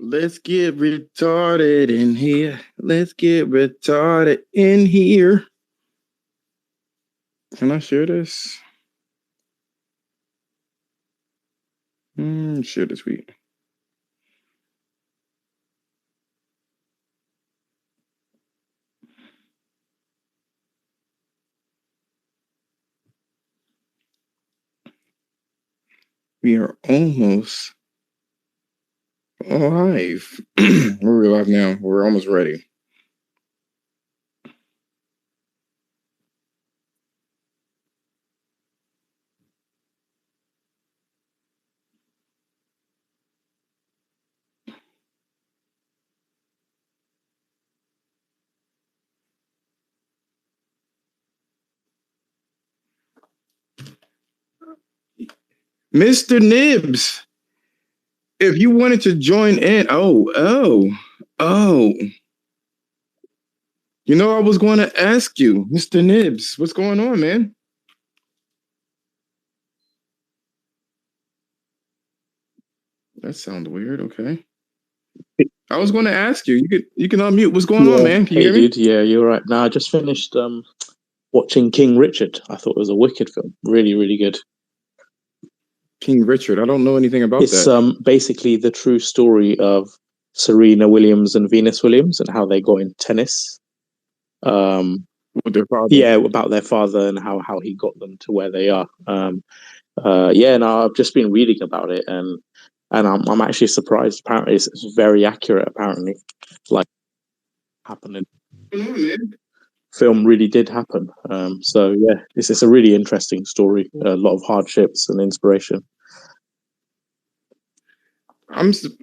Let's get retarded in here. Let's get retarded in here. Can I share this? Share this tweet. We are almost live. We're live now. We're almost ready. Mr. Nibs, if you wanted to join in, oh. You know, I was going to ask you, Mr. Nibs, what's going on, man? That sounds weird. Okay. I was going to ask you. You can unmute. What's going on, man? Can you hear me? Dude. Yeah, you're right. Now I just finished watching King Richard. I thought it was a wicked film. Really, really good. King Richard. I don't know anything about It's that. basically the true story of Serena Williams and Venus Williams and how they got in tennis. With their father. Yeah, about their father and how he got them to where they are. I've just been reading about it and I'm actually surprised. Apparently, it's very accurate. Apparently, like happening. Film really did happen. So yeah, it's a really interesting story. A lot of hardships and inspiration.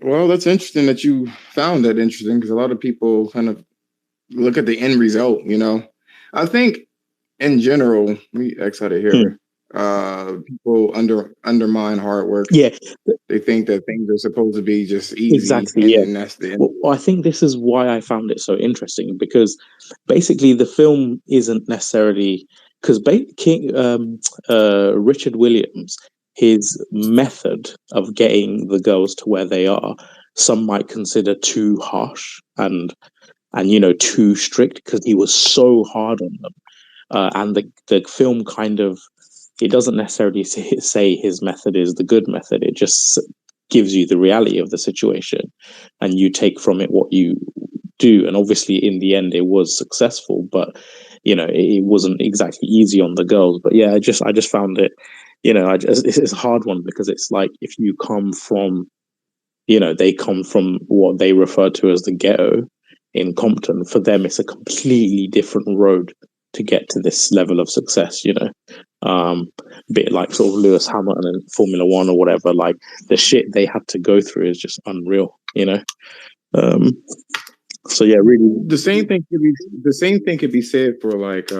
Well, that's interesting that you found that interesting because a lot of people kind of look at the end result. You know, I think in general, we X out of here. People undermine hard work. Yeah, they think that things are supposed to be just easy. Exactly. And that's the end. Well, I think this is why I found it so interesting because basically the film isn't necessarily because Richard Williams, his method of getting the girls to where they are, some might consider too harsh and too strict because he was so hard on them, and the film kind of it doesn't necessarily say his method is the good method. It just gives you the reality of the situation and you take from it what you do. And obviously in the end it was successful, but it wasn't exactly easy on the girls. But yeah, I just found it, it's a hard one because it's like if you come from, they come from what they refer to as the ghetto in Compton. For them, it's a completely different road to get to this level of success, bit like sort of Lewis Hamilton and Formula One or whatever. Like the shit they had to go through is just unreal, So yeah, really. The same thing could be said for like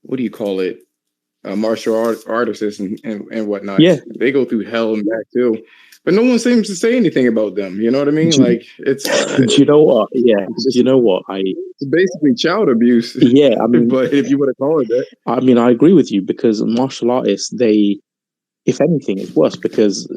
what do you call it? Martial artists and whatnot. Yeah, they go through hell and back too. But no one seems to say anything about them. You know what I mean? Like it's. Do you know what? Yeah. Do you know what? It's basically child abuse. Yeah, I mean, but if you want to call it that, I mean, I agree with you because martial artists, they, if anything, it's worse because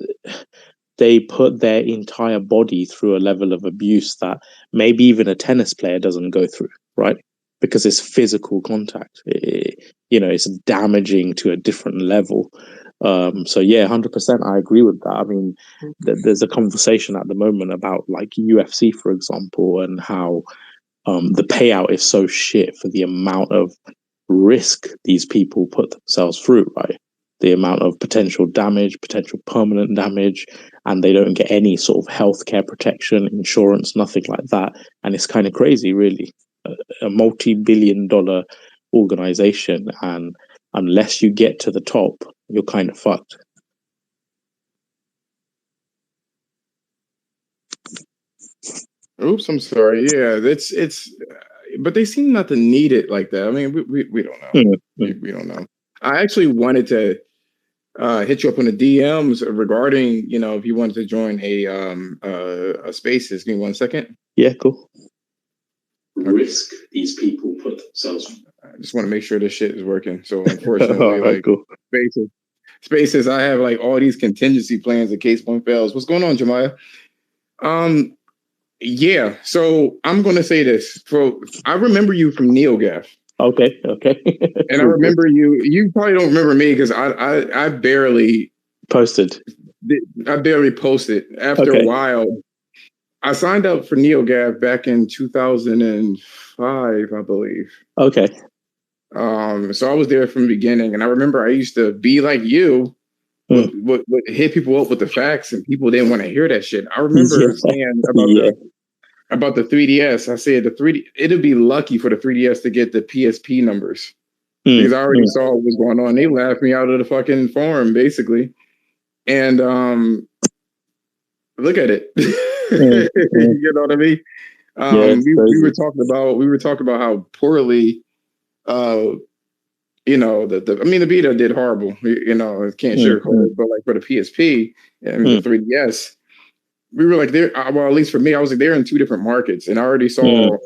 they put their entire body through a level of abuse that maybe even a tennis player doesn't go through, right? Because it's physical contact. It's damaging to a different level. So yeah, 100%, I agree with that. I mean, there's a conversation at the moment about like UFC, for example, and how the payout is so shit for the amount of risk these people put themselves through, right? The amount of potential damage, potential permanent damage, and they don't get any sort of healthcare protection, insurance, nothing like that. And it's kind of crazy, really. A multi-billion-dollar organization, and unless you get to the top, you're kind of fucked. Oops, I'm sorry. Yeah, it's, but they seem not to need it like that. I mean, we don't know. We don't know. I actually wanted to hit you up on the DMs regarding, if you wanted to join a Spaces. Give me 1 second. Yeah, cool. Risk these people put themselves. I just want to make sure this shit is working. So unfortunately, like cool. Spaces, I have like all these contingency plans in case one fails. What's going on, Jemiah? Yeah. So I'm gonna say this. So I remember you from NeoGaf. Okay. And I Cool. remember you. You probably don't remember me because I barely Posted. I barely posted. After a Okay. while, I signed up for NeoGaf back in 2005, I believe. Okay. So I was there from the beginning, and I remember I used to be like you, would hit people up with the facts, and people didn't want to hear that shit. I remember saying about the 3DS. I said the 3D, it'd be lucky for the 3DS to get the PSP numbers because I already saw what was going on. They laughed me out of the fucking forum, basically. And look at it. You know what I mean? We were talking about how poorly the Vita did horrible. Can't sugarcoat it, but like for the PSP and the 3DS, we were like there. Well, at least for me, I was like they're in two different markets, and I already saw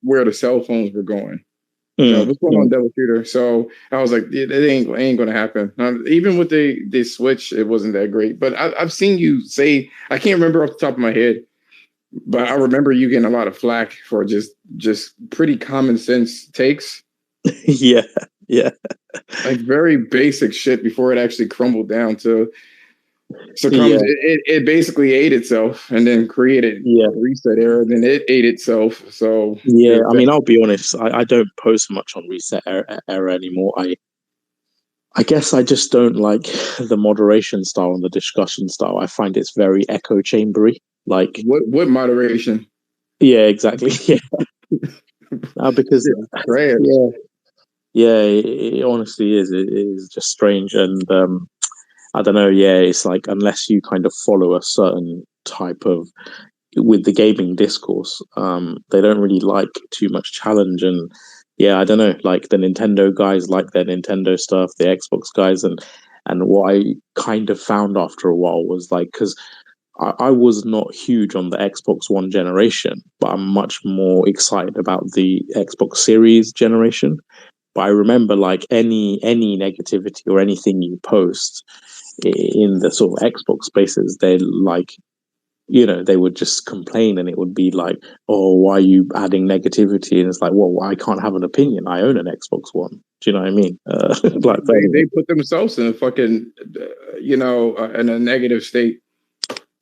where the cell phones were going. What's going on, Devil Shooter? So I was like, it ain't going to happen. Even with the Switch, it wasn't that great. But I've seen you say, I can't remember off the top of my head, but I remember you getting a lot of flack for just pretty common sense takes. Yeah. Like very basic shit before it actually crumbled down to succumbed. It basically ate itself and then created a reset error. Then it ate itself. So yeah, I mean, I'll be honest. I don't post much on reset error anymore. I guess I just don't like the moderation style and the discussion style. I find it's very echo chambery. Like what moderation? Yeah, exactly. Yeah, because it honestly is. It is just strange, and I don't know. Yeah, it's like unless you kind of follow a certain type of with the gaming discourse, they don't really like too much challenge. And yeah, I don't know. Like the Nintendo guys like their Nintendo stuff, the Xbox guys, and what I kind of found after a while was like because I was not huge on the Xbox One generation, but I'm much more excited about the Xbox Series generation. But I remember like any negativity or anything you post in the sort of Xbox spaces, they like they would just complain and it would be like, oh, why are you adding negativity? And it's like, well, I can't have an opinion. I own an Xbox One. Do you know what I mean? Like they put themselves in a fucking, in a negative state.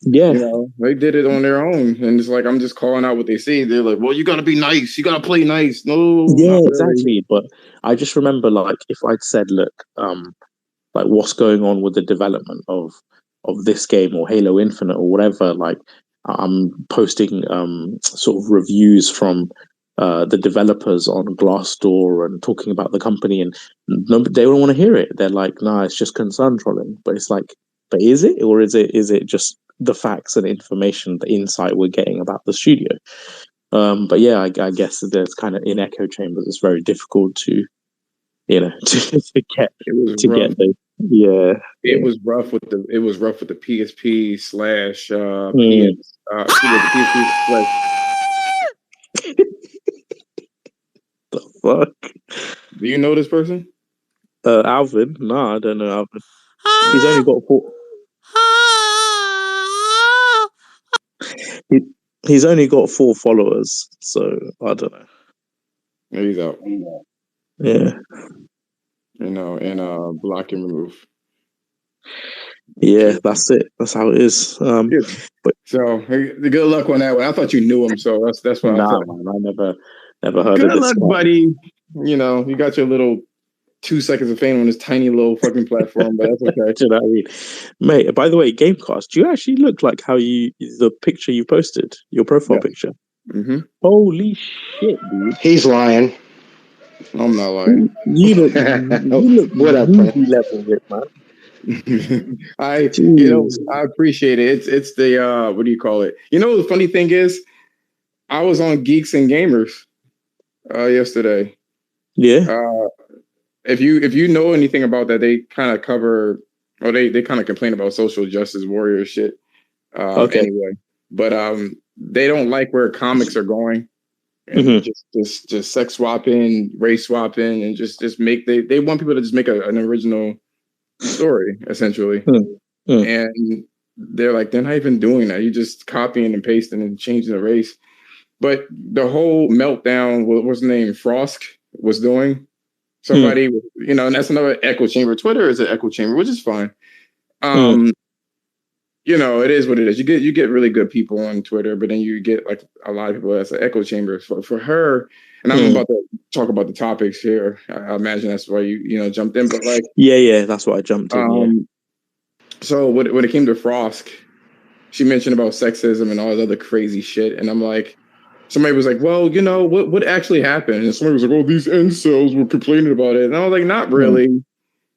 Yeah. They did it on their own. And it's like, I'm just calling out what they see. They're like, well, you got to be nice. You got to play nice. No, yeah, exactly. But I just remember like if I'd said, look, like what's going on with the development of this game or Halo Infinite or whatever, like I'm posting sort of reviews from the developers on Glassdoor and talking about the company, and they don't want to hear it. They're like, nah, it's just concern trolling. But it's like, but is it, or is it just the facts and information, the insight we're getting about the studio? But yeah, I guess there's kind of in echo chambers. It's very difficult to to get the It was rough with the PSP slash PS. The fuck? Do you know this person? Alvin? No, I don't know Alvin. He's only got 4. He's only got 4 followers, so I don't know. He's out. Yeah. And block and remove. Yeah, that's it. That's how it is. But so good luck on that one. I thought you knew him, so that's what I thought. Man, I never heard good of this. Good luck, buddy. You got your little 2 seconds of fame on this tiny little fucking platform, but that's okay. Do you know what I mean? Mate, by the way, Gamecast, do you actually look like how the picture you posted, your profile picture? Mm-hmm. Holy shit, dude. He's lying. I'm not lying. You look what up, level with, man. I appreciate it. It's the what do you call it? The funny thing is, I was on Geeks and Gamers yesterday. Yeah. If you know anything about that, they kind of cover, or they kind of complain about social justice warrior shit. Okay. Anyway, but they don't like where comics are going, and just sex swapping, race swapping, and just make they want people to just make an original story essentially. And they're like, they're not even doing that. You're just copying and pasting and changing the race. But the whole meltdown, what was the name? Frosk was doing. Somebody, you know, and that's another echo chamber. Twitter is an echo chamber, which is fine. You know, it is what it is. You get really good people on Twitter, but then you get like a lot of people that's an echo chamber for her. And I'm about to talk about the topics here. I imagine that's why you know jumped in. But like, yeah, that's what I jumped in. Yeah. So when it came to Frosk, she mentioned about sexism and all this other crazy shit, and I'm like, somebody was like, well, you know, what actually happened? And somebody was like, oh, these incels were complaining about it, and I was like, not really.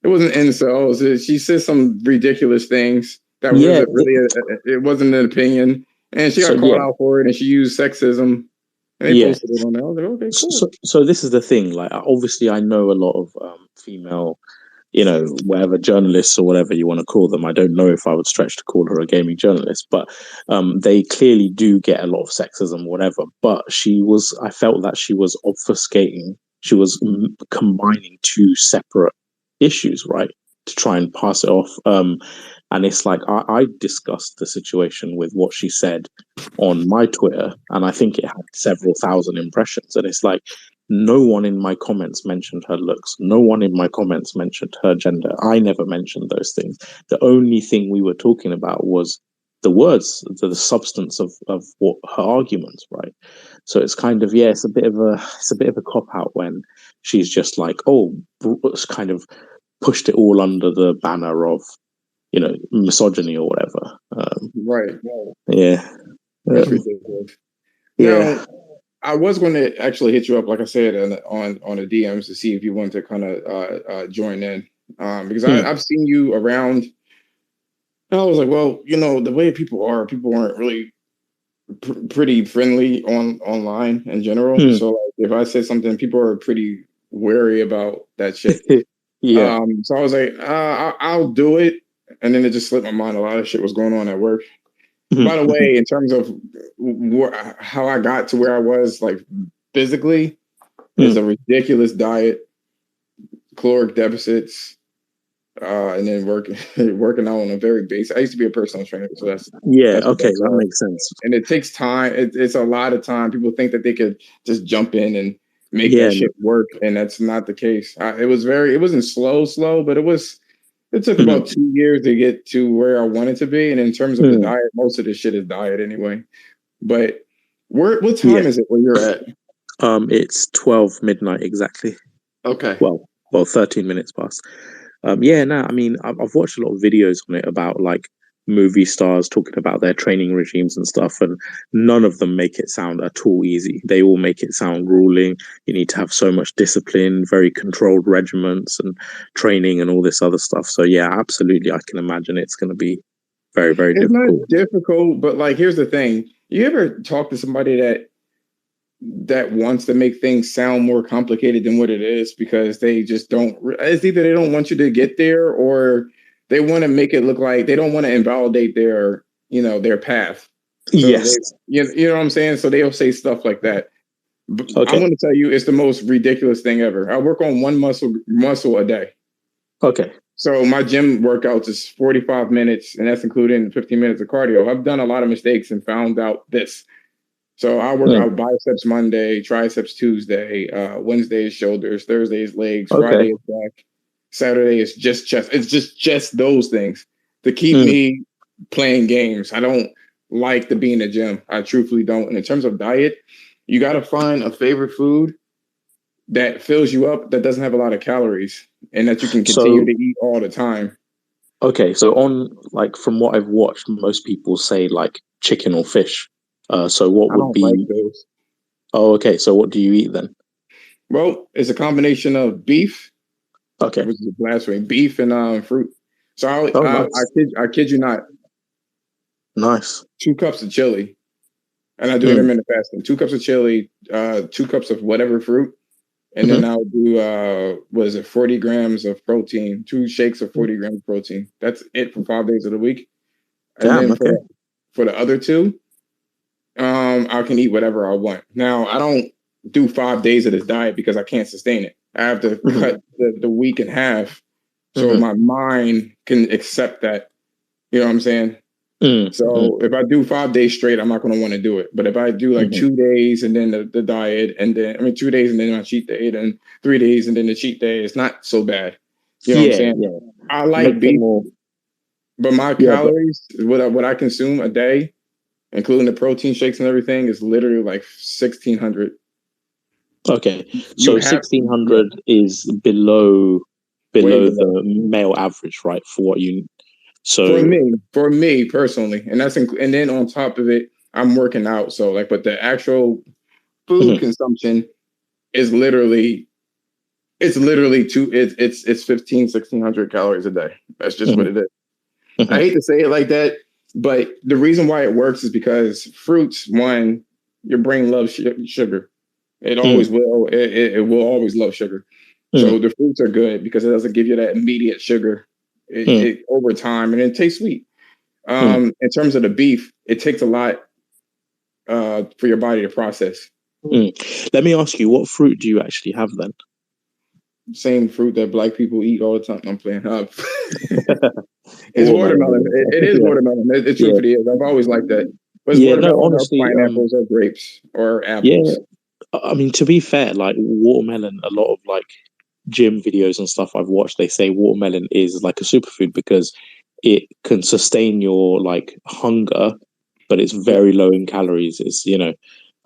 It wasn't incels. She said some ridiculous things that wasn't really. It wasn't an opinion, and she got called out for it, and she used sexism, and they posted it on there. I was like, okay, cool. So this is the thing. Like, obviously, I know a lot of female, you know, whatever journalists or whatever you want to call them. I don't know if I would stretch to call her a gaming journalist, but they clearly do get a lot of sexism, whatever. But I felt that she was obfuscating. She was combining two separate issues, right, to try and pass it off. And it's like I discussed the situation with what she said on my Twitter, and I think it had several thousand impressions. And it's like, no one in my comments mentioned her looks. No one in my comments mentioned her gender. I never mentioned those things. The only thing we were talking about was the words, the substance of what her arguments, right? So it's kind of, it's a bit of a cop out when she's just like, it's kind of pushed it all under the banner of, you know, misogyny or whatever. Right. Yeah. That's ridiculous. Now, I was going to actually hit you up, like I said, on the DMs to see if you wanted to kind of join in, because I've seen you around. And I was like, well, you know, the way people aren't really pretty friendly online in general. So like, if I say something, people are pretty wary about that shit. So I was like, I'll do it, and then it just slipped my mind. A lot of shit was going on at work. By the way, in terms of how I got to where I was, like physically, is a ridiculous diet, caloric deficits, and then working out on a very basic. I used to be a personal trainer, so that's okay, that makes sense. And it takes time. It's a lot of time. People think that they could just jump in and make that shit work, and that's not the case. It wasn't slow, but it took about 2 years to get to where I wanted to be. And in terms of the diet, most of this shit is diet anyway. But what time is it where you're at? It's 12 midnight exactly. Okay. Well, 13 minutes past. I mean, I've watched a lot of videos on it about like movie stars talking about their training regimes and stuff, and none of them make it sound at all easy. They all make it sound grueling. You need to have so much discipline, very controlled regiments and training and all this other stuff. So yeah, absolutely, I can imagine it's going to be very, very difficult. It's not difficult, but like, here's the thing. You ever talk to somebody that wants to make things sound more complicated than what it is because they just don't, it's either they don't want you to get there or they want to make it look like they don't want to invalidate their, you know, their path. So you know what I'm saying? So they'll say stuff like that. Okay. I'm going to tell you, it's the most ridiculous thing ever. I work on one muscle a day. Okay. So my gym workouts is 45 minutes, and that's including 15 minutes of cardio. I've done a lot of mistakes and found out this. So I work out biceps Monday, triceps Tuesday, Wednesday is shoulders, Thursday is legs, Friday is back, Saturday is just chest. It's just those things to keep me playing games. I don't like to be in the gym. I truthfully don't. And in terms of diet, you got to find a favorite food that fills you up, that doesn't have a lot of calories, and that you can continue to eat all the time. Okay, so on, like, from what I've watched, most people say like chicken or fish. So what would be? Like those. Oh, okay. So what do you eat then? Well, it's a combination of beef. Okay. Which is blasphemy. Beef and fruit. So I kid you not. Nice. 2 cups of chili, and I do intermittent fasting. 2 cups of chili, 2 cups of whatever fruit, and then I'll do 40 grams of protein. 2 shakes of 40 grams of protein. That's it for 5 days of the week. And then for the other 2. I can eat whatever I want. Now, I don't do 5 days of this diet because I can't sustain it. I have to cut the week in half so my mind can accept that. You know what I'm saying? So if I do 5 days straight, I'm not going to want to do it. But if I do like 2 days and then the diet, and then 2 days and then my cheat day, and 3 days and then the cheat day, it's not so bad. You know what I'm saying? Yeah. I like Makes it beef, more. but my Yeah, but calories, what I consume a day, including the protein shakes and everything, is literally like 1,600. okay. You So have, sixteen yeah, hundred is below way below below. the male average, right? For what you. So. For me personally, and and then on top of it, I'm working out. So like, but the actual food Mhm, consumption is literally it's literally it's 15, 1,600 calories a day. That's just what mhm, it is. I mhm, hate to say it like that, but the reason why it works is because fruits, one, your brain loves sugar. It always mhm, will. It will always love sugar. mhm, So the fruits are good because it doesn't give you that immediate sugar. mhm, It over time, and it tastes sweet. mhm, In terms of the beef, it takes a lot for your body to process. mhm. Let me ask you, what fruit do you actually have then? Same fruit that black people eat all the time. I'm playing. It's Watermelon, watermelon. I It guess. is Yeah, watermelon. It yeah, truthfully is. I've always liked that. But it's yeah. No, watermelon or honestly, pineapples or grapes or yeah. apples. I mean, to be fair, like watermelon, a lot of like gym videos and stuff I've watched, they say watermelon is like a superfood because it can sustain your like hunger, but it's Yep. very low in calories. It's. Yep.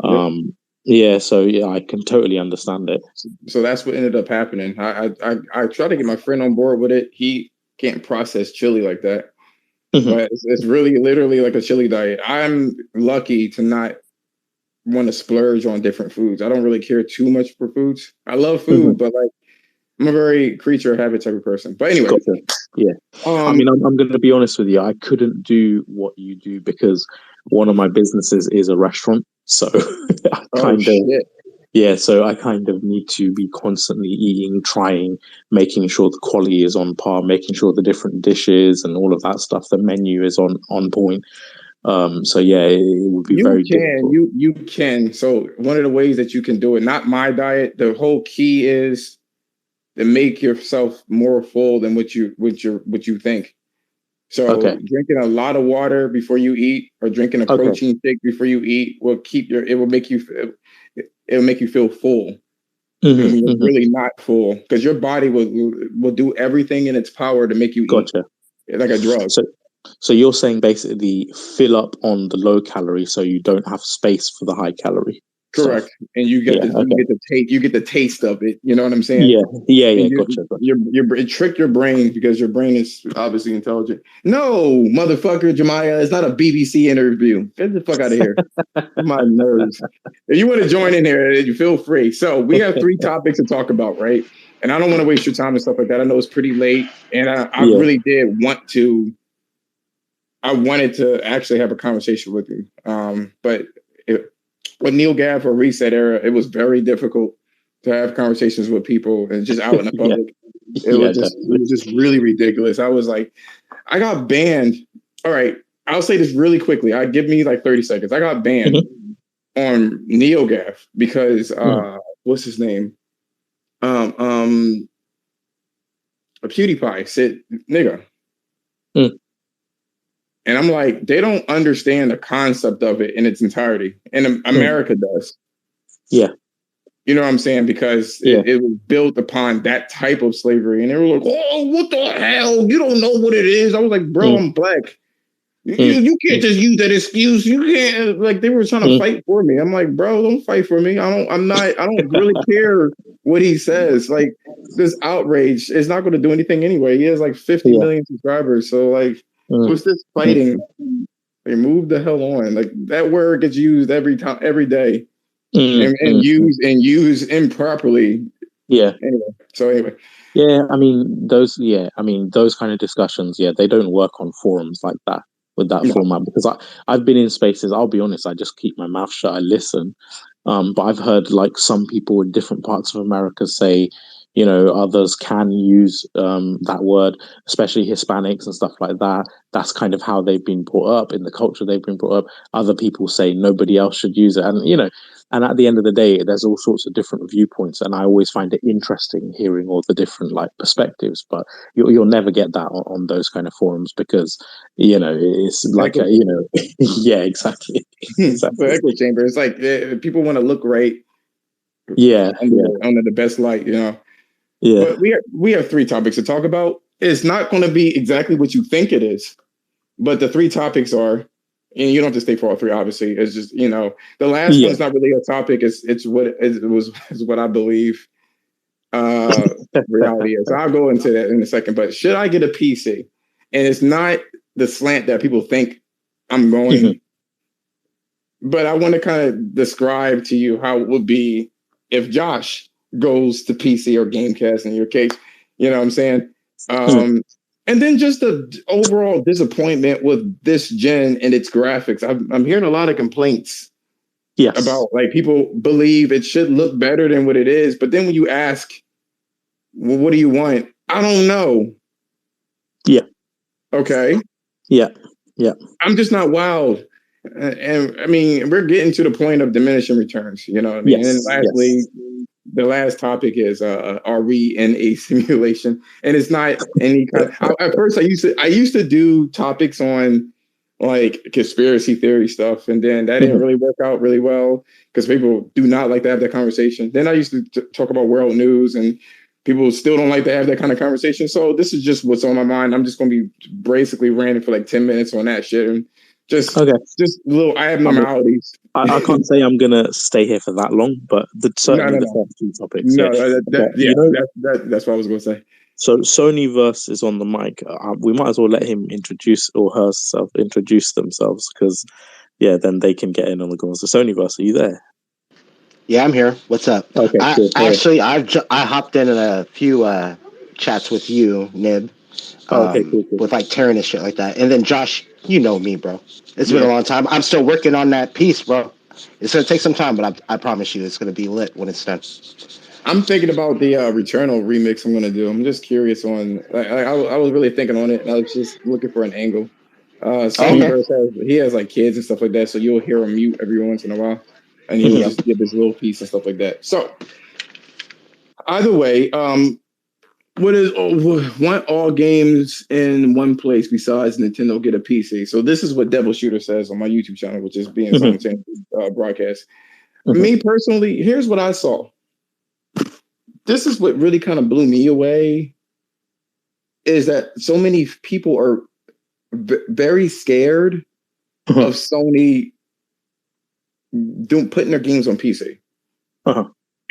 Um, yeah. So yeah, I can totally understand it. So that's what ended up happening. I tried to get my friend on board with it. He can't process chili like that. Mhm, But it's really literally like a chili diet. I'm lucky to not want to splurge on different foods. I don't really care too much for foods. I love mhm. food, but like I'm a very creature of habit type of person. But anyway, Gotcha. Yeah. I um, mean, I'm going to be honest with you. I couldn't do what you do because one of my businesses is a restaurant. So I oh kind of, shit. yeah, so I kind of need to be constantly eating, trying, making sure the quality is on par, making sure the different dishes and all of that stuff, the menu is on point. So yeah, it would be very difficult. You can. So one of the ways that you can do it, not my diet, the whole key is to make yourself more full than what you think. So Okay. drinking a lot of water before you eat or drinking a Okay. protein shake before you eat will it will make it'll make you feel full Hmm. when you're Hmm. really not full because your body will do everything in its power to make you eat. Gotcha. It's like a drug. So, so you're saying basically fill up on the low calorie so you don't have space for the high calorie stuff. Correct. And you get Yeah. Okay. the taste of it. You know what I'm saying? Yeah. Yeah. And Yeah. Gotcha. Gotcha. it tricked your brain because your brain is obviously intelligent. No, motherfucker, Jemiah, it's not a BBC interview. Get the fuck out of here. My nerves. If you want to join in here, you feel free. So we have 3 topics to talk about, right? And I don't want to waste your time and stuff like that. I know it's pretty late, and I Yeah. really did want to. I wanted to actually have a conversation with you, but with Neil Gaff or Reset Era, it was very difficult to have conversations with people and just out in the Yeah. public. Yeah. It Definitely. was just really ridiculous. I was like, I got banned. All right, I'll say this really quickly. I give me like 30 seconds. I got banned Hmm. on NeoGaf because Hmm. what's his name? Um PewDiePie said nigga. Hmm. And I'm like, they don't understand the concept of it in its entirety. And Hmm. America does. Yeah. You know what I'm saying? Because Yeah. it was built upon that type of slavery. And they were like, oh, what the hell? You don't know what it is. I was like, bro, Hmm. I'm black. Hmm. You can't just use that excuse. You can't like they were trying to Hmm. fight for me. I'm like, bro, don't fight for me. I don't really care what he says. Like this outrage is not going to do anything anyway. He has like 50 Yeah. million subscribers. So like Hmm. what's this Hmm. fighting? They move the hell on. Like that word gets used every time, every day, Hmm. and Hmm. used improperly. Yeah. Anyway, so anyway, Yeah, I mean those. Yeah, I mean those kind of discussions. Yeah, they don't work on forums like that with that no, format because I've been in spaces. I'll be honest. I just keep my mouth shut. I listen. But I've heard like some people in different parts of America say, others can use that word, especially Hispanics and stuff like that. That's kind of how they've been brought up, in the culture they've been brought up. Other people say nobody else should use it. And at the end of the day, there's all sorts of different viewpoints. And I always find it interesting hearing all the different perspectives, but you'll never get that on those kind of forums because, it's like, yeah, exactly. The echo chamber. It's like people want to look great. Yeah, under the best light, Yeah. But we have 3 topics to talk about. It's not going to be exactly what you think it is, but the 3 topics are, and you don't have to stay for all 3. Obviously, it's just the last one's not really a topic. It's what I believe reality is. So I'll go into that in a second. But should I get a PC? And it's not the slant that people think I'm going. But I want to kind of describe to you how it would be if Josh goes to PC or Gamecast in your case. You know what I'm saying? And then just the overall disappointment with this gen and its graphics. I'm hearing a lot of complaints about people believe it should look better than what it is. But then when you ask, well, what do you want? I don't know. Yeah. Okay. Yeah. I'm just not wild. And I mean, we're getting to the point of diminishing returns, you know what I mean? Yes, and lastly, the last topic is are we in a simulation? And it's not any kind at first I used to do topics on like conspiracy theory stuff, and then that didn't really work out really well because people do not like to have that conversation. Then I used to talk about world news, and people still don't like to have that kind of conversation. So this is just what's on my mind. I'm just going to be basically ranting for like 10 minutes on that shit. And just little abnormalities. I can't say I'm going to stay here for that long, but certainly the first 2 topics. That's what I was going to say. So Sony Verse is on the mic. We might as well let him introduce themselves because, then they can get in on the call. So Sony Verse, are you there? Yeah, I'm here. What's up? Okay, I hopped in a few chats with you, Nib. Cool. With like Taryn and shit like that. And then Josh, you know me, bro. It's been a long time. I'm still working on that piece, bro. It's gonna take some time, but I promise you, it's gonna be lit when it's done. I'm thinking about the Returnal remix I'm gonna do. I'm just curious on. I was really thinking on it, and I was just looking for an angle. He has like kids and stuff like that, so you'll hear him mute every once in a while, and he'll just give his little piece and stuff like that. So either way, want all games in one place besides Nintendo get a PC? So this is what Devil Shooter says on my YouTube channel, which is being simultaneously broadcast. Me personally, here's what I saw. This is what really kind of blew me away, is that so many people are very scared of Sony putting their games on PC.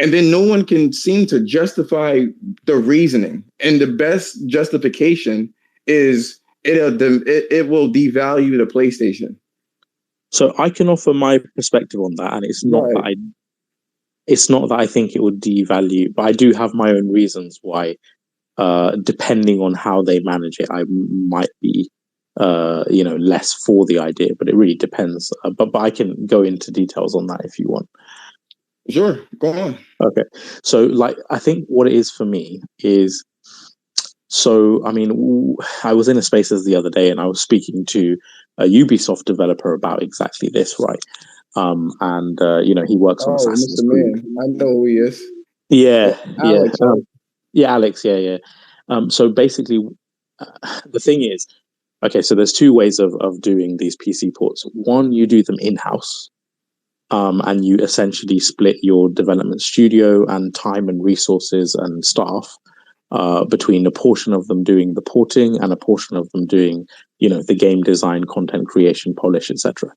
And then no one can seem to justify the reasoning. And the best justification is it will devalue the PlayStation. So I can offer my perspective on that, and it's not that I think it would devalue, but I do have my own reasons why. Depending on how they manage it, I might be, less for the idea. But it really depends. But I can go into details on that if you want. Sure, go on. Okay, so I think what it is for me is, I was in a Spaces the other day and I was speaking to a Ubisoft developer about exactly this, right? He works on Assassin's Creed. I know who he is. Yeah, Alex, Alex. So basically, the thing is, so there's 2 ways of doing these PC ports. One, you do them in-house. And you essentially split your development studio and time and resources and staff between a portion of them doing the porting and a portion of them doing, the game design, content creation, polish, etc.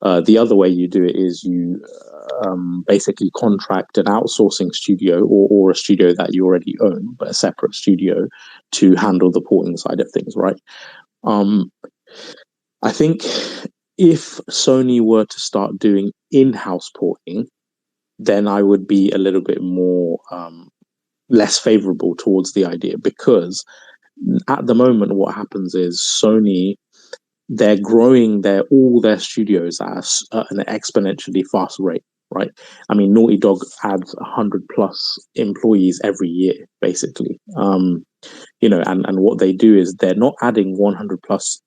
The other way you do it is you basically contract an outsourcing studio or a studio that you already own, but a separate studio to handle the porting side of things, right? I think if Sony were to start doing in-house porting, then I would be a little bit more less favorable towards the idea, because at the moment what happens is Sony, they're growing all their studios at an exponentially fast rate, right? I mean, Naughty Dog adds 100 plus employees every year, basically. And what they do is they're not adding 100 plus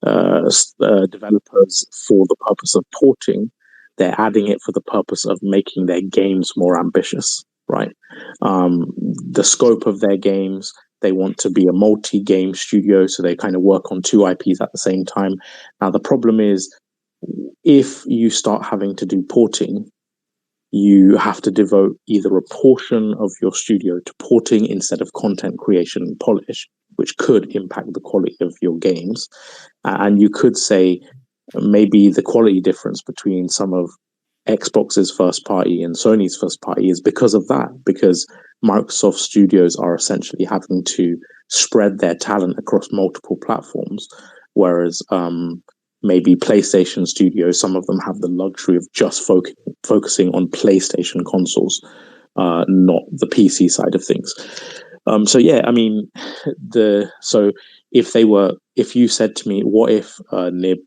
developers for the purpose of porting. They're adding it for the purpose of making their games more ambitious, right? The scope of their games, they want to be a multi-game studio, so they kind of work on two IPs at the same time. Now, the problem is, if you start having to do porting, you have to devote either a portion of your studio to porting instead of content creation and polish, which could impact the quality of your games. And you could say maybe the quality difference between some of Xbox's first party and Sony's first party is because of that, because Microsoft studios are essentially having to spread their talent across multiple platforms, whereas maybe PlayStation studios, some of them have the luxury of just focusing on PlayStation consoles, not the PC side of things. So yeah, I mean, if you said to me, what if Nib,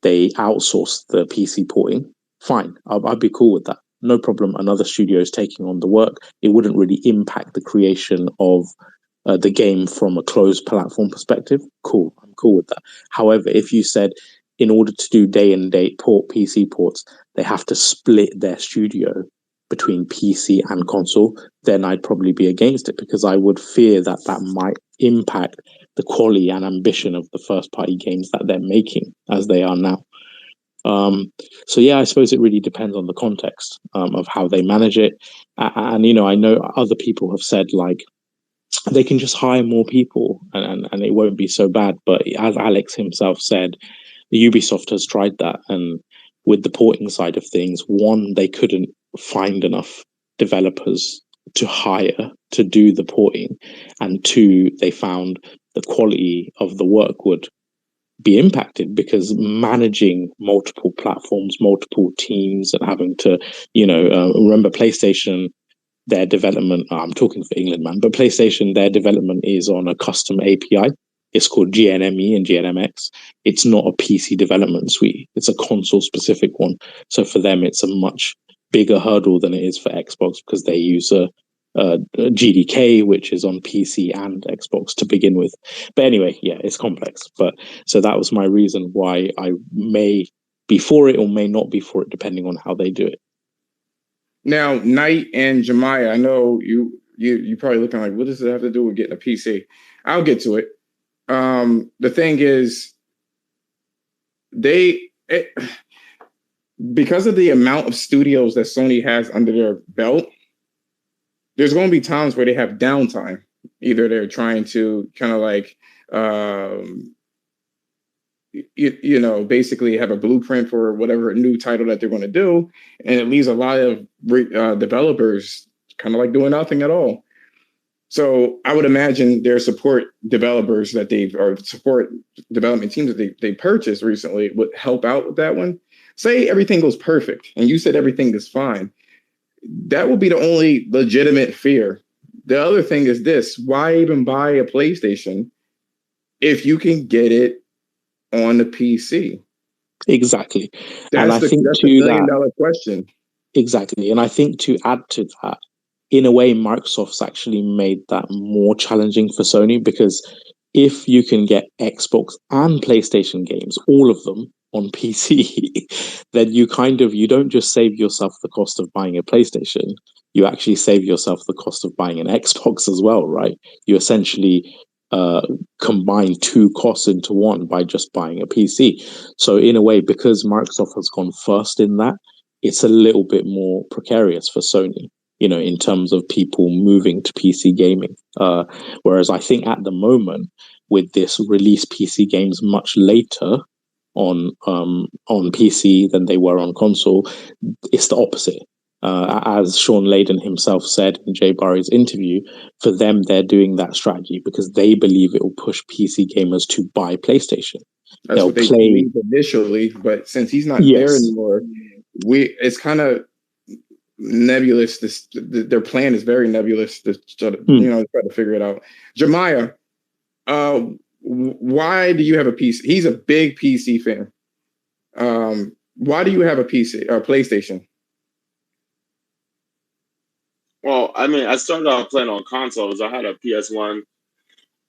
they outsourced the PC porting? Fine, I'd be cool with that. No problem. Another studio is taking on the work. It wouldn't really impact the creation of the game from a closed platform perspective. Cool, I'm cool with that. However, if you said in order to do day and date PC ports, they have to split their studio between PC and console, then I'd probably be against it, because I would fear that that might impact the quality and ambition of the first party games that they're making as they are now. So yeah, I suppose it really depends on the context of how they manage it. And I know other people have said like they can just hire more people and it won't be so bad. But as Alex himself said, Ubisoft has tried that, and with the porting side of things, one, they couldn't find enough developers to hire to do the porting, and two, they found the quality of the work would be impacted because managing multiple platforms, multiple teams, and having to, remember PlayStation, their development, I'm talking for England, man, but PlayStation, their development is on a custom API. It's called GNME and GNMX. It's not a PC development suite. It's a console specific one. So for them, it's a much bigger hurdle than it is for Xbox, because they use a GDK, which is on PC and Xbox to begin with. But anyway, yeah, it's complex. But so that was my reason why I may be for it or may not be for it, depending on how they do it. Now, Knight and Jemiah, I know you probably looking like, what does it have to do with getting a PC? I'll get to it. The thing is, because of the amount of studios that Sony has under their belt, there's going to be times where they have downtime. Either they're trying to kind of like, basically have a blueprint for whatever new title that they're going to do. And it leaves a lot of developers kind of like doing nothing at all. So I would imagine their support developers support development teams that they purchased recently would help out with that one. Say everything goes perfect and you said everything is fine. That would be the only legitimate fear. The other thing is this: why even buy a PlayStation if you can get it on the PC? Exactly. That's the $1 million question. Exactly. And I think to add to that, in a way, Microsoft's actually made that more challenging for Sony, because if you can get Xbox and PlayStation games, all of them on PC, then you don't just save yourself the cost of buying a PlayStation, you actually save yourself the cost of buying an Xbox as well, right? You essentially combine two costs into one by just buying a PC. So in a way, because Microsoft has gone first in that, it's a little bit more precarious for Sony, in terms of people moving to PC gaming. Whereas I think at the moment, with this release PC games much later on PC than they were on console, it's the opposite. As Sean Layden himself said in Jay Barry's interview, for them, they're doing that strategy because they believe it will push PC gamers to buy PlayStation. That's what they believed initially, but since he's not there anymore, it's kind of nebulous. Their plan is very nebulous to try to figure it out. Jemiah, why do you have a PC? He's a big PC fan. Why do you have a PC or PlayStation? Well, I mean, I started off playing on consoles. I had a PS1,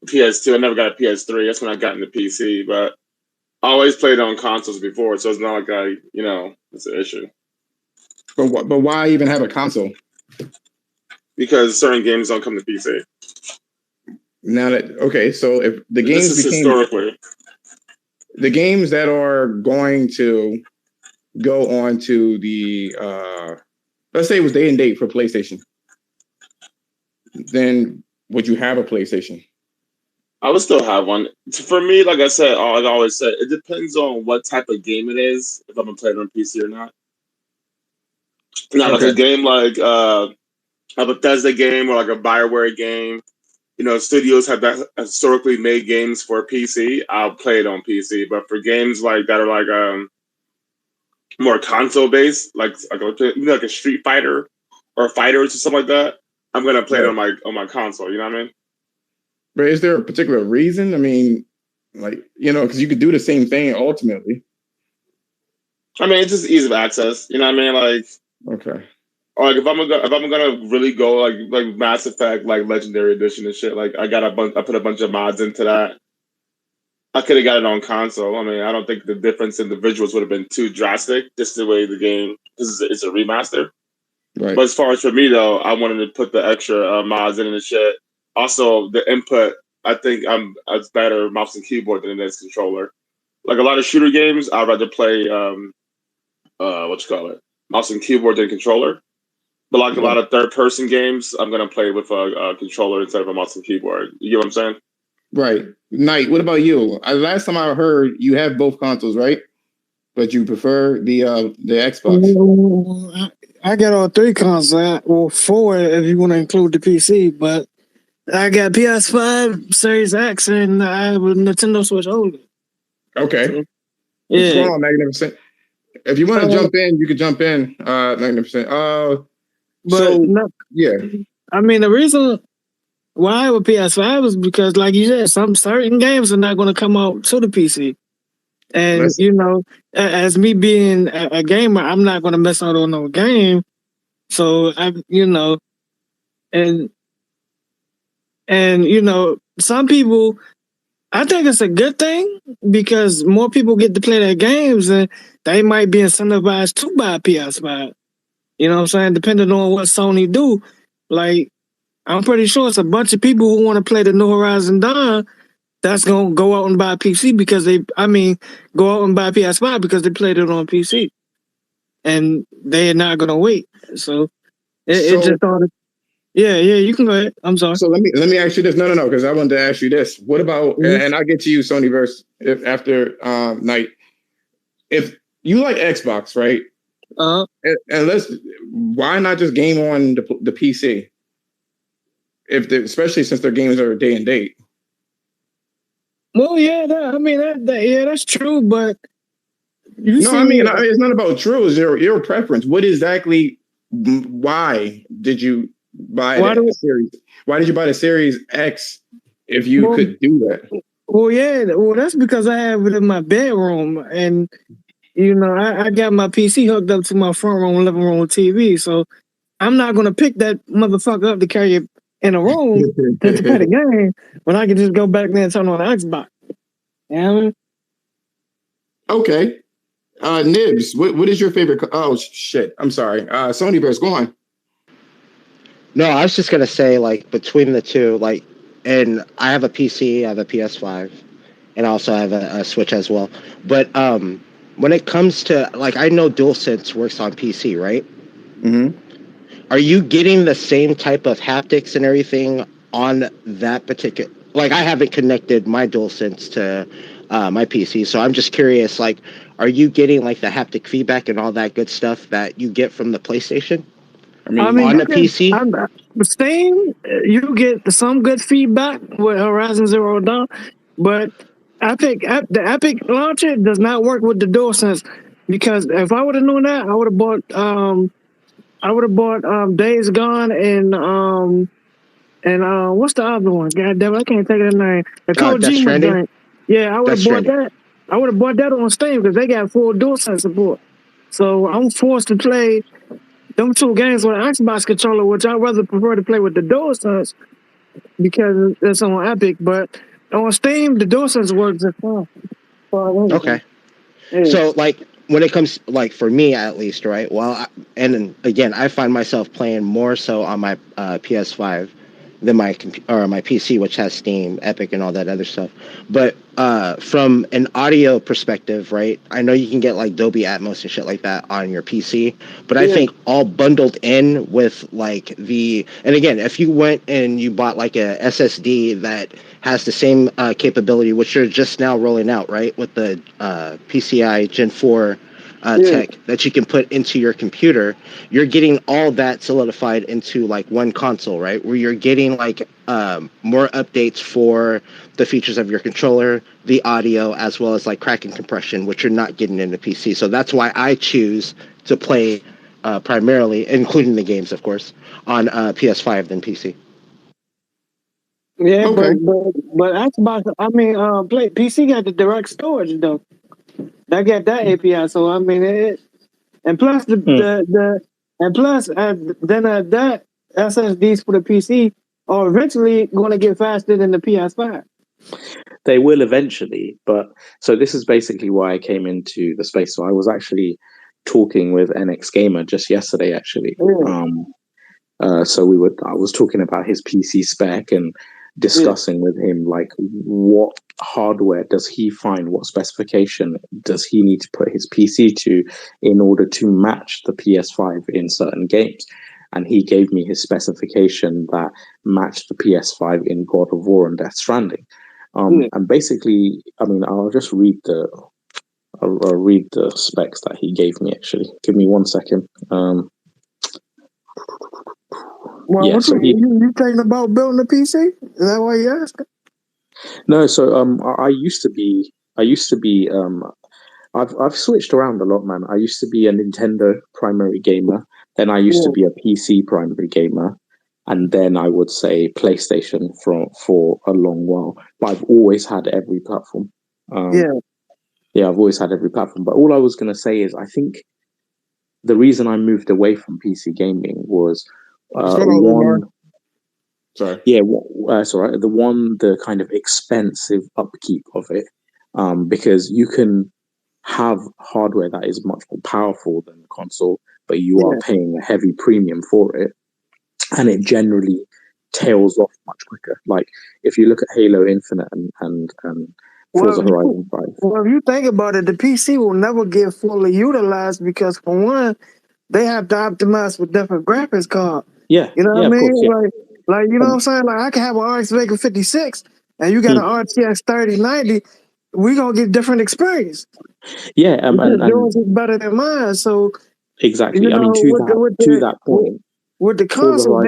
PS2. I never got a PS3. That's when I got into PC. But I always played on consoles before, so it's not like it's an issue. But why even have a console? Because certain games don't come to PC. Now so if the games this is historically the games that are going to go on to the let's say it was day and date for PlayStation, then would you have a PlayStation? I would still have one. For me, like I said, like I always said, it depends on what type of game it is, if I'm gonna play it on PC or not. Now, like a game like a Bethesda game or like a BioWare game, studios have that historically made games for PC. I'll play it on PC. But for games like that are like more console based, like a Street Fighter or Fighters or something like that, I'm gonna play it on my console. You know what I mean? But is there a particular reason? I mean, because you could do the same thing ultimately. I mean, it's just ease of access. You know what I mean? Like, okay. Or like if I'm gonna really go like Mass Effect, like Legendary Edition and shit, like I put a bunch of mods into that. I could have got it on console. I mean, I don't think the difference in the visuals would have been too drastic, just the way the game, because it's a remaster. Right. But as far as for me though, I wanted to put the extra mods in and shit. Also, the input, I think it's better mouse and keyboard than it is controller. Like a lot of shooter games, I'd rather play mouse and keyboard than controller. But like a lot of third-person games, I'm gonna play with a controller instead of a mouse and keyboard. You get what I'm saying? Right. Knight, what about you? Last time I heard, you have both consoles, right? But you prefer the Xbox. I got all three consoles. Well, four if you want to include the PC. But I got PS5, Series X, and I have a Nintendo Switch OLED. Okay. So, yeah. What's going on, Magnificent? If you want to jump in, you can jump in, Magnificent. Yeah. I mean, the reason why I have a PS5 is because, like you said, some certain games are not going to come out to the PC. And, as me being a gamer, I'm not going to miss out on no game. So, some people, I think it's a good thing because more people get to play their games and they might be incentivized to buy a PS5. You know what I'm saying? Depending on what Sony do. Like, I'm pretty sure it's a bunch of people who want to play the New Horizon Dawn that's going to go out and buy a PC go out and buy a PS5 because they played it on PC. And they're not going to wait. So, it just thought Yeah, you can go ahead. I'm sorry. So let me ask you this. No, because I wanted to ask you this. What about, and I'll get to you, Sonyverse, after Night. If you like Xbox, right? And why not just game on the PC? Especially since their games are day and date. Well, yeah, that's true, but it's not about true. It's your preference. What exactly? Why did you buy the series? Why did you buy the Series X if you could do that? Well, yeah, that's because I have it in my bedroom, and I got my PC hooked up to my front room, living room TV, so I'm not gonna pick that motherfucker up to carry it in a room to play the game when I can just go back there and turn on the Xbox. You know what I mean? Okay. Nibs, what is your favorite? Oh shit! I'm sorry. Sonyverse, go on. No, I was just gonna say, like, between the two, like, and I have a PC, I have a PS5, and I also have a Switch as well. But when it comes to, like, I know DualSense works on PC, right? Mm-hmm. Are you getting the same type of haptics and everything on that particular? Like, I haven't connected my DualSense to my PC, so I'm just curious. Like, are you getting like the haptic feedback and all that good stuff that you get from the PlayStation? I mean on the PC? Steam, you get some good feedback with Horizon Zero Dawn, but the Epic launcher does not work with the DualSense because if I would have known that, I would have bought Days Gone and what's the other one? God damn, I can't think of the name. The Kojima game. Yeah, I would have bought that. I would have bought that on Steam because they got full DualSense support. So I'm forced to play them two games with an Xbox controller, which I rather prefer to play with the DualSense because it's on Epic, but on Steam, the DualSense works just fine. Okay. Yeah. So, like, when it comes, like, for me at least, right? Well, and then, again, I find myself playing more so on my PS5 than my my PC, which has Steam, Epic, and all that other stuff. But from an audio perspective, right? I know you can get like Dolby Atmos and shit like that on your PC, but I think all bundled in with like and again, if you went and you bought like a SSD that has the same capability, which you're just now rolling out, right, with the PCI Gen 4 tech that you can put into your computer, you're getting all that solidified into like one console, right? Where you're getting like more updates for the features of your controller, the audio, as well as like cracking compression, which you're not getting in the PC. So that's why I choose to play primarily, including the games, of course, on PS5 than PC. Yeah, but Xbox, I mean, PC got the direct storage though. They got that API, so I mean it. And plus that SSDs for the PC are eventually going to get faster than the PS5. They will eventually, but so this is basically why I came into the space. So I was actually talking with NX Gamer just yesterday, actually. Yeah. I was talking about his PC spec and discussing with him like what hardware does he find, what specification does he need to put his PC to in order to match the PS5 in certain games. And he gave me his specification that matched the PS5 in God of War and Death Stranding. And basically, I mean, I'll read the specs that he gave me. Actually, give me 1 second. Well, yeah, so you thinking about building a PC? Is that why you asking? No, so I used to be I've switched around a lot, man. I used to be a Nintendo primary gamer, then I used to be a PC primary gamer, and then I would say PlayStation for a long while. But I've always had every platform. I've always had every platform. But all I was going to say is I think the reason I moved away from PC gaming was one. Sorry. Yeah, that's all right. The kind of expensive upkeep of it, because you can have hardware that is much more powerful than the console, but you are paying a heavy premium for it, and it generally tails off much quicker. Like if you look at Halo Infinite and Forza Horizon 5. Well, if you think about it, the PC will never get fully utilized because for one, they have to optimize for different graphics cards. Yeah, you know what I mean? Course, like you know what I'm saying? Like I can have an RX Vega 56 and you got an RTX 3090. We're gonna get different experience. Yeah, and yours is better than mine. So exactly. You know, I mean, to that point, with the console,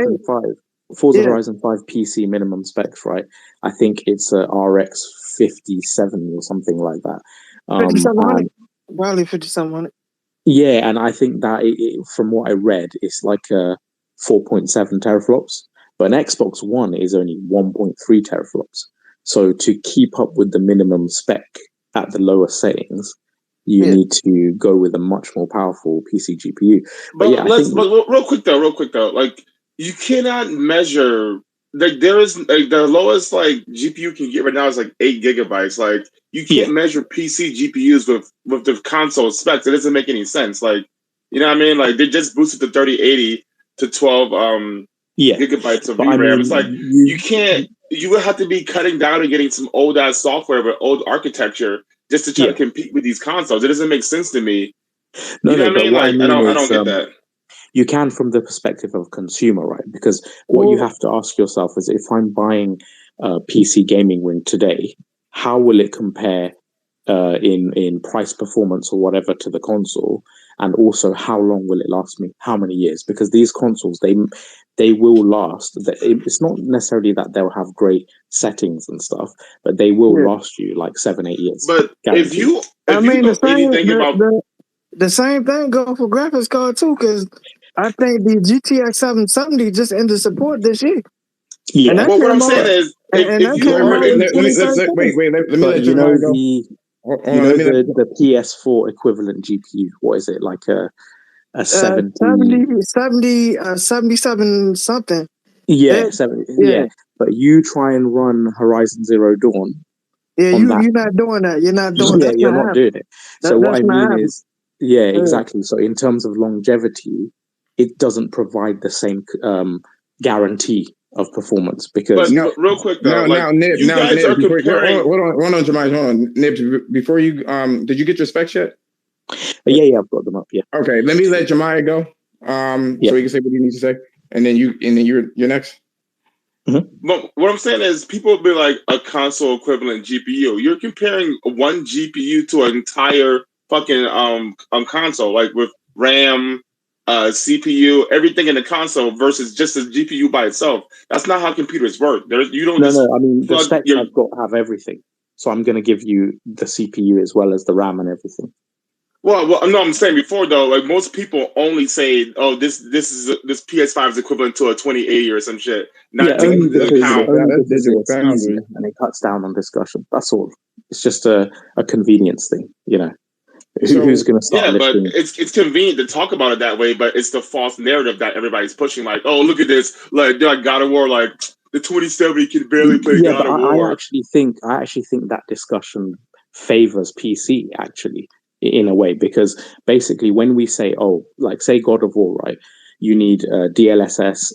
Forza Horizon 5 PC minimum specs, right? I think it's a RX 57 or something like that. 5700, probably 5700. Yeah, and I think that from what I read, it's like 4.7 teraflops, but an Xbox One is only 1.3 teraflops. So to keep up with the minimum spec at the lower settings, you need to go with a much more powerful PC GPU. But real quick though, like you cannot measure. Like there is like the lowest like GPU you can get right now is like 8 gigabytes. Like you can't measure PC GPUs with the console specs. It doesn't make any sense. Like you know what I mean? Like they just boosted the 3080 to 12 gigabytes of VRAM. It's like you can't. You would have to be cutting down and getting some old ass software with old architecture just to try to compete with these consoles. It doesn't make sense to me. You know what I mean? Like I don't get that. You can from the perspective of consumer, right? Because what you have to ask yourself is, if I'm buying a PC gaming wing today, how will it compare in price, performance, or whatever to the console? And also, how long will it last me? How many years? Because these consoles, they will last. It's not necessarily that they'll have great settings and stuff, but they will last you like 7-8 years. But guaranteed. The same thing goes for graphics card too, because I think the GTX 770 just ended support this year. Yeah. Well, what I'm saying is, wait, let me let you know go. the PS4 equivalent GPU. What is it like? a 70, 77 something. Yeah, 70, yeah. But you try and run Horizon Zero Dawn. Yeah, you're not doing that. You're not doing that. Yeah, you're not doing it. So what I mean is, yeah, exactly. So in terms of longevity, it doesn't provide the same guarantee of performance because. But real quick though, Nib, you guys are comparing. Hold on, Jemai, hold on, Nibs. Before you, did you get your specs yet? Yeah, I've got them up. Yeah. Okay, let me let Jemai go. So he can say what he needs to say, and then you're next. Mm-hmm. But what I'm saying is, people will be like a console equivalent GPU. You're comparing one GPU to an entire fucking console, like with RAM, CPU, everything in the console versus just a GPU by itself. That's not how computers work. You don't. No. I mean, the specs I've got have everything, so I'm going to give you the CPU as well as the RAM and everything. Well, no, I'm saying before though, like most people only say, "Oh, this PS5 is equivalent to a 2080 or some shit." Not taking into account because it's easier and it cuts down on discussion. That's all. It's just a convenience thing, you know. Who's going to start? Yeah, but it's convenient to talk about it that way, but it's the false narrative that everybody's pushing. Like, oh, look at this, like God of War, like the 2070 can barely play God of War. I actually think that discussion favors PC actually. In a way, because basically when we say, like say God of War, right, you need DLSS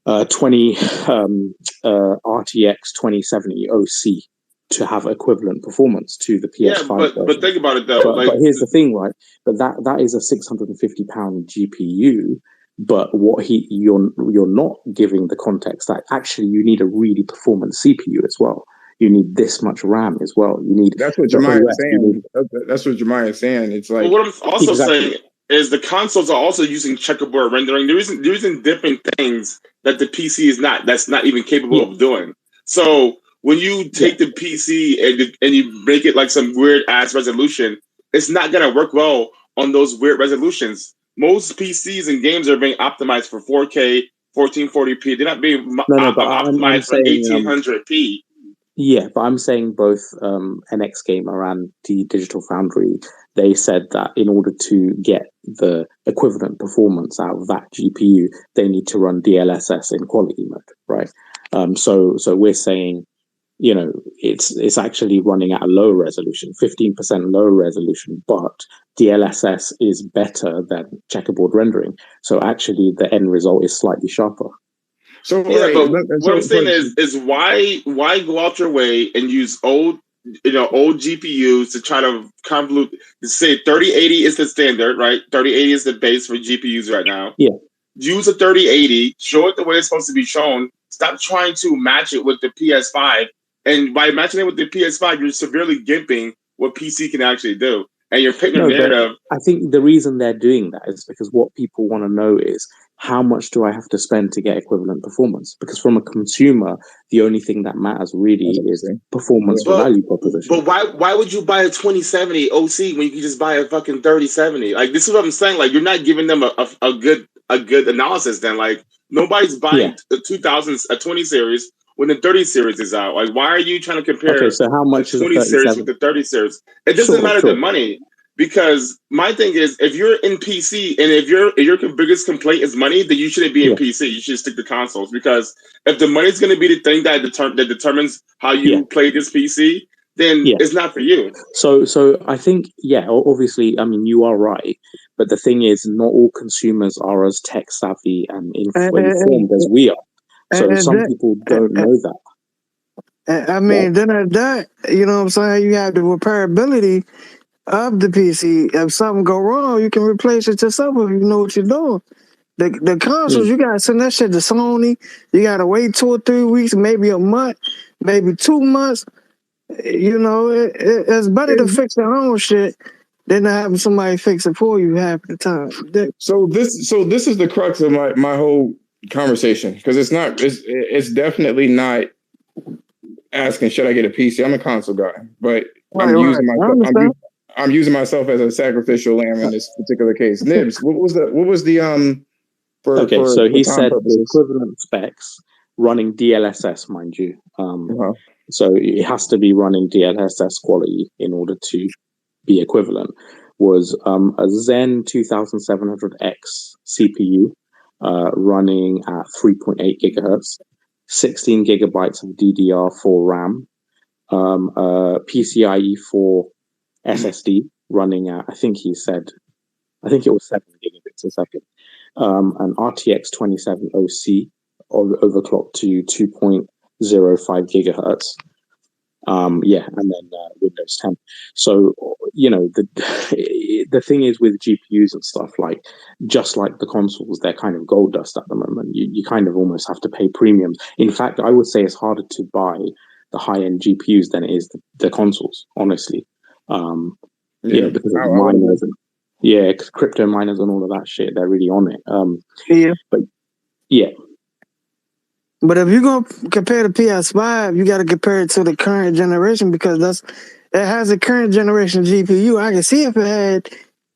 20 RTX 2070 OC to have equivalent performance to the PS5 version. But think about it though. But here's the thing, right? But that is a £650 GPU. But you're not giving the context that actually you need a really performant CPU as well. You need this much RAM as well. You need. That's what Jemai is saying. That's what Jemai is saying. It's like. But what I'm also saying is the consoles are also using checkerboard rendering. There isn't different things that the PC is not. That's not even capable of doing. So when you take the PC and you make it like some weird ass resolution, it's not gonna work well on those weird resolutions. Most PCs and games are being optimized for 4K, 1440p. They're not being optimized for 1800p. Yeah, but I'm saying both NX Gamer and the Digital Foundry, they said that in order to get the equivalent performance out of that GPU, they need to run DLSS in quality mode, right? So we're saying, you know, it's actually running at a low resolution, 15% lower resolution, but DLSS is better than checkerboard rendering. So actually the end result is slightly sharper. So what I'm saying is why go out your way and use old GPUs to try to convolute? Say 3080 is the standard, right? 3080 is the base for GPUs right now. Yeah. Use a 3080, show it the way it's supposed to be shown. Stop trying to match it with the PS5, and by matching it with the PS5, you're severely gimping what PC can actually do. And you're picking a narrative. I think the reason they're doing that is because what people want to know is how much do I have to spend to get equivalent performance? Because from a consumer, the only thing that matters really is performance for value proposition. But why would you buy a 2070 OC when you can just buy a fucking 3070? Like, this is what I'm saying. Like, you're not giving them a good analysis. Then, like, nobody's buying a 20 series when the 30 series is out. Like, why are you trying to compare so how much the 20 series with the 30 series? It doesn't matter the money, because my thing is, if you're in PC and if your biggest complaint is money, then you shouldn't be in PC. You should stick to consoles, because if the money's going to be the thing that determines how you play this PC, then it's not for you. So I think, obviously, I mean, you are right. But the thing is, not all consumers are as tech savvy and informed as we are. So some people don't know that. I mean, then at that, you know what I'm saying? You have the repairability of the PC. If something go wrong, you can replace it yourself if you know what you're doing. The consoles, you gotta send that shit to Sony. You gotta wait 2 or 3 weeks, maybe a month, maybe 2 months. You know, it's better to fix your own shit than to have somebody fix it for you half the time. So this is the crux of my whole conversation, because it's definitely not asking should I get a PC. I'm a console guy, but I'm using myself as a sacrificial lamb in this particular case. Nibs, what was the so he said the equivalent specs running DLSS, mind you. So it has to be running DLSS quality in order to be equivalent. was a Zen 2700X CPU running at 3.8 gigahertz, 16 gigabytes of DDR4 RAM, PCIe 4 SSD running at, I think it was 7 gigabits a second, an RTX 2070C overclocked to 2.05 gigahertz. And then Windows 10. So, the thing is with GPUs and stuff, like, just like the consoles, they're kind of gold dust at the moment. You kind of almost have to pay premiums. In fact, I would say it's harder to buy the high-end GPUs than it is the consoles, honestly. Because of miners and because crypto miners and all of that shit, they're really on it. But yeah. But if you're going to compare the PS5, you got to compare it to the current generation, because it has a current generation GPU. I can see if it had,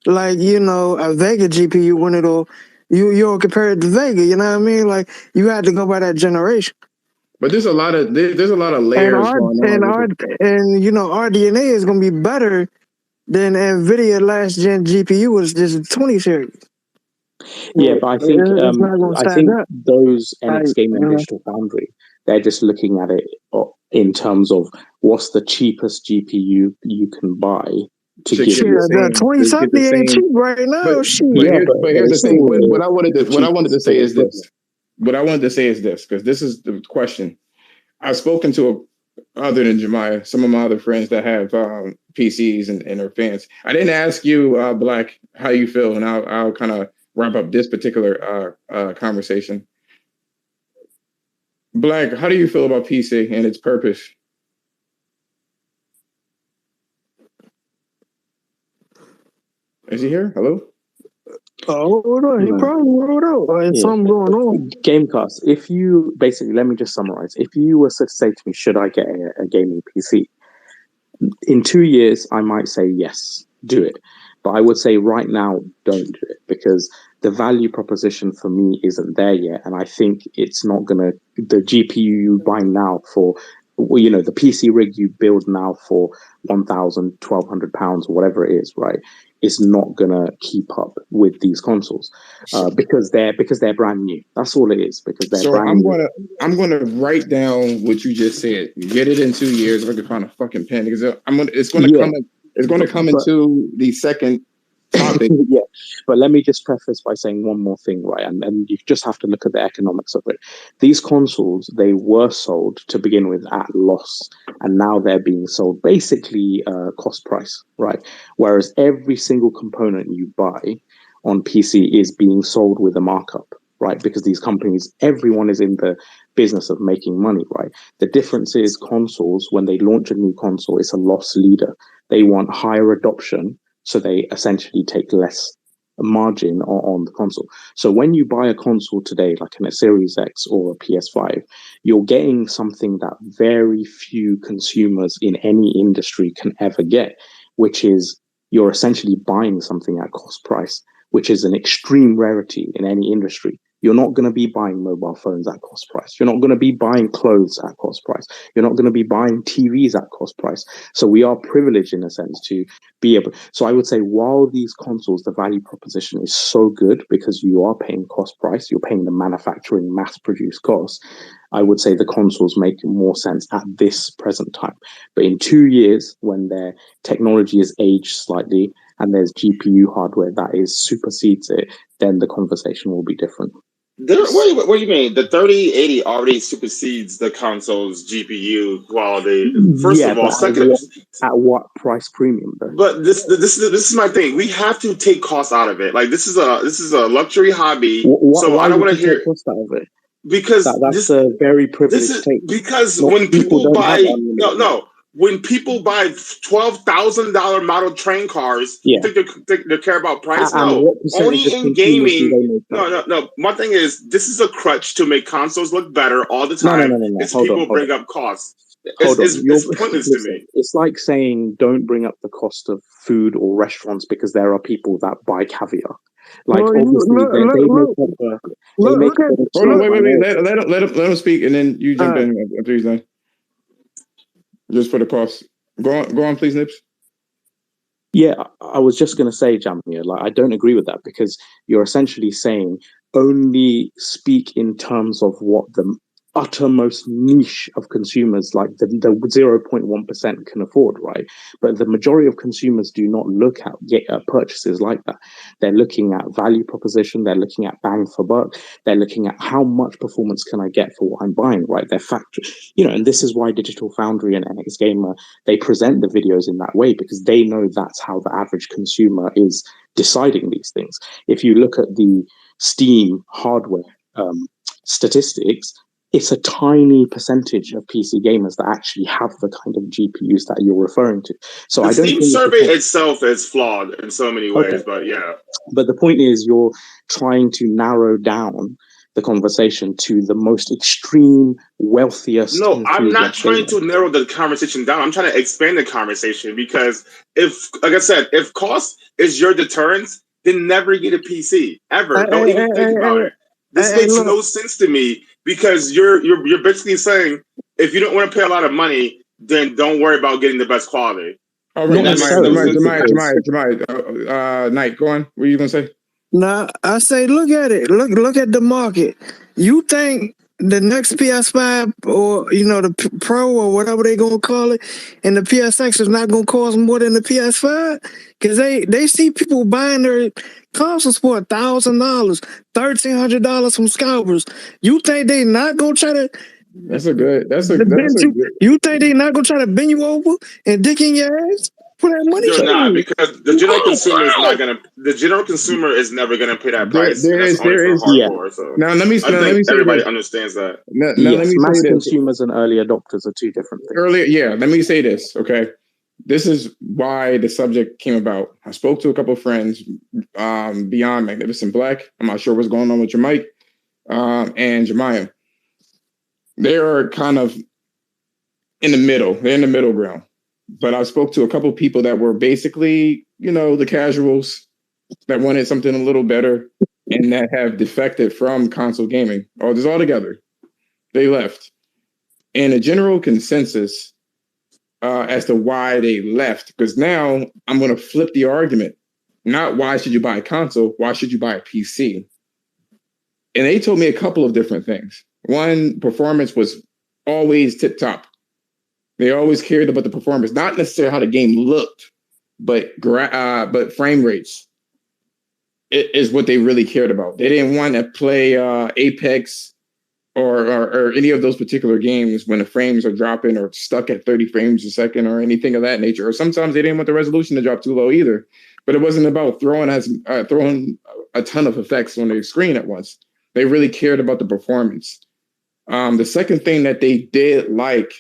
like, a Vega GPU when you'll compare it to Vega, you know what I mean? Like, you had to go by that generation. But there's a lot of layers going on. Our DNA is going to be better than NVIDIA last gen GPU was just 20 series. Yeah, but I think those NX Game and Digital Foundry, they're just looking at it in terms of what's the cheapest GPU you can buy to give you. The 2070 ain't cheap right now. But here's the thing. What I wanted to say is this. What I wanted to say is this, because this is the question. I've spoken to other than Jemiah, some of my other friends that have PCs and are fans. I didn't ask you, Black, how you feel, and I'll kind of wrap up this particular conversation. Black, how do you feel about PC and its purpose? Is he here? Hello? Oh, hold on. He probably rolled out. Something going on. Gamecast, let me just summarize. If you were to say to me, should I get a gaming PC? In 2 years, I might say yes, do it. But I would say right now, don't do it, because the value proposition for me isn't there yet. And I think it's not going to, the GPU you buy now for, the PC rig you build now for £1,000, £1,200 or whatever it is, right? Is not going to keep up with these consoles because they're brand new. That's all it is, because they're brand new. I'm going to write down what you just said. Get it in 2 years. If I can find a fucking pen, because it's going to come into the second topic. Yeah, but let me just preface by saying one more thing, right? And you just have to look at the economics of it. These consoles, they were sold to begin with at loss, and now they're being sold basically cost price, right? Whereas every single component you buy on PC is being sold with a markup, right? Because these companies, everyone is in the business of making money, right? The difference is consoles, when they launch a new console, it's a loss leader. They want higher adoption, so they essentially take less margin on the console. So when you buy a console today, like in a Series X or a PS5, you're getting something that very few consumers in any industry can ever get, which is you're essentially buying something at cost price, which is an extreme rarity in any industry. You're not going to be buying mobile phones at cost price. You're not going to be buying clothes at cost price. You're not going to be buying TVs at cost price. So we are privileged in a sense to be able. So I would say while these consoles, the value proposition is so good because you are paying cost price, you're paying the manufacturing mass produced cost. I would say the consoles make more sense at this present time. But in 2 years, when their technology is aged slightly and there's GPU hardware that supersedes it, then the conversation will be different. What do you mean? The 3080 already supersedes the console's GPU quality. First of all, at what price premium though? But this is my thing. We have to take costs out of it. Like this is a luxury hobby. So I don't want to hear cost out of it, because that's a very privileged take. Because when people buy when people buy $12,000 model train cars, you think they care about price? No, only in gaming. No. My thing is, this is a crutch to make consoles look better all the time. No. It's people bring up costs. It's pointless to me. It's like saying don't bring up the cost of food or restaurants because there are people that buy caviar. Like obviously let him speak, and then you jump in after he's done. Just for the cost. Go on, please, Nips. Yeah, I was just going to say, Jamia, like I don't agree with that because you're essentially saying only speak in terms of what the uttermost niche of consumers, like the 0.1% can afford, right? But the majority of consumers do not look at purchases like that. They're looking at value proposition, they're looking at bang for buck, they're looking at how much performance can I get for what I'm buying, right? They're factory, and this is why Digital Foundry and NX Gamer, they present the videos in that way because they know that's how the average consumer is deciding these things. If you look at the Steam hardware statistics, it's a tiny percentage of PC gamers that actually have the kind of GPUs that you're referring to. So the I don't Steam think survey itself is flawed in so many ways, okay. But yeah. But the point is, you're trying to narrow down the conversation to the most extreme, wealthiest. No, I'm not trying to narrow the conversation down. I'm trying to expand the conversation because like I said, if cost is your deterrence, then never get a PC ever. Don't even think about it. This makes no sense to me because you're basically saying if you don't want to pay a lot of money, then don't worry about getting the best quality. All right, Jemai, Knight, go on. What are you gonna say? Nah, I say look at it. Look at the market. You think the next PS5 or the Pro or whatever they gonna call it, and the PSX is not gonna cost more than the PS5 because they see people buying their consoles for $1,000, $1,300 from scalpers. You think they not gonna try to? That's a good. You think they not gonna try to bend you over and dick in your ass? They're not because the general consumer is not gonna. The general consumer is never gonna pay that price. There is. Hardcore, so now let me say everybody this. understands that. Let me mass consumers and early adopters are two different things. Let me say this. Okay, this is why the subject came about. I spoke to a couple of friends beyond Magnificent Black. I'm not sure what's going on with your mic and Jemiah. They are kind of in the middle. They're in the middle ground. But I spoke to a couple of people that were basically, the casuals that wanted something a little better and that have defected from console gaming or just altogether. They left. And a general consensus as to why they left, because now I'm going to flip the argument. Not why should you buy a console? Why should you buy a PC? And they told me a couple of different things. One, performance was always tip top. They always cared about the performance, not necessarily how the game looked, but frame rates is what they really cared about. They didn't want to play Apex or any of those particular games when the frames are dropping or stuck at 30 frames a second or anything of that nature. Or sometimes they didn't want the resolution to drop too low either. But it wasn't about throwing a ton of effects on the screen at once. They really cared about the performance. The second thing that they did like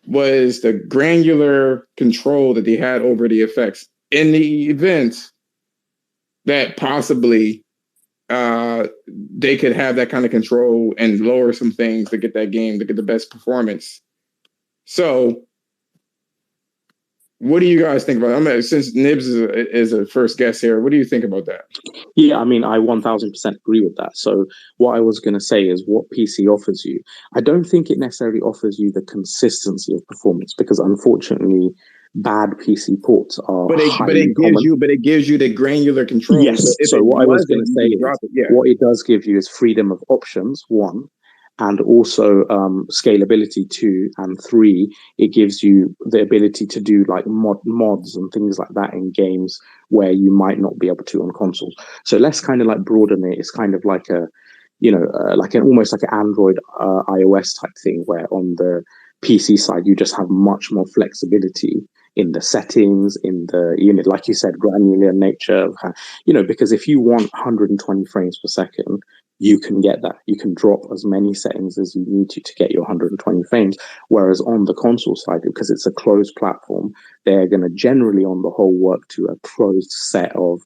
was the granular control that they had over the effects in the event that possibly they could have that kind of control and lower some things to get that game to get the best performance. So what do you guys think about it? Since Nibs is a first guest here, what do you think about that? Yeah, I mean, I 1000% agree with that. So what I was going to say is what PC offers you. I don't think it necessarily offers you the consistency of performance because unfortunately, bad PC ports are But it gives you the granular control. Yes. So what I was going to say is what it does give you is freedom of options, one. And also scalability 2, and 3, it gives you the ability to do like mods and things like that in games where you might not be able to on consoles. So let's kind of like broaden it. It's kind of like a, almost like an Android iOS type thing where on the PC side, you just have much more flexibility in the settings, in the unit, like you said, granular nature, because if you want 120 frames per second, you can get that. You can drop as many settings as you need to get your 120 frames. Whereas on the console side, because it's a closed platform, they're going to generally, on the whole, work to a closed set of,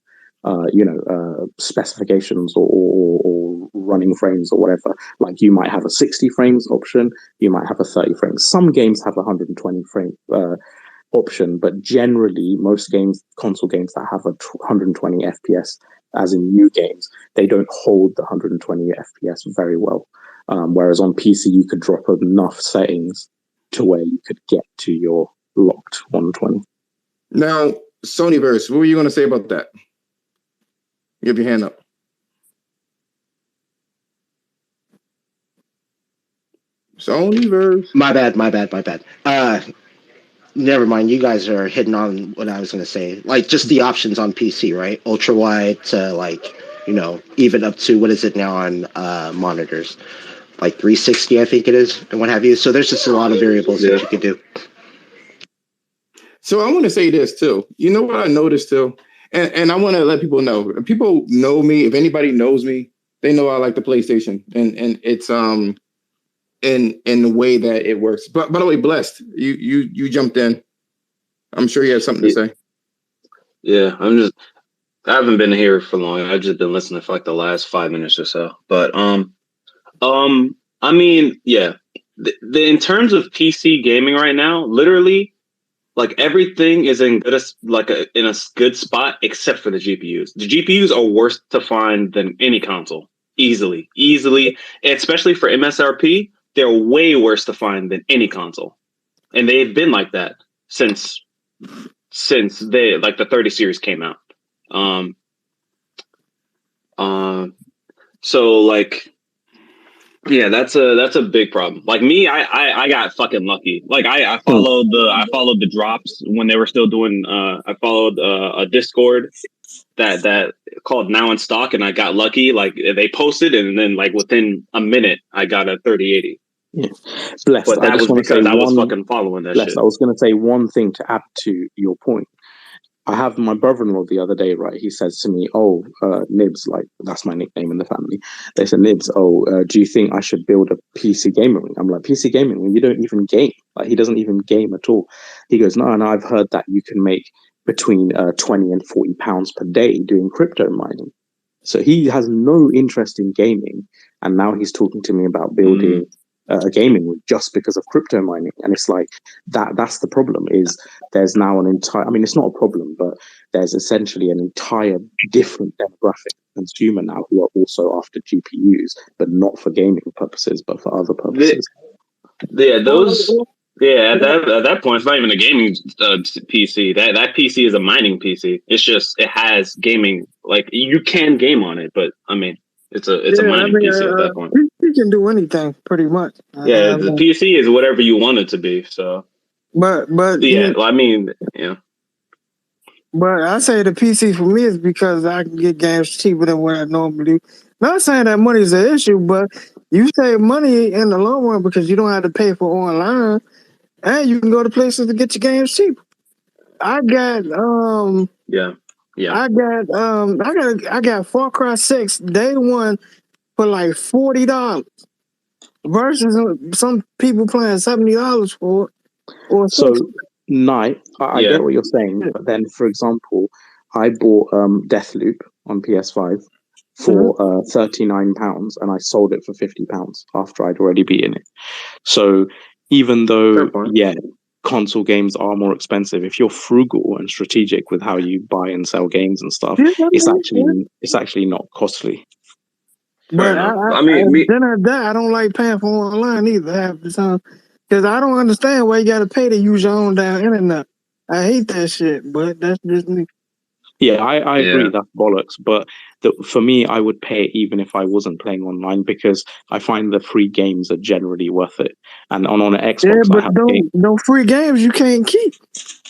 specifications or running frames or whatever. Like you might have a 60 frames option, you might have a 30 frames. Some games have a 120 frame option, but generally, most games, console games that have a 120 FPS, as in new games, they don't hold the 120 FPS very well. Whereas on PC, you could drop enough settings to where you could get to your locked 120. Now, Sonyverse, what were you going to say about that? Give your hand up. Sonyverse. My bad. Never mind. You guys are hitting on what I was going to say. Like just the options on PC, right? Ultra wide to like, even up to what is it now on monitors? Like 360, I think it is, and what have you. So there's just a lot of variables that you could do. So I want to say this too. You know what I noticed too? And I want to let people know. People know me. If anybody knows me, they know I like the PlayStation. And it's in the way that it works. But by the way, Blessed, you jumped in. I'm sure you have something to say. Yeah, I haven't been here for long. I've just been listening for like the last 5 minutes or so. But I mean, yeah. In terms of PC gaming right now, literally, like everything is in a good spot except for the GPUs. The GPUs are worse to find than any console. Easily. Especially for MSRP, they're way worse to find than any console. And they've been like that since they like the 30 series came out. So like, yeah, that's a big problem. Like me, I got fucking lucky. Like I followed the drops when they were still doing. I followed a Discord that called Now in Stock, and I got lucky. Like they posted, and then like within a minute, I got a 3080. Yeah, Blessed. But that was because I was fucking following that shit. I was going to say one thing to add to your point. I have my brother-in-law the other day, right? He says to me, Nibs, like, that's my nickname in the family. They said, Nibs, do you think I should build a PC gaming ring? I'm like, PC gaming ring? You don't even game. Like, he doesn't even game at all. He goes, no, and I've heard that you can make between 20 and 40 pounds per day doing crypto mining. So he has no interest in gaming. And now he's talking to me about building a gaming rig just because of crypto mining. And it's like, that's the problem, is there's now an entire, I mean, it's not a problem, but there's essentially an entire different demographic consumer now who are also after GPUs, but not for gaming purposes, but for other purposes. At that point, it's not even a gaming PC. That PC is a mining PC. It's just, it has gaming, like you can game on it, but I mean, it's a mining PC at that point. You can do anything pretty much. The PC is whatever you want it to be. So, but yeah, I mean, yeah. But I say the PC for me is because I can get games cheaper than what I normally do. Not saying that money is an issue, but you save money in the long run because you don't have to pay for online, and you can go to places to get your games cheap. I got I got Far Cry 6 day one for like $40 versus some people playing $70 for it. Or so Night, I get what you're saying, but then for example, I bought Deathloop on PS5 for £39 and I sold it for £50 after I'd already beaten it. So even though console games are more expensive, if you're frugal and strategic with how you buy and sell games and stuff, it's actually not costly. But I don't like paying for online either half the time, because I don't understand why you got to pay to use your own damn internet. I hate that shit, but that's just me. Yeah, I agree, that's bollocks. But for me, I would pay it even if I wasn't playing online, because I find the free games are generally worth it. And on an Xbox, I have those free games you can't keep.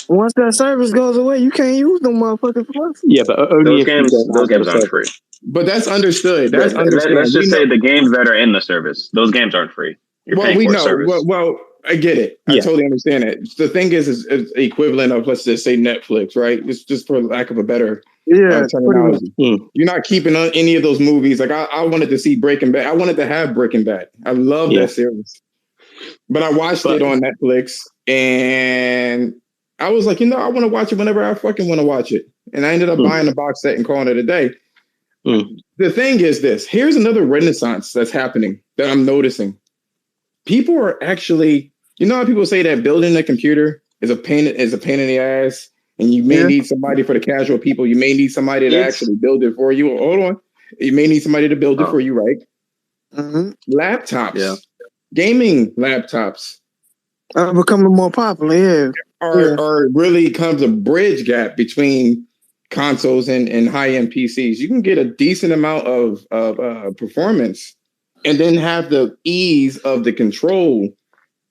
Once that service goes away, you can't use them motherfuckers. Yeah, but only those games aren't free. But that's understood. That's understood. Let's just say the games that are in the service, those games aren't free. You're paying for a service. Well, I get it. I totally understand it. The thing is equivalent of, let's just say, Netflix, right? It's just for lack of a better terminology. You're not keeping on any of those movies. Like I wanted to see Breaking Bad. I wanted to have Breaking Bad. I love that series. But I watched it on Netflix and I was like, I want to watch it whenever I fucking want to watch it. And I ended up buying the box set and calling it a day. The thing is this. Here's another renaissance that's happening that I'm noticing. People are actually, how people say that building a computer is a pain in the ass, and you may need somebody for the casual people. You may need somebody to actually build it for you. Hold on. You may need somebody to build it for you, right? Laptops, gaming laptops. Becoming more popular, are really kind of the bridge gap between consoles and high-end PCs. You can get a decent amount of performance and then have the ease of the control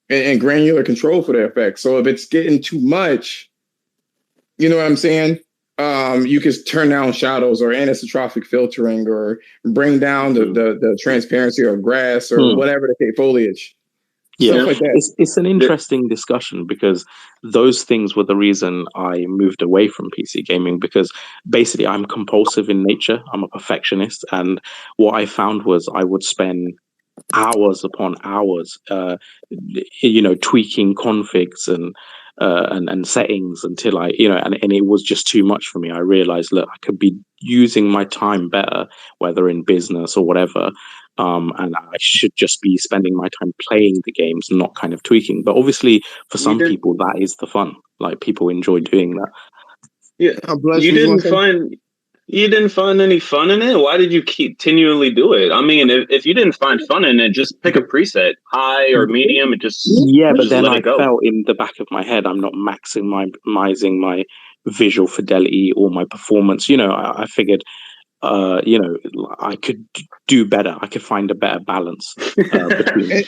and granular control for the effects. So if it's getting too much, you know what I'm saying? You can turn down shadows or anisotrophic filtering or bring down the transparency of grass or whatever the foliage. Stuff like that. It's an interesting discussion because those things were the reason I moved away from PC gaming, because basically I'm compulsive in nature. I'm a perfectionist. And what I found was I would spend hours upon hours, tweaking configs and settings until I, and it was just too much for me. I realized, look, I could be using my time better, whether in business or whatever. And I should just be spending my time playing the games, not kind of tweaking. But obviously, for some people, that is the fun. Like, people enjoy doing that. Yeah, you didn't find any fun in it? Why did you continually do it? I mean, if you didn't find fun in it, just pick a preset, high or medium, and just but then I felt in the back of my head, I'm not maximizing my visual fidelity or my performance. I figured. I could do better. I could find a better balance between.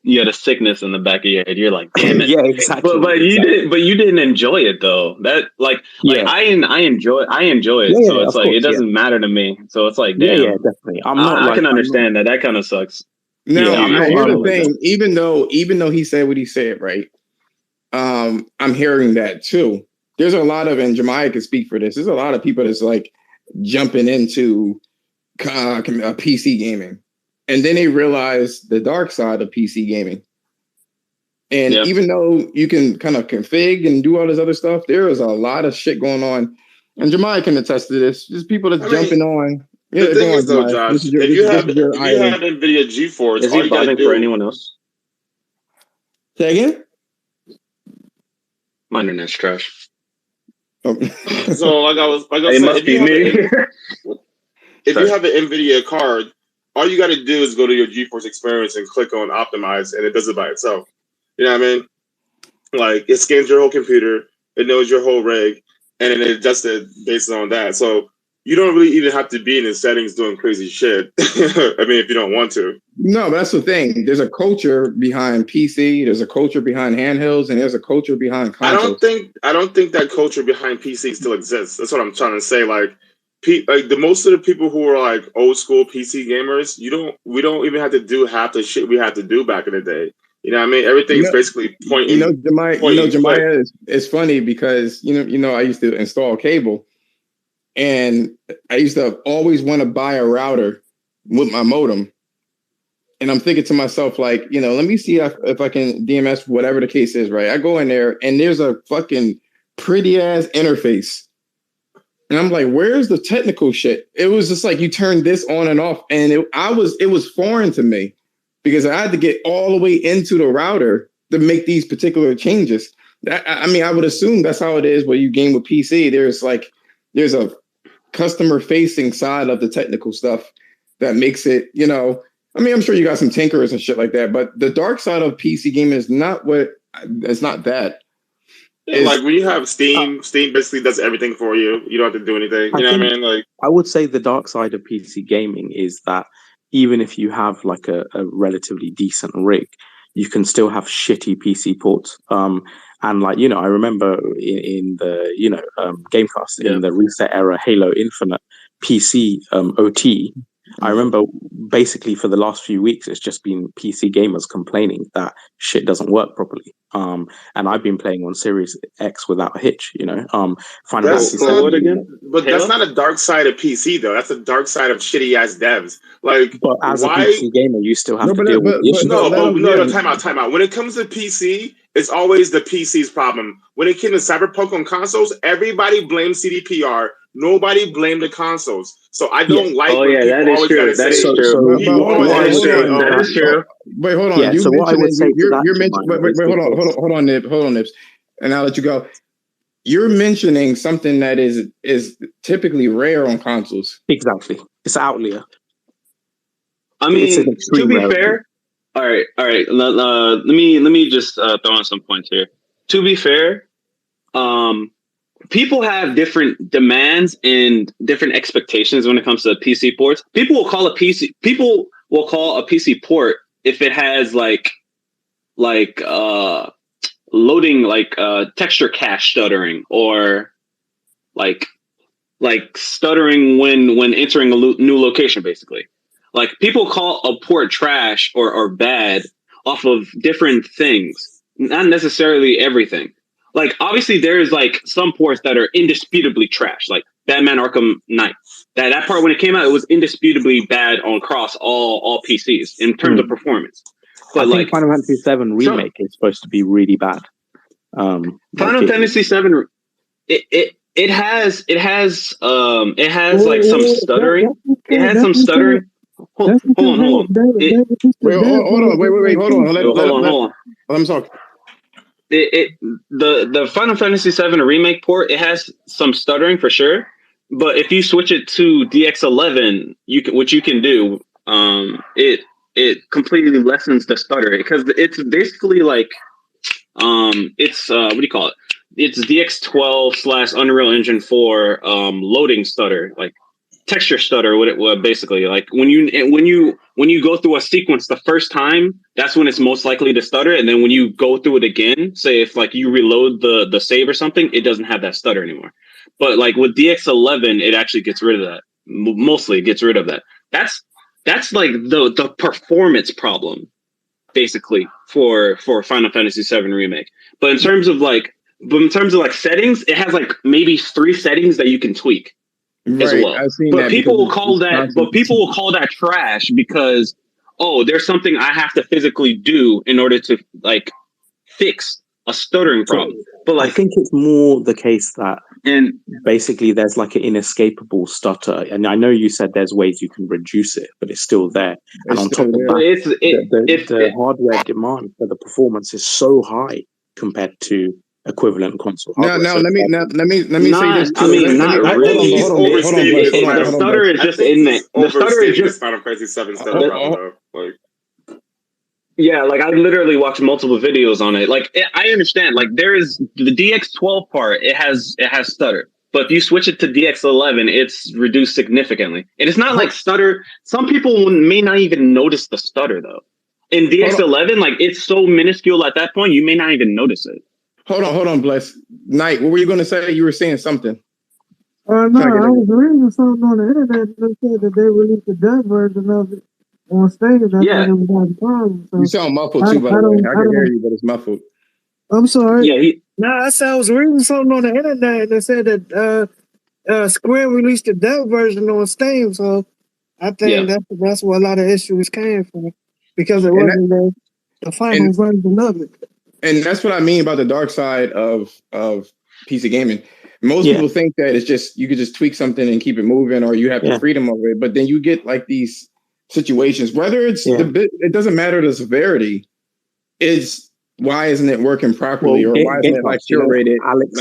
You had a sickness in the back of your head. You're like, damn it. Yeah, exactly. But you didn't enjoy it though. That I enjoy it. So it's like, it doesn't matter to me. So it's like, damn. Yeah, definitely. I can understand that. That kind of sucks. No, here's the thing. Even though he said what he said, right? I'm hearing that too. There's a lot of, and Jemiah can speak for this, there's a lot of people that's like jumping into PC gaming. And then they realize the dark side of PC gaming. And even though you can kind of config and do all this other stuff, there is a lot of shit going on. And Jemiah can attest to this. Just people that's jumping on. Yeah, the thing is though, Josh, if you have NVIDIA GeForce, is he bothering for anyone else? Say again? My internet's trash. So it must be me. If you have an NVIDIA card, all you got to do is go to your GeForce Experience and click on Optimize, and it does it by itself. You know what I mean? Like, it scans your whole computer, it knows your whole rig, and then it adjusts it based on that. So you don't really even have to be in the settings doing crazy shit. I mean, if you don't want to. No, but that's the thing. There's a culture behind PC. There's a culture behind handhelds, and there's a culture behind consoles. I don't think that culture behind PC still exists. That's what I'm trying to say. Like the most of the people who are like old school PC gamers, we don't even have to do half the shit we had to do back in the day. You know what I mean? Everything is basically pointing. Jemiah is funny because I used to install cable. And I used to always want to buy a router with my modem. And I'm thinking to myself, like, let me see if I can DMS, whatever the case is, right? I go in there and there's a fucking pretty ass interface. And I'm like, where's the technical shit? It was just like you turn this on and off. And it was foreign to me because I had to get all the way into the router to make these particular changes. I would assume that's how it is when you game with PC. There's a customer facing side of the technical stuff that makes it, I'm sure you got some tinkerers and shit like that, but the dark side of PC gaming is not that. Yeah, like when you have Steam basically does everything for you. You don't have to do anything. You know what I mean? Like, I would say the dark side of PC gaming is that even if you have like a relatively decent rig, you can still have shitty PC ports. And like, I remember in the, Gamecast, in the Reset era Halo Infinite PC OT, I remember basically for the last few weeks, it's just been PC gamers complaining that shit doesn't work properly. And I've been playing on Series X without a hitch, Final Fantasy VII again. But Halo? That's not a dark side of PC though. That's a dark side of shitty ass devs. Like, but as a PC gamer, you still have to deal with issues. No, time out. When it comes to PC, it's always the PC's problem. When it came to Cyberpunk on consoles, everybody blamed CDPR. Nobody blamed the consoles. So I don't like. Oh yeah, that is true. That is true. That is true. Wait, hold on. Yeah, so what I would say you're mentioning. Wait, hold on, Nips, and I'll let you go. You're mentioning something that is typically rare on consoles. Exactly, it's outlier. I mean, to be fair, All right. Let me just throw on some points here. To be fair, people have different demands and different expectations when it comes to PC ports. People will call a PC port if it has like loading texture cache stuttering, or like stuttering when entering a new location, basically. Like, people call a port trash or bad off of different things, not necessarily everything. Like, obviously there's like some ports that are indisputably trash, like Batman Arkham Knight. That part, when it came out, it was indisputably bad on across all PCs in terms of performance. But I think Final Fantasy VII Remake is supposed to be really bad. Final Fantasy VII, it has like some stuttering. It has some stuttering. Hold on. Wait, hold on. Hold on. Let me talk. The Final Fantasy VII Remake port, it has some stuttering for sure. But if you switch it to DX11, what you can do, it completely lessens the stutter, because it's basically like it's what do you call it? It's DX12 / Unreal Engine 4 loading stutter, like texture stutter. What basically, like when you go through a sequence the first time, that's when it's most likely to stutter, and then when you go through it again, say if like you reload the save or something, it doesn't have that stutter anymore. But like with DX11, it actually gets rid of that. Mostly gets rid of that. That's like the performance problem, basically, for Final Fantasy VII Remake. But in terms of like settings, it has like maybe 3 settings that you can tweak as well. But people will call that trash because, there's something I have to physically do in order to like fix a stuttering problem. But like, I think it's more the case that basically there's like an inescapable stutter, and I know you said there's ways you can reduce it, but it's still there. And on top of that, the hardware demand for the performance is so high compared to equivalent console hardware. Now, let me say this too. I mean, not really. The stutter is just in there. The stutter is just Final Fantasy VII stutter problem, though. Like. Yeah, like I literally watched multiple videos on it. Like, I understand. Like, there is the DX12 part. It has stutter, but if you switch it to DX11, it's reduced significantly. And it's not like stutter. Some people may not even notice the stutter though. In DX11, like it's so minuscule at that point, you may not even notice it. Hold on, Bless. Knight, what were you going to say? You were saying something. No, I was reading something on the internet that said that they released a dev version of it on stage. Yeah. It was a problem. So you sound muffled too, by the way. I can hear you, but it's muffled. I'm sorry. Yeah. I was reading something on the internet that said that Square released a dev version on Steam. So I think that's where a lot of issues came from, because it wasn't the final version of it. And that's what I mean about the dark side of PC gaming. Most people think that it's just you could just tweak something and keep it moving, or you have the freedom of it. But then you get like these situations, whether it's it doesn't matter the severity, is why isn't it working properly, or why isn't it like curated? Alex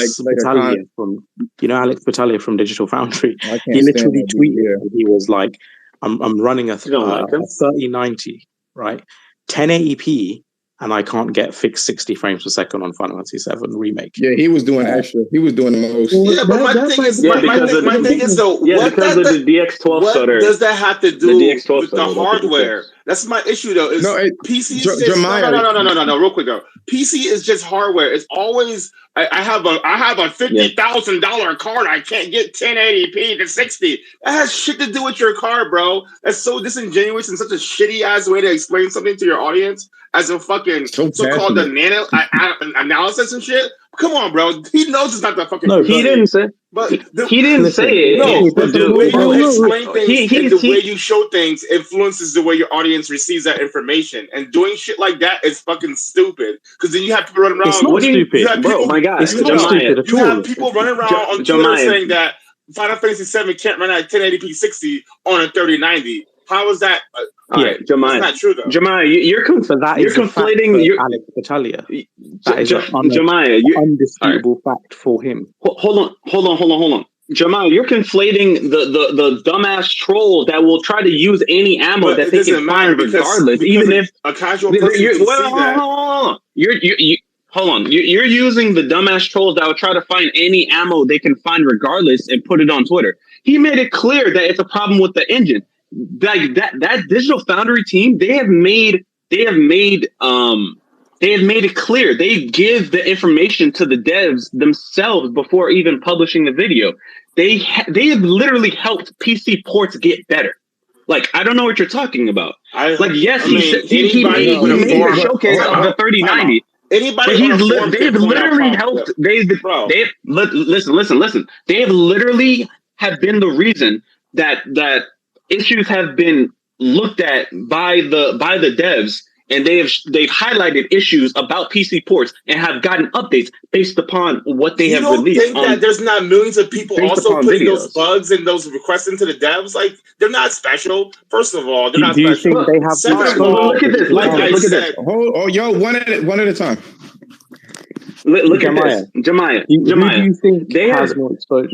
Battaglia from Digital Foundry. He literally tweeted. He was like, "I'm running a 3090, right, 1080p." And I can't get fixed 60 frames per second on Final Fantasy VII Remake. Yeah, he was doing extra. He was doing the most. Yeah, but my thing is, because of the DX12 stutter. What does that have to do with the hardware? That's my issue, though. PC is just no. Real quick, though. PC is just hardware. It's always I have a $50,000 card. I can't get 1080p to 60. That has shit to do with your card, bro. That's so disingenuous and such a shitty ass way to explain something to your audience as a fucking so-called analysis and shit. Come on, bro. He knows it's not that fucking. No, he didn't say. But he didn't say it. No, but the way you explain things and the way you show things influences the way your audience receives that information. And doing shit like that is fucking stupid. Because then you have people running around. It's not stupid, bro. My God, it's not stupid at all. You have people running around on Twitter saying that Final Fantasy VII can't run at 1080p 60 on a 3090. How is that? Jemiah, that's not true though. Jemiah, you're conflating Alex Battaglia. That is Jemiah, undisputable fact for him. Hold on. Jamal, you're conflating the dumbass trolls that will try to use any ammo that they can find regardless, even if a casual person can see that. Hold on. You're using the dumbass trolls that will try to find any ammo they can find regardless and put it on Twitter. He made it clear that it's a problem with the engine. Like that Digital Foundry team, they have made it clear. They give the information to the devs themselves before even publishing the video. They have literally helped PC ports get better. Like, I don't know what you're talking about. He made a showcase of the 3090. They've literally helped. Listen. They have literally have been the reason that issues have been looked at by the devs, and they've highlighted issues about PC ports and have gotten updates based upon what they have released. You don't think that there's not millions of people also putting those bugs and those requests into the devs? Like, they're not special. First of all, they're not special. They have Second of all, look at this. Look at this. One at a time. Look at this, Jemiah. Who do you think they has more exposure?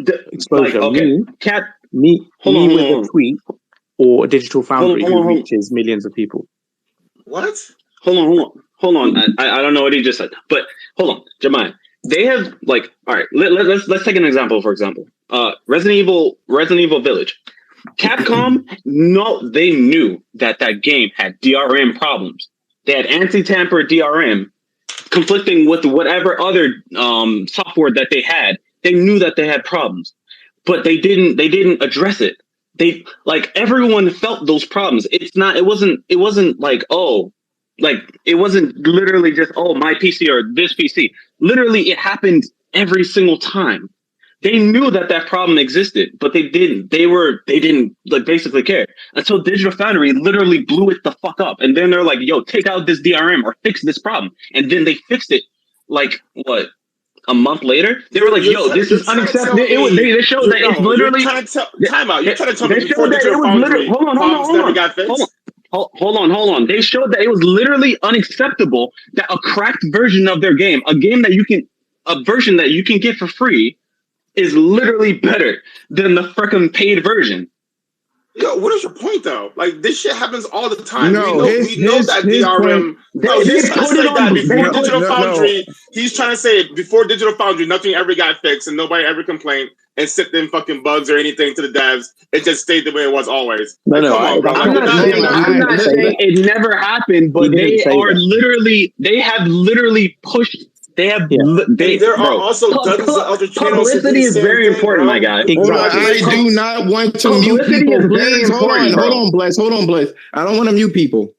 Me with a tweet, or Digital Foundry who reaches millions of people? What? Hold on. I don't know what he just said, but hold on, Jemiah. They have all right. Let's take an example. For example, Resident Evil Village. Capcom, they knew that game had DRM problems. They had anti-tamper DRM conflicting with whatever other software that they had. They knew that they had problems, but they didn't address it. They everyone felt those problems. It wasn't it wasn't literally just my PC or this PC. Literally, it happened every single time. They knew that problem existed, but they didn't. They didn't basically care until Digital Foundry literally blew it the fuck up. And then they're like, "Yo, take out this DRM or fix this problem." And then they fixed it. A month later, they were like, "Yo, this is unacceptable." They showed that it's literally time out. You're trying to tell me before Digital Foundry problems never got fixed? Hold on. They showed that it was literally unacceptable that a cracked version of their game, a version that you can get for free, is literally better than the freaking paid version. Yo, what is your point though? Like, this shit happens all the time. No, we know that DRM. He's trying to say that before Digital Foundry. He's trying to say before Digital Foundry, nothing ever got fixed and nobody ever complained and sent them fucking bugs or anything to the devs. It just stayed the way it was always. I'm not saying it never happened, but they have literally pushed. There are also dozens of other channels. Publicity is very important, my guy. Exactly. I do not want to mute people. Hold on, Bless. I don't want to mute people.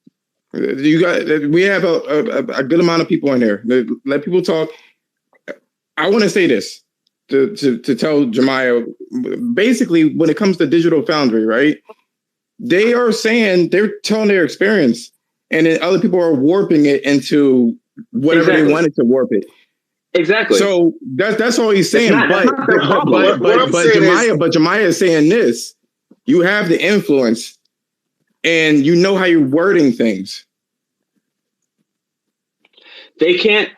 We have a good amount of people in there. Let people talk. I want to say this to tell Jemiah. Basically, when it comes to Digital Foundry, right? They're telling their experience, and then other people are warping it into whatever they wanted to warp it. Exactly. So that's all he's saying. But Jemiah is saying this. You have the influence and you know how you're wording things. They can't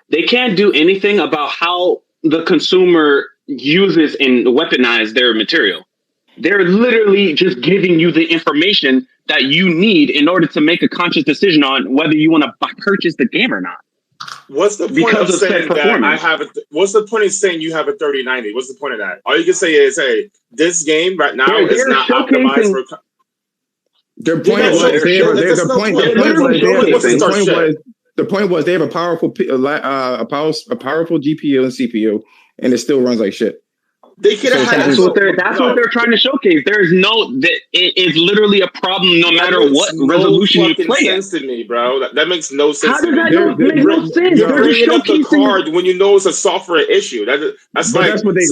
do anything about how the consumer uses and weaponize their material. They're literally just giving you the information that you need in order to make a conscious decision on whether you want to purchase the game or not. What's the point of saying that what's the point of saying you have a 3090? What's the point of that? All you can say is, hey, this game right now is not optimized for. The point was they have a powerful GPU and CPU, and it still runs like shit. They could have had that's what they're trying to showcase. There is it is literally a problem no matter what resolution you play sense to me, bro. That makes no sense. How does that make no sense? You're bringing up the card when you know it's a software issue. That's what they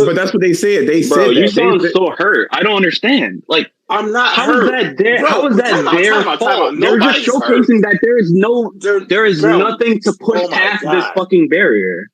said. They said you sound so hurt. I don't understand. Like, I'm not how hurt. Is that their fault? They're just showcasing that there is nothing to push past this fucking barrier.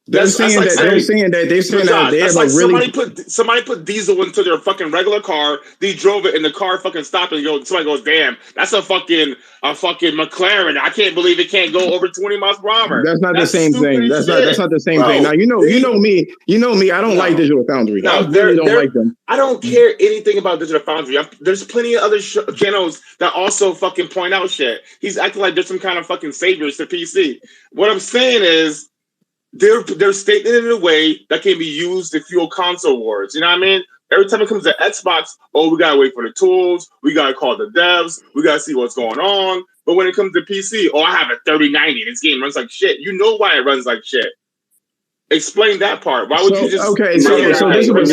They're saying that they have like a really somebody put diesel into their fucking regular car. They drove it, and the car fucking stopped. And somebody goes, "Damn, that's a fucking McLaren. I can't believe it can't go over 20 miles per hour." That's not the same thing. That's not the same thing. Now you know me. You know me. I don't like Digital Foundry. No, I really don't like them. I don't care anything about Digital Foundry. There's plenty of other channels that also fucking point out shit. He's acting like there's some kind of fucking saviors to PC. What I'm saying is, they're stating it in a way that can be used to fuel console wars. You know what I mean? Every time it comes to Xbox, we gotta wait for the tools. We gotta call the devs. We gotta see what's going on. But when it comes to PC, I have a 3090. This game runs like shit. You know why it runs like shit. Explain that part. Why would you just? Okay, so this is wait.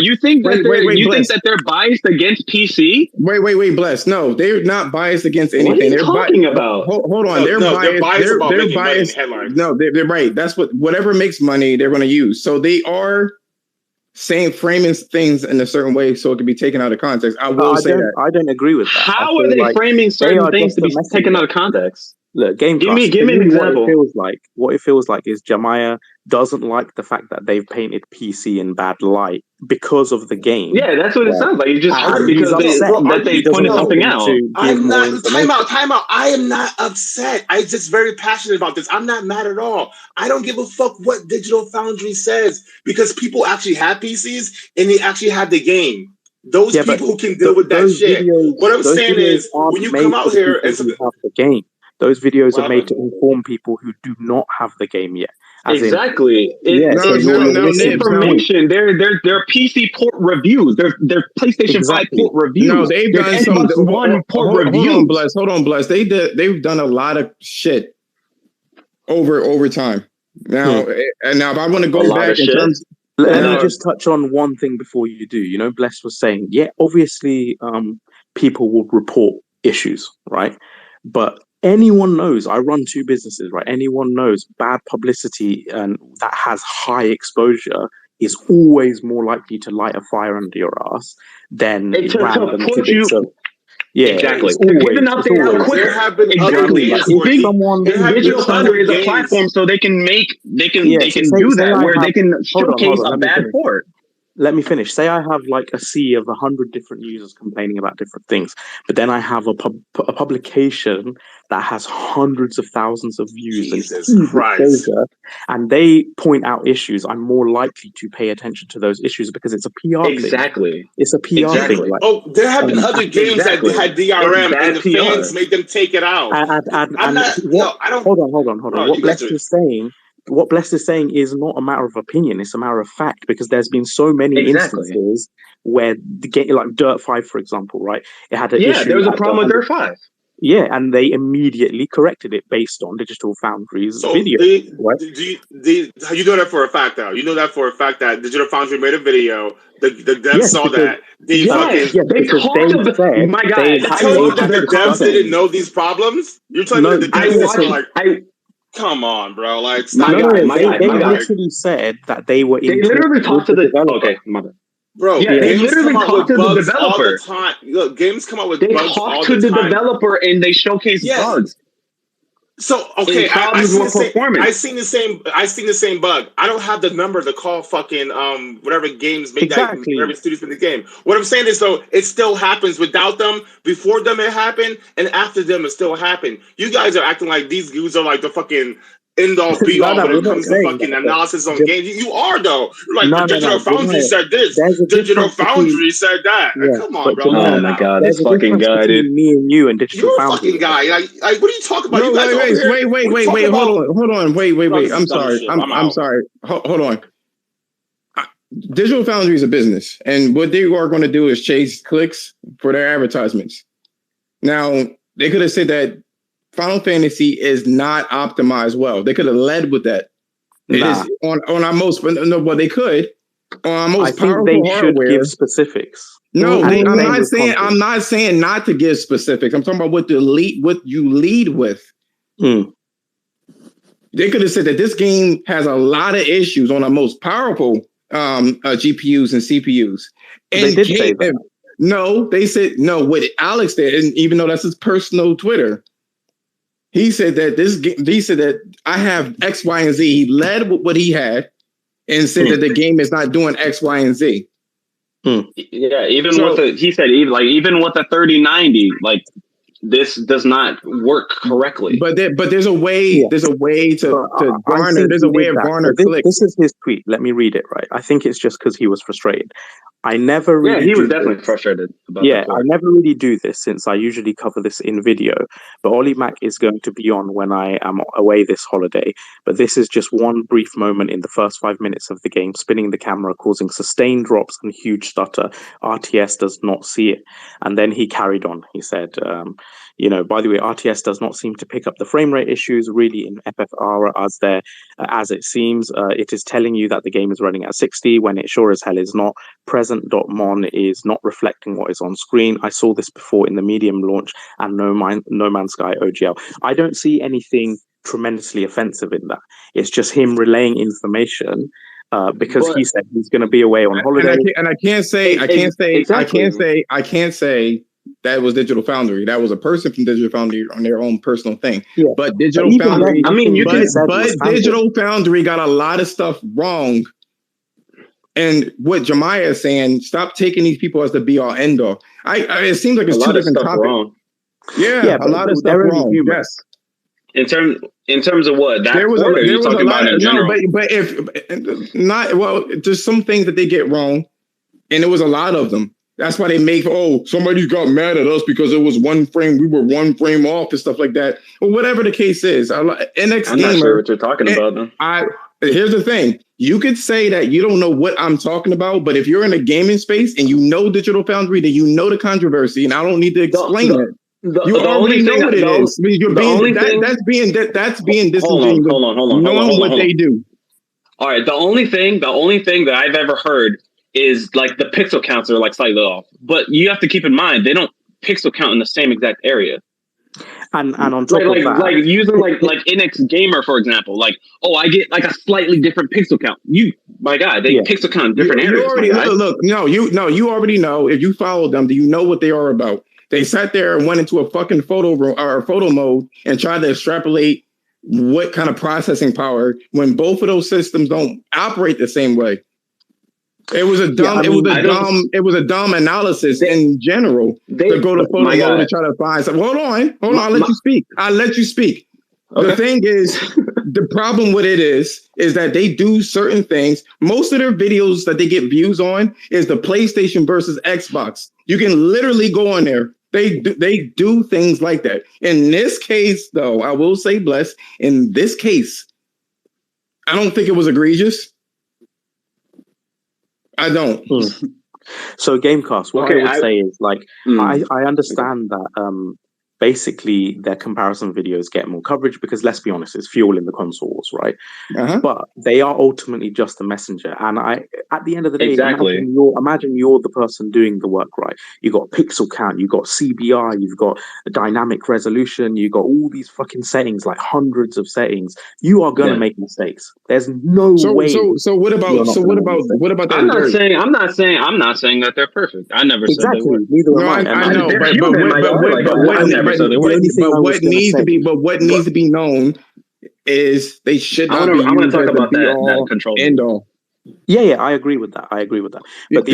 You think that they're biased against PC? Wait, Bless. No, they're not biased against anything. What are you talking about? Hold on, they're biased. They're biased. No, they're right. That's whatever makes money they're going to use. So they are framing things in a certain way so it can be taken out of context. I will say that. I don't agree with that. How are they framing certain things to be taken out of context? Look, give me an example. What it feels like is Jemiah doesn't like the fact that they've painted PC in bad light because of the game. Yeah, that's what it sounds like. You just hurt because they pointed something out. I'm not time out. I am not upset. I'm just very passionate about this. I'm not mad at all. I don't give a fuck what Digital Foundry says because people actually have PCs and they actually have the game. Those people who can deal with that shit. What I'm saying is, when you come out here and have the game. Those videos are made to inform people who do not have the game yet. Exactly. Information. They're PC port reviews. They're PlayStation 5 port reviews. No, they've done Xbox One port reviews. Hold on, Bless. They've done a lot of shit over time. Now, and now if I want to go back in terms. Let me just touch on one thing before you do. You know, Bless was saying, obviously, people will report issues, right? But anyone knows, I run 2 businesses, right? Anyone knows bad publicity and that has high exposure is always more likely to light a fire under your ass than random tidbits of. Yeah, exactly. Even out there, how quick exactly. Digital Foundry is a platform, so they can do that where they can showcase a bad port. Let me finish. Say I have like a sea of 100 different users complaining about different things, but then I have a publication that has hundreds of thousands of views and they point out issues. I'm more likely to pay attention to those issues because it's a PR thing. Exactly. It's a PR thing. Like, there have been other games that had DRM and the fans made them take it out. Hold on. What Bless is saying is not a matter of opinion; it's a matter of fact because there's been so many instances where the game, like Dirt 5, for example, right? It had an issue. There was a problem with Dirt 5. Yeah, and they immediately corrected it based on Digital Foundry's video. Right? You know that for a fact, though. You know that for a fact that Digital Foundry made a video. The devs saw that. They talked my guy. The devs didn't know these problems. You're telling me that the devs come on, bro. Like, they literally said that they were. They literally talked to the developer. Okay, mother. Bro, they literally talked to the developer all the time. Look, games come out with bugs all the time. They talk to the developer and they showcase bugs. So okay, I seen the same bug. I don't have the number to call fucking whatever games make that whatever studios make the game. What I'm saying is though, it still happens without them. Before them it happened, and after them it still happened. You guys are acting like these dudes are like the fucking end all be all when it comes to fucking analysis on games. You are though. You're like Digital Foundry said this. Digital Foundry said that. Yeah, come on, bro. Oh my god, this fucking guy, dude. Me and you and Digital Foundry. You're a fucking guy. Like, what are you talking about? You guys wait. Hold on. Wait. I'm sorry. I'm sorry. Hold on. Digital Foundry is a business, and what they are going to do is chase clicks for their advertisements. Now, they could have said that Final Fantasy is not optimized well. They could have led with that. It is on our most, well, they could on our most powerful they hardware. Should give specifics. No, I'm not saying not to give specifics. I'm talking about what you lead with. They could have said that this game has a lot of issues on our most powerful GPUs and CPUs. And they did say that. No, they said no. What Alex did, and even though that's his personal Twitter. He said that he said that I have X, Y, and Z. He led with what he had and said that the game is not doing X, Y, and Z. Yeah, even with the 3090, like this does not work correctly. But there's a way. There's a way to garner. There's a way of garner clicks. This is his tweet. Let me read it. Right. I think it's just because he was frustrated. I never really. Yeah, he was definitely frustrated about I never really do this since I usually cover this in video. But Ollie Mac is going to be on when I am away this holiday. But this is just one brief moment in the first 5 minutes of the game, spinning the camera, causing sustained drops and huge stutter. RTS does not see it. And then he carried on. He said, by the way, RTS does not seem to pick up the frame rate issues really in FFR as it seems. It is telling you that the game is running at 60 when it sure as hell is not. Present.mon is not reflecting what is on screen. I saw this before in the medium launch and No Man's Sky OGL. I don't see anything tremendously offensive in that. It's just him relaying information because he said he's going to be away on holiday. And I can't say that was Digital Foundry. That was a person from Digital Foundry on their own personal thing. Yeah. But Digital Foundry, Digital Foundry got a lot of stuff wrong. And what Jemiah is saying, stop taking these people as the be all end all. It seems like it's two different topics. Yeah, a lot of stuff wrong. Yes. In terms of what? There was a lot of there's some things that they get wrong, and it was a lot of them. That's why they make somebody got mad at us because it was one frame. We were one frame off and stuff like that. Or whatever the case is. NX I'm not sure what you're talking about, though. Here's the thing. You could say that you don't know what I'm talking about, but if you're in a gaming space and you know Digital Foundry, then you know the controversy, and I don't need to explain it. You already know what it is. That's being disingenuous. Hold on. Knowing what they do. All right. The only thing that I've ever heard is like the pixel counts are like slightly off, but you have to keep in mind they don't pixel count in the same exact area. And on top of that, like using like NX Gamer for example, I get like a slightly different pixel count. They pixel count in different areas. You already know if you follow them. Do you know what they are about? They sat there and went into a fucking photo mode and tried to extrapolate what kind of processing power when both of those systems don't operate the same way. It was a dumb. It was a dumb analysis in general to go to photo mode and try to find something. Hold on. I'll let you speak. Okay. The thing is, the problem with it is that they do certain things. Most of their videos that they get views on is the PlayStation versus Xbox. You can literally go on there. They do things like that. In this case, though, I will say, bless. In this case, I don't think it was egregious. I don't. So Gamecast, what I would say is I understand that basically their comparison videos get more coverage because let's be honest, it's fuel in the console wars, right? But they are ultimately just a messenger. And at the end of the day, imagine you're the person doing the work, right? You got pixel count, you got CBR, you've got a dynamic resolution, you got all these fucking settings, like hundreds of settings. You are gonna make mistakes. There's no way. So what about that? I'm not saying that they're perfect. I never said they were. Neither am I. I know, what needs to be known is they should not be used as the be-all, end-all. Yeah, I agree with that. But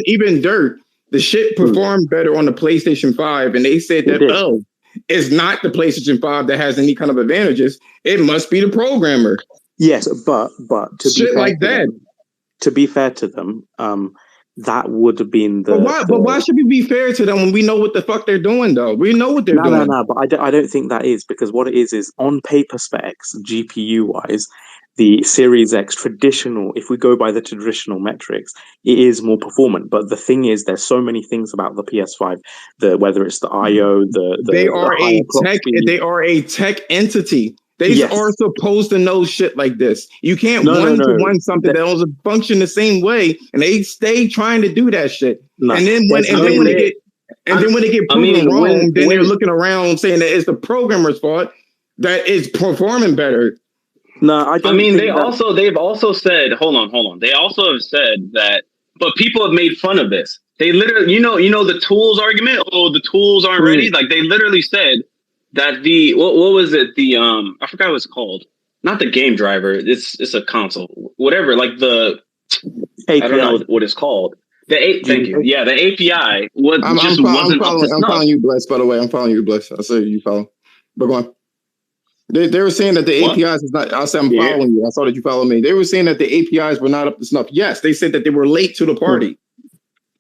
even Dirt, the shit performed better on the PlayStation 5, and they said that it's not the PlayStation 5 that has any kind of advantages. It must be the programmer. Yes, but to shit like that. To be fair to them, that would have been the. But why should we be fair to them when we know what the fuck they're doing, though? We know what they're doing. No, but I don't think that is, because what it is on paper specs, GPU wise, the Series X traditional, if we go by the traditional metrics, it is more performant. But the thing is, there's so many things about the PS5, whether it's the I/O, they are a tech entity. They are supposed to know shit like this. You can't one-to-one something that doesn't function the same way, and they stay trying to do that shit. No. And then when they get proven wrong, then they're looking around saying that it's the programmer's fault that it's performing better. No, they've also said, hold on. They also have said that, but people have made fun of this. They literally, you know the tools argument. Oh, the tools aren't ready. Like they literally said, that what was it? I forgot what it's called. Not the game driver. It's a console. Whatever. Like the API. I don't know what it's called. Thank you. Yeah, the API wasn't up to snuff. I'm following you, Bless. By the way, I'm following you, Bless. I say you follow. But go on. They were saying that the APIs is not. I said I'm following you. I saw that you follow me. They were saying that the APIs were not up to snuff. Yes, they said that they were late to the party.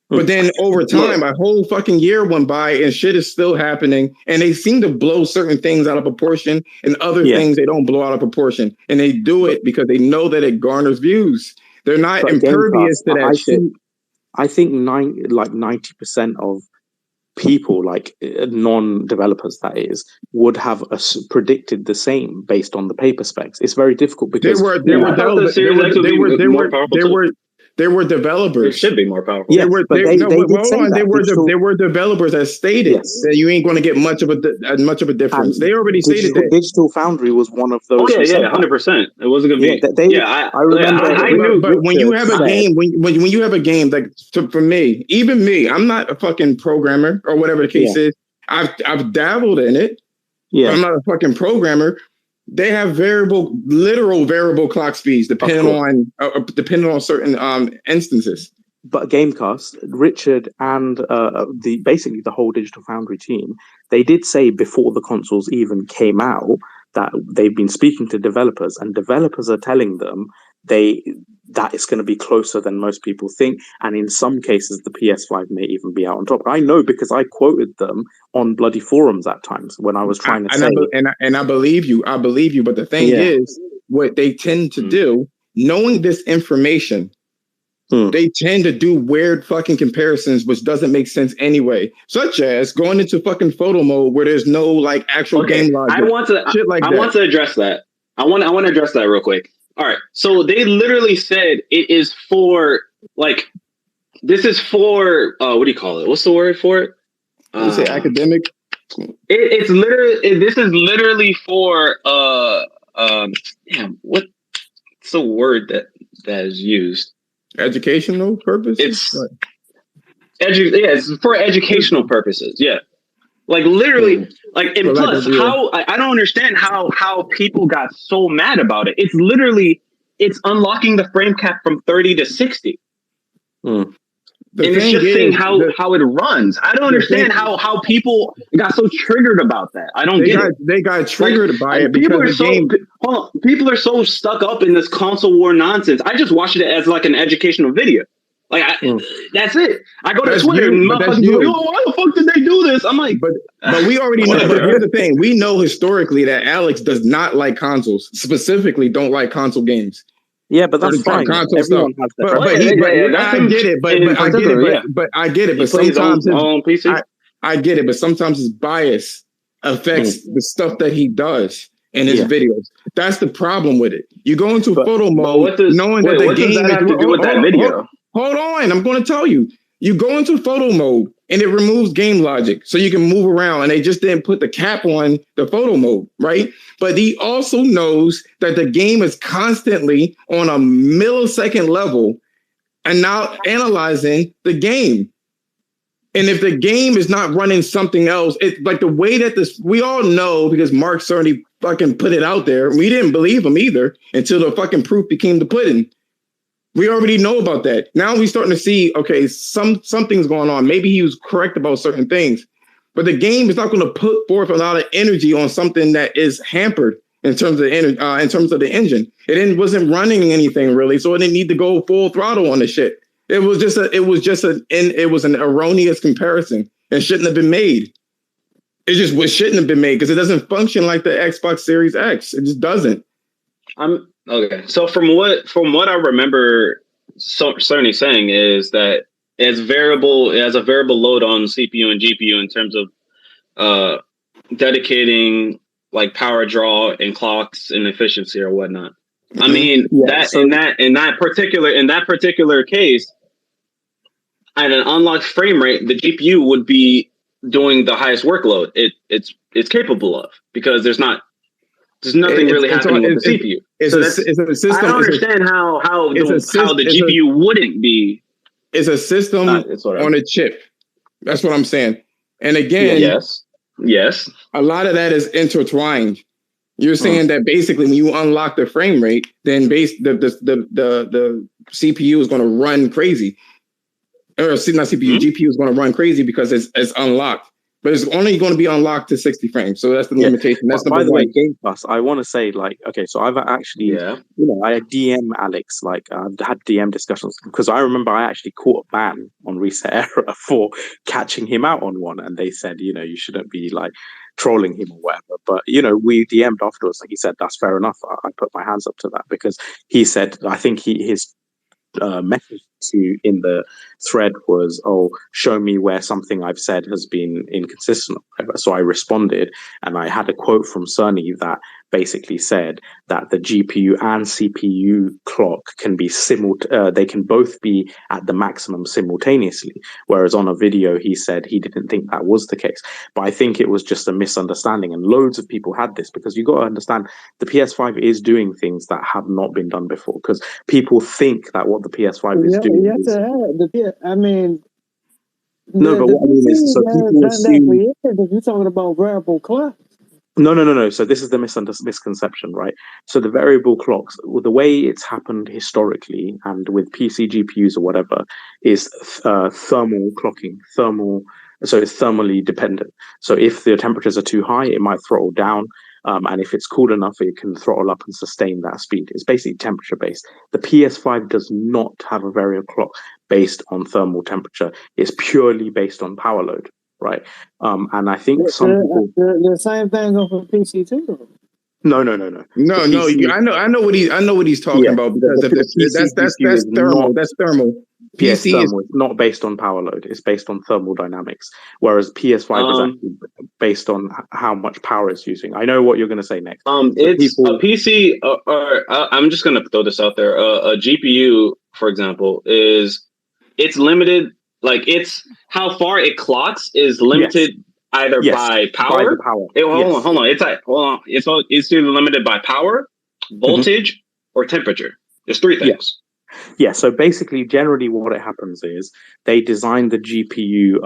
But then over time, a whole fucking year went by and shit is still happening. And they seem to blow certain things out of proportion and other things they don't blow out of proportion. And they do it because they know that it garners views. They're not impervious to that shit. I think 90% of people, like non-developers, that is, would have predicted the same based on the paper specs. It's very difficult because they were developers. It should be more powerful. Yeah, they were developers that stated that you ain't going to get much of a difference. They already stated that. Digital Foundry was one of those. Okay, yeah, 100%. It wasn't going to be. I remember. I knew. But when you have a game, when you have a game, like for me, even me, I'm not a fucking programmer or whatever the case is. I've dabbled in it. Yeah, I'm not a fucking programmer. They have literal variable clock speeds depending on certain instances. But Gamecast, Richard, and basically the whole Digital Foundry team, they did say before the consoles even came out that they've been speaking to developers, and developers are telling them that it's going to be closer than most people think, and in some cases the PS5 may even be out on top. I know because I quoted them on bloody forums at times when I was trying to say. And I believe you. But the thing is, what they tend to do, knowing this information, they tend to do weird fucking comparisons, which doesn't make sense anyway. Such as going into fucking photo mode where there's no like actual game logic. I want to address that. I want to address that real quick. All right, so they literally said it is for this is for what do you call it? What's the word for it? You say academic. It's literally this is literally for what's the word that is used? Educational purposes. It's for educational purposes. Yeah. Like literally, and plus, how I don't understand how people got so mad about it. It's unlocking the frame cap from 30 to 60, and it's just saying how it runs. I don't understand how people got so triggered about that. I don't get it. They got triggered by it because people are so stuck up in this console war nonsense. I just watched it as like an educational video. That's it. I go to Twitter and motherfuckers go, "Yo, why the fuck did they do this?" I'm like, but we already know. But here's the thing: we know historically that Alex does not like consoles. Specifically, don't like console games. Yeah, but that's fine. I get it. But I get it. But sometimes I get it. But sometimes his bias affects the stuff that he does in his videos. That's the problem with it. You go into photo mode knowing that the game has to do with that video. Hold on, I'm going to tell you. You go into photo mode and it removes game logic so you can move around, and they just didn't put the cap on the photo mode, right? But he also knows that the game is constantly on a millisecond level and now analyzing the game. And if the game is not running something else, it's like the way that we all know, because Mark certainly fucking put it out there. We didn't believe him either until the fucking proof became the pudding. We already know about that. Now we're starting to see, okay, something's going on. Maybe he was correct about certain things, but the game is not going to put forth a lot of energy on something that is hampered in terms of the engine. It wasn't running anything really, so it didn't need to go full throttle on the shit. It was an erroneous comparison and shouldn't have been made. It shouldn't have been made because it doesn't function like the Xbox Series X. It just doesn't. Okay, so from what I remember, Cerny saying is that it has a variable load on CPU and GPU in terms of dedicating like power draw and clocks and efficiency or whatnot. I mean in that particular case, at an unlocked frame rate, the GPU would be doing the highest workload it's capable of, because there's nothing really happening with the CPU. It's a system. I don't understand how the GPU wouldn't be. It's a system on a chip. That's what I'm saying. And again, Yes. A lot of that is intertwined. You're saying that basically when you unlock the frame rate, then the CPU is going to run crazy. Or not CPU, GPU is going to run crazy because it's unlocked. But it's only going to be unlocked to 60 frames. So that's the limitation. That's by the way, Game Pass, I want to say, like, okay, so I've actually, I DM Alex, like, I've had DM discussions because I remember I actually caught a ban on Reset Era for catching him out on one. And they said, you shouldn't be like trolling him or whatever. But, we DM'd afterwards. Like he said, that's fair enough. I put my hands up to that because he said, I think his message to in the thread was, show me where something I've said has been inconsistent. So I responded and I had a quote from Cerny that basically said that the GPU and CPU clock can be they can both be at the maximum simultaneously, whereas on a video he said he didn't think that was the case. But I think it was just a misunderstanding, and loads of people had this because you got to understand the PS5 is doing things that have not been done before, because people think that what the PS5 is doing I mean, no, but what I mean is, so people assume you're talking about variable clock. No. So this is the misconception, right? So the variable clocks, the way it's happened historically and with PC GPUs or whatever, is thermal clocking. So it's thermally dependent. So if the temperatures are too high, it might throttle down. And if it's cool enough, it can throttle up and sustain that speed. It's basically temperature based. The PS5 does not have a variable clock based on thermal temperature. It's purely based on power load. Right, and I think some people the same thing on for PC too. No. PC, I know what he's talking about because that's thermal. That's thermal. PC is not based on power load. It's based on thermal dynamics. Whereas PS5 is actually based on how much power it's using. I know what you're going to say next. It's a PC, or I'm just going to throw this out there. A GPU, for example, it's limited. Like it's how far it clocks is limited either by power. Hold on. It's either limited by power, voltage, or temperature. There's three things. Yeah. So basically, generally, what it happens is they design the GPU,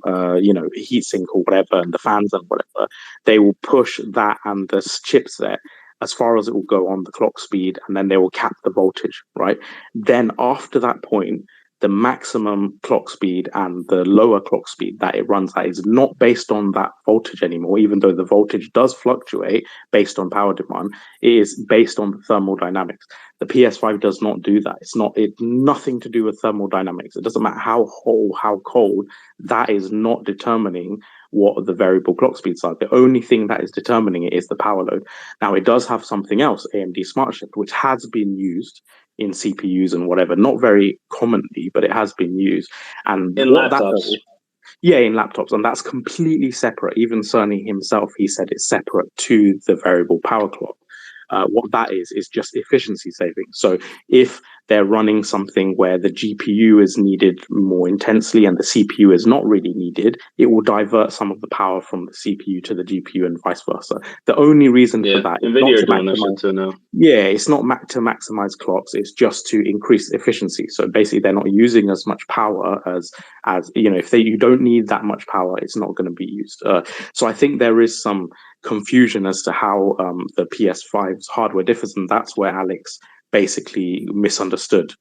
heatsink or whatever, and the fans and whatever. They will push that and the chips there as far as it will go on the clock speed, and then they will cap the voltage. Right. Then after that point, the maximum clock speed and the lower clock speed that it runs at is not based on that voltage anymore, even though the voltage does fluctuate based on power demand. It is based on the thermal dynamics. The PS5 does not do that. It's nothing to do with thermal dynamics. It doesn't matter how hot, how cold, that is not determining what the variable clock speeds are. The only thing that is determining it is the power load. Now, it does have something else, AMD Smart Shift, which has been used in CPUs and whatever, not very commonly, but it has been used. And in laptops. In laptops, and that's completely separate. Even Cerny himself, he said it's separate to the variable power clock. What that is just efficiency saving. So if they're running something where the GPU is needed more intensely and the CPU is not really needed, it will divert some of the power from the CPU to the GPU and vice versa. The only reason for that is NVIDIA are doing that shit too now. Yeah, it's not to maximize clocks. It's just to increase efficiency. So basically, they're not using as much power as if you don't need that much power, it's not going to be used. So I think there is some confusion as to how the PS5's hardware differs, and that's where Alex basically misunderstood.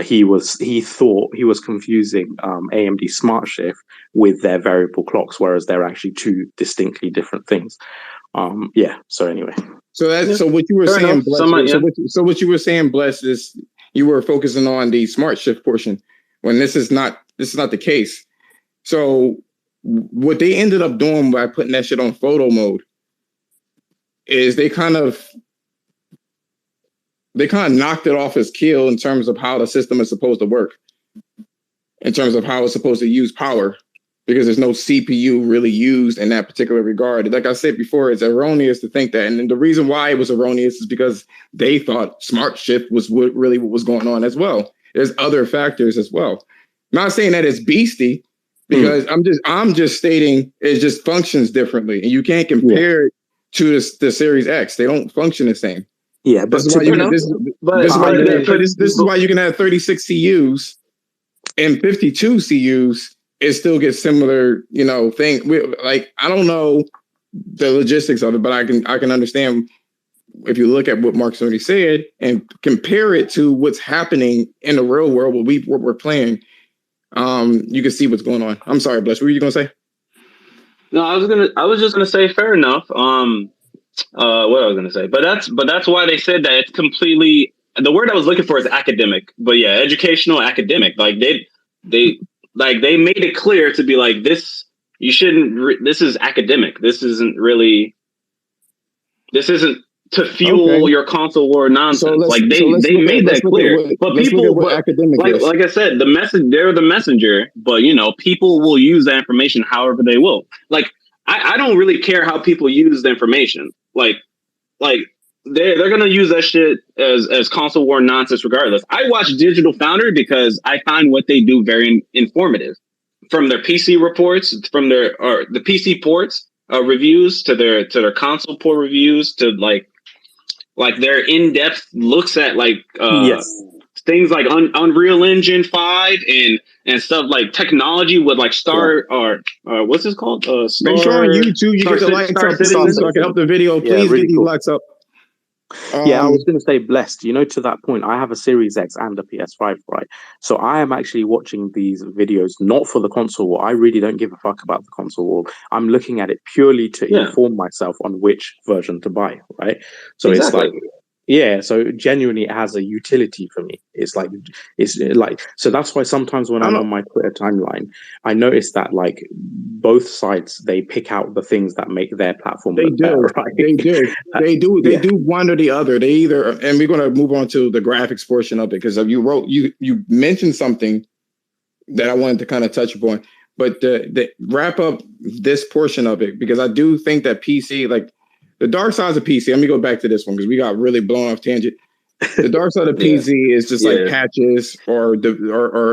He thought he was confusing AMD Smart Shift with their variable clocks, whereas they're actually two distinctly different things. So anyway. So what you were saying, what you were saying, Bless, is you were focusing on the Smart Shift portion when this is not the case. So what they ended up doing by putting that shit on photo mode is they kind of knocked it off its keel in terms of how the system is supposed to work, in terms of how it's supposed to use power, because there's no CPU really used in that particular regard. Like I said before, it's erroneous to think that. And the reason why it was erroneous is because they thought Smart Shift was what was going on as well. There's other factors as well. I'm not saying that it's beastie, because I'm just stating it just functions differently. And you can't compare it to the Series X. They don't function the same. Yeah, but this is why you can have 36 CUs and 52 CUs it still gets similar, thing. Like, I don't know the logistics of it, but I can understand if you look at what Mark's already said and compare it to what's happening in the real world, what we're playing, you can see what's going on. I'm sorry, Bless. What were you gonna say? No, I was just gonna say fair enough. What I was gonna say, but that's why they said that it's completely. The word I was looking for is academic, but yeah, educational, academic. Like they made it clear to be like this. You shouldn't. This is academic. This isn't to fuel your console war nonsense. So they made that clear. But people, like I said, they're the messenger. But people will use that information however they will. Like I don't really care how people use the information. Like they're gonna use that shit as console war nonsense regardless. I watch Digital Foundry because I find what they do very informative. From their PC reports, from the PC ports reviews to their console port reviews to like their in-depth looks at things like Unreal Engine 5 and stuff like technology with like Star or what's this called? Make sure on YouTube you get the likes up so I can help the video. Please get these likes up. I was going to say, Blessed, to that point, I have a Series X and a PS5, right? So I am actually watching these videos not for the console war. I really don't give a fuck about the console war. I'm looking at it purely to inform myself on which version to buy, right? So It's like, so genuinely it has a utility for me. It's like, so that's why sometimes when I'm on my Twitter timeline, I notice that like both sides, they pick out the things that make their platform look better, right? They do. They do one or the other. They either, and we're going to move on to the graphics portion of it because you mentioned something that I wanted to kind of touch upon, but the wrap up this portion of it because I do think that PC, like the dark side of PC. Let me go back to this one because we got really blown off tangent. The dark side of PC is just like patches or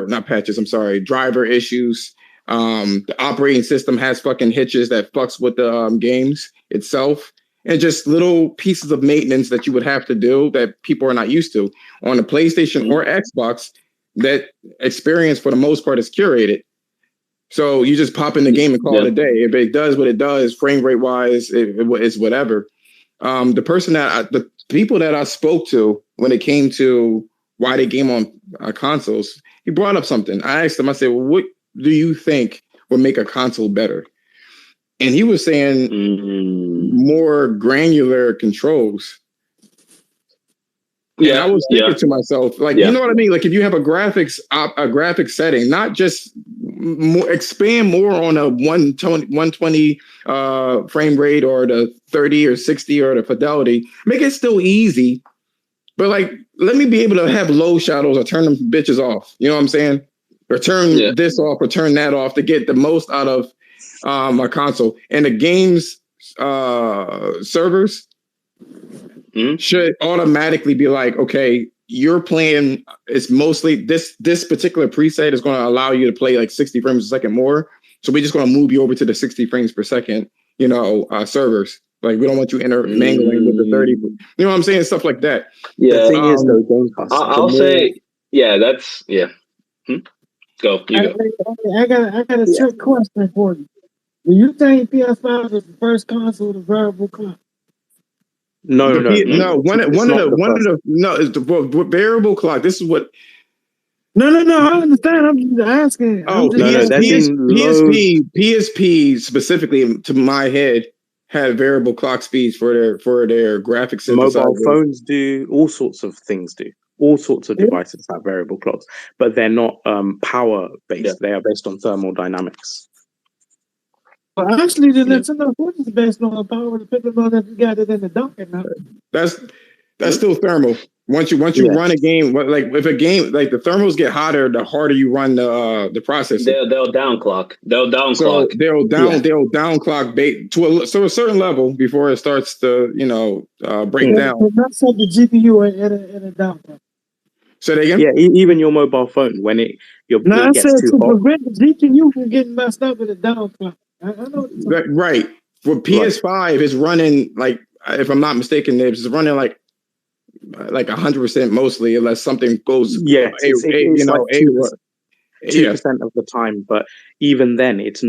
not patches. I'm sorry, driver issues. The operating system has fucking hitches that fucks with the games itself, and just little pieces of maintenance that you would have to do that people are not used to on a PlayStation or Xbox. That experience for the most part is curated. So you just pop in the game and call it a day. If it does what it does, frame rate wise, it's whatever. The people that I spoke to when it came to why they game on consoles, he brought up something. I asked him, I said, well, what do you think would make a console better? And he was saying more granular controls. Yeah, and I was thinking to myself, like, you know what I mean? Like, if you have a graphics setting, not just expand more on a 120 frame rate or the 30 or 60 or the fidelity, make it still easy. But like, let me be able to have low shadows or turn them bitches off. You know what I'm saying? Or turn this off or turn that off to get the most out of my console. And the game's servers should automatically be like, okay, you're playing, it's mostly this particular preset is going to allow you to play like 60 frames a second more. So we're just going to move you over to the 60 frames per second, servers. Like, we don't want you intermingling with the 30. You know what I'm saying? Stuff like that. Yeah. The thing is, though, Game Pass. I'll say, that's, Go. I got a trick question for you. Do you think PS5 is the first console with a variable clock? No. One of the variable clock. This is what. No. I understand. I'm just asking. PSP specifically, to my head, had variable clock speeds for their graphics. Mobile phones do, all sorts of things do. All sorts of devices have variable clocks, but they're not power based. They are based on thermodynamics. Well, actually, the Nintendo Switch is based on power, depending on if you got it in the docket now. That's still thermal. Once you run a game, like if a game, like the thermals get hotter, the harder you run the processor. They'll down clock. They'll down clock to a certain level before it starts to break down. That's what the GPU at a down clock. So they even your mobile phone when it gets too hot. Prevent the GPU from getting messed up with a down clock. I know right. For PS5, it's running like, if I'm not mistaken, it's running like 100% mostly, unless something goes. 2% of the time. But even then, it's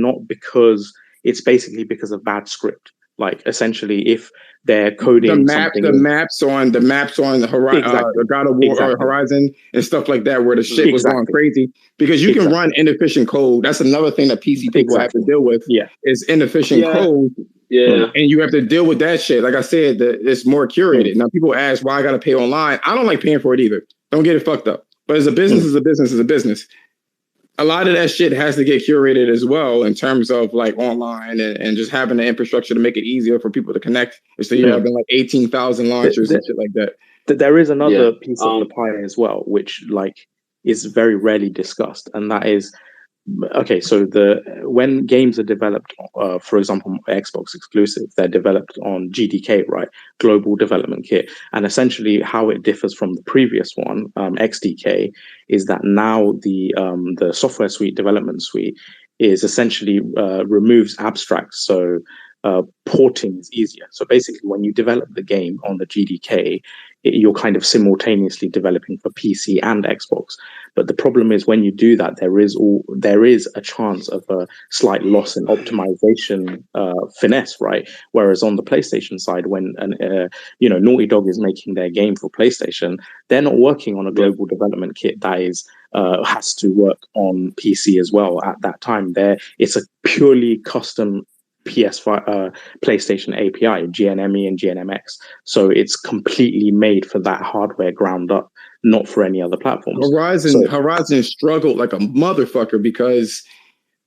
basically because of bad script. Like essentially, if they're coding the maps on the God of War or Horizon and stuff like that, where the shit was going crazy, because you can run inefficient code. That's another thing that PC people have to deal with. Is inefficient code. And you have to deal with that shit. Like I said, it's more curated. Now people ask why I got to pay online. I don't like paying for it either. Don't get it fucked up. But as a business, is a business. A lot of that shit has to get curated as well in terms of like online and just having the infrastructure to make it easier for people to connect. So you're having like 18,000 launchers and shit like that. There is another piece of the pie as well, which like is very rarely discussed, and that is okay. So when games are developed, for example, Xbox exclusive, they're developed on GDK, right? Global Development Kit, and essentially how it differs from the previous one, XDK, is that now the software suite, development suite, is essentially removes abstracts. So porting is easier. So basically, when you develop the game on the GDK, you're kind of simultaneously developing for PC and Xbox. But the problem is when you do that, there is a chance of a slight loss in optimization finesse, right? Whereas on the PlayStation side, when Naughty Dog is making their game for PlayStation, they're not working on a global development kit that is has to work on PC as well. At that time, it's a purely custom PS5 PlayStation API, GNME and GNMX. So it's completely made for that hardware ground up, not for any other platforms. Horizon struggled like a motherfucker because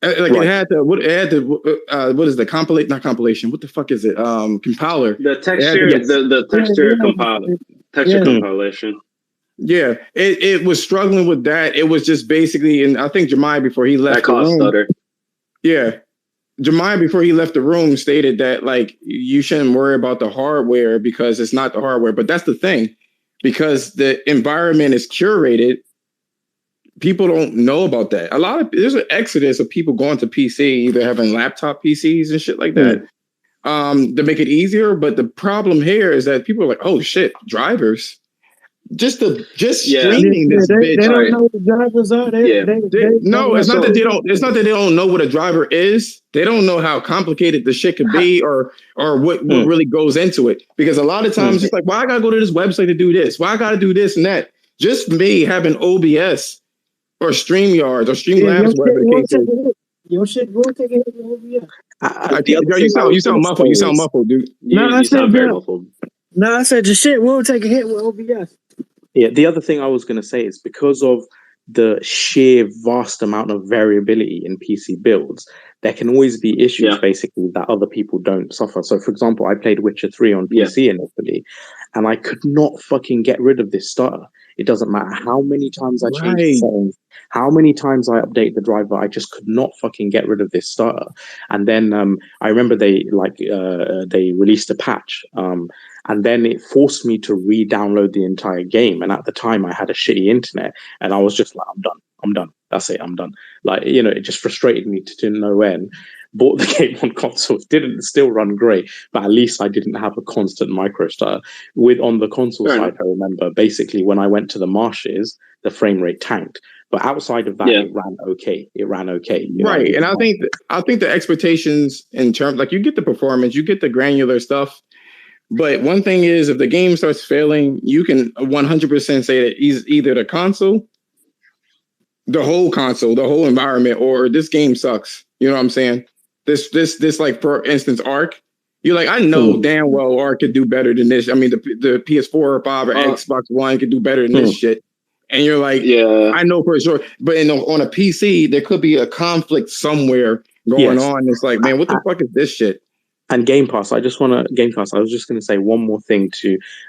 it had what is the not compilation? What the fuck is it? Compiler. The texture, the texture compiler, compilation. Yeah, it was struggling with that. It was just basically, and I think Jemai before he left the room. Stutter. Yeah. Jemai, before he left the room, stated that like you shouldn't worry about the hardware because it's not the hardware. But that's the thing, because the environment is curated. People don't know about that. There's an exodus of people going to PC, either having laptop PCs and shit like that, to make it easier. But the problem here is that people are like, oh shit, drivers. Just streaming this bitch. They don't know what the drivers are. It's not that they don't. It's not that they don't know what a driver is. They don't know how complicated the shit could be, or what really goes into it. Because a lot of times it's like, why I gotta go to this website to do this? Why I gotta do this and that? Just me having OBS or StreamYards or Streamlabs, whatever the case is. Your shit will take it with OBS. You sound muffled. You sound muffled, dude. You sound very muffled. No, I said your shit will take a hit with OBS. Yeah, the other thing I was going to say is because of the sheer vast amount of variability in PC builds, there can always be issues basically that other people don't suffer. So, for example, I played Witcher 3 on PC initially, and I could not fucking get rid of this stutter. It doesn't matter how many times I change the settings, how many times I update the driver, I just could not fucking get rid of this stutter. And then I remember they released a patch, and then it forced me to re-download the entire game. And at the time, I had a shitty internet, and I was just like, I'm done. That's it. I'm done. Like, it just frustrated me to no end. Bought the game on console. It didn't still run great, but at least I didn't have a constant micro stutter. On the console side, I remember basically when I went to the marshes, the frame rate tanked. But outside of that, it ran okay. Right. And I think the expectations in terms, like, you get the performance, you get the granular stuff. But one thing is, if the game starts failing, you can 100% say that either the console, the whole environment, or this game sucks. You know what I'm saying? This like, for instance, Ark. You're like, I know damn well Ark could do better than this. I mean, the PS4 or 5 or Xbox One could do better than this shit. And you're like, I know for sure. But on a PC, there could be a conflict somewhere going on. It's like, man, what the fuck is this shit? And Game Pass, I was just going to say one more thing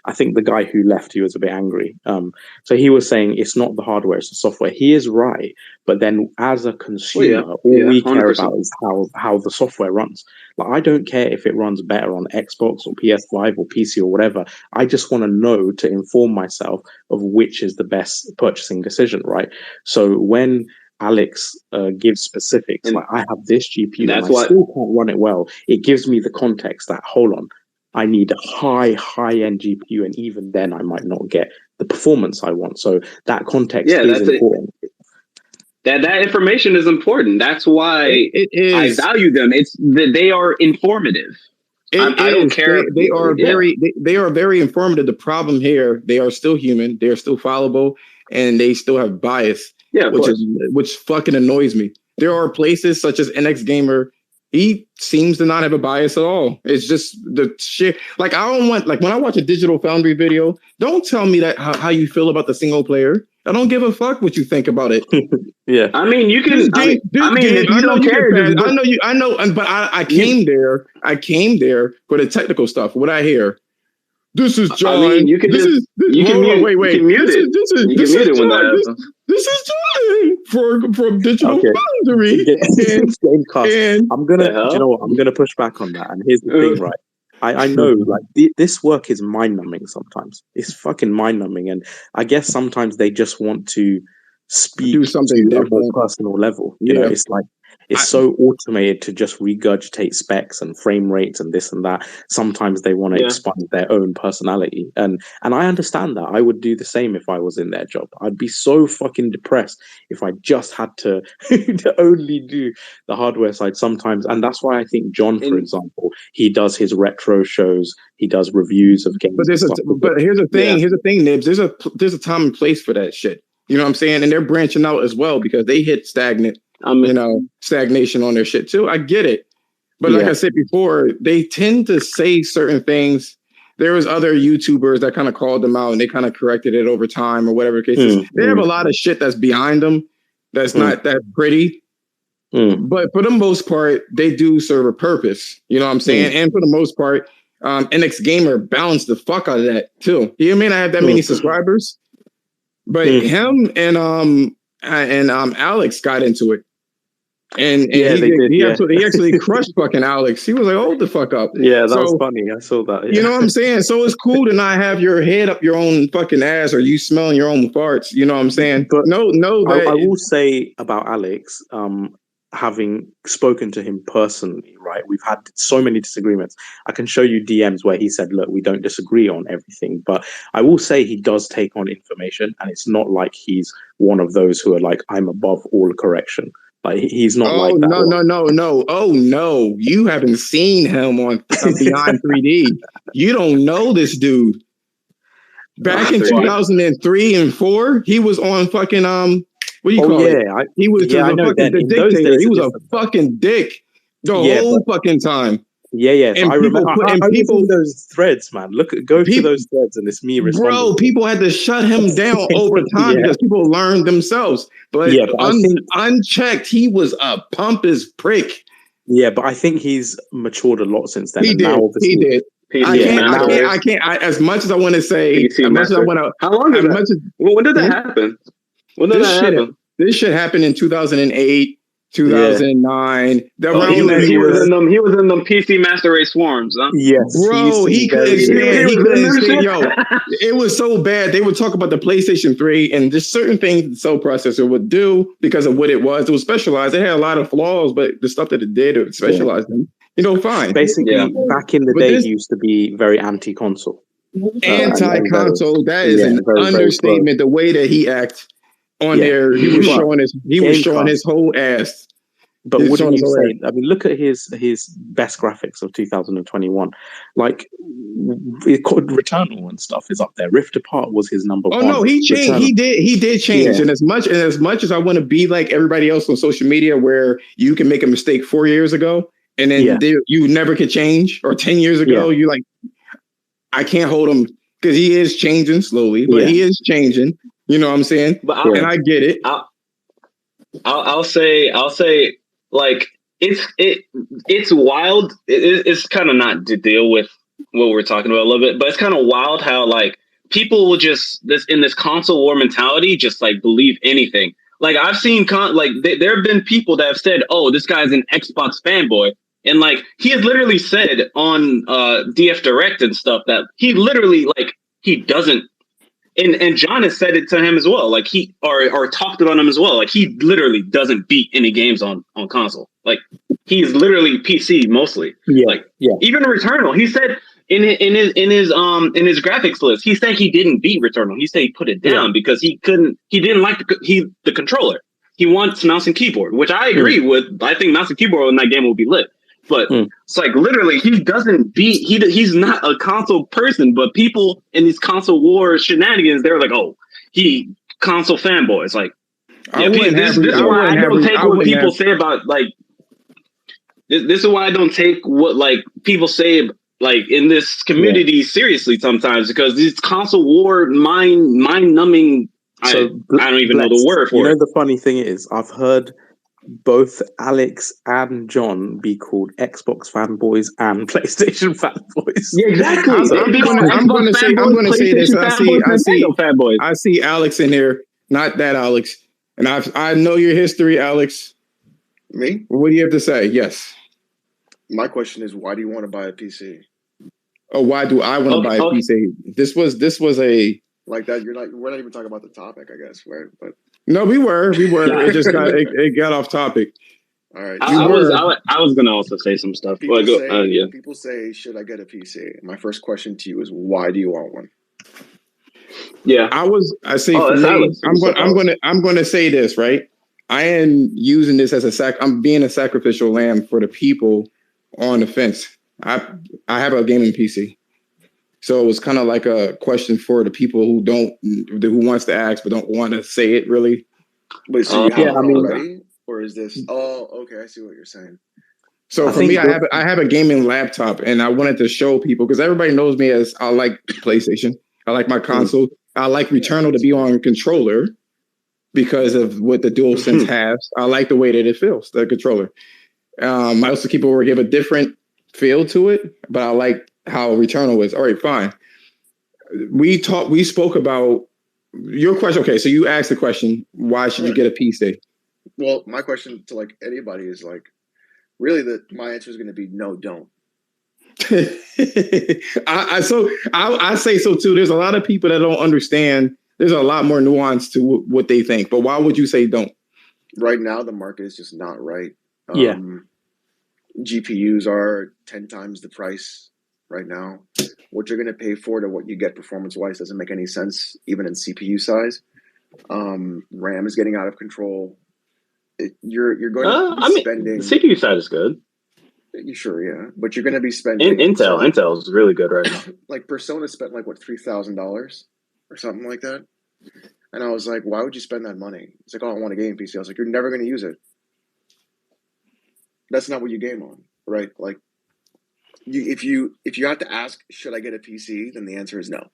I think the guy who left, he was a bit angry. So he was saying it's not the hardware, it's the software. He is right. But then as a consumer, all we care about is how the software runs. Like, I don't care if it runs better on Xbox or PS5 or PC or whatever. I just want to know to inform myself of which is the best purchasing decision, right? So when Alex gives specifics, like, I have this GPU and I still can't run it well, it gives me the context that, hold on, I need a high-end GPU, and even then I might not get the performance I want. So that context is important. That information is important. That's why it is. I value them. It's that they are informative. I don't care. They are they are very informative. The problem here, they are still human. They are still fallible, and they still have bias. Yeah, which fucking annoys me. There are places such as NX Gamer. He seems to not have a bias at all. It's just the shit. Like, I don't want, like, when I watch a Digital Foundry video, don't tell me that how you feel about the single player. I don't give a fuck what you think about it. Yeah, I mean, you can. If you don't care, I know, but I came there. I came there for the technical stuff. What I hear. This is John. I mean, you can mute it. You can mute it when that happens. This is John from Digital Foundry. And I'm gonna, you know what? I'm gonna push back on that. And here's the thing, right? I know, like, this work is mind numbing. Sometimes it's fucking mind numbing, and I guess sometimes they just want to speak do something to a more personal level. You know, it's like. It's so automated to just regurgitate specs and frame rates and this and that. Sometimes they want to expand their own personality. And I understand that. I would do the same if I was in their job. I'd be so fucking depressed if I just had to, to only do the hardware side sometimes. And that's why I think John, for example, he does his retro shows. He does reviews of games. But here's the thing. Here's the thing, Nibs. There's a time and place for that shit. You know what I'm saying? And they're branching out as well because they hit stagnation on their shit too. I get it. But like I said before, they tend to say certain things. There was other YouTubers that kind of called them out and they kind of corrected it over time or whatever the case is. They have a lot of shit that's behind them that's not that pretty. But for the most part, they do serve a purpose. You know what I'm saying? And for the most part, NX Gamer balanced the fuck out of that too. He may not have that many subscribers, but him and Alex got into it. And he actually crushed fucking Alex. He was like, hold the fuck up. Yeah, that was funny. I saw that. Yeah. You know what I'm saying? So it's cool to not have your head up your own fucking ass or you smelling your own farts. You know what I'm saying? But no, I will say about Alex, having spoken to him personally, right? We've had so many disagreements. I can show you DMs where he said, look, we don't disagree on everything. But I will say he does take on information, and it's not like he's one of those who are like, I'm above all correction. Like, he's not like that. No. Oh, no. You haven't seen him on Beyond 3D. You don't know this dude. Back in 2003 and 4, he was on fucking, what do you call it? He was the fucking dictator. He was a fucking dick the whole fucking time. Yeah. And I remember people those threads, man. Go to those threads, and it's me responding. Bro, people had to shut him down over time because people learned themselves. But unchecked, he was a pompous prick. Yeah, but I think he's matured a lot since then. He did. I can't. As much as I want to say, as much as I want to. How long is that? When did that happen? When did that happen? This shit happened in 2008. 2009. He was in them PC Master Race swarms, huh? Yes, bro. He couldn't stand. Yo, it was so bad. They would talk about the PlayStation 3 and just certain things the cell processor would do because of what it was. It was specialized. It had a lot of flaws, but the stuff that it did, it specialized in. Fine. Basically, back in the day, he used to be very anti-console. Anti-console. That is an understatement. The way that he acts. On there, he was showing his whole ass. But wouldn't you say? I mean, look at his best graphics of 2021. Like, Returnal and stuff is up there. Rift Apart was his number one. Oh no, he changed. Returnal. He did change. And as much as I want to be like everybody else on social media, where you can make a mistake 4 years ago and then you never could change, or 10 years ago, you like, I can't hold him because he is changing slowly, but he is changing. You know what I'm saying? And I get it. I'll say, like, it's wild. It's kind of not to deal with what we're talking about a little bit, but it's kind of wild how, like, people will just in this console war mentality just like believe anything. Like, I've seen there have been people that have said, "Oh, this guy's an Xbox fanboy," and like he has literally said on DF Direct and stuff that he literally he doesn't. And John has said it to him as well. Like or talked about him as well. Like, he literally doesn't beat any games on console. Like, he's literally PC mostly. Even Returnal. He said in his graphics list, he said he didn't beat Returnal. He said he put it down because he didn't like the controller. he wants mouse and keyboard, which I agree with. I think mouse and keyboard in that game will be lit. But it's like literally, he's not a console person, but people in these console war shenanigans, they're like, oh, he console fanboy. It's like, yeah, this is why I don't take what people say about like. This is why I don't take what like people say like in this community seriously sometimes, because these console war mind numbing. So I don't even know the word for it. You know, the funny thing is, I've heard both Alex and John be called Xbox fanboys and PlayStation fanboys. Yeah, exactly. I'm going to say this. I see Alex in here, not that Alex, and I know your history, Alex. Me? What do you have to say? Yes. My question is, why do you want to buy a PC? Oh, why do I want to buy a PC? This was a like that. We're not even talking about the topic, I guess, right? But no, we were. It just got off topic. All right. I was gonna also say some stuff. People say, should I get a PC? My first question to you is, why do you want one? Yeah, I'm going to say this, right? I am using this as I'm being a sacrificial lamb for the people on the fence. I have a gaming PC. So it was kind of like a question for the people who wants to ask but don't want to say it really. Wait, so you have already? Or is this? Oh, okay. I see what you're saying. So for me, I have a gaming laptop, and I wanted to show people because everybody knows me as I like PlayStation. I like my console. I like Returnal to be on controller because of what the DualSense has. I like the way that it feels, the controller. Mouse and keyboard give a different feel to it, but I like how Returnal is. All right, fine. We spoke about your question. Okay, so you asked the question, why should you get a PC? Well, my question to like anybody is like, really, my answer is going to be no, don't. I say so too. There's a lot of people that don't understand. There's a lot more nuance to what they think. But why would you say don't? Right now, the market is just not right. GPUs are 10 times the price right now. What you're going to pay for to what you get performance-wise doesn't make any sense, even in CPU size. RAM is getting out of control. You're going to be spending. The CPU side is good. Sure, yeah, but you're going to be spending. Intel is really good right now. Like Persona spent like what $3,000 or something like that, and I was like, why would you spend that money? It's like, oh, I want a gaming PC. I was like, you're never going to use it. That's not what you game on, right? Like, if you have to ask, should I get a PC? Then the answer is no.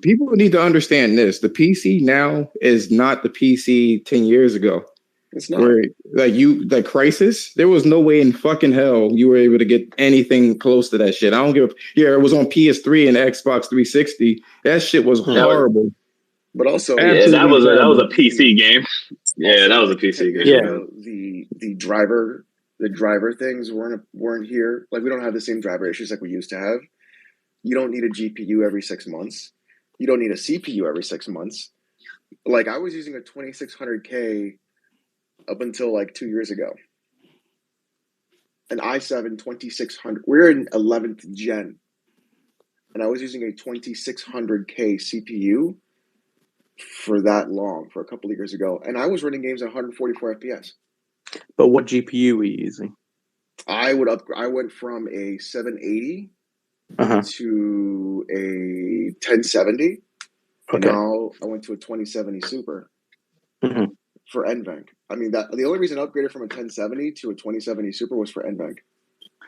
People need to understand this. The PC now is not the PC 10 years ago. It's not. Where, like Crisis, there was no way in fucking hell you were able to get anything close to that shit. I don't give a... Yeah, it was on PS3 and Xbox 360. That shit was horrible. But also... Yeah, that was a PC game. Yeah, that was a PC game. Yeah. The driver things weren't here. Like, we don't have the same driver issues like we used to have. You don't need a GPU every 6 months. You don't need a CPU every 6 months. Like, I was using a 2600K up until like 2 years ago. An i7 2600. We're in 11th gen. And I was using a 2600K CPU for that long, for a couple of years ago. And I was running games at 144 FPS. But what GPU were you using? I went from a 780 to a 1070. And now I went to a 2070 Super for NVENC. I mean, the only reason I upgraded from a 1070 to a 2070 Super was for NVENC.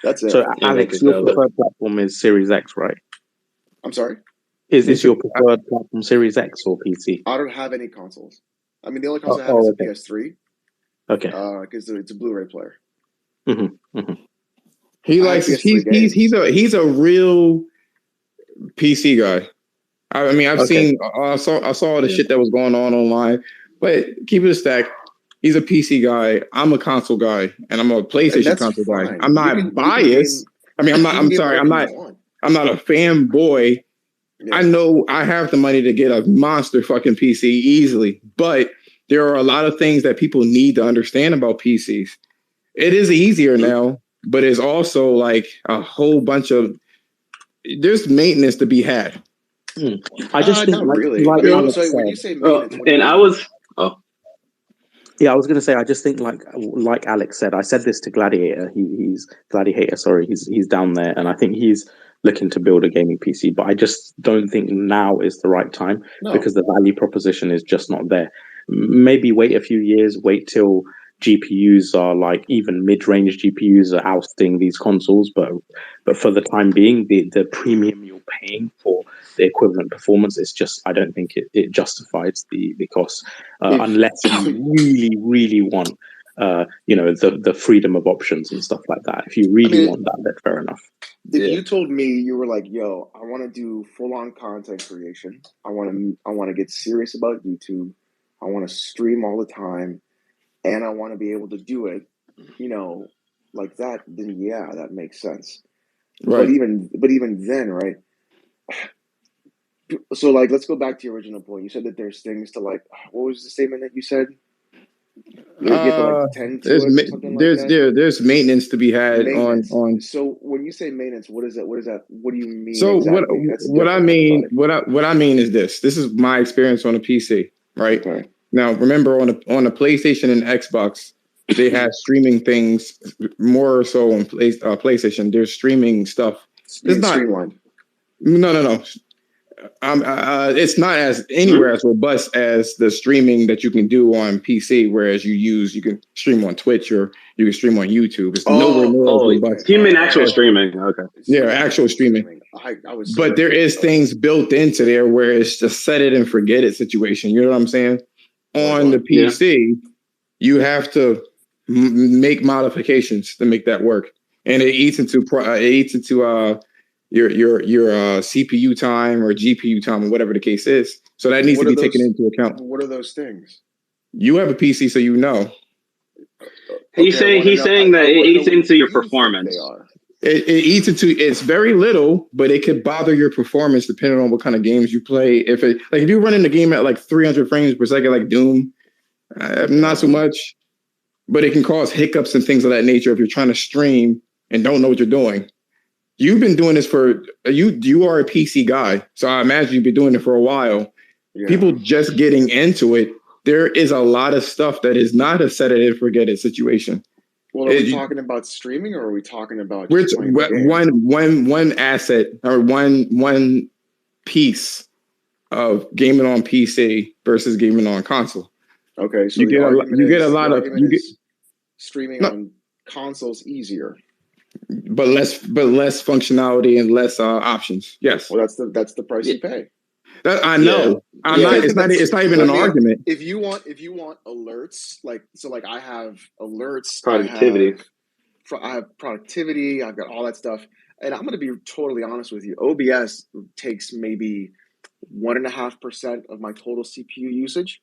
That's it. So, Alex, your preferred platform is Series X, right? I'm sorry? Is this your preferred platform, Series X or PC? I don't have any consoles. I mean, the only console I have is a PS3. Okay. Because it's a Blu-ray player. He likes. He's a real PC guy. I mean, I saw all the shit that was going on online. But keep it a stack. He's a PC guy. I'm a console guy, and I'm a PlayStation console guy. I'm not biased. I mean, I'm sorry. I'm not a fanboy. Yeah. I know I have the money to get a monster fucking PC easily, but there are a lot of things that people need to understand about PCs. It is easier now, but it's also like a whole bunch of there's maintenance to be had. I just think not really. Like so when you say maintenance, Yeah, I was going to say, I just think like Alex said, I said this to Gladiator. He's Gladiator. Sorry, he's down there, and I think he's looking to build a gaming PC. But I just don't think now is the right time because the value proposition is just not there. Maybe wait a few years, wait till GPUs are like even mid-range GPUs are ousting these consoles. But for the time being, the premium you're paying for the equivalent performance, it's just, I don't think it justifies the cost unless you really want the freedom of options and stuff like that. If you really want that, that's fair enough. If you told me, you were like, yo, I want to do full-on content creation, I want to get serious about YouTube, I want to stream all the time, and I want to be able to do it, like that, then yeah, that makes sense. Right. But even then, right? So like, let's go back to your original point. You said that there's things to like, what was the statement that you said? You get to like tend to it, something like that. There's maintenance to be had on. So when you say maintenance, what is that? What do you mean? So exactly? what I mean is this. This is my experience on a PC, right? Okay. Now remember on a PlayStation and Xbox, they have streaming things more so on PlayStation. There's streaming stuff. It's not streamlined. No. It's not as anywhere as robust as the streaming that you can do on PC, whereas you can stream on Twitch or you can stream on YouTube. It's nowhere near as robust. You mean actual streaming? Okay. Yeah, actual streaming. But there is things built into there where it's just set it and forget it situation. You know what I'm saying? On the PC, you have to make modifications to make that work, and it eats into your CPU time or GPU time or whatever the case is. So that needs to be taken into account. What are those things? You have a PC, so you know. He's saying that it eats into your performance. It eats into, it's very little, but it could bother your performance depending on what kind of games you play. If you're running the game at like 300 frames per second, like Doom, not so much, but it can cause hiccups and things of that nature if you're trying to stream and don't know what you're doing. You've been doing this you are a PC guy, so I imagine you've been doing it for a while. Yeah. People just getting into it, there is a lot of stuff that is not a set it and forget it situation. Well, are we talking about streaming, or are we talking about one asset or one piece of gaming on PC versus gaming on console? Okay, so streaming on consoles easier, but less functionality and less options. Yes, well, that's the price you pay. I know. It's not even an argument. If you want alerts, like I have alerts, productivity. I have productivity. I've got all that stuff, and I'm going to be totally honest with you. OBS takes maybe 1.5% of my total CPU usage,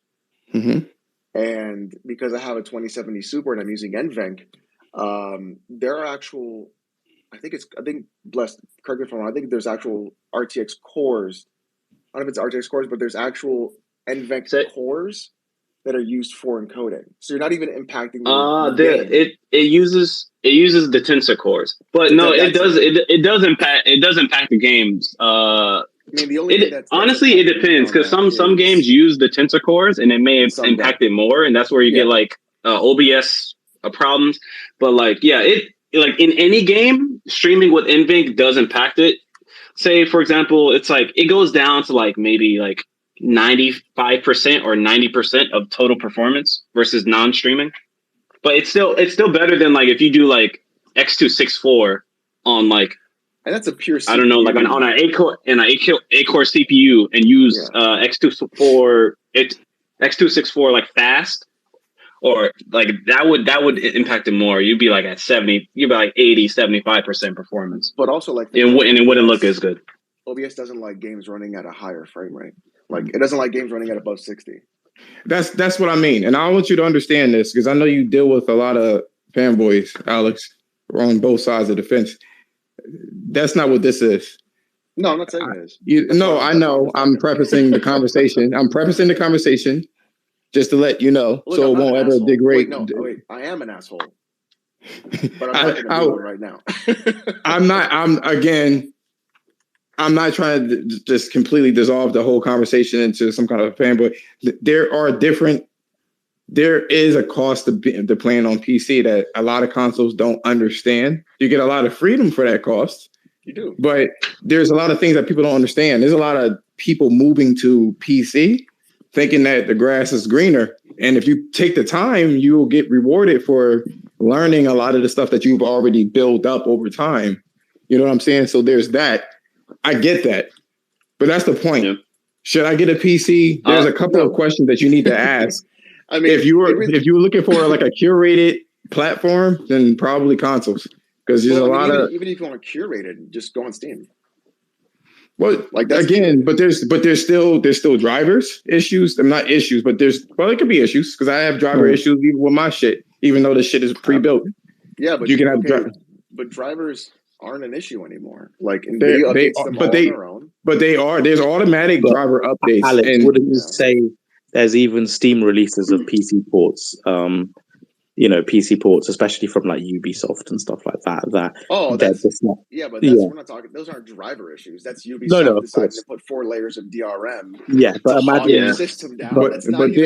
and because I have a 2070 Super and I'm using NVENC, there are actual. I think blessed. Correct me if I'm wrong. I think there's actual RTX cores. I don't know if it's RTX cores, but there's actual NVENC cores that are used for encoding. So you're not even impacting the game. It uses the tensor cores, but no, it does impact the games. I mean, the only thing honestly, it depends because some games use the tensor cores and it may impact it more, and that's where you get like OBS problems. But like, like in any game, streaming with NVENC does impact it. Say, for example, it's like it goes down to like maybe like 95% or 90% of total performance versus non-streaming. But it's still better than like if you do like X264 on like, and that's a pure CPU. I don't know, like on an 8-core CPU and use X264 like fast, or like that would impact it more. You'd be like at 70, you'd be like 80-75% performance. But also like it wouldn't look as good. OBS doesn't like games running at a higher frame rate. Like it doesn't like games running at above 60. That's what I mean. And I want you to understand this because I know you deal with a lot of fanboys, Alex, on both sides of the fence. That's not what this is. No, I'm not saying it is. I know. I'm prefacing the conversation. Just to let you know, look, so it won't ever degrade. Wait, I am an asshole. But I'm not going to do it right now. I'm not trying to just completely dissolve the whole conversation into some kind of fanboy. There are different there is a cost to playing on PC that a lot of consoles don't understand. You get a lot of freedom for that cost. You do. But there's a lot of things that people don't understand. There's a lot of people moving to PC thinking that the grass is greener. And if you take the time, you will get rewarded for learning a lot of the stuff that you've already built up over time. You know what I'm saying? So there's that. I get that. But that's the point. Yeah. Should I get a PC? There's a couple of questions that you need to ask. I mean, if you were looking for like a curated platform, then probably consoles. Because there's even if you want to curate it, just go on Steam. Well, like again, but there's still drivers issues. Not issues, but it could be issues because I have driver issues even with my shit, even though the shit is pre-built. Yeah, but you can have but drivers aren't an issue anymore. Like NVIDIA updates them all on their own. But they are. There's automatic driver updates. Alex, wouldn't you say there's even Steam releases of PC ports? PC ports, especially from like Ubisoft and stuff like that. That's not. Yeah, but we're not talking. Those aren't driver issues. That's Ubisoft deciding to put 4 layers of DRM. Yeah, but imagine the system down.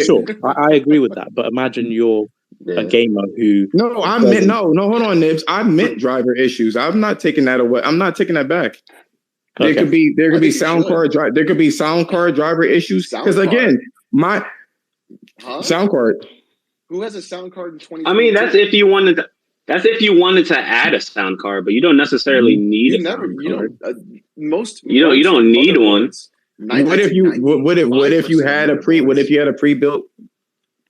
Sure, I agree with that. But imagine you're a gamer who. No, hold on, Nibs. I meant driver issues. I'm not taking that away. I'm not taking that back. There could be sound card driver issues because again, my sound card. Who has a sound card in 2022? I mean, that's if you wanted to add a sound card, but you don't necessarily need a sound card. You don't need one. What if you had a pre-built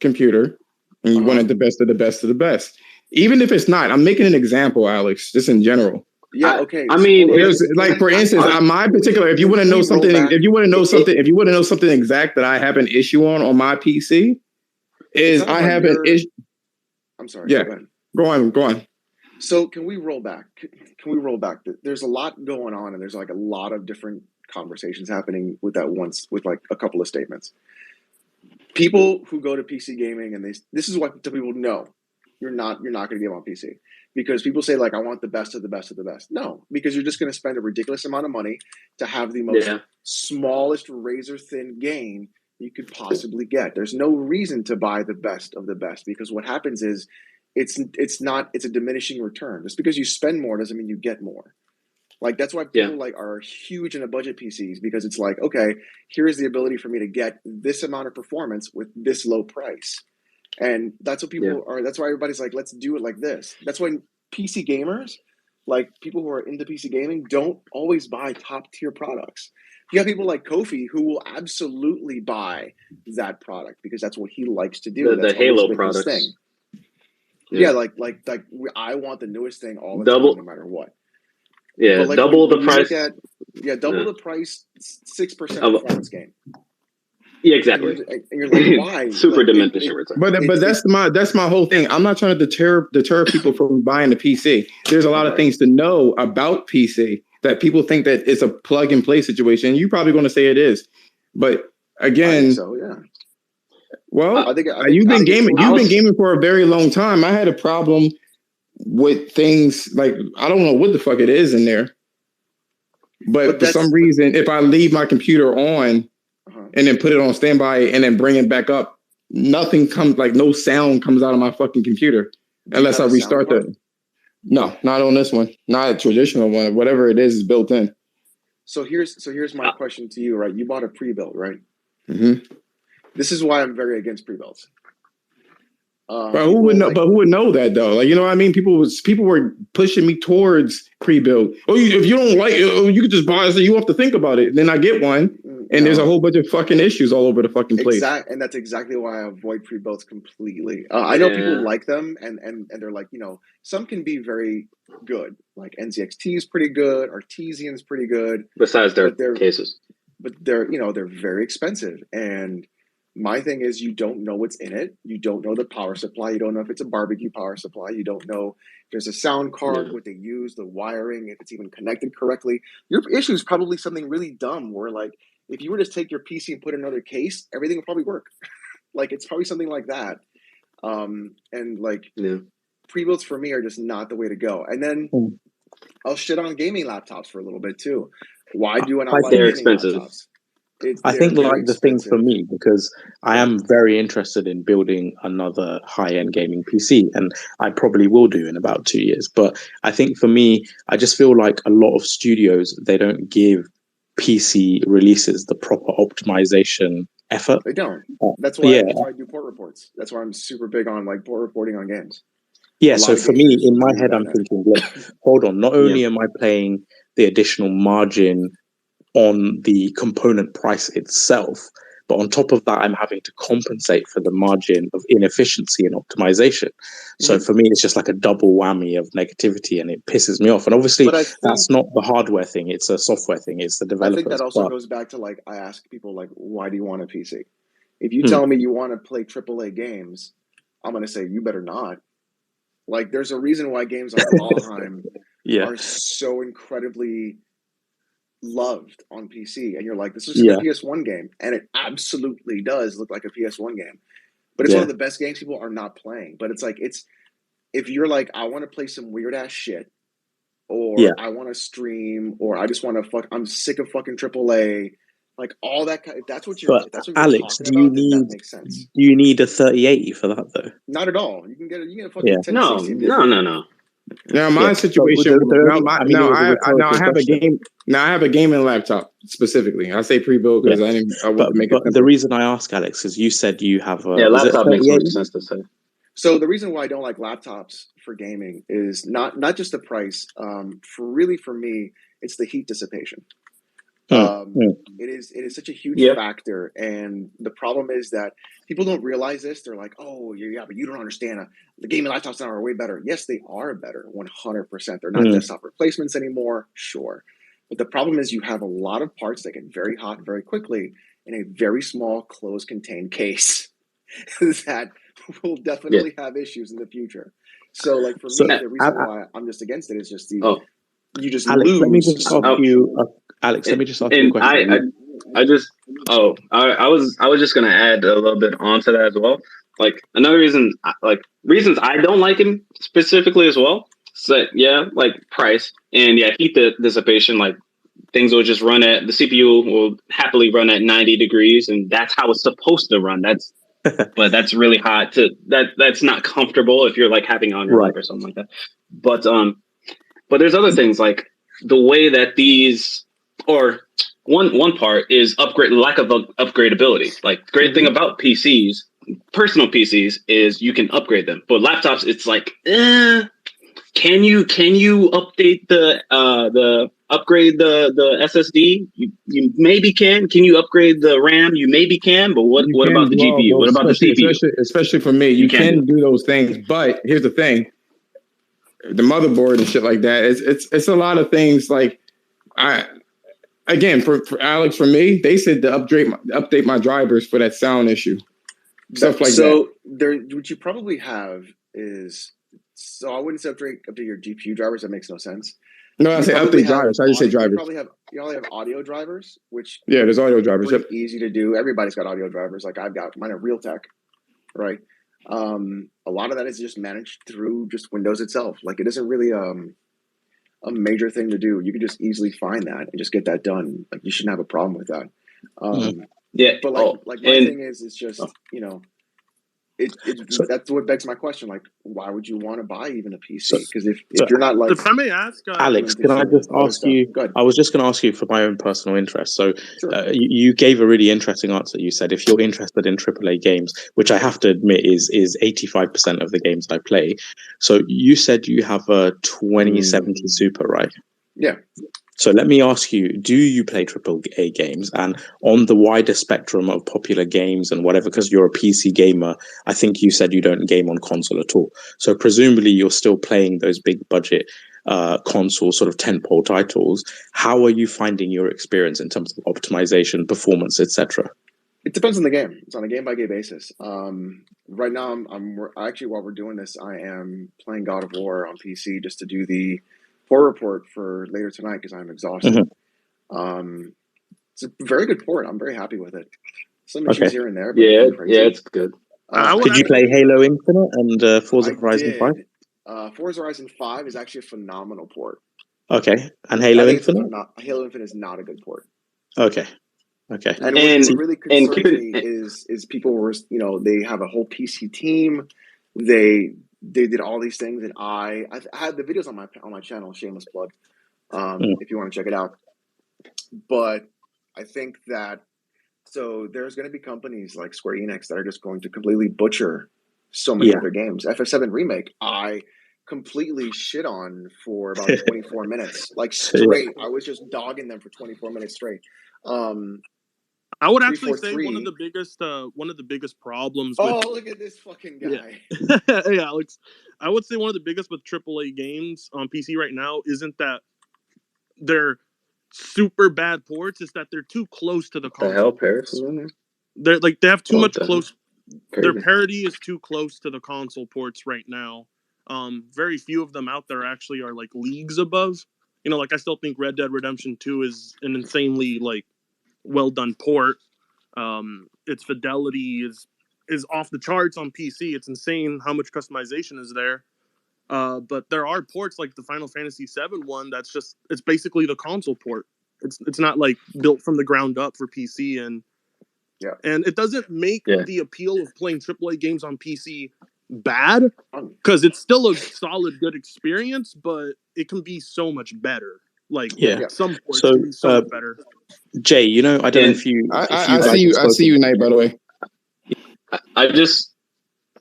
computer and you wanted the best of the best of the best? Even if it's not, I'm making an example, Alex, just in general. Yeah, okay. I mean, there's like, for instance, my particular, if you want to know something exact that I have an issue on my PC, is I have an issue. I'm sorry. Yeah, go on. So can we roll back? There's a lot going on, and there's like a lot of different conversations happening with like a couple of statements. People who go to PC gaming, and this is what people know. You're not going to game on PC because people say like, I want the best of the best of the best. No, because you're just going to spend a ridiculous amount of money to have the most smallest razor thin game you could possibly get. There's no reason to buy the best of the best because what happens is it's a diminishing return. Just because you spend more doesn't mean you get more. Like that's why people like are huge into budget PCs because it's like, okay, here is the ability for me to get this amount of performance with this low price. And that's what people are. That's why everybody's like, let's do it like this. That's why PC gamers, like people who are into PC gaming, don't always buy top tier products. You have people like Kofi who will absolutely buy that product because that's what he likes to do. The Halo products. Thing. Yeah, like I want the newest thing all the time, no matter what. Yeah, like double the price. Double the price, 6% performance gain. Yeah, exactly. And you're like, why? Super diminishing return. But that's my whole thing. I'm not trying to deter people from buying a PC. There's a lot of things to know about PC that people think that it's a plug and play situation. You're probably going to say it is, but again, I think so yeah. Well, I think you've been gaming. You've been gaming for a very long time. I had a problem with things like I don't know what the fuck it is in there, but for some reason, if I leave my computer on and then put it on standby and then bring it back up, nothing comes. Like no sound comes out of my fucking computer unless I restart the. No, not on this one. Not a traditional one. Whatever it is built in. So here's my question to you, right? You bought a pre-built, right? Mm-hmm. This is why I'm very against pre-builts. But who would know? But who would know that though? Like, you know what I mean? People were pushing me towards pre-built. Oh, if you don't like it, you could just buy it. So you have to think about it. Then I get one, and there's a whole bunch of fucking issues all over the fucking place. And that's exactly why I avoid pre-builts completely. I know people like them, and they're like, some can be very good. Like NZXT is pretty good, Artesian's pretty good. Besides their cases, but they're very expensive. And my thing is, you don't know what's in it. You don't know the power supply. You don't know if it's a barbecue power supply. You don't know if there's a sound card, what they use, the wiring, if it's even connected correctly. Your issue is probably something really dumb where, like, if you were to take your PC and put in another case, everything would probably work. Like, it's probably something like that. Pre-builts for me are just not the way to go. And then I'll shit on gaming laptops for a little bit too. Why do I not like they're gaming expensive. laptops? I think like the thing for me, because I am very interested in building another high-end gaming PC, and I probably will do in about 2 years. But I think for me, I just feel like a lot of studios, they don't give PC releases the proper optimization effort. They don't. That's why I do port reports. That's why I'm super big on like port reporting on games. Yeah, so for me, in my head, I'm thinking, look, hold on, not only am I paying the additional margin on the component price itself, but on top of that, I'm having to compensate for the margin of inefficiency and optimization. So for me, it's just like a double whammy of negativity, and it pisses me off. And obviously, that's not the hardware thing; it's a software thing. It's the developers. I think that also goes back to like I ask people like, why do you want a PC? If you tell me you want to play AAA games, I'm going to say you better not. Like, there's a reason why games like Valheim are so incredibly loved on PC, and you're like, this is a PS1 game, and it absolutely does look like a PS1 game, but it's one of the best games people are not playing. But it's like, if you're like, I want to play some weird ass shit, or I want to stream, or I just want to I'm sick of fucking AAA, like all that. That's what you're. That's what Alex, you're talking about. That makes sense. Do you need a 3080 for that though? Not at all. You can get a fucking 1060. No. Now my situation. I have a game. Now I have a gaming laptop specifically. I say pre-built because I want to make it. But the reason I ask, Alex, is you said you have a laptop makes more sense to say. So the reason why I don't like laptops for gaming is not just the price. For me, it's the heat dissipation. It is such a huge factor, and the problem is that people don't realize this. They're like, "Oh, yeah, but you don't understand. The gaming laptops now are way better." Yes, they are better, 100%. They're not desktop replacements anymore, sure, but the problem is you have a lot of parts that get very hot very quickly in a very small, closed, contained case that will definitely have issues in the future. So, like for me, the reason why I'm just against it is just you just Alex, lose. Let me just ask you a question. I was just gonna add a little bit onto that as well. Like another reasons I don't like him specifically as well. So like price and heat dissipation. Like things will just run at the CPU will happily run at 90 degrees, and that's how it's supposed to run. But that's really hot. That's not comfortable if you're like having on your lap or something like that. But there's other things like the way that these, or one part is lack of upgradability. Like the great thing about PCs, personal PCs, is you can upgrade them. But laptops, it's like, can you update the upgrade the SSD? You maybe can. Can you upgrade the RAM? You maybe can. But what about the GPU? What about the CPU? Especially for me, you can do those things. But here's the thing. The motherboard and shit like that. It's a lot of things. Like for Alex, for me, they said to update my drivers for that sound issue, stuff like that. So what you probably have is, so I wouldn't say update your GPU drivers. That makes no sense. No, I say update drivers. I just say drivers. You probably have audio drivers, which there's audio drivers. Yep. Easy to do. Everybody's got audio drivers. Like I've got mine at Realtek, right? A lot of that is just managed through just Windows itself. Like it isn't really a major thing to do. You can just easily find that and just get that done. Like you shouldn't have a problem with that. But my thing is, it's just that's what begs my question. Like, why would you want to buy even a PC? Because if you're not like, if I may ask, Alex, can I just ask you? I was just going to ask you for my own personal interest. So you gave a really interesting answer. You said if you're interested in AAA games, which I have to admit is 85% of the games I play. So you said you have a 2070 Super, right? Yeah. So let me ask you, do you play AAA games? And on the wider spectrum of popular games and whatever, because you're a PC gamer, I think you said you don't game on console at all. So presumably you're still playing those big budget console sort of tentpole titles. How are you finding your experience in terms of optimization, performance, etc.? It depends on the game. It's on a game-by-game basis. Right now, I'm actually, while we're doing this, I am playing God of War on PC just to do the port report for later tonight because I'm exhausted. It's a very good port. I'm very happy with it. Some issues here and there. But it's good. Did you play Halo Infinite and Forza Horizon 5? Forza Horizon 5 is actually a phenomenal port. Okay. And Halo Infinite? Halo Infinite is not a good port. Okay. Okay. And what really concerns me is people were, they have a whole PC team. They did all these things, and I had the videos on my channel, shameless plug, if you want to check it out. But I think that there's going to be companies like Square Enix that are just going to completely butcher so many other games. FF7 Remake, I completely shit on for about 24 minutes, like straight. I was just dogging them for 24 minutes straight. I would actually say one of the biggest problems. Look at this fucking guy. Yeah. Hey, Alex. I would say one of the biggest with AAA games on PC right now isn't that they're super bad ports; it's that they're too close to the console. The hell, Paris is in there. They're like they have too much close. Their parity is too close to the console ports right now. Very few of them out there actually are like leagues above. Like I still think Red Dead Redemption 2 is an insanely like well done port. Its fidelity is off the charts on PC. It's insane how much customization is there. But there are ports like the Final Fantasy VII one it's basically the console port. It's not like built from the ground up for PC, and it doesn't make the appeal of playing AAA games on PC bad, because it's still a solid good experience, but it can be so much better. Like some ports can be so much better. Jay, I don't know if you. I see you, Knight. By the way, I just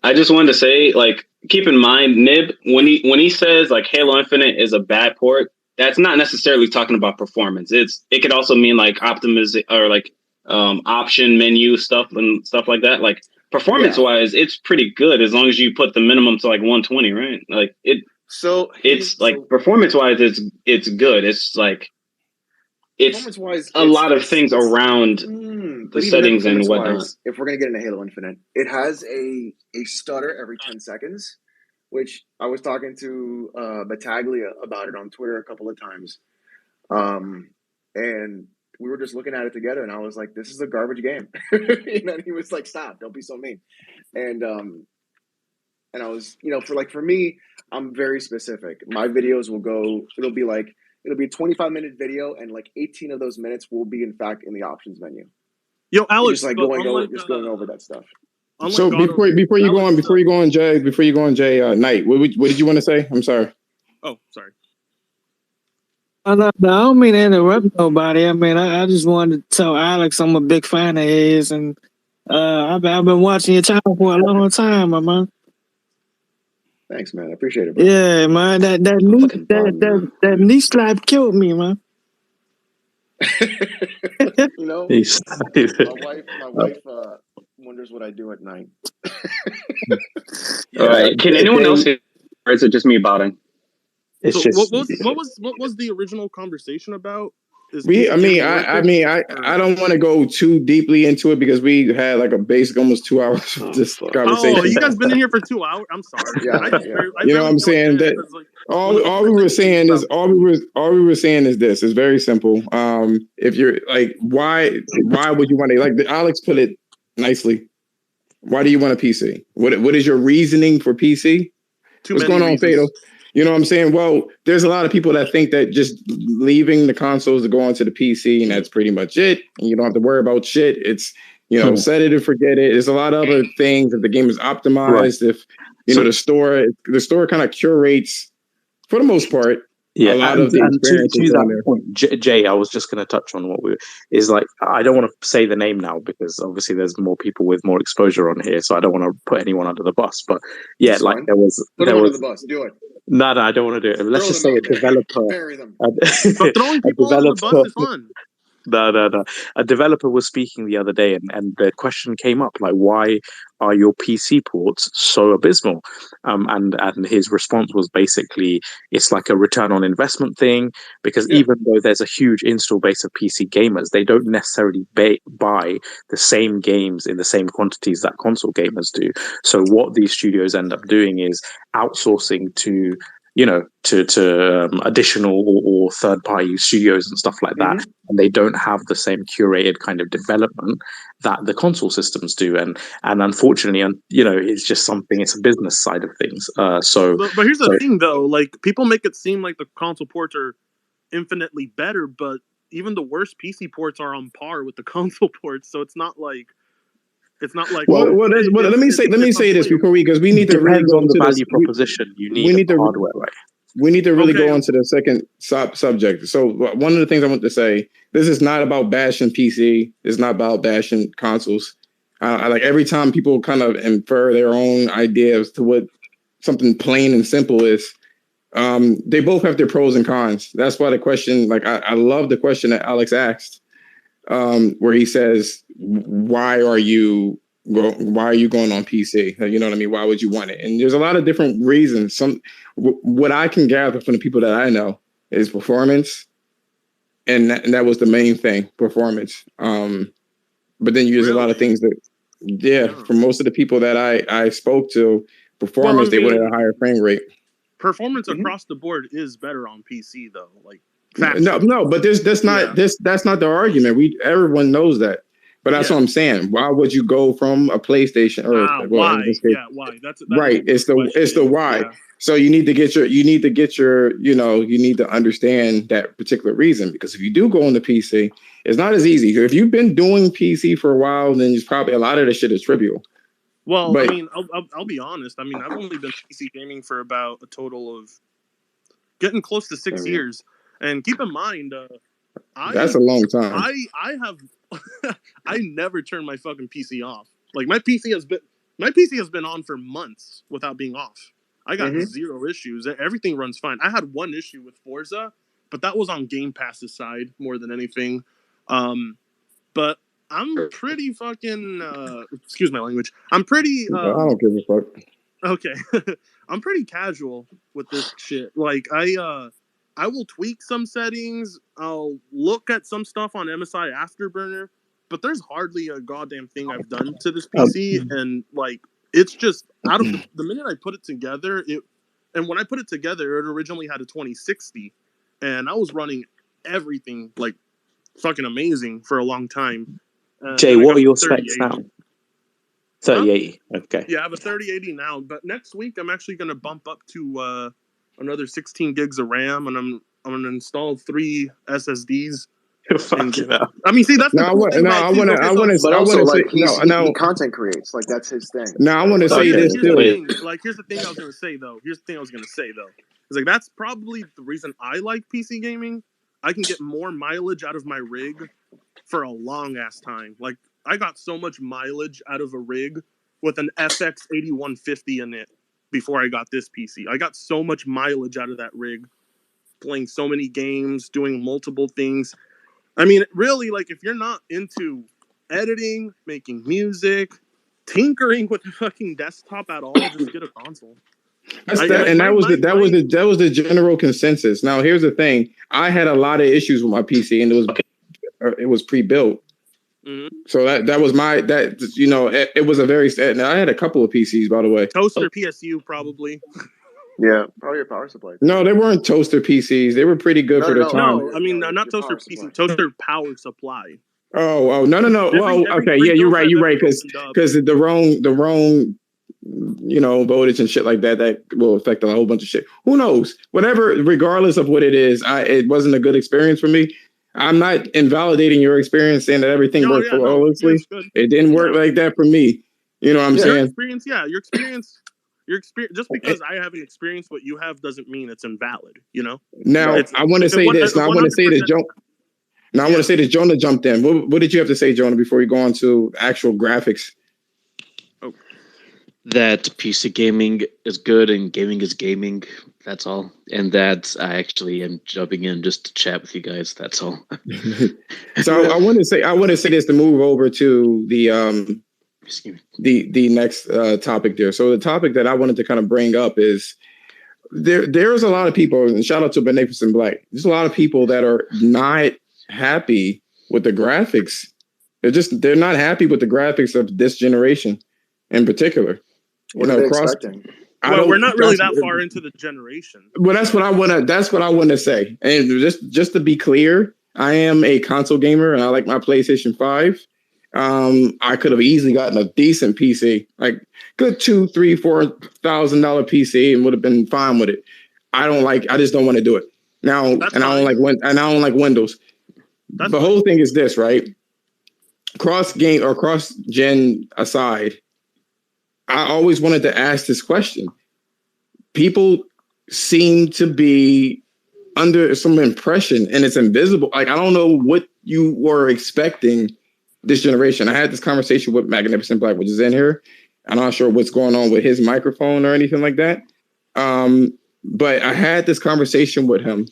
wanted to say, like, keep in mind, Nib, when he says like Halo Infinite is a bad port, that's not necessarily talking about performance. It could also mean like optimism or like option menu stuff and stuff like that. Like performance wise, it's pretty good as long as you put the minimum to like 120, right? Like performance wise, it's good. It's like it's a lot of things around the settings and whatnot. If we're gonna get into Halo Infinite, it has a stutter every 10 seconds, which I was talking to Battaglia about it on Twitter a couple of times, and we were just looking at it together, and I was like, "This is a garbage game," and he was like, "Stop! Don't be so mean." And I was, for me, I'm very specific. My videos it'll be a 25-minute video, and like 18 of those minutes will be, in fact, in the options menu. Yo, Alex, just going over that stuff. So before you go on, Jay, Knight, what did you want to say? I'm sorry. Oh, sorry. I don't mean to interrupt nobody. I mean, I just wanted to tell Alex I'm a big fan of his, and I've been watching your channel for a long time, my man. Thanks, man. I appreciate it, bro. Yeah, man. That knee slap killed me, man. My wife wonders what I do at night. All right. Can anyone else hear, or is it just me botting? What was the original conversation about? I don't want to go too deeply into it because we had like a basic almost 2 hours of this conversation. Oh, you guys been in here for 2 hours? I'm sorry. You know what I'm saying? That all we were saying is this. It's very simple. If you're like, why would you want to, like Alex put it nicely? Why do you want a PC? What is your reasoning for PC? What's going on, Fatal? You know what I'm saying? Well, there's a lot of people that think that just leaving the consoles to go onto the PC and that's pretty much it. And you don't have to worry about shit. It's, set it and forget it. There's a lot of other things. If the game is optimized, if, the store kind of curates, for the most part, a lot of the experiences to on that there. point, Jay, I was just going to touch on I don't want to say the name now because obviously there's more people with more exposure on here, so I don't want to put anyone under the bus. But yeah, That's like fine. there was under the bus. Do it. No, I don't want to do it. Let's just say a developer. Bury them. But throwing people under the bus is fun. No. A developer was speaking the other day, and the question came up like, "Why are your PC ports so abysmal?" And his response was basically, "It's like a return on investment thing because even though there's a huge install base of PC gamers, they don't necessarily buy the same games in the same quantities that console gamers do. So what these studios end up doing is outsourcing to." To additional or third-party studios and stuff like that, and they don't have the same curated kind of development that the console systems do, and unfortunately, it's just something. It's a business side of things. But here's the thing, though: like people make it seem like the console ports are infinitely better, but even the worst PC ports are on par with the console ports. So it's not like Let me say this before because we need to really go into the value proposition. You need the hardware, right? We need to really go into the second subject. So one of the things I want to say, this is not about bashing PC. It's not about bashing consoles. I like every time people kind of infer their own ideas to what something plain and simple is. They both have their pros and cons. That's why the question, like I love the question that Alex asked, where he says, why are you going on PC? You know what I mean? Why would you want it? And there's a lot of different reasons. What I can gather from the people that I know is performance. And that was the main thing, performance. But then there's a lot of things that, for most of the people that I spoke to, performance, they wanted a higher frame rate. Performance across the board is better on PC though. Like no, but that's not the argument. Everyone knows that. But that's what I'm saying. Why would you go from a PlayStation or why? Why? That's right. It's the why. Yeah. So you need to get your you need to understand that particular reason, because if you do go on the PC, it's not as easy. If you've been doing PC for a while, then it's probably a lot of the shit is trivial. Well, I mean, I'll be honest. I mean, I've only been PC gaming for about a total of getting close to 6 years. And keep in mind, that's a long time. I have I never turn my fucking PC off. Like my PC has been on for months without being off. I got zero issues. Everything runs fine. I had one issue with Forza, but that was on Game Pass's side more than anything. But I'm pretty fucking excuse my language. I'm pretty I don't give a fuck. Okay. I'm pretty casual with this shit. Like I will tweak some settings. I'll look at some stuff on MSI Afterburner, but there's hardly a goddamn thing I've done to this PC. And like, it's just out of the minute I put it together, and when I put it together, it originally had a 2060 and I was running everything like fucking amazing for a long time. Jay, what are your specs now? 3080. Huh? Okay. Yeah, I have a 3080 now, but next week I'm actually going to bump up to another 16 gigs of RAM, and I'm going to install 3 SSDs. I mean, see, that's the cool thing. I want to say, he content creates, like that's his thing. No, I want to say this too. Here's the thing I was going to say though. It's like that's probably the reason I like PC gaming. I can get more mileage out of my rig for a long ass time. Like I got so much mileage out of a rig with an FX 8150 in it before I got this PC. I got so much mileage out of that rig, playing so many games, doing multiple things. I mean, really, like if you're not into editing, making music, tinkering with the fucking desktop at all, just get a console. That was the general consensus. Now, here's the thing: I had a lot of issues with my PC, and it was pre-built. Mm-hmm. So that was it was a very sad. Now I had a couple of PCs, by the way. Toaster PSU probably. Yeah, probably your power supply. No, they weren't toaster PCs. They were pretty good for the time. No, I mean not toaster PC, toaster power supply. Oh no. Well, okay, yeah, you're right, because the wrong voltage and shit like that will affect a whole bunch of shit. Who knows? Whatever, regardless of what it is, it wasn't a good experience for me. I'm not invalidating your experience, saying that everything worked flawlessly. It didn't work like that for me. You know what I'm saying? Your experience. Just because I haven't experienced what you have doesn't mean it's invalid. You know. Now I want to say this. Now I want to say this, Jonah. Now I want to say this. Jonah jumped in. What did you have to say, Jonah, before we go on to actual graphics? Oh, that PC gaming is good and gaming is gaming. That's all. And that I actually am jumping in just to chat with you guys. That's all. So I want to say this to move over to the next topic there. So the topic that I wanted to kind of bring up is there's a lot of people, and shout out to Beneficent Black. There's a lot of people that are not happy with the graphics. They're not happy with the graphics of this generation in particular. What are they expecting? Well, we're not really that far into the generation. Well, that's what I want to say. And just to be clear, I am a console gamer and I like my PlayStation 5. I could have easily gotten a decent PC, like good $2,000, $3,000, $4,000 PC, and would have been fine with it. I just don't want to do it now. I don't like Windows. the whole thing is this, right? Cross game or cross gen aside, I always wanted to ask this question. People seem to be under some impression, and it's invisible. Like, I don't know what you were expecting this generation. I had this conversation with Magnificent Black, which is in here. I'm not sure what's going on with his microphone or anything like that. But I had this conversation with him,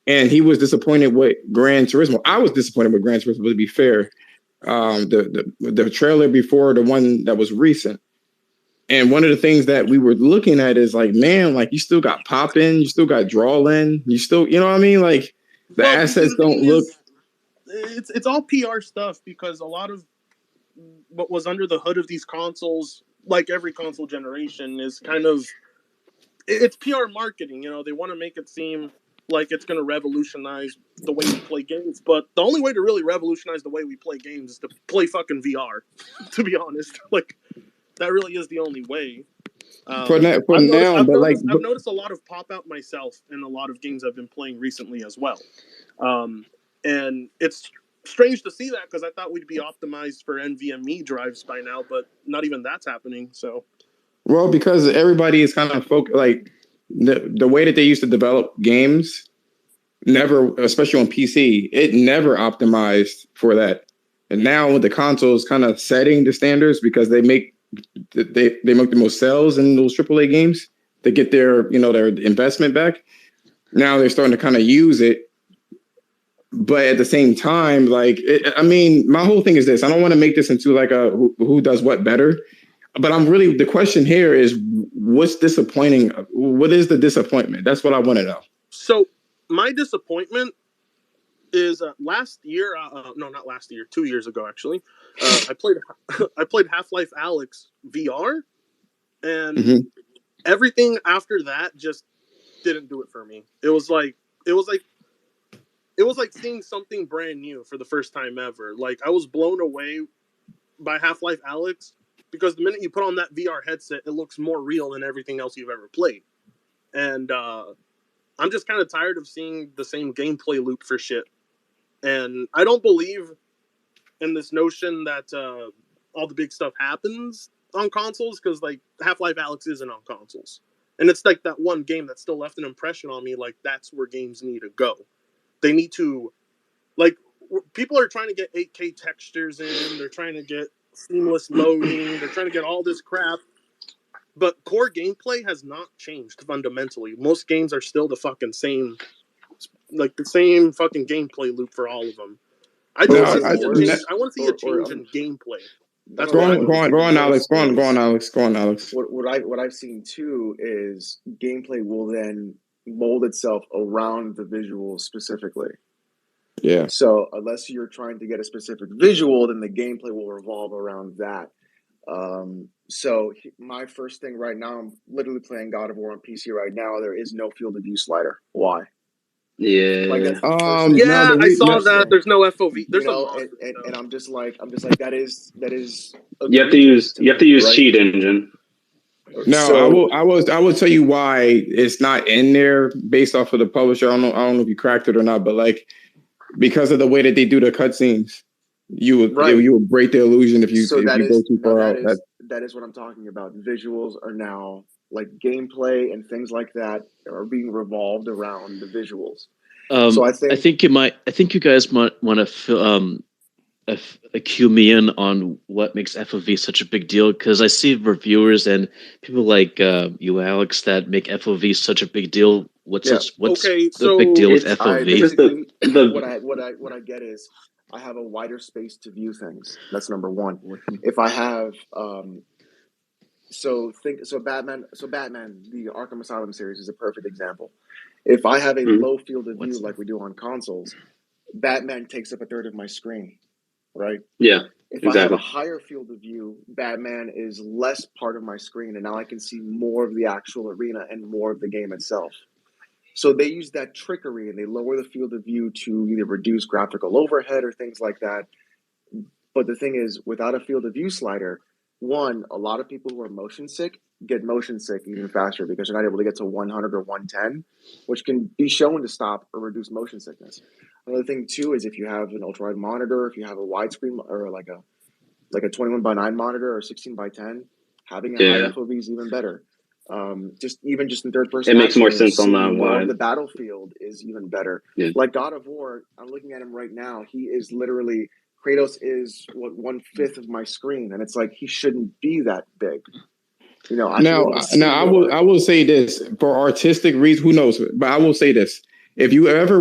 and he was disappointed with Gran Turismo. I was disappointed with Gran Turismo, to be fair. The trailer before the one that was recent. And one of the things that we were looking at is like, man, like you still got pop in, you still got draw in, you still, you know what I mean? Like the assets don't look. It's all PR stuff because a lot of what was under the hood of these consoles, like every console generation, is kind of it's PR marketing. You know, they want to make it seem like it's going to revolutionize the way we play games, but the only way to really revolutionize the way we play games is to play fucking VR. To be honest, like. That really is the only way. I've noticed a lot of pop out myself in a lot of games I've been playing recently as well. And it's strange to see that because I thought we'd be optimized for NVMe drives by now, but not even that's happening. So, well, because everybody is kind of focused, like the way that they used to develop games, never, especially on PC, it never optimized for that. And now with the consoles kind of setting the standards because they make the most sales in those AAA games to get their investment back. Now they're starting to kind of use it, but at the same time, like my whole thing is this: I don't want to make this into like a who does what better, but the question here is what's disappointing? What is the disappointment? That's what I want to know. So my disappointment is last year. No, not last year. 2 years ago, actually. I played Half-Life Alyx VR, and everything after that just didn't do it for me. It was like seeing something brand new for the first time ever. Like I was blown away by Half-Life Alyx because the minute you put on that VR headset, it looks more real than everything else you've ever played. And I'm just kind of tired of seeing the same gameplay loop for shit. And I don't believe in this notion that all the big stuff happens on consoles because like Half-Life Alyx isn't on consoles. And it's like that one game that still left an impression on me. Like that's where games need to go. They need to, like, people are trying to get 8K textures in. They're trying to get seamless loading. They're trying to get all this crap. But core gameplay has not changed fundamentally. Most games are still the fucking same, like the same fucking gameplay loop for all of them. I want to see a change in gameplay. That's go on, Alex. Go on, Alex. What I've seen too is gameplay will then mold itself around the visuals specifically. Yeah. So unless you're trying to get a specific visual, then the gameplay will revolve around that. So my first thing right now, I'm literally playing God of War on PC right now. There is no field of view slider. Why? Yeah. Like that's I saw that. There's no FOV. There's and I'm just like that is. You have to use cheat engine. No, so, I will tell you why it's not in there based off of the publisher. I don't know if you cracked it or not, but like because of the way that they do the cutscenes, you would break the illusion if you go too far out. That is what I'm talking about. Visuals are now like gameplay and things like that are being revolved around the visuals. So I think you guys might want to cue me in on what makes FOV such a big deal, because I see reviewers and people like you, Alex, that make FOV such a big deal. What's the big deal with FOV? What I get is I have a wider space to view things. That's number one. If I have Batman, the Arkham Asylum series is a perfect example. If I have a low field of view like we do on consoles, Batman takes up a third of my screen, right? Yeah. If I have a higher field of view, Batman is less part of my screen, and now I can see more of the actual arena and more of the game itself. So they use that trickery and they lower the field of view to either reduce graphical overhead or things like that. But the thing is, without a field of view slider, one, a lot of people who are motion sick get motion sick even faster because they're not able to get to 100 or 110, which can be shown to stop or reduce motion sickness. Another thing too is if you have an ultra wide monitor, if you have a widescreen or like a 21:9 monitor or 16:10, having a high FOV is even better. Just in third person, it makes more sense on that more wide. of the battlefield is even better. Yeah. Like God of War, I'm looking at him right now. He is literally Kratos is 1/5 of my screen, and it's like he shouldn't be that big. You know, I will say this for artistic reasons. Who knows? But I will say this: if you ever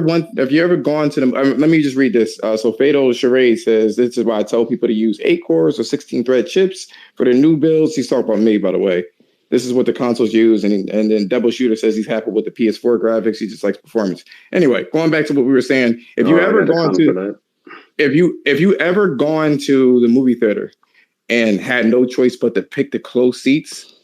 gone to them, let me just read this. So Fatal Charade says, "This is why I tell people to use 8 cores or 16 thread chips for the new builds." He's talking about me, by the way. This is what the consoles use, and then Double Shooter says he's happy with the PS4 graphics. He just likes performance. Anyway, going back to what we were saying, if you ever gone to the movie theater and had no choice but to pick the close seats,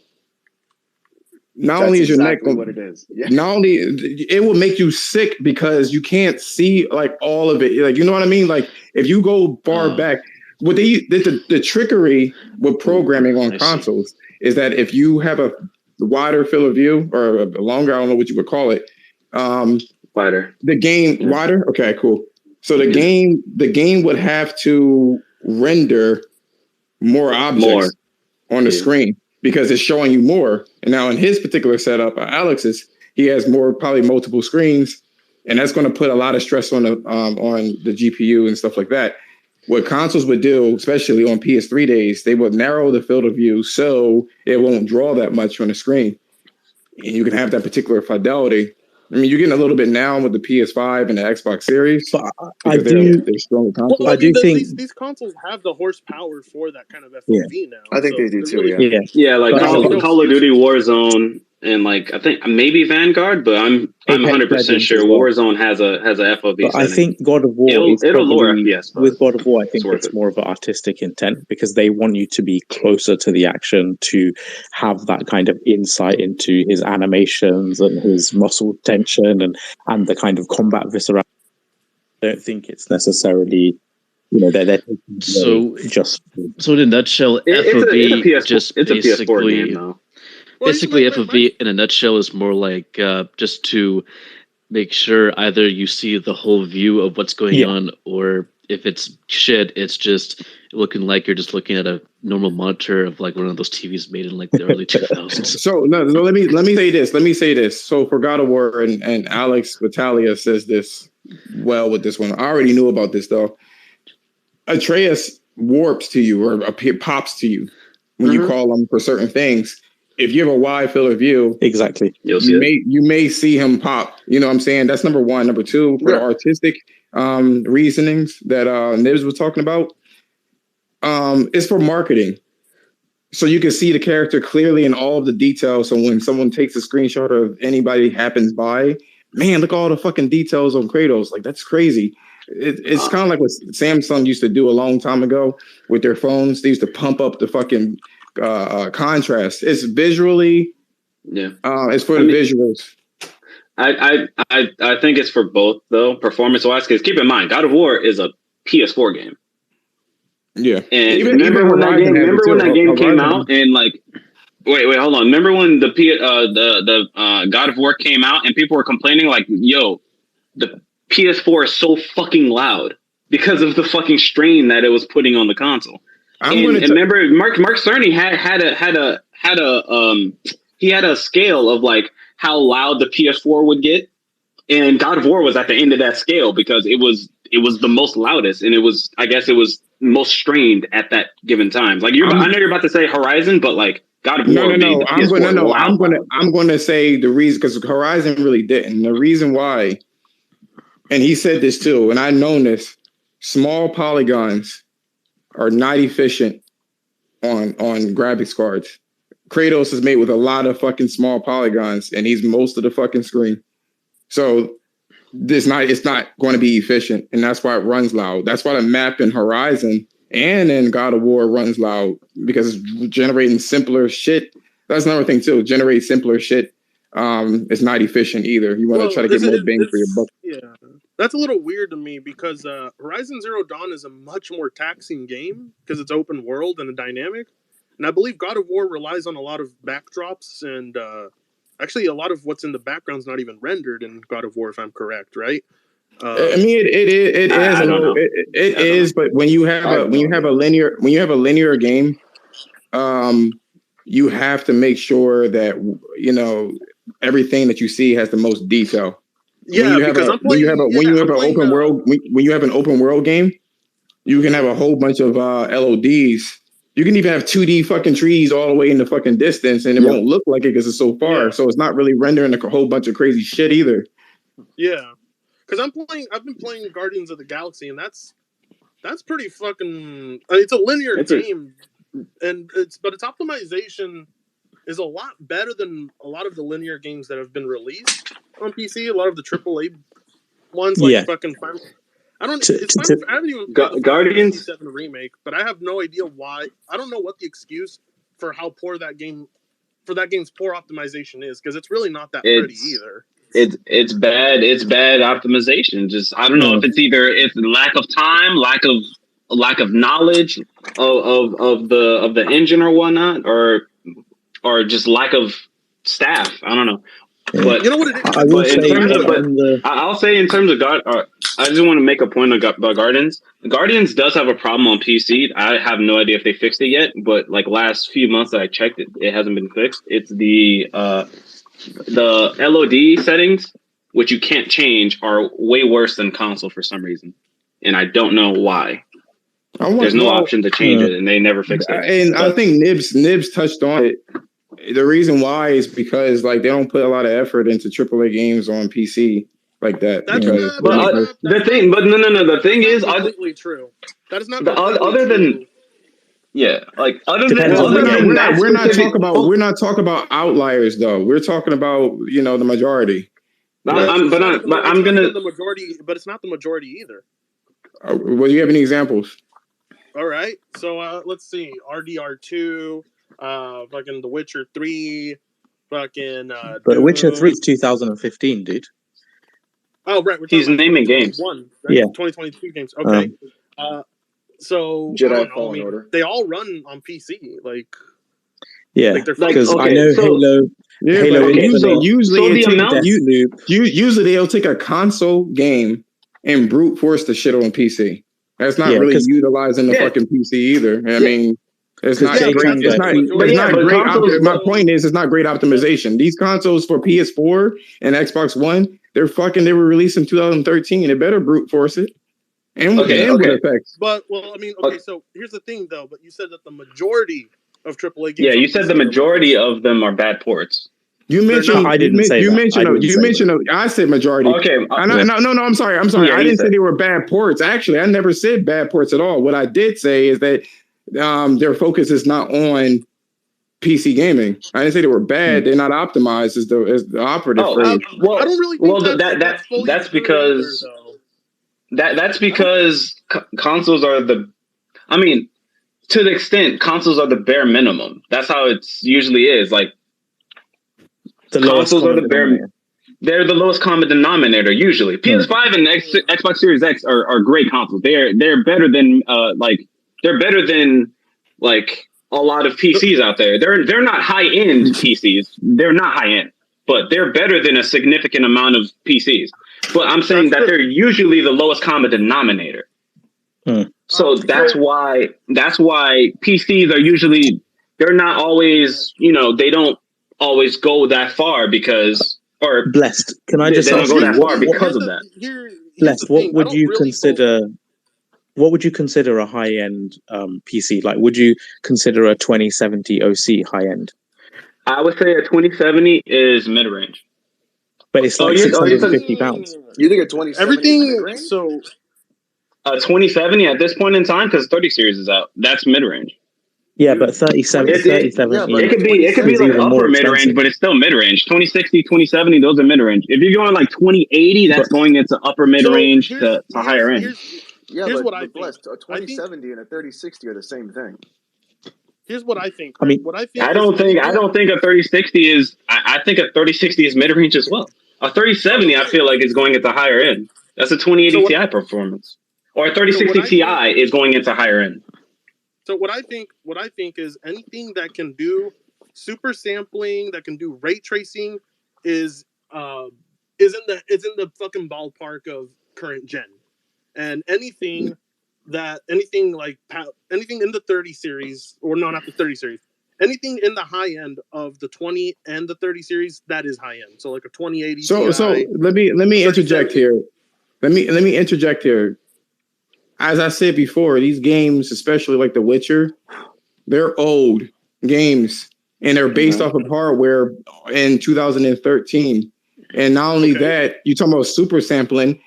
not only is your neck what it is. Yeah. Not only it will make you sick because you can't see like all of it. Like, you know what I mean? Like if you go far back, what the trickery with programming on consoles is that if you have a wider field of view or a longer, I don't know what you would call it. Wider. The game wider. Okay, cool. So the game would have to render more objects on the screen because it's showing you more. And now in his particular setup, Alex's, he has probably multiple screens, and that's going to put a lot of stress on the GPU and stuff like that. What consoles would do, especially on PS3 days, they would narrow the field of view so it won't draw that much on the screen, and you can have that particular fidelity. I mean, you're getting a little bit now with the PS5 and the Xbox Series. But they're stronger consoles. Well, I mean, these consoles have the horsepower for that kind of FOV now. I think they do too. Really Yeah, like Call of Duty Warzone and like I think maybe Vanguard, but I'm 100% sure Warzone has a FOV. But I think God of War it'll lower FPS. With God of War, I think it's more of an artistic intent because they want you to be closer to the action, to have that kind of insight into his animations and his muscle tension and the kind of combat visceral. I don't think it's necessarily, they're so in a nutshell, FOV it's a PS4 game now. Basically, FOV in a nutshell is more like just to make sure either you see the whole view of what's going on, or if it's shit, it's just looking like you're just looking at a normal monitor of like one of those TVs made in like the early 2000s. So let me say this. So for God of War, and Alex Vitalia says this well with this one. I already knew about this though. Atreus warps to you or pops to you when you call him for certain things. If you have a wide field of view, exactly, you may see him pop. You know what I'm saying? That's number one. Number two, for the artistic reasonings that Nibs was talking about, it's for marketing. So you can see the character clearly in all of the details. So when someone takes a screenshot of anybody happens by, man, look at all the fucking details on Kratos. Like, that's crazy. It's kind of like what Samsung used to do a long time ago with their phones. They used to pump up the fucking contrast. It's visually, it's for the visuals. I think it's for both though, performance wise. Because keep in mind, God of War is a PS4 game. Yeah, and remember when that game came out and like, wait, hold on. Remember when the God of War came out and people were complaining like, "Yo, the PS4 is so fucking loud because of the fucking strain that it was putting on the console." And remember, Mark Cerny had a scale of like how loud the PS4 would get, and God of War was at the end of that scale because it was the most loudest, and it was most strained at that given time. Like I know you're about to say Horizon, but like God of War. I'm going to say the reason, because Horizon really didn't. The reason why, and he said this too, and I've known this: small polygons are not efficient on graphics cards. Kratos is made with a lot of fucking small polygons, and he's most of the fucking screen. So it's not going to be efficient, and that's why it runs loud. That's why the map in Horizon and in God of War runs loud, because it's generating simpler shit. That's another thing too. Generate simpler shit. It's not efficient either. You want to try to get more bang for your buck. Yeah, that's a little weird to me because Horizon Zero Dawn is a much more taxing game because it's open world and a dynamic. And I believe God of War relies on a lot of backdrops and actually a lot of what's in the background is not even rendered in God of War, if I'm correct, right? I mean, it is. I don't know. It is, but when you have a linear game, you have to make sure that everything that you see has the most detail. Yeah, when you have an open world game, you can have a whole bunch of LODs. You can even have 2D fucking trees all the way in the fucking distance, and it won't look like it because it's so far. Yeah. So it's not really rendering a whole bunch of crazy shit either. Yeah, because I've been playing Guardians of the Galaxy, and that's pretty fucking. It's a linear game, and its optimization is a lot better than a lot of the linear games that have been released on PC. A lot of the AAA ones, like fucking. I haven't even played the Guardians 57 remake, but I have no idea why. I don't know what the excuse for how poor that game's poor optimization is, because it's really not that pretty either. It's bad. It's bad optimization. Just I don't know if it's lack of time, lack of knowledge of the engine or whatnot, or just lack of staff. I don't know. But you know what it is? I'll say in terms of God, I just want to make a point about Guardians. Guardians does have a problem on PC. I have no idea if they fixed it yet, but like last few months that I checked it hasn't been fixed. It's the LOD settings, which you can't change, are way worse than console for some reason, and I don't know why. There's no option to change it, and they never fixed it. And I think Nibs touched on it. The reason why is because like they don't put a lot of effort into AAA games on PC like that. The thing is, completely true. That is not we're not talking about outliers though. We're talking about the majority. I'm gonna the majority, but it's not the majority either. Well, do you have any examples? All right, so let's see, RDR2. Fucking The Witcher 3, fucking. But The Witcher 3 is 2015, dude. Oh right, he's naming games. Right? Yeah, 2022 games. Okay. So Jedi Fallen Order. They all run on PC, like. Yeah, because I know Halo. Yeah, Halo. Usually they'll take a console game and brute force the shit on PC. That's not really utilizing the fucking PC either. I mean. It's not great. My point is, it's not great optimization. These consoles for PS4 and Xbox One, they were released in 2013. It better brute force it. And with effects. But so here's the thing, though. But you said that the majority of AAA games. Yeah, you said the majority of them are bad ports. You mentioned. I didn't say that. I said majority. Okay. No. I'm sorry. I didn't say they were bad ports. Actually, I never said bad ports at all. What I did say is that. Their focus is not on PC gaming. I didn't say they were bad. They're not optimized as the operative phrase. I don't really think that's because that's because consoles are to the extent consoles are the bare minimum. That's how it usually is. Like consoles are the bare. They're the lowest common denominator usually. PS5 and Xbox Series X are great consoles. They're better than They're better than like a lot of PCs out there. They're not high end PCs. They're not high end, but they're better than a significant amount of PCs. But I'm saying that they're usually the lowest common denominator. So that's why PCs are usually they're not always they don't always go that far because Blessed. Can I just ask you, go that far because of that? Blessed. What would you consider? What would you consider a high-end PC? Like, would you consider a 2070 OC high-end? I would say a 2070 is mid-range. But it's like £650. You think a 2070 everything? So a 2070 at this point in time, because 30 series is out. That's mid-range. Yeah, but 37. It could be like upper mid-range, but it's still mid-range. 2060, 2070, those are mid-range. If you're going like 2080, that's going into upper mid-range to higher end. Here's what I think. A 2070 and a 3060 are the same thing. Here's what I think. I mean, I don't think a 3060 is. I think a 3060 is mid range as well. A 3070, I feel like, is going into higher end. That's a 2080 Ti performance, or a 3060 Ti is going into higher end. So what I think is anything that can do super sampling, that can do ray tracing, is in the fucking ballpark of current gen. And anything in the 30 series, or no, not the 30 series, anything in the high end of the 20 and the 30 series, that is high end. So like a 2080 So Ti, let me interject here. Let me interject here. As I said before, these games, especially like The Witcher, they're old games and they're based off of hardware in 2013. And not only that, you're talking about super sampling.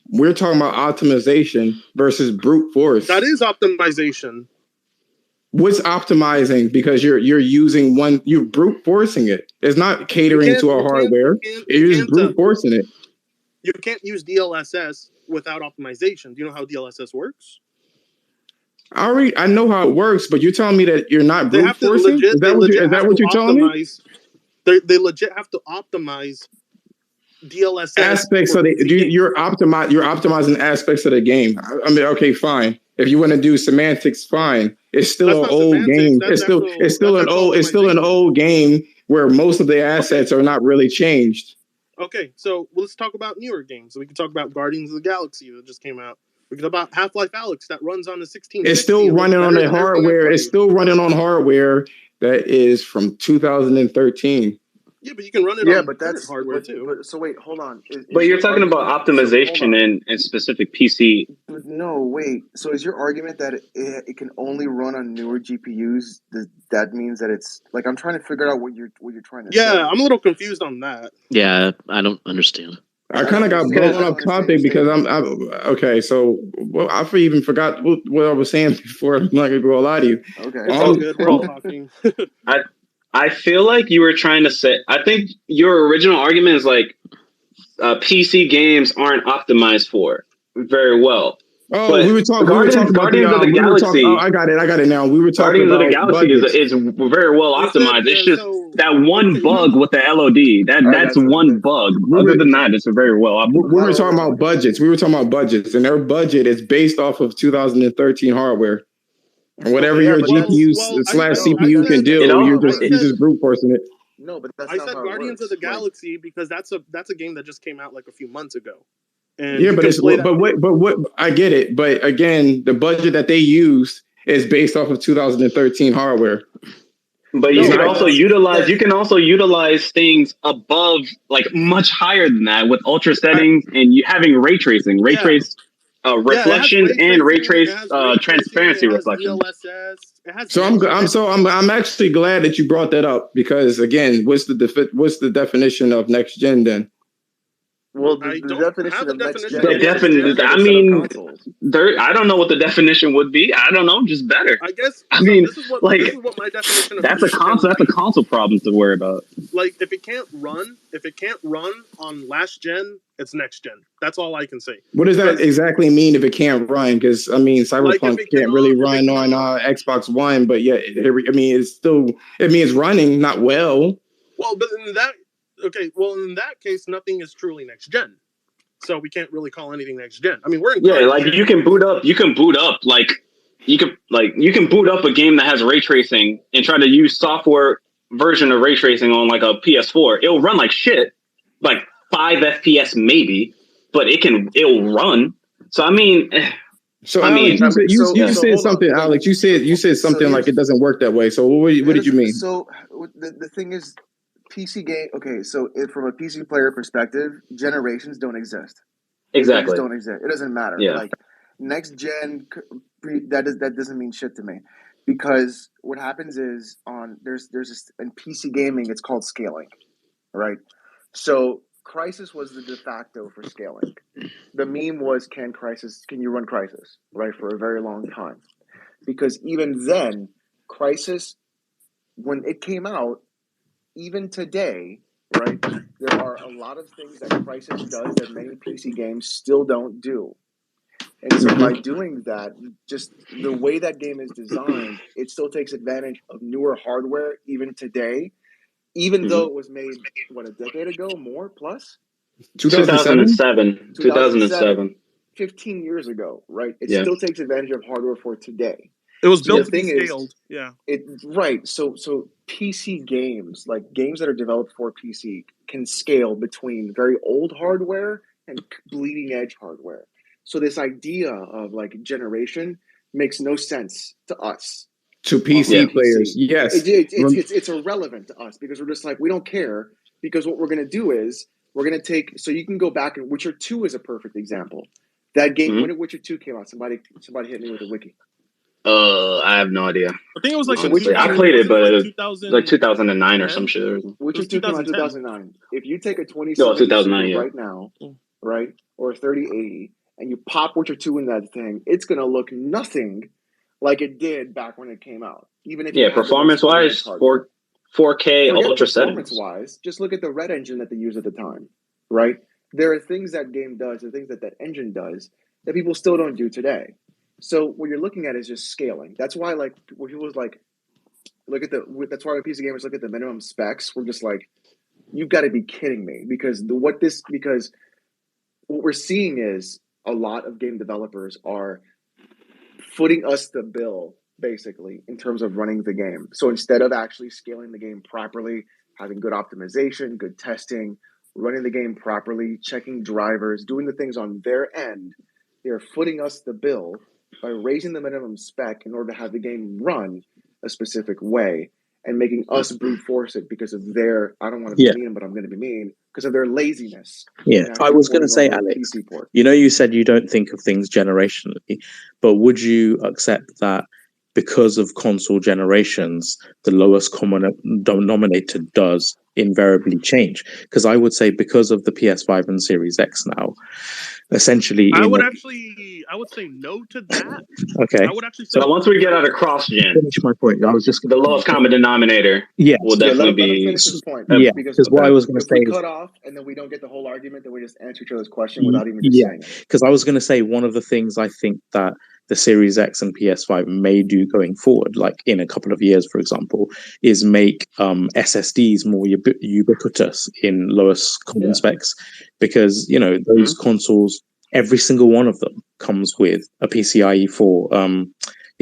We're talking about optimization versus brute force. That is optimization. What's optimizing? Because you're using you're brute forcing it. It's not catering to our hardware. You're just brute forcing it. You can't use DLSS without optimization. Do you know how DLSS works? I know how it works, but you're telling me that you're not brute forcing? Is that what you're telling me? They legit have to optimize DLSS aspects of you're optimizing aspects of the game. I mean, okay, fine. If you want to do semantics, fine. It's still an old game. It's still an old game where most of the assets are not really changed. Okay, so let's talk about newer games. So we can talk about Guardians of the Galaxy that just came out. We can talk about Half-Life Alyx that runs on the 1660. It's still running on the hardware. It's still running on hardware that is from 2013. Yeah, but you can run it on that's hardware too. But so wait, hold on. But you're talking about optimization in specific PC. No, wait. So is your argument that it can only run on newer GPUs? That means that it's like, I'm trying to figure out what you're trying to say. Yeah, I'm a little confused on that. Yeah, I don't understand. I kind of got blown off topic because I'm okay. So I even forgot what I was saying before. I'm not gonna go lie to you. Okay, it's all good. We're all talking. I feel like you were trying to say. I think your original argument is like PC games aren't optimized for very well. Oh, but we were talking. Guardians of the Galaxy. I got it now. We were talking Guardians of the Galaxy is very well optimized. It's just that one bug with the LOD. That's one bug. Other than that, it's very well optimized. We were talking about budgets. And their budget is based off of 2013 hardware. And whatever your GPU / CPU can do, you're just brute forcing it. No, but that's I not said how Guardians it of the Galaxy because that's a game that just came out like a few months ago. And yeah, but what I get it. But again, the budget that they used is based off of 2013 hardware. But you can also utilize things above, like much higher than that, with ultra settings and you having ray tracing, reflections and ray trace transparency reflections. So I'm actually glad that you brought that up because again, what's the definition of next gen then? Well, the definition of next gen. I don't know what the definition would be. I don't know, just better. I guess. This is what my definition of that's a console problem to worry about. Like if it can't run on last gen, it's next gen. That's all I can say. What does that exactly mean if it can't run? Because I mean, Cyberpunk can't really run on Xbox One, but yeah, it's running not well. Well, but in that case, nothing is truly next gen. So we can't really call anything next gen. I mean, we're in you can boot up a game that has ray tracing and try to use software version of ray tracing on like a PS4. It'll run like shit, like 5 FPS maybe, but it'll run. So I mean, you said something, Alex. You said something like it doesn't work that way. So what did you mean? So the thing is, PC game. Okay, so from a PC player perspective, generations don't exist. Exactly, don't exist. It doesn't matter. Yeah. Like next gen, that doesn't mean shit to me, because what happens is there's this in PC gaming. It's called scaling, right? So Crysis was the de facto for scaling. The meme was, can you run Crysis, right, for a very long time, because even then, Crysis, when it came out. Even today, right, there are a lot of things that Crysis does that many PC games still don't do. And so by doing that, just the way that game is designed, it still takes advantage of newer hardware even today, even though it was made, a decade ago, more plus? 2007. 15 years ago, right? It still takes advantage of hardware for today. It was built to be scaled. Right. So PC games, like games that are developed for PC, can scale between very old hardware and bleeding edge hardware. So this idea of like generation makes no sense to us. To PC players, yes. It's irrelevant to us because we're just like, we don't care, because what we're going to do is we're going to take, so you can go back, and Witcher 2 is a perfect example. That game, when did Witcher 2 came out? Somebody hit me with a wiki. I have no idea. I think it was like I played it, but it was like 2009 or some shit. Witcher 2 came out in 2009. If you take a 2070 right now, right, or a 3080, and you pop Witcher 2 in that thing, it's going to look nothing like it did back when it came out. Even if performance-wise, 4K ultra settings. Performance-wise, just look at the Red Engine that they used at the time, right? There are things that game does, there are things that engine does that people still don't do today. So what you're looking at is just scaling. That's why, like, when people was like, that's why PC gamers look at the minimum specs. We're just like, you've got to be kidding me, because what we're seeing is a lot of game developers are footing us the bill, basically, in terms of running the game. So instead of actually scaling the game properly, having good optimization, good testing, running the game properly, checking drivers, doing the things on their end, they're footing us the bill by raising the minimum spec in order to have the game run a specific way and making us brute force it because of their, I don't want to be mean, but I'm going to be mean, because of their laziness. Yeah, I was going to say, Alex, you said you don't think of things generationally, but would you accept that because of console generations, the lowest common denominator does invariably change? Because I would say because of the PS5 and Series X now, essentially... I would say no to that. Okay. I would actually say... So once we get out of cross-gen... Finish my point. I was just... The lowest common denominator will definitely be... Let me finish this point. Because what I was going to say is... If we cut off and then we don't get the whole argument, then we just answer each other's question without even just saying it. Because I was going to say one of the things I think that the Series X and PS5 may do going forward, like in a couple of years, for example, is make SSDs more ubiquitous in lowest common specs, because those consoles, every single one of them comes with a PCIe 4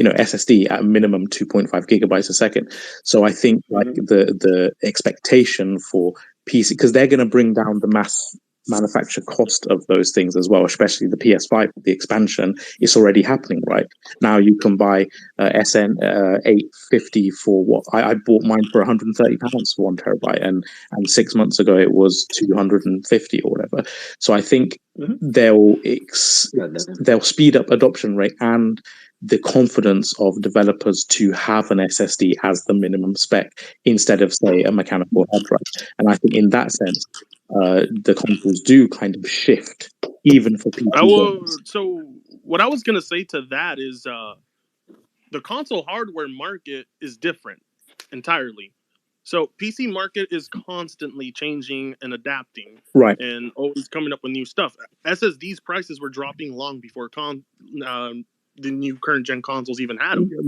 SSD at a minimum 2.5 gigabytes a second. So I think the expectation for PC, because they're going to bring down the mass manufacture cost of those things as well, especially the PS5, the expansion is already happening right now. You can buy SN 850 for what I bought mine for £130 for 1 terabyte, and 6 months ago it was 250 or whatever. So I think they'll speed up adoption rate and the confidence of developers to have an SSD as the minimum spec instead of, say, a mechanical hard drive. And I think in that sense, the consoles do kind of shift, even for people. So what I was going to say to that is the console hardware market is different entirely. So PC market is constantly changing and adapting, right, and always coming up with new stuff. SSD's prices were dropping long before the new current gen consoles even had them. Here's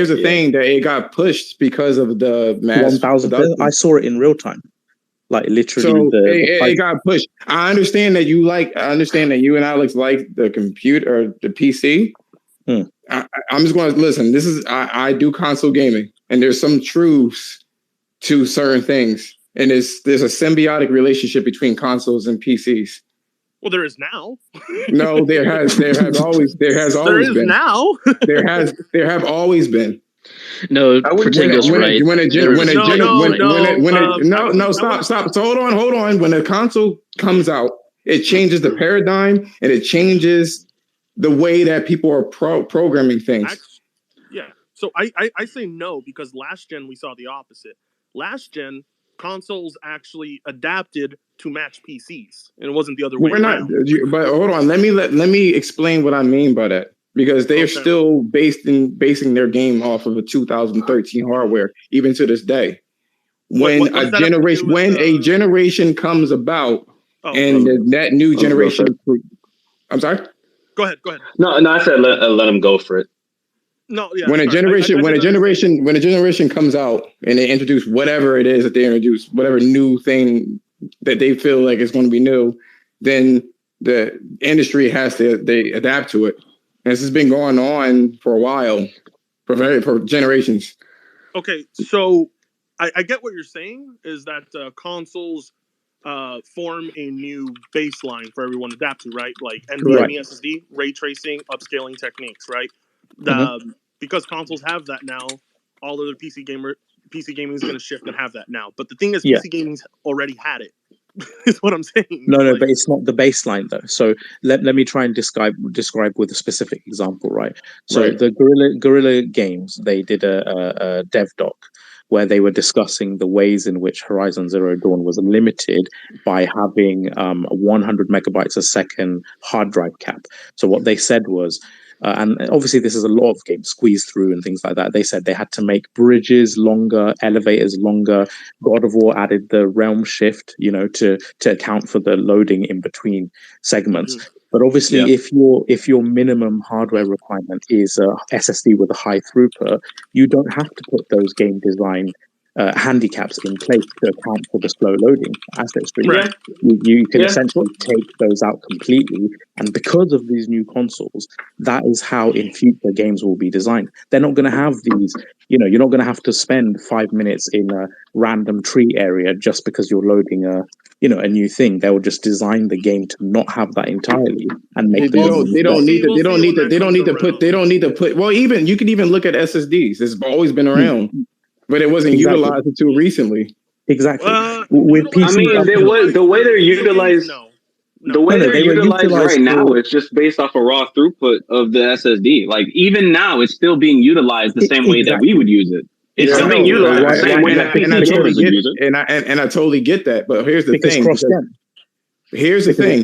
the thing that it got pushed because of the mass 1000. I saw it in real time, like literally. So it got pushed. I understand that you and Alex like the computer or the PC. I'm just going to listen. I do console gaming, and there's some truths to certain things, and there's a symbiotic relationship between consoles and PCs. Well, there is now. No, there has always been. Now. there have always been. No, Pretengo's right. Stop. So hold on. When a console comes out, it changes the paradigm and it changes the way that people are programming things. So I say no, because last gen we saw the opposite. Last gen consoles actually adapted to match PCs, and it wasn't the other way around. But hold on, let me explain what I mean by that, because they are still basing their game off of a 2013 hardware even to this day. When a generation comes about, that new generation, I'm sorry. Go ahead. No, I said let them go for it. No, yeah. When a generation comes out and they introduce whatever it is that they introduce, whatever new thing that they feel like is going to be new, then the industry they adapt to it. And this has been going on for a while, for generations. Okay, so I get what you're saying is that consoles form a new baseline for everyone to adapt to, right? Like NVMe SSD, ray tracing, upscaling techniques, right? Because consoles have that now, all other PC gaming is going to shift and have that now. But the thing is, PC gaming's already had it. Is what I'm saying. No, but it's not the baseline though. So let me try and describe with a specific example, right? So the Guerrilla Games, they did a dev doc where they were discussing the ways in which Horizon Zero Dawn was limited by having 100 megabytes a second hard drive cap. So what they said was, and obviously this is a lot of games squeezed through and things like that. They said they had to make bridges longer, elevators longer. God of War added the realm shift, to account for the loading in between segments. But obviously, if your minimum hardware requirement is a SSD with a high throughput, you don't have to put those game design handicaps in place to account for the slow loading asset stream. Right. You can essentially take those out completely. And because of these new consoles, that is how in future games will be designed. They're not going to have these, you're not going to have to spend 5 minutes in a random tree area just because you're loading a new thing. They will just design the game to not have that entirely and make They don't need to put. Well, even you can even look at SSDs. It's always been around, but it wasn't utilized until recently. Exactly. With PC, I mean, the way they're utilized. The way they're utilized right now, it's just based off a raw throughput of the SSD. Like even now, it's still being utilized the same way that we would use it. It's still being utilized the same way that PC gamers would use it. And I totally get that. But here's the thing. Here's the thing.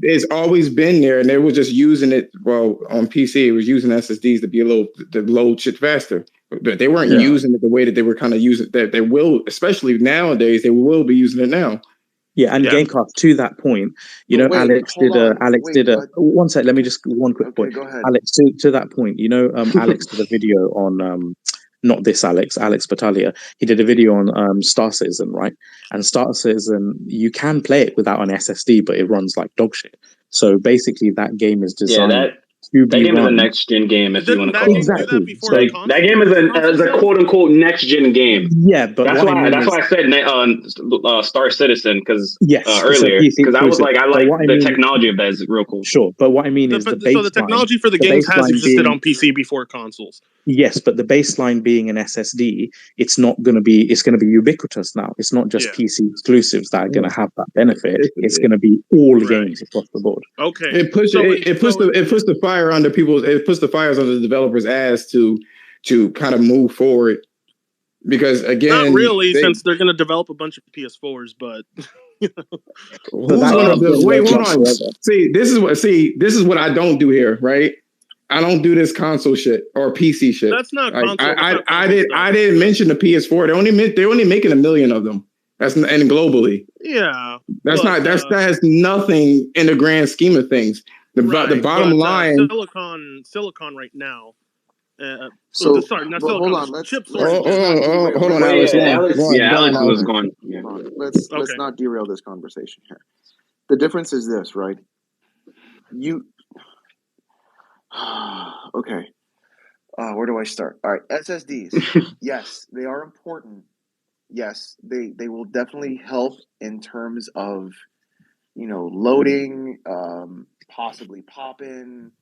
It's always been there, and they were just using it. Well, on PC, it was using SSDs to be to load shit faster. But they weren't using it the way that they were kind of using. That they will, especially nowadays, they will be using it now. Yeah, and Gamecraft, to that point, Alex did a one sec. Let me just one quick point. Go ahead. Alex, to that point, Alex did a video on not this Alex Battaglia. He did a video on Star Citizen, right? And Star Citizen, you can play it without an SSD, but it runs like dog shit. So basically, that game is designed. That game is a next gen game, if you want to call it. Exactly. That game is a quote unquote next gen game. Yeah, but that's why I said Star Citizen earlier, because I was like, I like the technology of that is real cool. Sure, but what I mean is the technology for the games has existed on PC before consoles. Yes, but the baseline being an SSD, it's going to be ubiquitous now. It's not just PC exclusives that are going to have that benefit. It's going to be all games across the board. Okay, it puts the fire under people's. It puts the fires under the developers' ass to kind of move forward. Because again, not really, since they're going to develop a bunch of PS4s, but. Wait, hold on. This is what I don't do here, right? I don't do this console shit or PC shit. That's not console. I didn't mention the PS4. They're only making 1 million of them. And globally. Yeah. That has nothing in the grand scheme of things. The bottom line. Silicon right now. Hold on. Hold on, Alex. Alex was going. Yeah. Let's not derail this conversation here. The difference is this, right? Okay. Where do I start? All right, SSDs. Yes, they are important. Yes, they will definitely help in terms of, loading, possibly pop-in,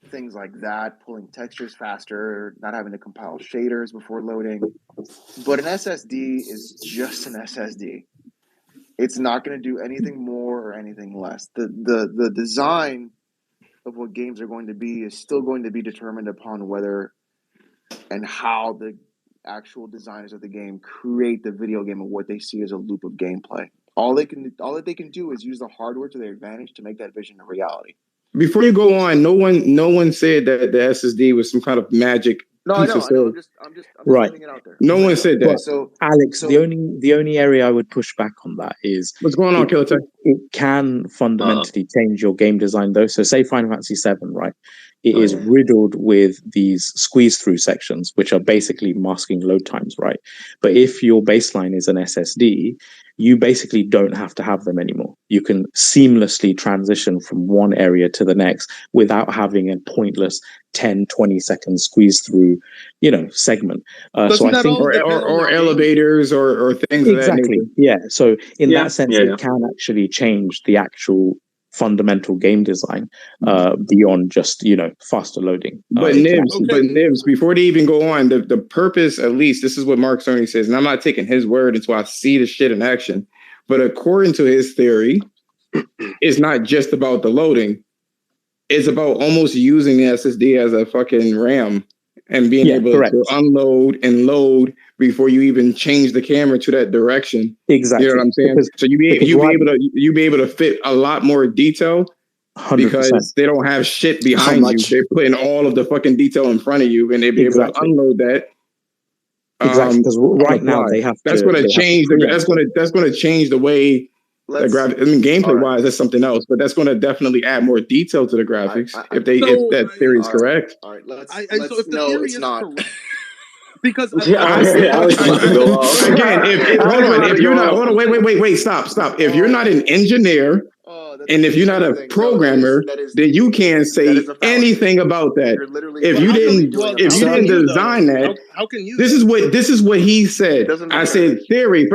things like that, pulling textures faster, not having to compile shaders before loading. But an SSD is just an SSD. It's not going to do anything more or anything less. The design of what games are going to be is still going to be determined upon whether and how the actual designers of the game create the video game of what they see as a loop of gameplay. All that they can do is use the hardware to their advantage to make that vision a reality. Before you go on, no one said that the SSD was some kind of magic. No, I know. I'm just putting it out there. No one said that. So, Alex, the only area I would push back on that is what's going on, Killer Tech? It can fundamentally change your game design, though. So, say Final Fantasy VII, right? it is riddled with these squeeze-through sections, which are basically masking load times, right? But if your baseline is an SSD, you basically don't have to have them anymore. You can seamlessly transition from one area to the next without having a pointless 10, 20 second squeeze through, segment. So I think, or elevators or things of that nature. Yeah. So in that sense, it can actually change the actual fundamental game design beyond just faster loading. But Nibs, before they even go on, the purpose, at least this is what Mark Cerny says, and I'm not taking his word until I see the shit in action. But according to his theory, it's not just about the loading; it's about almost using the SSD as a fucking RAM and being able to unload and load before you even change the camera to that direction. Exactly. You know what I'm saying? So you be able to fit a lot more detail 100%. Because they don't have shit behind you. They're putting all of the fucking detail in front of you, and they be able to unload that. Exactly. Because right now they have that's going to change. That's going to change the way. Gameplay wise, that's something else, but that's going to definitely add more detail to the graphics if that theory is correct. All right, let's so if the theory is not correct, because again, if you're not, hold on, wait, stop. If you're not an engineer, and if you're not a programmer, then you can't say anything about that. If you didn't design that, how can you? This is what he said. I said theory.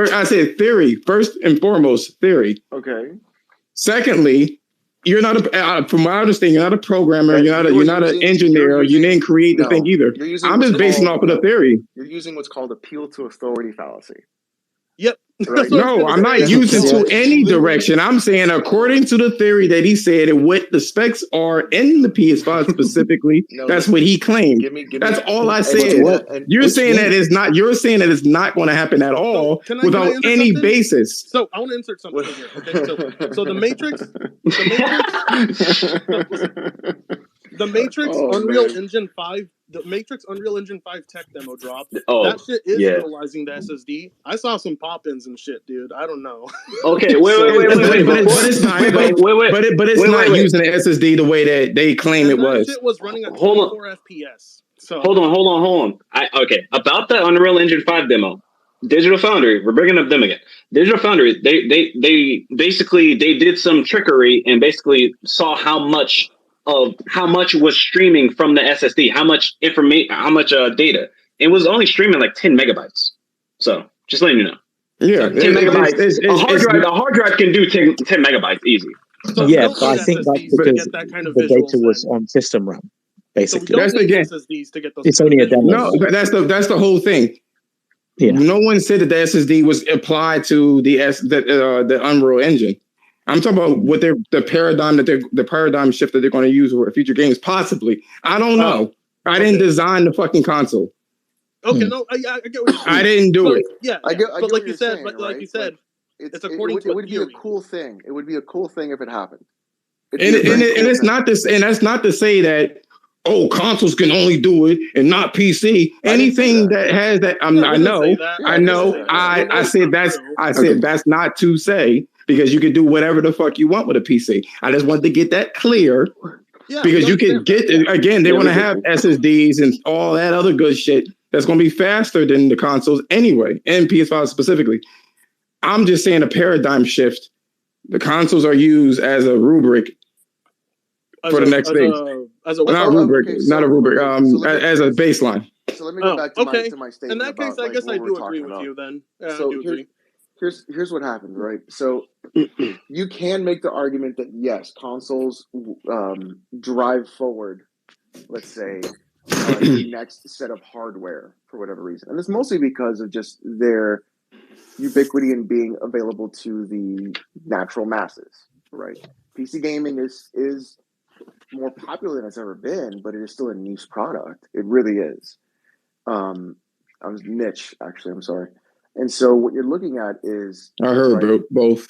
First and foremost, theory. Okay. Secondly, you're not from my understanding, you're not a programmer. You're not an engineer. You didn't create the thing either. I'm just basing off of the theory. You're using what's called appeal to authority fallacy. Yep. Right. No, I'm not using to any direction. I'm saying according to the theory that he said and what the specs are in the PS5 specifically, that's what he claimed. That's all I said. You're saying that it's not. You're saying that it's not going to happen at all without any basis. So I want to insert something here. Okay, so the Matrix Unreal Engine 5. The Matrix Unreal Engine 5 tech demo dropped. That shit is utilizing the SSD. I saw some pop-ins and shit, dude. I don't know. Okay, wait. But it's not using the SSD the way that they claim it was. Shit was running at 24 FPS. So hold on. About that Unreal Engine 5 demo, Digital Foundry. We're bringing up them again. Digital Foundry. They basically did some trickery and basically saw how much was streaming from the SSD, how much information, how much data. It was only streaming like 10 megabytes. So just letting you know. Yeah, 10 megabytes. A hard drive can do 10 megabytes easy. So but I think that's because the data was on system RAM, basically. So that's the game. SSDs to get those. It's only a demo. No, that's the whole thing. Yeah. No one said that the SSD was applied to the Unreal Engine. I'm talking about what the paradigm shift that they're going to use for future games, possibly. I don't know. I didn't design the fucking console. Okay, no, I get what you're saying. I didn't do it. Yeah, I get but like you said, it's according to it would be a cool thing. It would be a cool thing if it happened. And it's not this, and that's not to say that consoles can only do it and not PC. Anything that has that, I know. I said that's not to say. Because you can do whatever the fuck you want with a PC. I just wanted to get that clear. Yeah, because you can again, they want to have SSDs and all that other good shit that's going to be faster than the consoles anyway, and PS5 specifically. I'm just saying a paradigm shift. The consoles are used as a rubric for the next thing. As a baseline. So let me go back to my statement. In that case, I guess I do agree with you then. Yeah, so here's what happened, right? So you can make the argument that yes, consoles drive forward, let's say, the next set of hardware for whatever reason. And it's mostly because of just their ubiquity and being available to the natural masses, right? PC gaming is more popular than it's ever been, but it is still a niche product. It really is. I was niche, actually, I'm sorry. And so what you're looking at is... I heard both.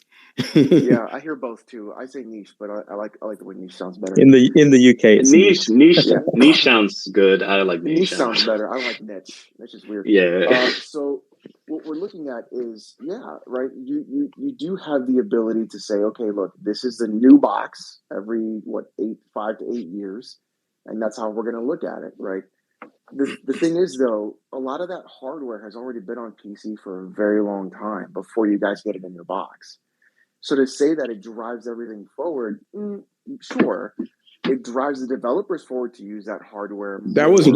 Yeah, I hear both too. I say niche, but I like the way niche sounds better. In the UK, it's niche sounds good. I like niche. Niche sounds better. I like niche. Niche is weird. Yeah. So what we're looking at is, right? You do have the ability to say, okay, look, this is the new box every 5 to 8 years, and that's how we're going to look at it, right? The thing is, though, a lot of that hardware has already been on PC for a very long time before you guys get it in your box. So to say that it drives everything forward, sure, it drives the developers forward to use that hardware. That's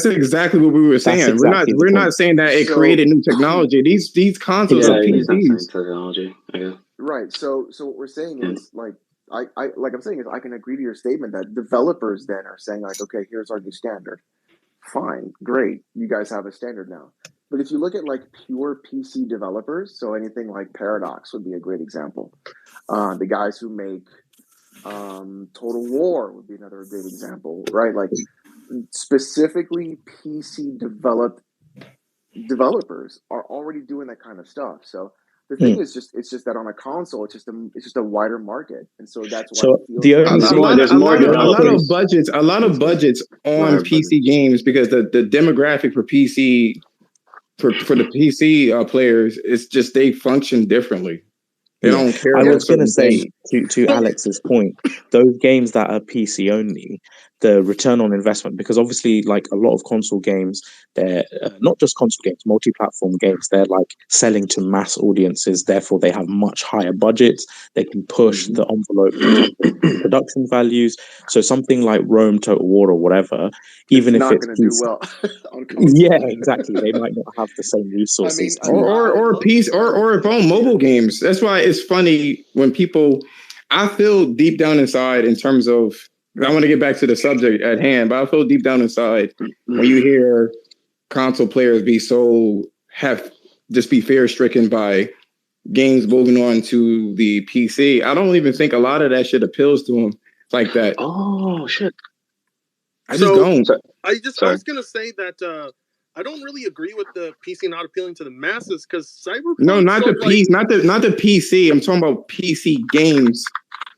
exactly what we were saying. We're not saying that it created new technology. These consoles are PCs. Technology. Yeah. Right. So what we're saying is like I'm saying is I can agree to your statement that developers then are saying like, okay, here's our new standard. Fine, great. You guys have a standard now. But if you look at like pure PC developers, so anything like Paradox would be a great example. The guys who make Total War would be another great example, right? Like specifically PC developed developers are already doing that kind of stuff. So the thing is it's just that on a console, it's just a wider market, and so that's why a lot of budgets on PC games because the demographic for PC for the PC players is just they function differently. They don't care. I was going to say to Alex's point, those games that are PC only, the return on investment, because obviously, like a lot of console games, they're not just console games, multi-platform games. They're like selling to mass audiences. Therefore, they have much higher budgets. They can push the envelope in production values. So something like Rome, Total War, or whatever, even if it's do well. Yeah, exactly. They might not have the same resources. Or phone mobile games. That's why it's funny when people. I feel deep down inside in terms of. I want to get back to the subject at hand, but I feel deep down inside when you hear console players be fear stricken by games moving on to the PC. I don't even think a lot of that shit appeals to them like that. Oh shit! I just don't. I was gonna say that I don't really agree with the PC not appealing to the masses because Cyberpunk. No, not the PC. I'm talking about PC games.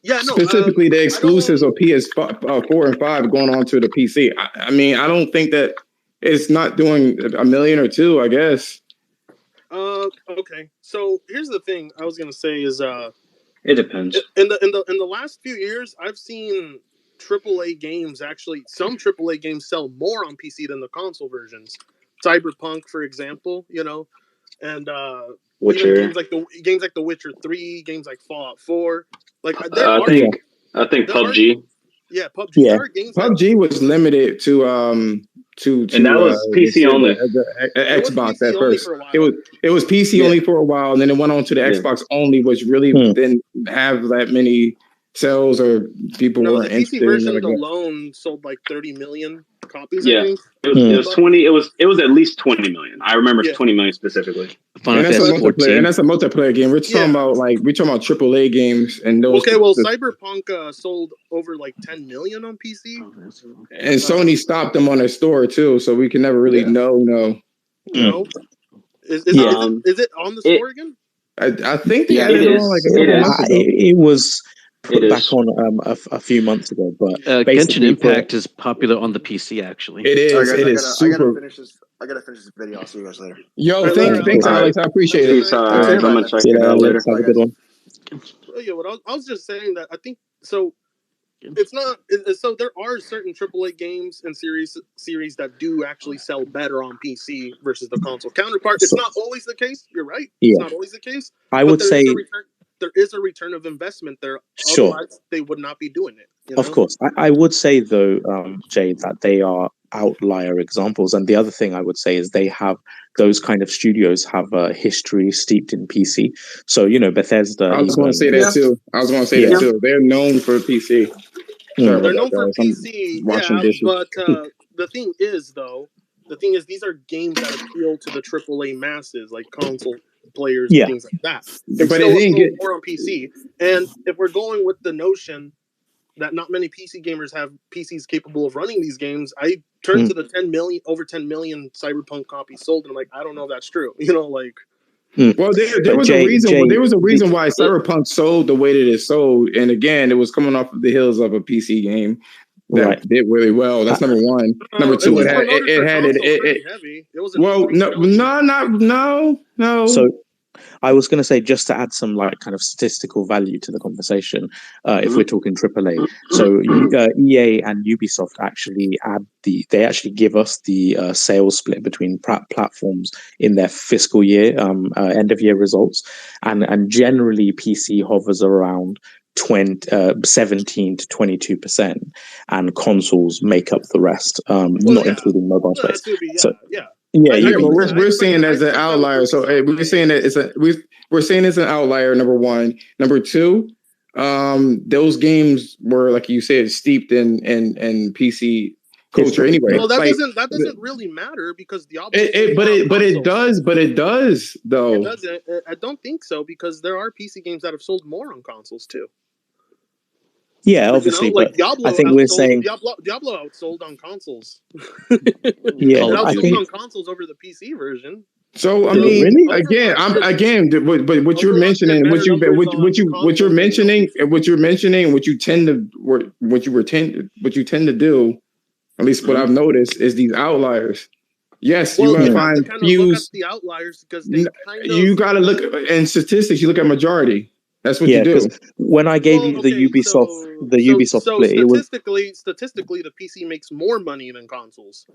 Yeah, no. Specifically, the exclusives of PS4 and 5 going on to the PC. I mean, I don't think that it's not doing $1 million or $2 million, I guess. Okay. So here's the thing. I was gonna say is it depends. In the last few years, I've seen AAA games some AAA games sell more on PC than the console versions. Cyberpunk, for example, and Witcher. Games like The Witcher 3, games like Fallout 4. Like I think PUBG. PUBG. Yeah. PUBG was limited to and that was PC only. Xbox at first. It was PC only for a while, and then it went on to the Xbox only, which really didn't have that many sales or people weren't interested. The PC version alone sold like 30 million copies. I think. It was 20. It was at least 20 million. I remember 20 million specifically. And that's a multiplayer game. We're talking about AAA games and those. Okay, well, Cyberpunk sold over like 10 million on PC, and Sony stopped them on their store too, so we can never really know. No, is it on the store again? I think it is. It was put back on a few months ago, but Genshin Impact is popular on the PC. Actually, it is. It is super. I gotta finish this video. I'll see you guys later. Yo, thanks, Alex. I appreciate it. I'm gonna check it out later. Have a good one. Yeah, but I was just saying that I think so. It's not so. There are certain AAA games and series that do actually sell better on PC versus the console counterpart. It's not always the case. You're right. It's not always the case. I would say there is a return of investment there. Sure. Otherwise, they would not be doing it. Of course. I would say, though, Jay, that they are outlier examples. And the other thing I would say is those kind of studios have a history steeped in PC. So, Bethesda. I was going to say that too. They're known for PC. They're known for PC, but the thing is, these are games that appeal to the AAA masses, like console players and things like that. But it didn't get more on PC. And if we're going with the notion that not many PC gamers have PCs capable of running these games, I turn to the over 10 million Cyberpunk copies sold, and I'm like, I don't know if that's true. Well, there was a reason. There was a reason why Cyberpunk sold the way that it sold, and again, it was coming off of the heels of a PC game that did really well. That's number one. Number two, it had it. Well, no. So I was going to say, just to add some like kind of statistical value to the conversation, if we're talking AAA. So EA and Ubisoft actually they actually give us the sales split between platforms in their fiscal year end of year results, and generally PC hovers around 17 to 22%, and consoles make up the rest, not including mobile space. Yeah, but we're seeing it as an outlier. So we're saying that we're saying it's an outlier. Number one, number two, those games were, like you said, steeped in PC culture anyway. Well, that doesn't really matter because Diablo. But it does though. It does. I don't think so because there are PC games that have sold more on consoles too. Yeah, obviously, like Diablo, I think we're saying Diablo outsold on consoles. Yeah, it I think on consoles over the PC version. So I mean, really? but what you're mentioning, what you're mentioning, and what you tend to do, at least what I've noticed, is these outliers. Yes, you're gonna find look at the outliers because they you gotta look in statistics. You look at majority. That's what you do. When I gave you the Ubisoft split, statistically, the PC makes more money than consoles.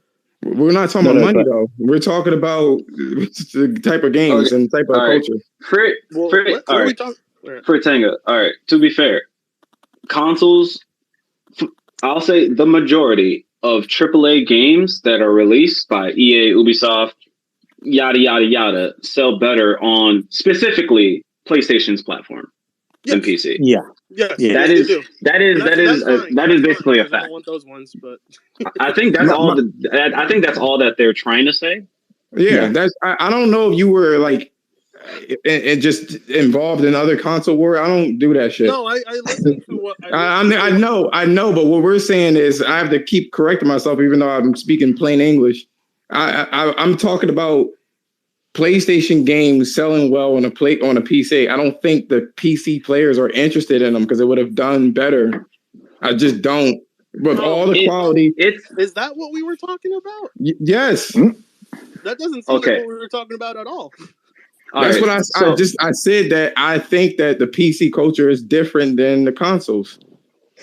We're not talking about money though. We're talking about the type of games and type of culture. For Tenga, all right. To be fair, consoles, I'll say the majority of AAA games that are released by EA, Ubisoft, yada yada yada, sell better on specifically PlayStation's platform than PC. Yeah. Yes, that is basically a fact. I don't want those ones, but I think that's I think that's all that they're trying to say. Yeah. That's. I don't know if you were like, and just involved in other console war. I don't do that shit. No, I listen to what I know, but what we're saying is I have to keep correcting myself, even though I'm speaking plain English. I'm talking about PlayStation games selling well on a PC. I don't think the PC players are interested in them because it would have done better. I just don't. With all the quality, is that what we were talking about? Yes. That doesn't seem like what we were talking about at all. That's what I said, that I think that the PC culture is different than the consoles.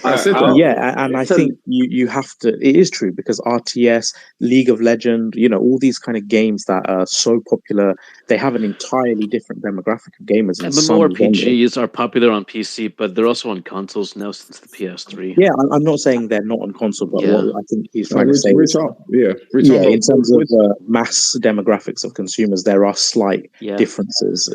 I think you have to. It is true because RTS, League of Legends, all these kind of games that are so popular, they have an entirely different demographic of gamers. And MMORPGs are popular on PC, but they're also on consoles now since the PS3. Yeah, I'm not saying they're not on console, but what I think he's trying to say in terms of mass demographics of consumers, there are slight differences.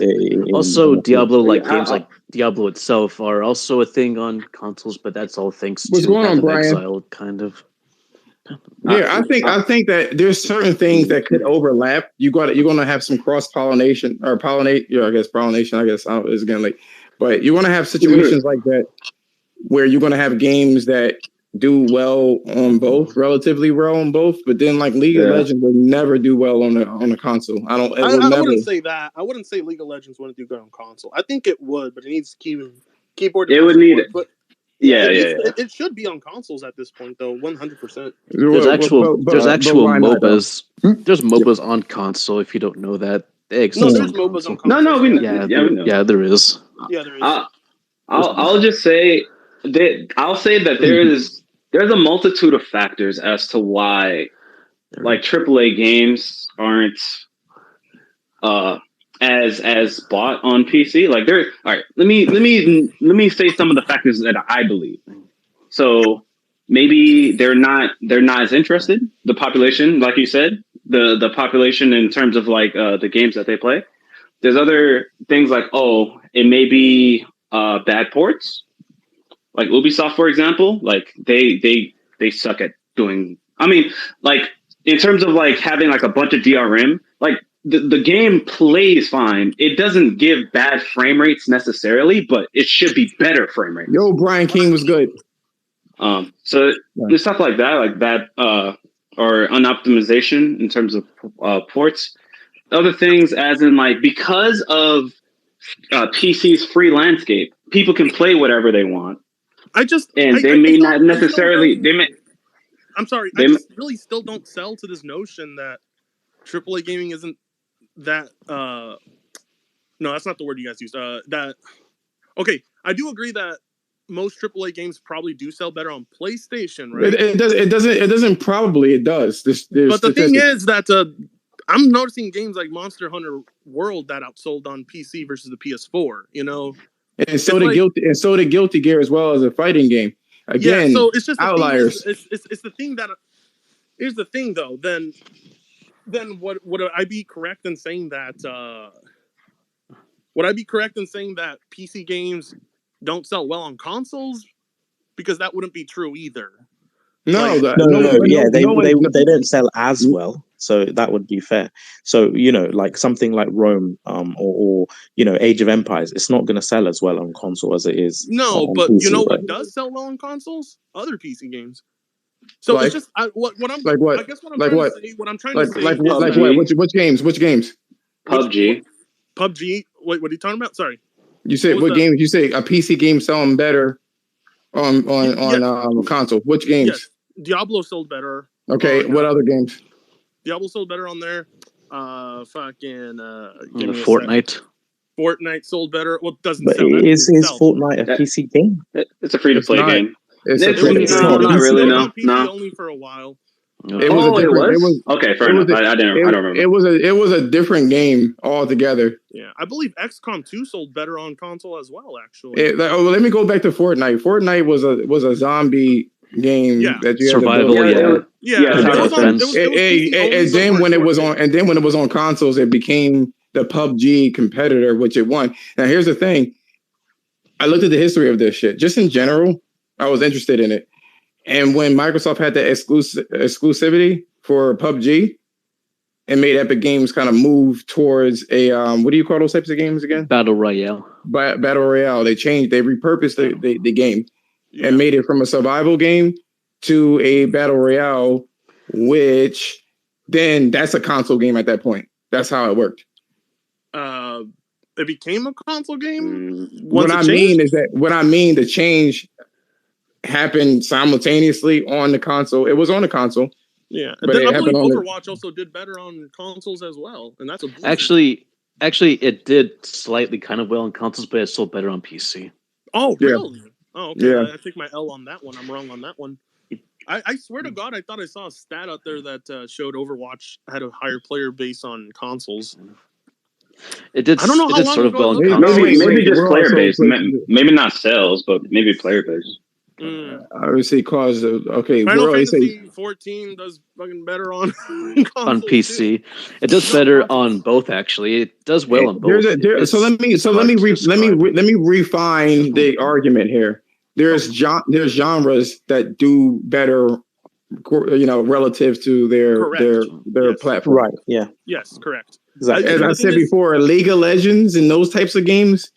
Also, Diablo, games like Diablo itself are also a thing on consoles, but that's all thanks to Path of Exile, kind of. Yeah, I think that there's certain things that could overlap. You're gonna have some cross pollination or pollinate. Pollination. I guess it's getting late, but you're gonna have situations like that where you're gonna have games that do well on both, relatively well on both, but then like League of Legends would never do well on a console. I wouldn't say that. I wouldn't say League of Legends wouldn't do good on console. I think it would, but it needs keyboard. It would need it. But it should be on consoles at this point, though. 100%. There's actual MOBAs. There's MOBAs on console. If you don't know that, there's MOBAs on console. No, we know. Yeah, there is. Yeah, there is. I'll just say that there's a multitude of factors as to why like AAA games aren't as bought on PC. Like all right, let me say some of the factors that I believe. So maybe they're not as interested. The population, like you said, the population in terms of like the games that they play. There's other things like it may be bad ports. Like Ubisoft, for example, like they suck at doing. I mean, like in terms of like having like a bunch of DRM, like the game plays fine. It doesn't give bad frame rates necessarily, but it should be better frame rates. Yo, Brian King was good. So there's stuff like that, like bad or unoptimization in terms of ports. Other things, as in like because of PC's free landscape, people can play whatever they want. They may not necessarily. I'm sorry. I just really still don't sell to this notion that AAA gaming isn't that No, that's not the word you guys used. Okay, I do agree that most AAA games probably do sell better on PlayStation, right? It doesn't. Probably it does. But the thing is that I'm noticing games like Monster Hunter World that outsold on PC versus the PS4. You know, and so did Guilty Gear as well as a fighting game. Again, yeah, so it's just outliers. It's the thing that. Here's the thing, though. Then would I be correct in saying that? Would I be correct in saying that PC games don't sell well on consoles? Because that wouldn't be true either. No, they don't sell as well, so that would be fair. So like something like Rome, or Age of Empires, it's not going to sell as well on console as it is. No, on but PC, you know right? what does sell well on consoles? Other PC games. So it's just what I'm like what? I guess what I'm like trying what? to say. What I'm trying like to say like is like that, what? Which games? Which games? PUBG. PUBG. Wait, what are you talking about? Sorry. You said what games? You say a PC game selling better on console. Which games? Yes, Diablo sold better. Okay, what other games? Diablo sold better on there. Fortnite. Fortnite sold better. Well, it doesn't But sell. is Fortnite a PC game? It's a free-to-play game. Not really. It was No, on PC only for a while. It was okay. Fair enough. I don't remember. It was a different game altogether. Yeah, I believe XCOM 2 sold better on console as well. Actually, let me go back to Fortnite. Fortnite was a zombie game that you survival. And then when it was on consoles, it became the PUBG competitor, which it won. Now here's the thing: I looked at the history of this shit. Just in general, I was interested in it. And when Microsoft had the exclusivity for PUBG, it made Epic Games kind of move towards a what do you call those types of games again? Battle Royale. Battle Royale. They repurposed the game and made it from a survival game to a Battle Royale, which then that's a console game at that point. That's how it worked. It became a console game. What I mean, the change happened simultaneously on the console. It was on the console. Yeah, but I believe Overwatch also did better on consoles as well, and that's actually it did slightly kind of well on consoles, but it sold better on PC. Oh, really? Yeah. Oh, okay. Yeah. I take my L on that one. I'm wrong on that one. I swear to God, I thought I saw a stat out there that showed Overwatch had a higher player base on consoles. It did. I don't know how long sort of well. Maybe just player base. Maybe not sales, but maybe player base. Obviously, cause Final Fantasy 14 does fucking better on on PC. It does better on both. Actually, it does well on both. So let me refine the argument here. There's genres that do better, relative to their platform. Right. Yeah. Yes. Correct. Exactly. As I said before, League of Legends and those types of games,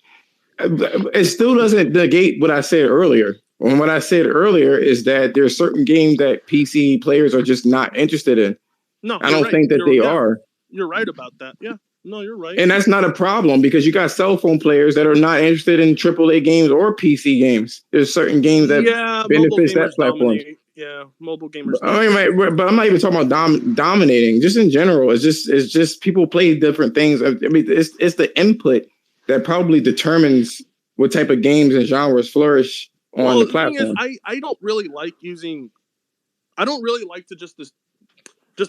it still doesn't negate what I said earlier. And what I said earlier is that there are certain games that PC players are just not interested in. No, I don't think that they are. You're right about that. Yeah. No, you're right. And that's not a problem because you got cell phone players that are not interested in AAA games or PC games. There's certain games that benefits that platform. Yeah, mobile gamers. But I'm not even talking about dominating. Just in general, it's just people play different things. I mean, it's the input that probably determines what type of games and genres flourish on the platform. Thing is, I don't really like to just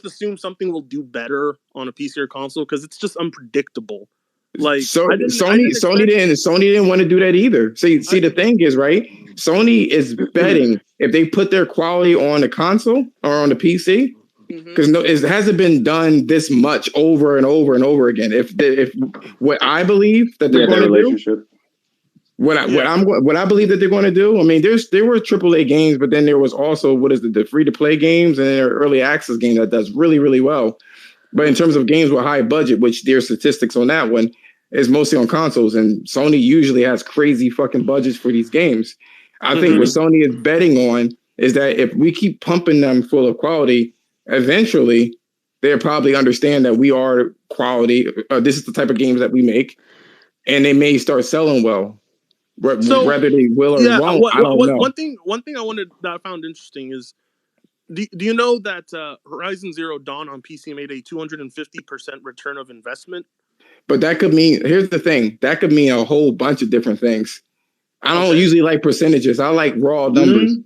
assume something will do better on a PC or console because it's just unpredictable. Like Sony didn't want to do that either. See, the thing is, right? Sony is betting if they put their quality on the console or on the PC, because it hasn't been done this much over and over and over again. If what I believe that they're going to do. What I believe that they're going to do, I mean, there were AAA games, but then there was also the free to play games and their early access game that does really, really well. But in terms of games with high budget, which their statistics on that one is mostly on consoles, and Sony usually has crazy fucking budgets for these games. I think what Sony is betting on is that if we keep pumping them full of quality, eventually they'll probably understand that we are quality. This is the type of games that we make, and they may start selling well. Whether they will or won't, I don't know. One thing that I found interesting is, do you know that Horizon Zero Dawn on PC made a 250% return of investment? But that could mean, here's the thing, that could mean a whole bunch of different things. I don't usually like percentages. I like raw numbers.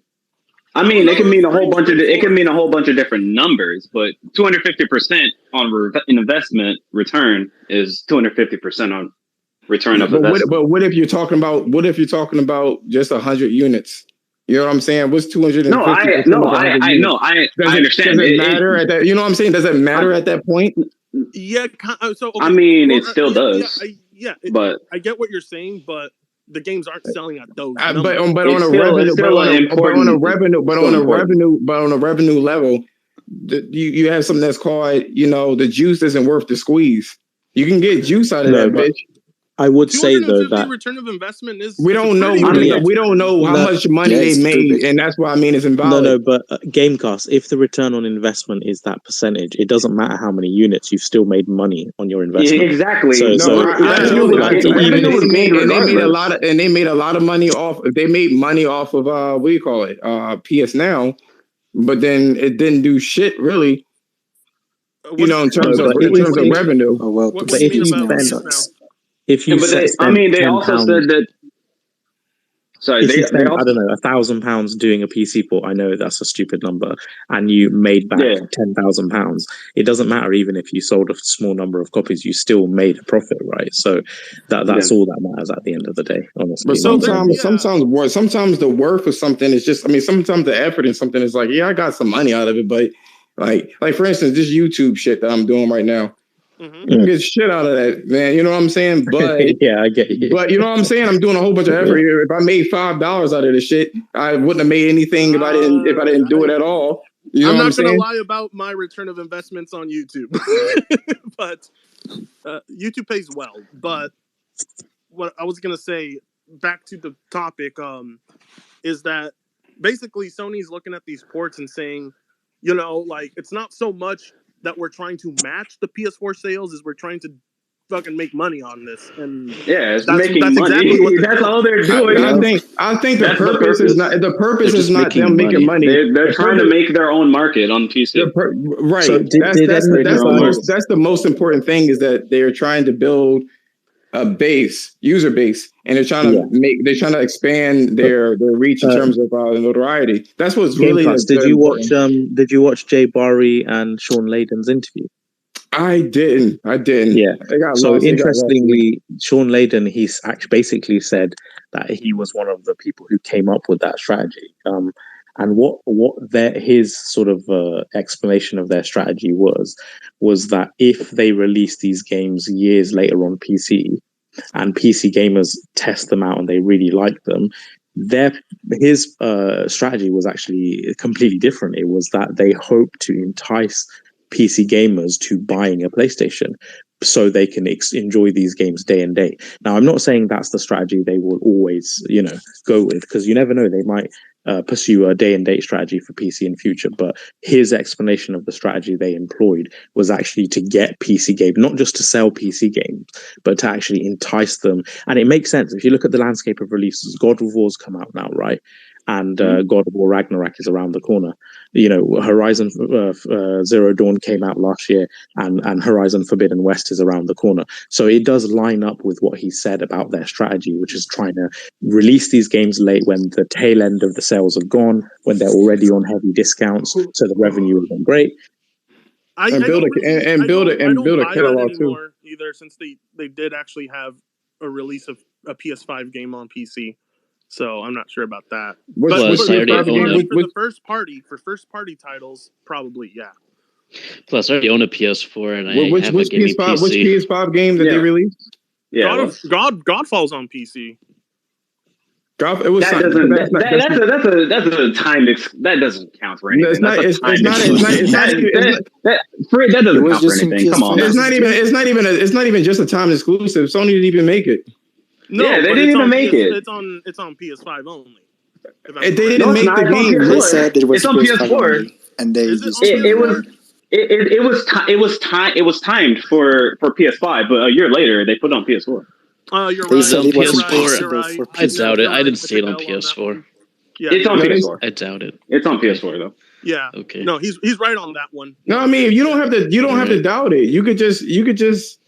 I mean, it can mean a whole bunch of different numbers, but 250% on investment return is 250% on return of investment. But what if you're talking about just 100 units? You know what I'm saying? What's 250? I know. I understand. Does it matter at that? You know what I'm saying? Does it matter at that point? Yeah. So okay, I mean, it still does. But I get what you're saying, but the games aren't selling at those. But on a revenue level, you have something that's called, the juice isn't worth the squeeze. You can get juice out of that bitch. I would say though that return of investment is. We don't know. We don't know how much money they made, and that's why I mean it's invalid. No, but Gamecast, if the return on investment is that percentage, it doesn't matter how many units, you've still made money on your investment. Yeah, exactly. They made a lot of money off. They made money off of what do you call it? PS Now, but then it didn't do shit really. In terms of revenue. Oh well, but if you spend. If you they also said that. Sorry, if you spent, I don't know, £1,000 doing a PC port. I know that's a stupid number, and you made back £10,000. It doesn't matter even if you sold a small number of copies. You still made a profit, right? So that's all that matters at the end of the day, honestly. But sometimes the worth of something is just. I mean, sometimes the effort in something is like, I got some money out of it, but like for instance, this YouTube shit that I'm doing right now. You don't get shit out of that, man. You know what I'm saying? But yeah, I get you. But you know what I'm saying? I'm doing a whole bunch of effort here. If I made $5 out of this shit, I wouldn't have made anything if I didn't do it at all. You know I'm what not gonna lie about my return of investments on YouTube, but YouTube pays well. But what I was gonna say, back to the topic, is that basically Sony's looking at these ports and saying, it's not so much that we're trying to match the PS4 sales, is we're trying to fucking make money on this. And that's making money. Exactly that's all they're doing. I think the purpose is not them making money. They're trying to make their own market on PC. Right. So that's the most important thing, is that they're trying to build a user base, and they're trying to expand their reach in terms of notoriety. That's what's really. Did you watch Jay Barry and Sean Layden's interview? I didn't. Yeah. So interestingly, Sean Layden, he's actually basically said that he was one of the people who came up with that strategy. And what his sort of explanation of their strategy was that if they release these games years later on PC, and PC gamers test them out and they really like them, his strategy was actually completely different. It was that they hope to entice PC gamers to buying a PlayStation so they can enjoy these games day and day. Now, I'm not saying that's the strategy they will always, go with, because you never know, they might pursue a day and date strategy for PC in future. But his explanation of the strategy they employed was actually to get PC games, not just to sell PC games, but to actually entice them. And it makes sense. If you look at the landscape of releases, God of War's come out now, right? And God of War Ragnarok is around the corner. Horizon Zero Dawn came out last year, and Horizon Forbidden West is around the corner. So it does line up with what he said about their strategy, which is trying to release these games late when the tail end of the sales are gone, when they're already on heavy discounts, so the revenue isn't great. Build a catalog too. Either, since they did actually have a release of a PS5 game on PC. So I'm not sure about that. For first party titles, probably, yeah. Plus, I already own a PS4 and I have a gaming PC. Which PS5 game that they released? Yeah, Godfall's on PC. That's a timed. That doesn't count for anything. That doesn't count for anything. Come on. It's not even just a timed exclusive. Sony didn't even make it. No, they didn't even make it. It's on PS5 only. They didn't make the game. They said it was on PS4, and they it was timed for PS5, but a year later they put it on PS4. You're they right. said it wasn't possible for PS4. I doubt it. I didn't see it on PS4. Yeah, it's on PS4. I doubt it. It's on PS4 though. Yeah. Okay. No, he's right on that one. No, I mean you don't have to doubt it. You could just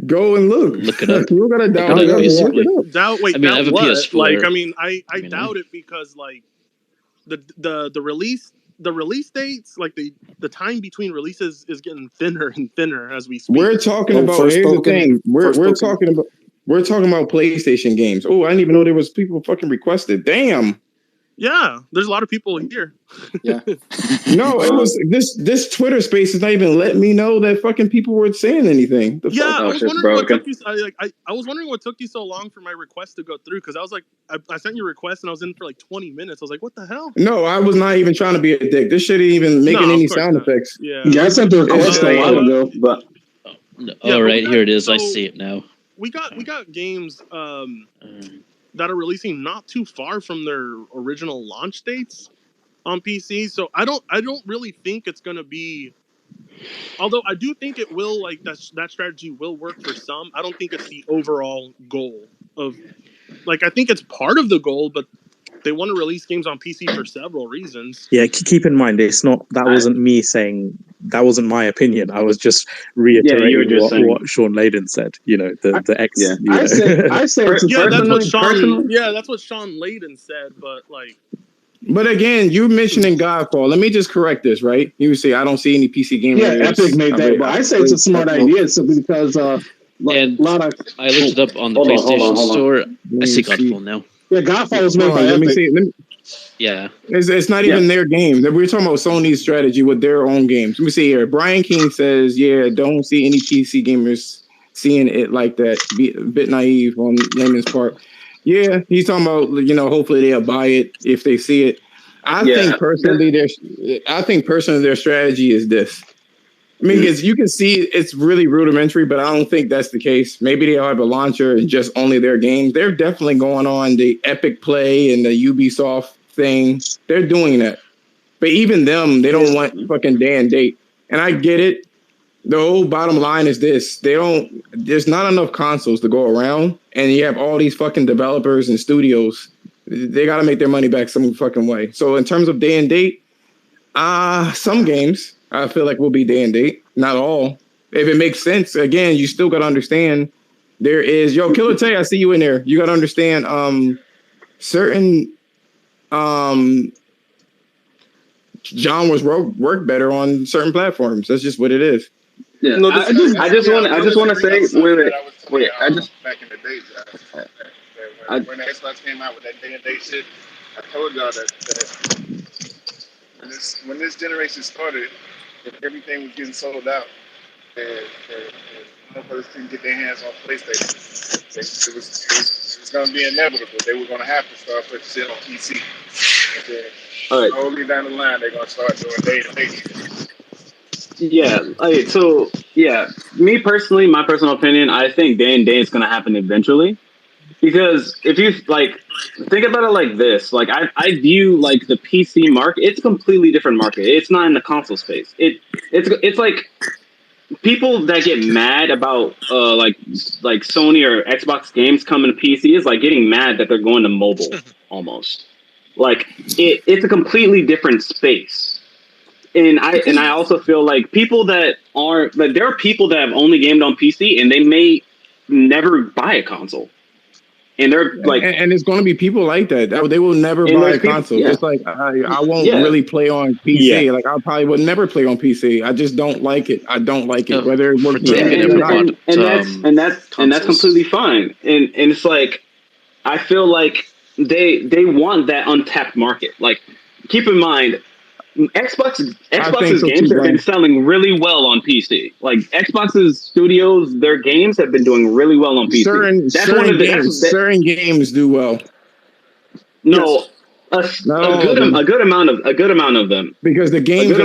Go and look. Look it up. You gotta doubt it. Look it up. Doubt. Wait, I mean, doubt I have a what? PS4. Like, I mean, I doubt it because like the release dates, like the time between releases is getting thinner and thinner as we speak. We're talking about. Here's the thing. We're talking about. We're talking about PlayStation games. Oh, I didn't even know there was people fucking requested. Damn. Yeah, there's a lot of people here. Yeah. No, it was this Twitter space is not even letting me know that fucking people were saying anything. Yeah, I was wondering what took you. I was wondering what took you so long for my request to go through because I was like, I sent you a request and I was in for like 20 minutes. I was like, what the hell? No, I was not even trying to be a dick. This shit ain't even making any sound effects. Yeah, I sent the request a while ago, but right, here it is. I see it now. We got games that are releasing not too far from their original launch dates on PC. So I don't really think it's gonna be. Although I do think it will, like that strategy will work for some. I don't think it's the overall goal of, like, I think it's part of the goal, but they want to release games on PC for several reasons. Yeah, keep in mind it's not. That wasn't me saying. That wasn't my opinion. I was just reiterating what Sean Layden said. You know, the ex. Yeah, I say that's what Sean. Yeah, that's what Sean Layden said. But like. But again, you mentioning Godfall. Let me just correct this, right? You say I don't see any PC gamers. Yeah, Epic made that, but I say it's a smart idea simply because and a lot of. I looked it up on the PlayStation Store. I see Godfall now. Yeah, Godfall was made by Epic. Let me see. Yeah, it's not even their game. We're talking about Sony's strategy with their own games. Let me see here. Brian King says, "Yeah, don't see any PC gamers seeing it like that. Be a bit naive on Layman's part." Yeah, he's talking about, you know, hopefully they'll buy it if they see it. I think personally their strategy is this. I mean, because you can see it's really rudimentary, but I don't think that's the case. Maybe they'll have a launcher and just only their games. They're definitely going on the Epic Play and the Ubisoft thing. They're doing that. But even them, they don't want fucking day and date. And I get it. The whole bottom line is this. There's not enough consoles to go around. And you have all these fucking developers and studios. They got to make their money back some fucking way. So in terms of day and date, some games I feel like will be day and date. Not all. If it makes sense, again, you still got to understand there is, Killer Tay, I see you in there. You got to understand certain genres work better on certain platforms. That's just what it is. Yeah, no, I just want to say, wait. I just back in the day, when the Xbox came out with that day and date shit, I told y'all that when this generation started, if everything was getting sold out, and motherfuckers couldn't get their hands on PlayStation, it was going to be inevitable. They were going to have to start putting shit on PC. And then slowly down the line, they're going to start doing day and date. Yeah. Okay. So me personally, my personal opinion, I think day and date is going to happen eventually, because if you think about it like this, like I view like the PC market, it's a completely different market. It's not in the console space. It's like people that get mad about like Sony or Xbox games coming to PC is like getting mad that they're going to mobile almost. Like it's a completely different space. And I also feel like people that are, like, there are people that have only gamed on PC and they may never buy a console. And they're like, and it's going to be people like that. They will never buy a console. Just like I won't really play on PC. Like I probably would never play on PC. I just don't like it. I don't like it. Whether it works and that's completely fine. And it's like, I feel like they want that untapped market. Like, keep in mind, Xbox's games have been selling really well on PC. Like, Xbox's studios, their games have been doing really well on PC. Certain games do well. No, a good amount of them. Because the games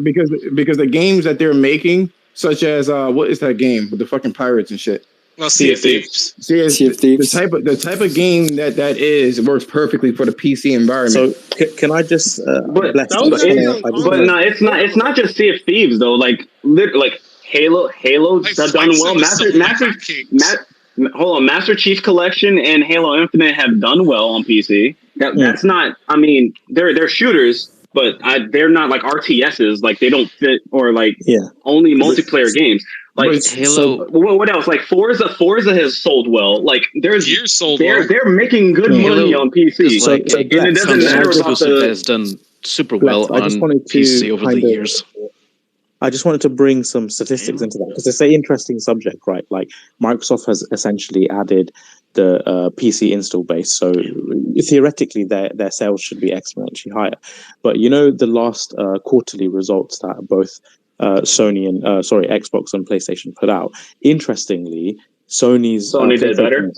because the games that they're making, such as what is that game with the fucking pirates and shit? Well, Sea of Thieves. The type of game that is works perfectly for the PC environment. So can I just? But no, it's not just Sea of Thieves though. Like Halo's done well. Master Chief Collection and Halo Infinite have done well on PC. That's not. I mean, they're shooters, but they're not like RTSs. Like, they don't fit, or like only multiplayer games. Like Halo. What else? Like Forza has sold well. Like Gears sold well. They're making good money on PC. It's like and it doesn't matter about that has done super well on PC over the years. I just wanted to bring some statistics into that because it's an interesting subject, right? Like Microsoft has essentially added the PC install base, so theoretically their sales should be exponentially higher. But the last quarterly results that both Xbox and PlayStation put out. Interestingly, Sony did better.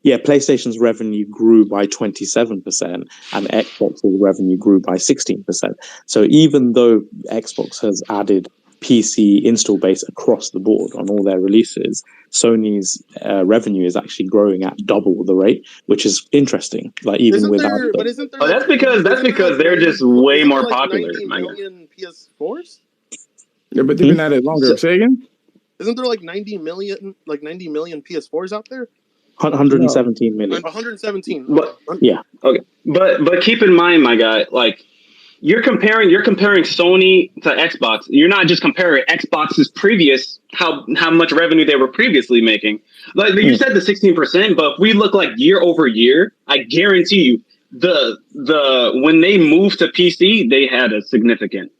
Yeah, PlayStation's revenue grew by 27% and Xbox's revenue grew by 16%. So even though Xbox has added PC install base across the board on all their releases, Sony's revenue is actually growing at double the rate, which is interesting. Like even without, that's because they're just way more popular. 90 million PS4s. Yeah, but they've been at it longer. Say again. Isn't there like 90 million PS4s out there? 117 million. 117. But yeah, okay. But keep in mind, my guy, like you're comparing Sony to Xbox. You're not just comparing Xbox's previous how much revenue they were previously making. Like you said, the 16%. But if we look like year over year, I guarantee you, the when they moved to PC, they had a significant.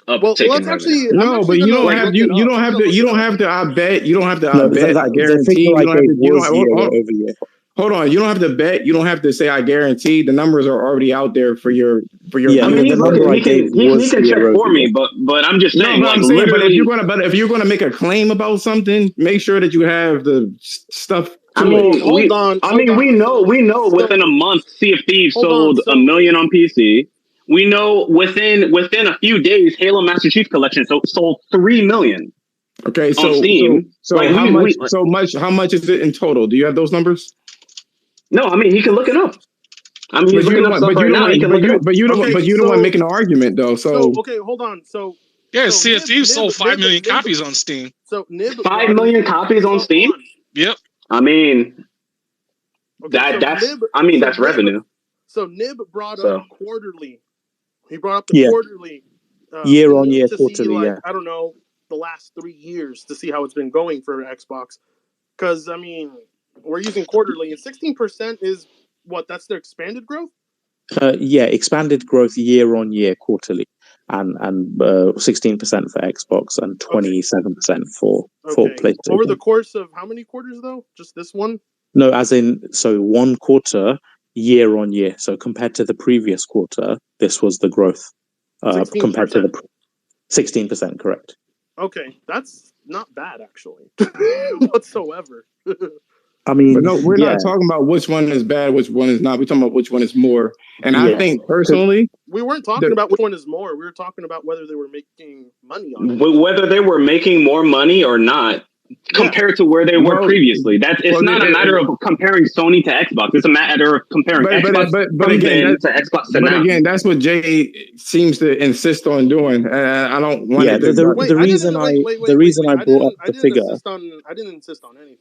Well, that's actually no, but you don't have to. I bet. You don't have to. I bet. I guarantee. You don't have to. Hold on. You don't have to bet. You don't have to say I guarantee. The numbers are already out there for your. Yeah, I mean, he can check for me, but I'm just saying. No, but I'm saying, but if you're gonna make a claim about something, make sure that you have the stuff. I mean, we know within a month, Sea of Thieves sold 1 million on PC. We know within a few days, Halo Master Chief Collection sold 3 million. Okay, so on Steam. So how much is it in total? Do you have those numbers? No, I mean he can look it up. I mean, he's looking up stuff right now. But you don't want to make an argument though. So okay, hold on. So Sea of Thieves sold 5 million copies on Steam. So 5 million copies on Steam. Yep. I mean, that's revenue. So Nib brought up quarterly. He brought up the quarterly. Year on year, quarterly, I don't know, the last 3 years to see how it's been going for Xbox. Because, I mean, we're using quarterly, and 16% is what? That's their expanded growth? Expanded growth year on year, quarterly. And 16% for Xbox and 27% for PlayStation. Over the course of how many quarters, though? Just this one? No, as in, so 1 quarter year on year. So compared to the previous quarter, this was the growth compared to the 16%, correct. Okay, that's not bad, actually, whatsoever. I mean, but no, we're not talking about which one is bad, which one is not. We're talking about which one is more. And I think personally, we weren't talking about which one is more. We were talking about whether they were making money on it. Whether they were making more money or not. Compared to where they were previously, it's not a matter of comparing Sony to Xbox. It's a matter of comparing Xbox to Xbox to now. But again, that's what Jay seems to insist on doing. I don't want to. The reason I brought up the figure. I didn't insist on anything.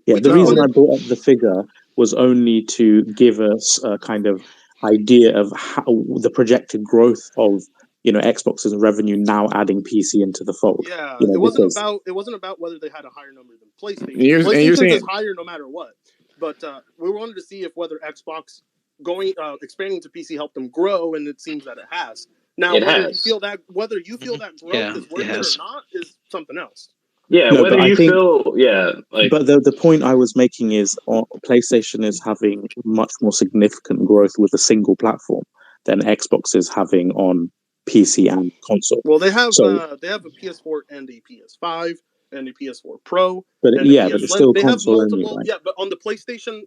Yeah, the reason I brought up the figure was only to give us a kind of idea of how the projected growth of Xbox's revenue now adding PC into the fold. Yeah, it wasn't about whether they had a higher number than PlayStation. PlayStation is higher no matter what. But we wanted to see if whether Xbox expanding to PC helped them grow, and it seems that it has. Now, whether you feel that growth is worth it or not is something else. Yeah, no, whether you feel, But the point I was making is PlayStation is having much more significant growth with a single platform than Xbox is having on PC and console. Well, they have a PS4 and a PS5 and a PS4 Pro. But but it's still console only, right? Yeah, but on the PlayStation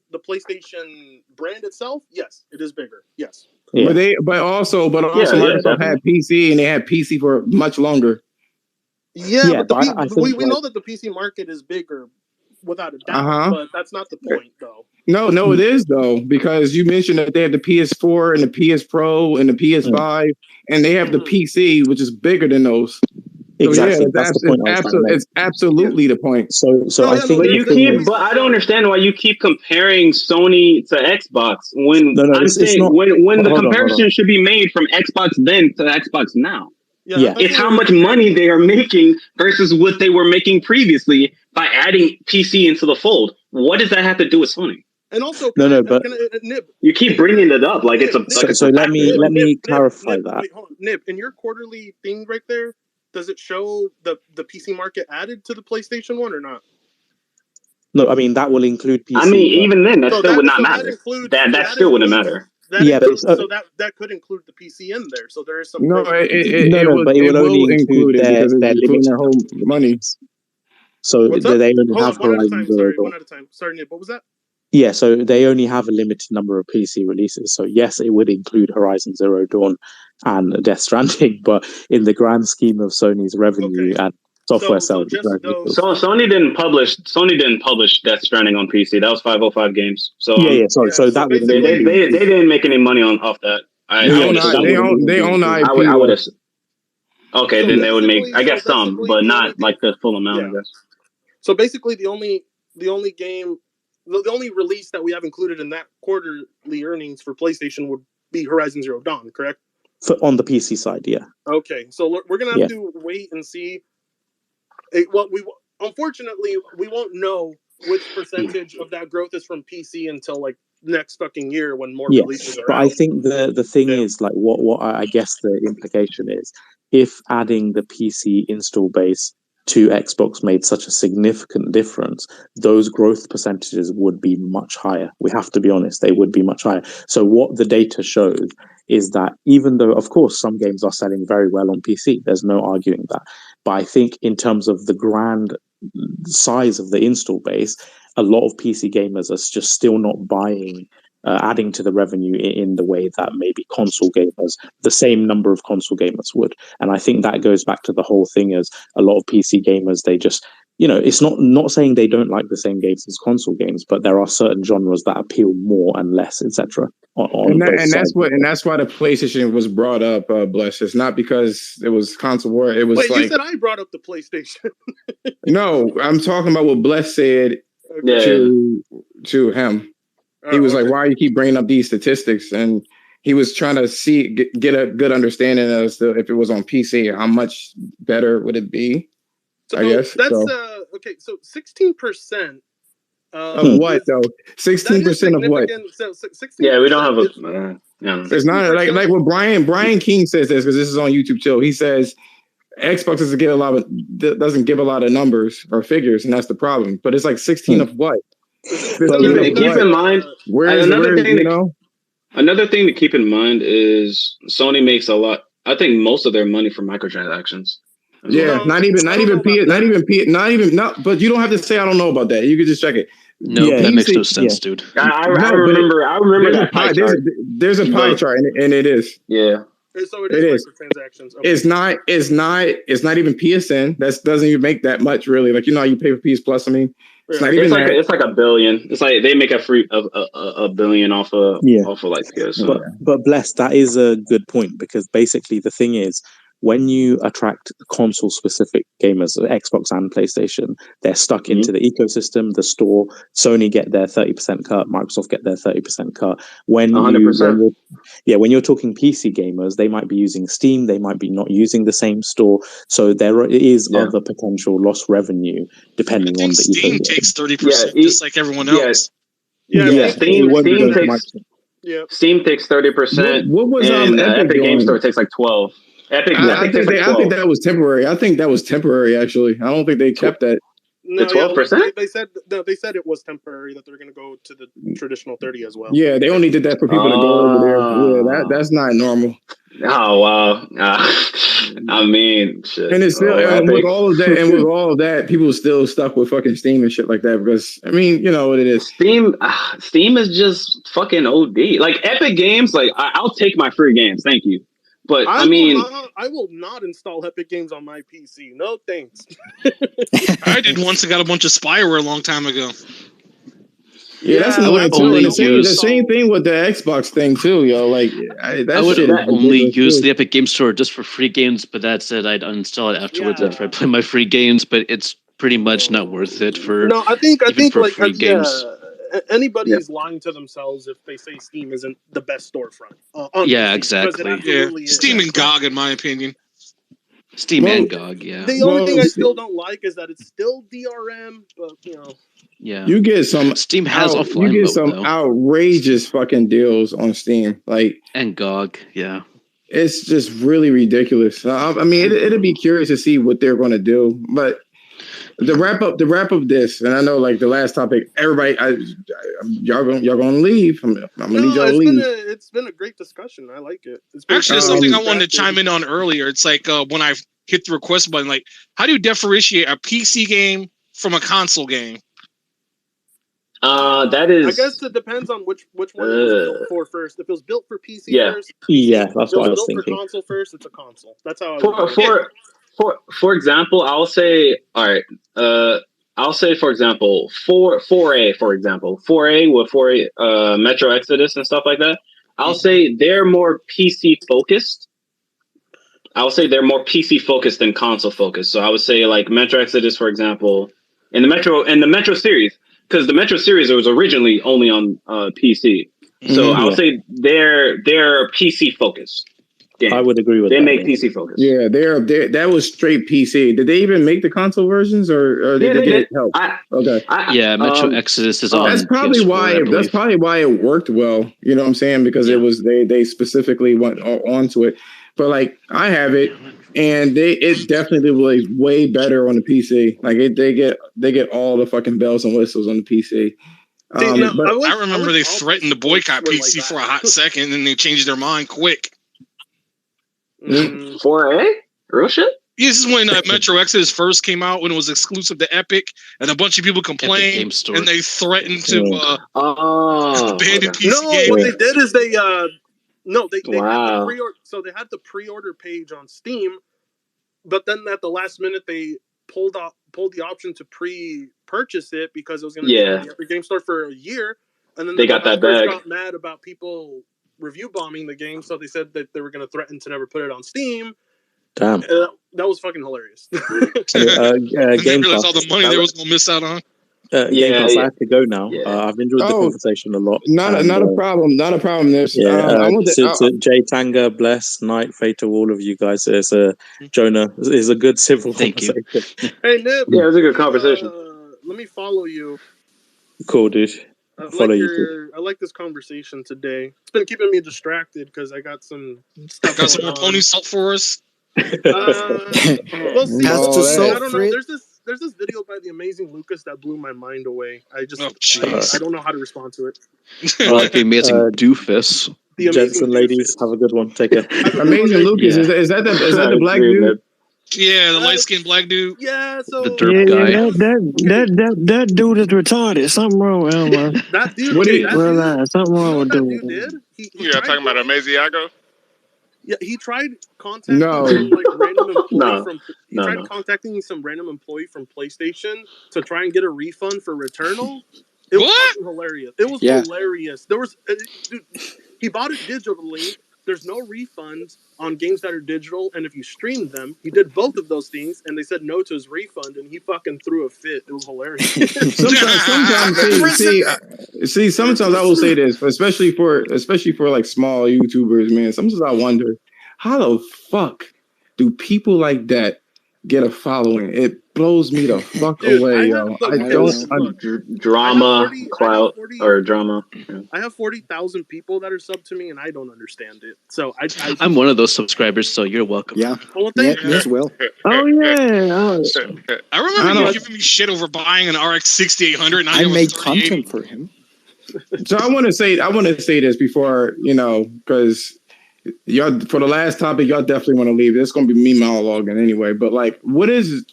brand itself, yes, it is bigger. Yes. Yeah. But also Microsoft had PC and they had PC for much longer. Yeah, but we know that the PC market is bigger without a doubt, but that's not the point, though. No, it is, though, because you mentioned that they have the PS4 and the PS Pro and the PS5, and they have the PC, which is bigger than those. Exactly. So, that's the point. It's absolutely the point. So I think. But I don't understand why you keep comparing Sony to Xbox when when the comparison should be made from Xbox then to Xbox now. Yeah. It's how much money they are making versus what they were making previously by adding PC into the fold. What does that have to do with Sony? And also, but Nib, you keep bringing it up like it's a. So let me clarify that. Wait, hold on, Nib. In your quarterly thing right there, does it show the PC market added to the PlayStation 1 or not? No, I mean that will include PC. I mean, even then, that still would not matter. That still wouldn't matter. So that could include the PC in there. So there is some. No, but it will only include it because it's including their whole money. So they only have Horizon Zero Dawn. One at a time. Sorry, Nib. What was that? Yeah, so they only have a limited number of PC releases. So yes, it would include Horizon Zero Dawn and Death Stranding, but in the grand scheme of Sony's revenue and software sales, Sony didn't publish Death Stranding on PC. That was 505 Games. So so that would they didn't make any money off that. They own the IP. I would assume. Okay, then they would make, I guess, some, but not like the full amount. I guess. So basically, the only game. The only release that we have included in that quarterly earnings for PlayStation would be Horizon Zero Dawn, correct? On the PC side, yeah. Okay, so we're gonna have to wait and see. Unfortunately, we won't know which percentage of that growth is from PC until like next fucking year when more releases are but out. I think the thing is like what I guess the implication is if adding the PC install base to Xbox made such a significant difference, those growth percentages would be much higher. We have to be honest, they would be much higher. So what the data shows is that even though, of course, some games are selling very well on PC, there's no arguing that. But I think in terms of the grand size of the install base, a lot of PC gamers are just still not buying adding to the revenue in the way that maybe console gamers, the same number of console gamers would. And I think that goes back to the whole thing as a lot of PC gamers, they just, it's not saying they don't like the same games as console games, but there are certain genres that appeal more and less, etc. And that's why the PlayStation was brought up, Bless. It's not because it was console war. It was you said I brought up the PlayStation. No, I'm talking about what Bless said to him. He was like, why you keep bringing up these statistics? And he was trying to get a good understanding as to if it was on PC, how much better would it be? So I guess. That's okay. So 16%. Of what though? 16% of what? So 16%. Yeah, we don't have a. It's not like what Brian King says this because this is on YouTube too. He says Xbox doesn't give a lot of numbers or figures, and that's the problem. But it's like 16 of what? But keep in mind, another thing to keep in mind is Sony makes a lot. I think most of their money from microtransactions. Yeah, not even. But you don't have to say I don't know about that. You can just check it. No, that makes no sense, dude. I remember that pie chart. There's a pie chart, and it is. Yeah. So it is microtransactions. Okay. It's not even PSN. That doesn't even make that much, really. Like how you pay for PS Plus. I mean, it's not even that. It's like $1 billion. It's like they make a billion off of like PSN. But Bless, that is a good point because basically the thing is, when you attract console-specific gamers, Xbox and PlayStation, they're stuck into the ecosystem, the store. Sony get their 30% cut, Microsoft get their 30% cut. When you're talking PC gamers, they might be using Steam, they might be not using the same store. So there is other potential lost revenue depending on the Steam takes 30%, just like everyone else. Steam takes 30%. What was Epic Game Store takes like 12%. I think that was temporary. I think that was temporary. Actually, I don't think they kept that. No, the 12%. They said it was temporary. That they're going to go to the traditional 30 as well. Yeah, they only did that for people to go over there. Yeah, that's not normal. Oh wow! I mean, shit. And it's still with all of that, people are still stuck with fucking Steam and shit like that because I mean, you know what it is. Steam is just fucking OD. Like Epic Games, like I'll take my free games. Thank you. But I will not install Epic Games on my PC. No thanks. I did once. I got a bunch of spyware a long time ago. Yeah, that's annoying too. The same thing with the Xbox thing too, yo. Like I would only use the Epic Game Store just for free games, but that said, I'd uninstall it afterwards after I play my free games. But it's pretty much not worth it for. No, I think like free games. Anybody is lying to themselves if they say Steam isn't the best storefront. Exactly. Steam and GOG, in my opinion. Steam and GOG, yeah. The only thing I still don't like is that it's still DRM, but yeah, you get some Steam has offline you get mode, some though. outrageous fucking deals on Steam, like and GOG, yeah. It's just really ridiculous. I mean, it'd be curious to see what they're going to do, but. The wrap up this, and I know like the last topic, everybody, y'all gonna leave. I'm gonna need y'all to leave. It's been a great discussion. I like it. Actually, there's something I wanted to chime in on earlier. It's like when I hit the request button, like, how do you differentiate a PC game from a console game? That is. I guess it depends on which one it was built for first. If it was built for PC first, that's what I was thinking. If it was built for console first, it's a console. That's how I would For example, I'll say, all right, I'll say, for example, 4A, for example, 4A with 4A, Metro Exodus and stuff like that. I'll say they're more PC focused. I'll say they're more PC focused than console focused. So I would say like Metro Exodus, for example, and the Metro series, because the Metro series was originally only on PC. So I'll say they're PC focused. Game. I would agree with that. They make PC focus. Yeah, they're that was straight PC. Did they even make the console versions, or did they get help? Metro Exodus is on. That's probably PS4, why. That's probably why it worked well. You know what I'm saying? Because it was they specifically went onto it. But like I have it, and it definitely was way better on the PC. Like they get all the fucking bells and whistles on the PC. But I remember they threatened to boycott PC for a hot second, and they changed their mind quick. 4A? Real shit? This is when Metro Exodus first came out, when it was exclusive to Epic, and a bunch of people complained, and they threatened to abandon PC games. What they did is they had the pre-order. So they had the pre-order page on Steam, but then at the last minute they pulled the option to pre-purchase it because it was going to be on the Epic Game Store for a year, and then they got that bag. Got mad about people review bombing the game, so they said that they were going to threaten to never put it on Steam. Damn, that was fucking hilarious. Game Pass, all the money they was going to miss out on. Game Pass, I have to go now. I've enjoyed the conversation a lot. Not a problem. Not a problem. There's Jay Tanga, Bless, Night, Fate to all of you guys. It's Jonah is a good civil conversation. Hey Nib, it was a good conversation. Let me follow you. Cool, dude. I like this conversation today. It's been keeping me distracted because I got some stuff. Got some more pony salt for us. Well, see, I don't know. There's this video by the amazing Lucas that blew my mind away. I don't know how to respond to it. Like the amazing doofus. Gents and ladies, have a good one. Take care. Amazing Lucas, is that the black dude? Yeah, the light-skinned black dude. Yeah, so the derp guy. That dude is retarded. Something wrong with him, man. That dude. Something wrong with dude. Did you're talking about Amaziago? Yeah, he tried contacting random employee contacting some random employee from PlayStation to try and get a refund for Returnal. It was hilarious. It was hilarious. There was dude, he bought it digitally. There's no refunds on games that are digital, and if you streamed them, he did both of those things, and they said no to his refund, and he fucking threw a fit. It was hilarious. sometimes I will say this, especially for like small YouTubers, man. Sometimes I wonder, how the fuck do people like that get a following? It blows me the fuck away, yo. Drama, clout, or drama. I have 40,000 people that are subbed to me, and I don't understand it. So I'm one of those subscribers, so you're welcome. Yeah. Well, thank you. Yes, Will. Oh yeah. I remember you giving me shit over buying an RX 6800. And I made content for him. So I want to say this before, because y'all, for the last topic, y'all definitely want to leave. It's going to be me monologuing anyway. But like, what is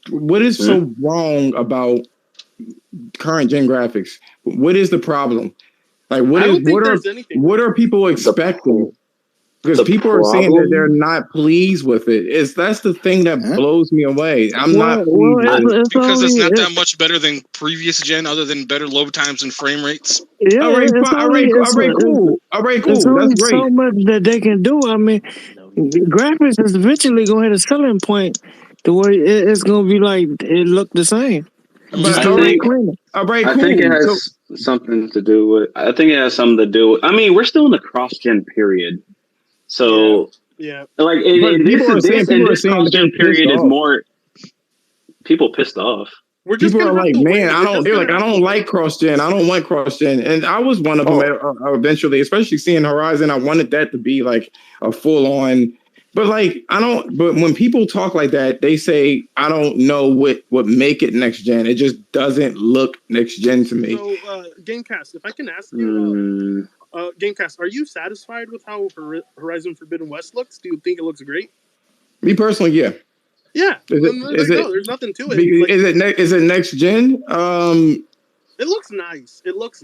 so wrong about current gen graphics? What is the problem? Like, what are people expecting? Because people are saying that they're not pleased with it. That's the thing that blows me away. I'm not pleased because it's not that much better than previous gen, other than better load times and frame rates. Yeah, all right, cool. There's That's great. So much that they can do. I mean, graphics is eventually going to hit a selling point to where it's going to be like it look the same. But I think it has something to do with. I mean, we're still in the cross-gen period, so Yeah. Like people are saying cross-gen they're period is off. more people pissed off. We're just people are like, man, they're like, I don't like cross-gen. I don't want cross-gen. And I was one of them eventually, especially seeing Horizon. I wanted that to be like a full-on. But like, but when people talk like that, they say, I don't know what make it next gen. It just doesn't look next gen to me. So, Gamecast, if I can ask you, Gamecast, are you satisfied with how Horizon Forbidden West looks? Do you think it looks great? Me personally, yeah. Yeah. There's nothing to it. Is it next gen? It looks nice. It looks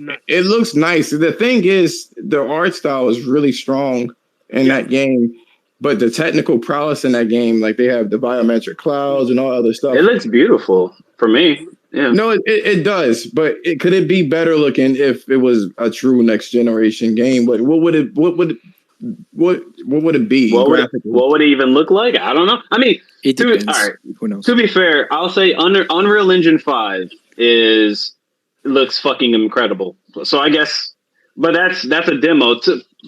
nice. The thing is, the art style is really strong in that game. But the technical prowess in that game, like they have the biometric clouds and all other stuff. It looks beautiful for me. Yeah. No, it does. But could it be better looking if it was a true next generation game? But what would it be graphically? What would it even look like? I don't know. I mean, all right. Who knows? To be fair, I'll say Unreal Engine 5 looks fucking incredible. So I guess, but that's a demo.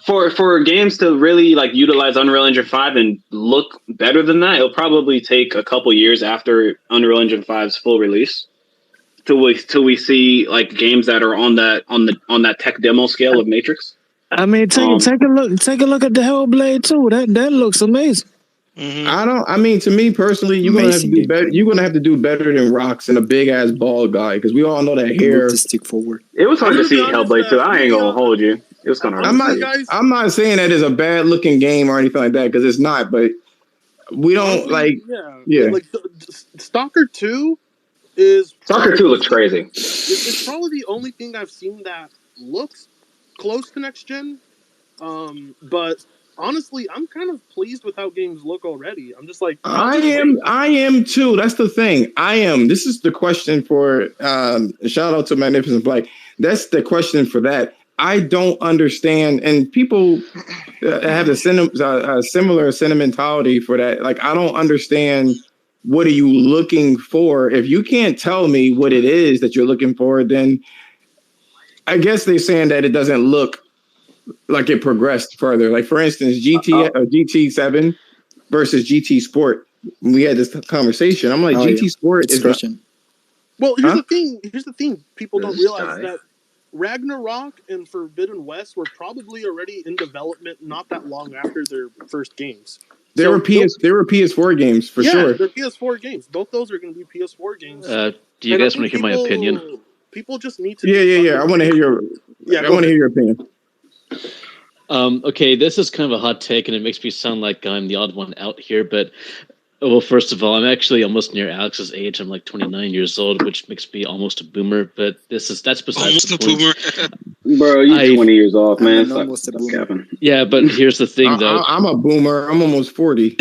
For games to really like utilize Unreal Engine 5 and look better than that, it'll probably take a couple years after Unreal Engine 5's full release till we see like games that are on that tech demo scale of Matrix. I mean, take a look at the Hellblade 2. That looks amazing. Mm-hmm. To me personally, you're gonna have to do better. You're gonna have to do better than Rocks and a big ass bald guy, because we all know that hair. To stick forward. It was hard to see Hellblade 2. I ain't gonna hold you. It was kind of hard. I'm not saying that it's a bad looking game or anything like that, because it's not. But we don't like. Like Stalker 2 is. Stalker 2 looks crazy. It's probably the only thing I've seen that looks close to next gen. But honestly, I'm kind of pleased with how games look already. I'm just like, I am too. That's the thing. I am. This is the question for shout out to Magnificent Black. That's the question for that. I don't understand, and people have a similar sentimentality for that. Like, I don't understand. What are you looking for? If you can't tell me what it is that you're looking for, then I guess they're saying that it doesn't look like it progressed further. Like, for instance, GT7 versus GT Sport. We had this conversation. I'm like, GT Sport is Christian. Well, here's the thing. Here's the thing. People don't realize that Ragnarok and Forbidden West were probably already in development not that long after their first games. They were PS4 games for sure. They're PS4 games. Both those are going to be PS4 games. Do you guys want to hear my opinion? People just need to. Yeah. I want to hear your. I want to hear your opinion. Okay, this is kind of a hot take, and it makes me sound like I'm the odd one out here. But, well, first of all, I'm actually almost near Alex's age. I'm like 29 years old, which makes me almost a boomer. But that's besides almost the a point. Boomer. Bro, you're 20 years off, man. Stop. Yeah, but here's the thing, though. I'm a boomer. I'm almost 40.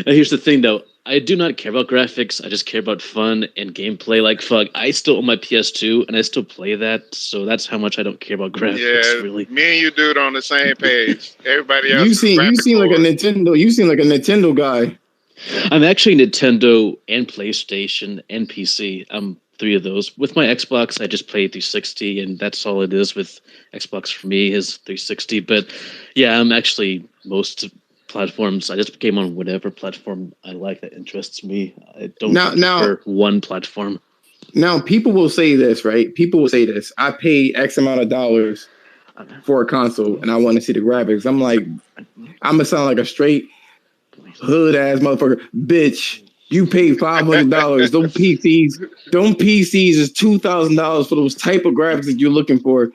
Here's the thing, though. I do not care about graphics. I just care about fun and gameplay. Like, fuck, I still own my PS2, and I still play that, so that's how much I don't care about graphics, really. Me and you, dude, on the same page. Everybody else You seem like a Nintendo. You seem like a Nintendo guy. I'm actually Nintendo and PlayStation and PC. I'm 3 of those. With my Xbox, I just play 360, and that's all it is with Xbox for me is 360. But, yeah, I'm actually most platforms. I just game on whatever platform I like that interests me. I don't prefer one platform. Now, people will say this, right? People will say this. I paid X amount of dollars for a console, and I want to see the graphics. I'm like, I'm going to sound like a straight hood-ass motherfucker. Bitch, you paid $500. Those PCs is $2,000 for those type of graphics that you're looking for.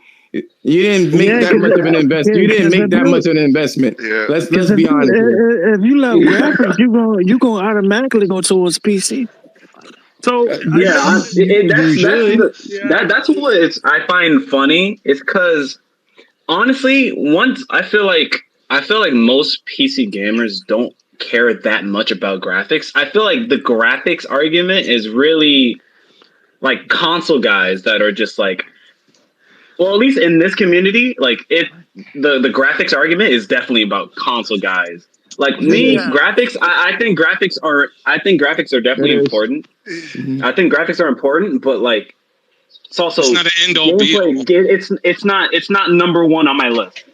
You didn't make that much of an investment. You didn't make that much of an investment. Yeah. Let's be honest. If you love graphics, you gonna automatically go towards PC. So that's what I find funny. It's because honestly, I feel like most PC gamers don't care that much about graphics. I feel like the graphics argument is really like console guys that are just like. Well, at least in this community, like the graphics argument is definitely about console guys. Like me, graphics. I think graphics are definitely important. I think graphics are important, but like it's also it's not an end all be all. It's not number one on my list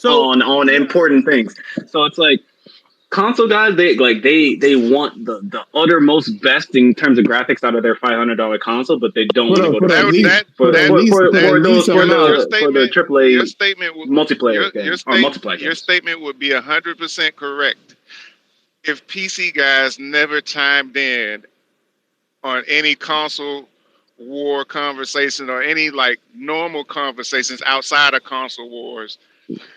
on important things. So it's like console guys, they want the uttermost best in terms of graphics out of their $500 console, but they don't want to go to for the AAA your statement multiplayer multiplayer games. Your statement would be 100% correct if PC guys never chimed in on any console war conversation or any like normal conversations outside of console wars.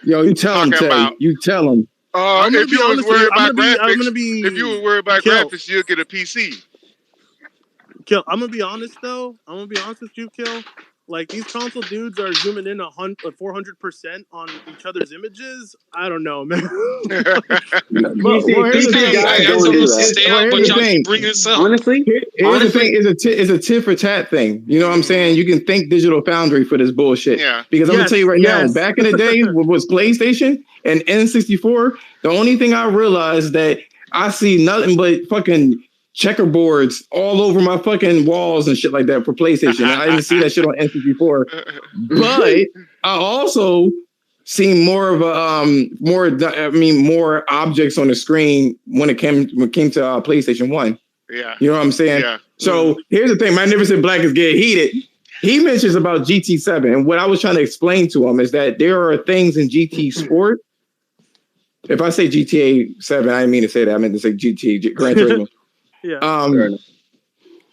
Yo, you tell him, Tay. You tell him. If you was worried about graphics, graphics, you'll get a PC. Kill. I'm gonna be honest though. I'm gonna be honest with you, Kill. Like these console dudes are zooming in 400% on each other's images. I don't know, man. PC guys don't do that. Stay out, but y'all keep bringing this up. Honestly, the thing is a tit for tat thing. You know what I'm saying? You can thank Digital Foundry for this bullshit. Yeah. Because I'm gonna tell you right now, back in the day was PlayStation and N64. The only thing I realized that I see nothing but fucking checkerboards all over my fucking walls and shit like that for PlayStation. I didn't see that shit on N64. But I also seen more of a more objects on the screen when it came to PlayStation 1. Yeah. You know what I'm saying? Yeah. So here's the thing, Magnificent Black is getting heated. He mentions about GT7, and what I was trying to explain to him is that there are things in GT Sport. If I say GTA 7, I didn't mean to say that. I meant to say GT Gran Turismo. Yeah.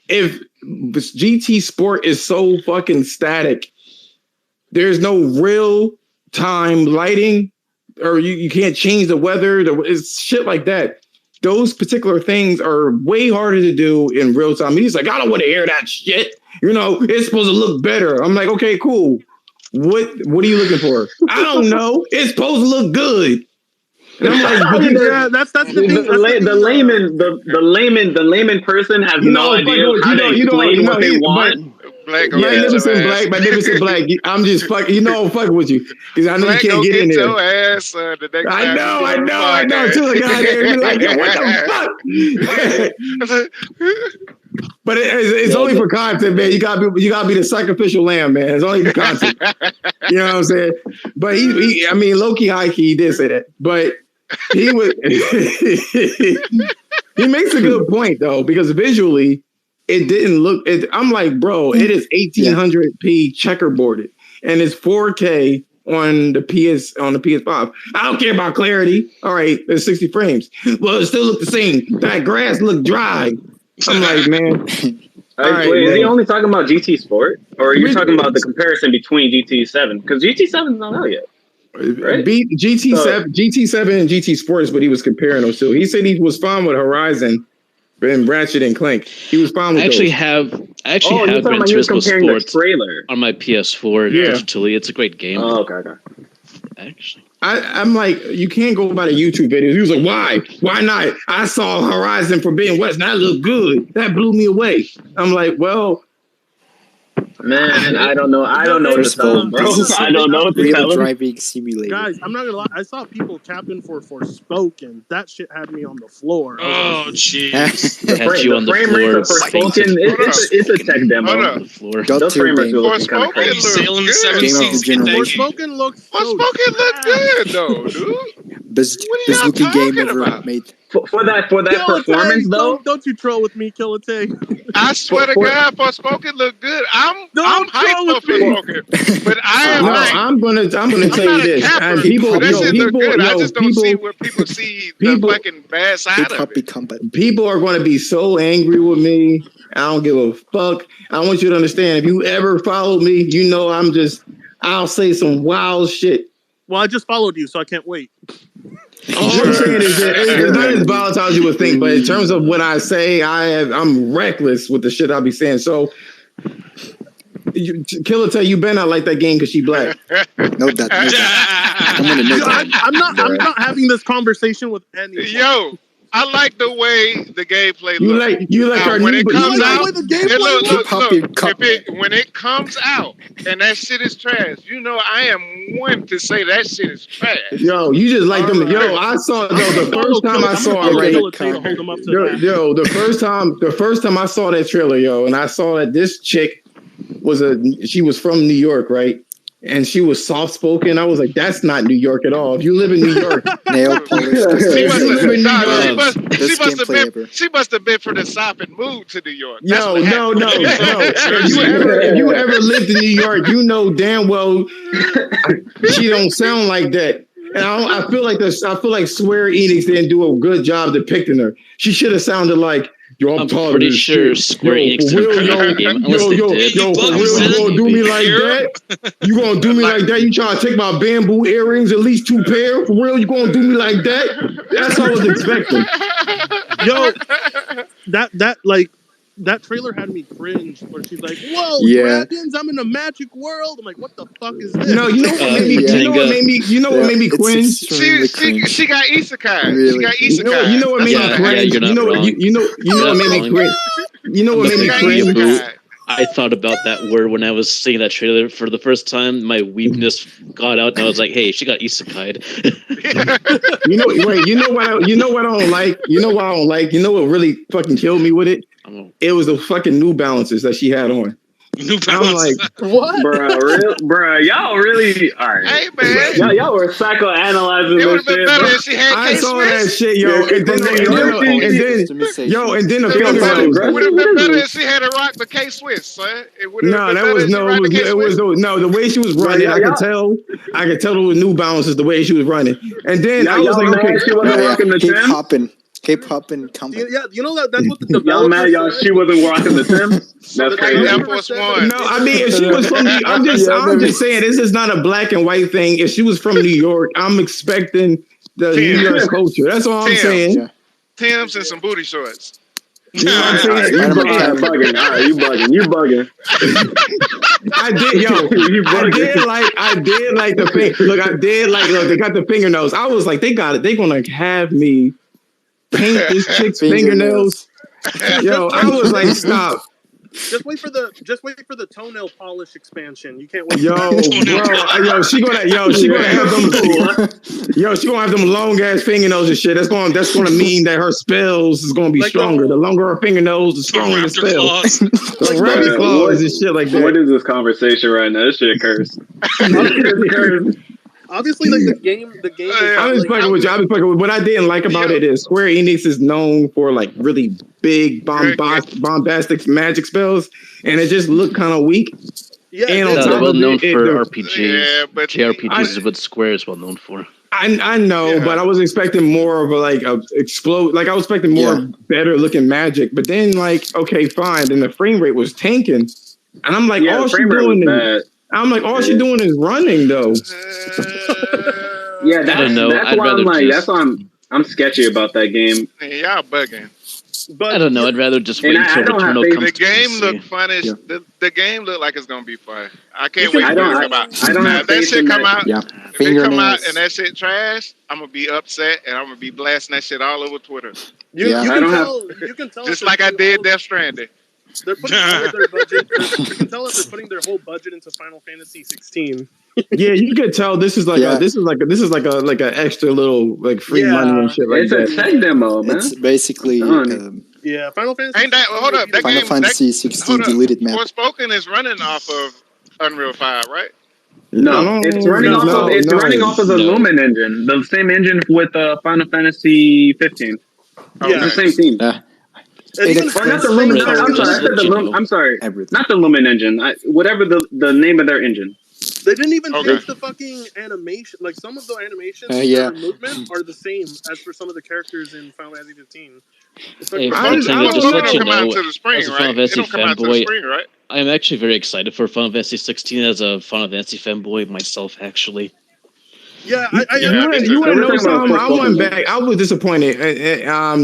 If GT Sport is so fucking static, there's no real time lighting, or you can't change the weather. It's shit like that. Those particular things are way harder to do in real time. He's like, I don't want to hear that shit. You know, it's supposed to look better. I'm like, okay, cool. What are you looking for? I don't know. It's supposed to look good. And I'm like, that's the thing. The layman person has no idea how to explain what they want. Magnificent Black. I'm just fucking. I'm fucking with you because I know you can't get in there. Your ass, the next I know. To the guy there, be like, yo, what the fuck? But it's only for content, man. You gotta be the sacrificial lamb, man. It's only for content. You know what I'm saying? But he low-key, high-key, he did say that. But he was he makes a good point though, because visually it didn't look. I'm like, bro, it is 1800p checkerboarded, and it's 4K on the PS5. I don't care about clarity. All right, there's 60 frames. Well, it still looked the same. That grass looked dry. I'm like, man. Wait, is he only talking about GT Sport, or are you talking about the comparison between GT7? Because GT7 is not out yet. Right? GT7 and GT Sport is what he was comparing those to. He said he was fine with Horizon and Ratchet and Clank. He was fine with those. I have Gran Turismo Sport on my PS4 digitally. It's a great game. Oh, okay. Actually, I'm like, you can't go by the YouTube videos. He was like, why? Why not? I saw Horizon Forbidden West and that looked good. That blew me away. I'm like, well, man, I don't know. I don't know what to tell him, bro. I don't know what to tell him. Driving simulator. Guys, I'm not gonna lie. I saw people capping for Forspoken. That shit had me on the floor. Oh, jeez. The frame rate of Forspoken, it's a tech demo on the floor. Those frame rates are looking kind of crazy. Sailing the 7 seas. Forspoken looks good, though, dude. Best looking game ever made. For that performance, though. Don't you troll with me, Killatay. I swear to God, Forspoken look good. I'm hyped for Forspoken, but I'm gonna tell you this. And people, I just don't see where people see the fucking bad side of it. People are going to be so angry with me. I don't give a fuck. I want you to understand. If you ever follow me, you know I'll say some wild shit. Well, I just followed you, so I can't wait. All I'm saying is that it's not as volatile as you would think, but in terms of what I say, I'm reckless with the shit I'll be saying. So, Killer tell you better not like that game because she black. No, that. I'm gonna know that. I'm not having this conversation with anyone. Yo, I like the way the gameplay looks. You like our when it comes out. Look, when it comes out and that shit is trash, you know I am one to say that shit is trash. Yo, you just like them. Yo, I saw the first time I saw it. Right. The first time I saw that trailer, and I saw that this chick she was from New York, right? and she was soft spoken. I was like, that's not New York at all. If you live in New York, nail polish. She must have been from the South and moved to New York. No. If you ever lived in New York, you know damn well she don't sound like that. And I feel like Square Enix didn't do a good job depicting her. She should have sounded like, yo, I'm pretty sure Square Enix didn't the game unless they did. Yo, for real, you gonna do me like that? You gonna do me like that? You trying to take my bamboo earrings, at least 2 pair? For real, you gonna do me like that? That's what I was expecting. Yo, that trailer had me cringe where she's like, whoa, dragons, I'm in a magic world. I'm like, what the fuck is this? No, you know what made me cringe? She got isekai. Really? She got isekai. You know what made me cringe? You know what made me cringe? You know what made me cringe? I thought about that word when I was seeing that trailer for the first time. My weakness got out, and I was like, "Hey, she got isekai'd." You know what I don't like. You know what I don't like. You know what really fucking killed me with it? It was the fucking New Balances that she had on. New Balances. I'm like, what? Bro, y'all really all right. Hey man, y'all were psychoanalyzing this shit. I saw that shit, yo, and then the fingernails. It would have been better if she had a rock the K-Swiss, son. The way she was running, I could tell it was New Balances the way she was running, and then I was like, okay, she wasn't rocking the gym. K-pop and company. Yeah, you know that's what the y'all mad y'all she wasn't rocking the Tim. That's crazy. Air Force One. No, I mean if she was from I'm just saying this is not a black and white thing. If she was from New York, I'm expecting the New York culture. That's all I'm saying. Yeah. Timbs and some booty shorts. You know what I'm saying? You bugging. I did like the thing. Look, they got the fingernails. I was like, they got it. They gonna have me paint this chick's fingernails. Yo, I was like, stop. Just wait for the toenail polish expansion. You can't wait. She gonna have them long ass fingernails and shit. That's gonna mean that her spells is gonna be stronger. The longer her fingernails, the stronger the spells. Like raptor claws and shit like that. What is this conversation right now? This shit cursed. Obviously, like the game. I'm just fucking with you. What I didn't like about it is Square Enix is known for like really big bombastic magic spells, and it just looked kind of weak. Yeah, and they're well known for RPGs. Yeah, but JRPGs is what Square is well known for. I know, but I was expecting more of a explode. Like I was expecting more better looking magic, but then okay, fine. Then the frame rate was tanking, and I'm like, all she's doing is. I'm like, all she's doing is running, though. I don't know. That's why I'm like, that's why I'm sketchy about that game. Man, y'all bugging. But I don't know. I'd rather just wait until Returnal comes. The game looked fun. The game looked like it's gonna be fun. I can't wait for it to come out. If that shit come out, if it come out and that shit trash, I'm gonna be upset and I'm gonna be blasting that shit all over Twitter. You can tell. Just like I did Death Stranding. They're putting all of their budget. You can tell that they're putting their whole budget into Final Fantasy 16. Yeah, you could tell this is like a extra little free money and shit like that. It's a tech demo, man. It's basically Final Fantasy. Ain't that? Hold up, that Final game, Fantasy 16 deleted map. Forspoken is running off of Unreal 5, right? No, it's running off of the Lumen engine, the same engine with Final Fantasy 15. It's the same team. I'm sorry. Not the Lumen engine. Whatever the name of their engine. They didn't even change the fucking animation. Like some of the animations and movement are the same as for some of the characters in Final Fantasy 15. It's like just let you know, as a Final Fantasy fanboy, I'm actually very excited for Final Fantasy 16 as a Final Fantasy fanboy myself, actually. Yeah, you want to know something? I went back. I was disappointed.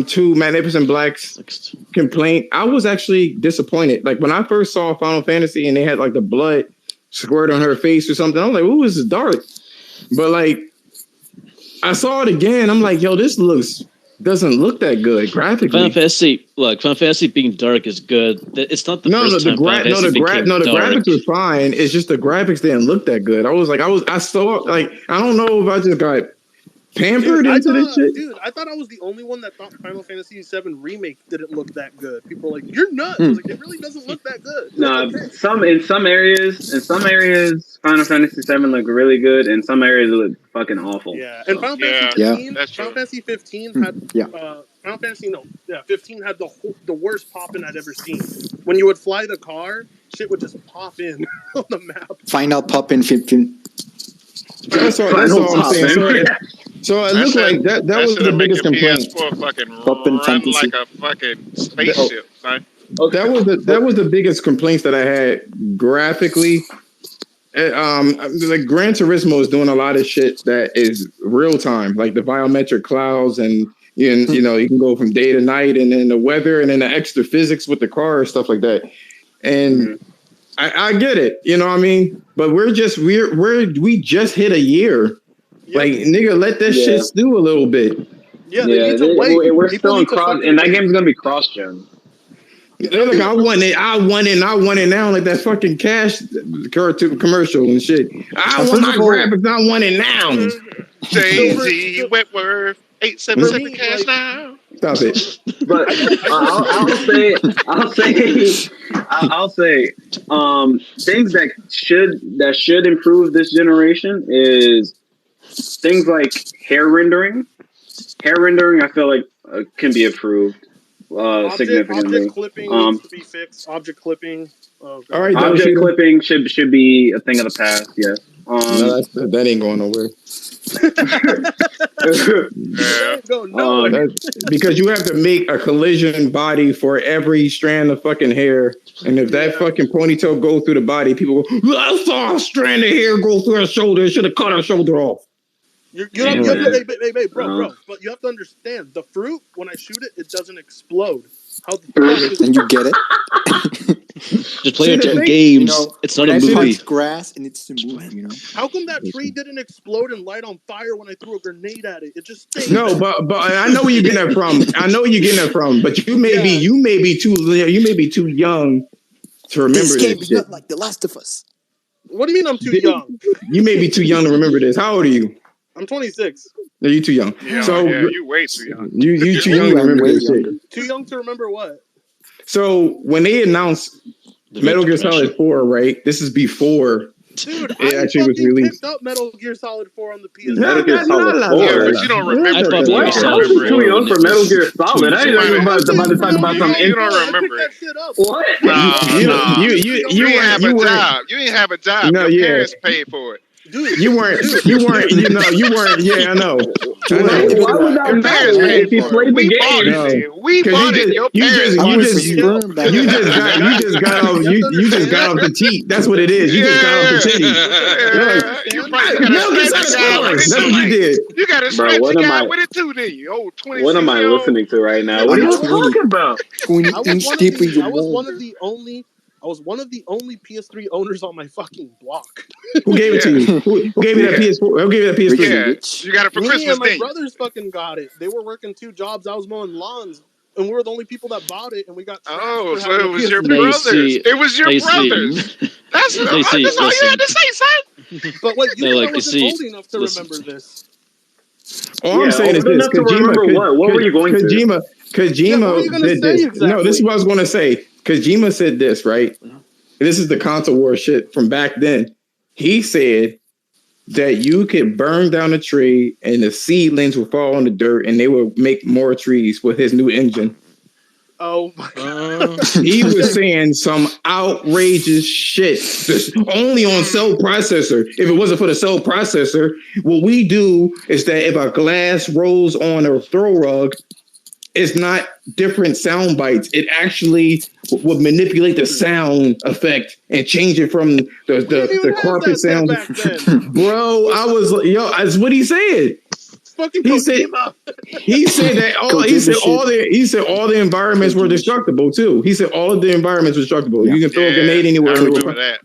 To Magnificent Black's complaint, I was actually disappointed. Like when I first saw Final Fantasy and they had like the blood squirt on her face or something, I was like, "Ooh, this is dark." But like, I saw it again. I'm like, "Yo, this doesn't look that good graphically." Final Fantasy being dark is good. It's not the first time the graphics were fine. It's just the graphics didn't look that good. I was like, I don't know if I just got pampered into this shit. Dude, I thought I was the only one that thought Final Fantasy VII Remake didn't look that good. People were like, "You're nuts!" I was like, "It really doesn't look that good." No, okay. in some areas, Final Fantasy VII look really good. In some areas, it look fucking awful. Yeah, and Final Fantasy 15 had Final Fantasy 15 had the worst pop-in I'd ever seen. When you would fly the car, shit would just pop in on the map. Final pop-in 15. That's all I'm saying. So it looked like that was the biggest complaint. PS4 fucking run like a fucking spaceship, son. That was the biggest complaints that I had graphically. Like Gran Turismo is doing a lot of shit that is real time, like the biometric clouds, and you know you can go from day to night, and then the weather, and then the extra physics with the car and stuff like that. And I get it, you know what I mean? But we just hit a year. Like, nigga, let that shit stew a little bit. Yeah, they need to wait. We're still in cross, and that game's gonna be cross-gen. They're like, I want it now, like that fucking Cash commercial and shit. I want my graphics, I want it now. Jay-Z, Wentworth, 877 Cash now. Stop it. But I'll say, things that should improve this generation is things like hair rendering. Hair rendering, I feel like can be improved significantly. Object clipping needs to be fixed. Object clipping. All right, object clipping should be a thing of the past. Yes. No, that ain't going nowhere. Because you have to make a collision body for every strand of fucking hair, and if that fucking ponytail go through the body, people go, I saw a strand of hair go through her shoulder. It should have cut her shoulder off. Bro, but you have to understand, the fruit, when I shoot it, it doesn't explode. How the fuck is and you get it? Just play it in games. You know, it's not a movie. It's grass and it's a movie, you know. How come that tree didn't explode and light on fire when I threw a grenade at it? It just stayed. No, but I know where you're getting that from. But you may be too young to remember this. This game is not like The Last of Us. What do you mean I'm too young? You may be too young to remember this. How old are you? I'm 26. No, you're too young. Yeah, you way too young. You too young to remember this shit. Too young to remember what? So when they announced Metal Gear Solid 4, right? This is before it actually was released. Picked up Metal Gear Solid 4 on the PS4. Metal Gear Solid 4. Yeah, but you don't remember. How is it too young for Metal Gear Solid? I ain't even about to talk about something. You don't remember it. What? You ain't have a job. You ain't have a job. Your parents paid for it. Dude, you weren't. Yeah, I know. Why would that matter if you played the game? We bought it. Your parents you just got off the teat. That's what it is. You just got off the titty. You probably that's what you did. You got to scratch the guy with it too, then you. Oh, 26. What am I listening to right now? What are you talking about? I was one of the only PS3 owners on my fucking block. Who gave it to you? Who gave you that PS4? Who gave you that PS3? Yeah, you got it for Christmas. And my brothers fucking got it. They were working 2 jobs. I was mowing lawns, and we were the only people that bought it. And we got. Oh, so it was your brothers. It was your brothers. That's all you had to say, son. But wait, I wasn't old enough to remember this. All I'm saying is this: Kojima. What were you going to? Kojima did this. Exactly? No, this is what I was going to say. Kojima said this, right? This is the console war shit from back then. He said that you could burn down a tree and the seedlings would fall on the dirt and they would make more trees with his new engine. Oh my God. He was saying some outrageous shit. Only on cell processor. If it wasn't for the cell processor, what we do is that if a glass rolls on a throw rug, it's not different sound bites. It actually would manipulate the sound effect and change it from the carpet sound. Bro, that's what he said. He said that all the environments were destructible too. He said all of the environments were destructible. You can throw a grenade anywhere. I remember that.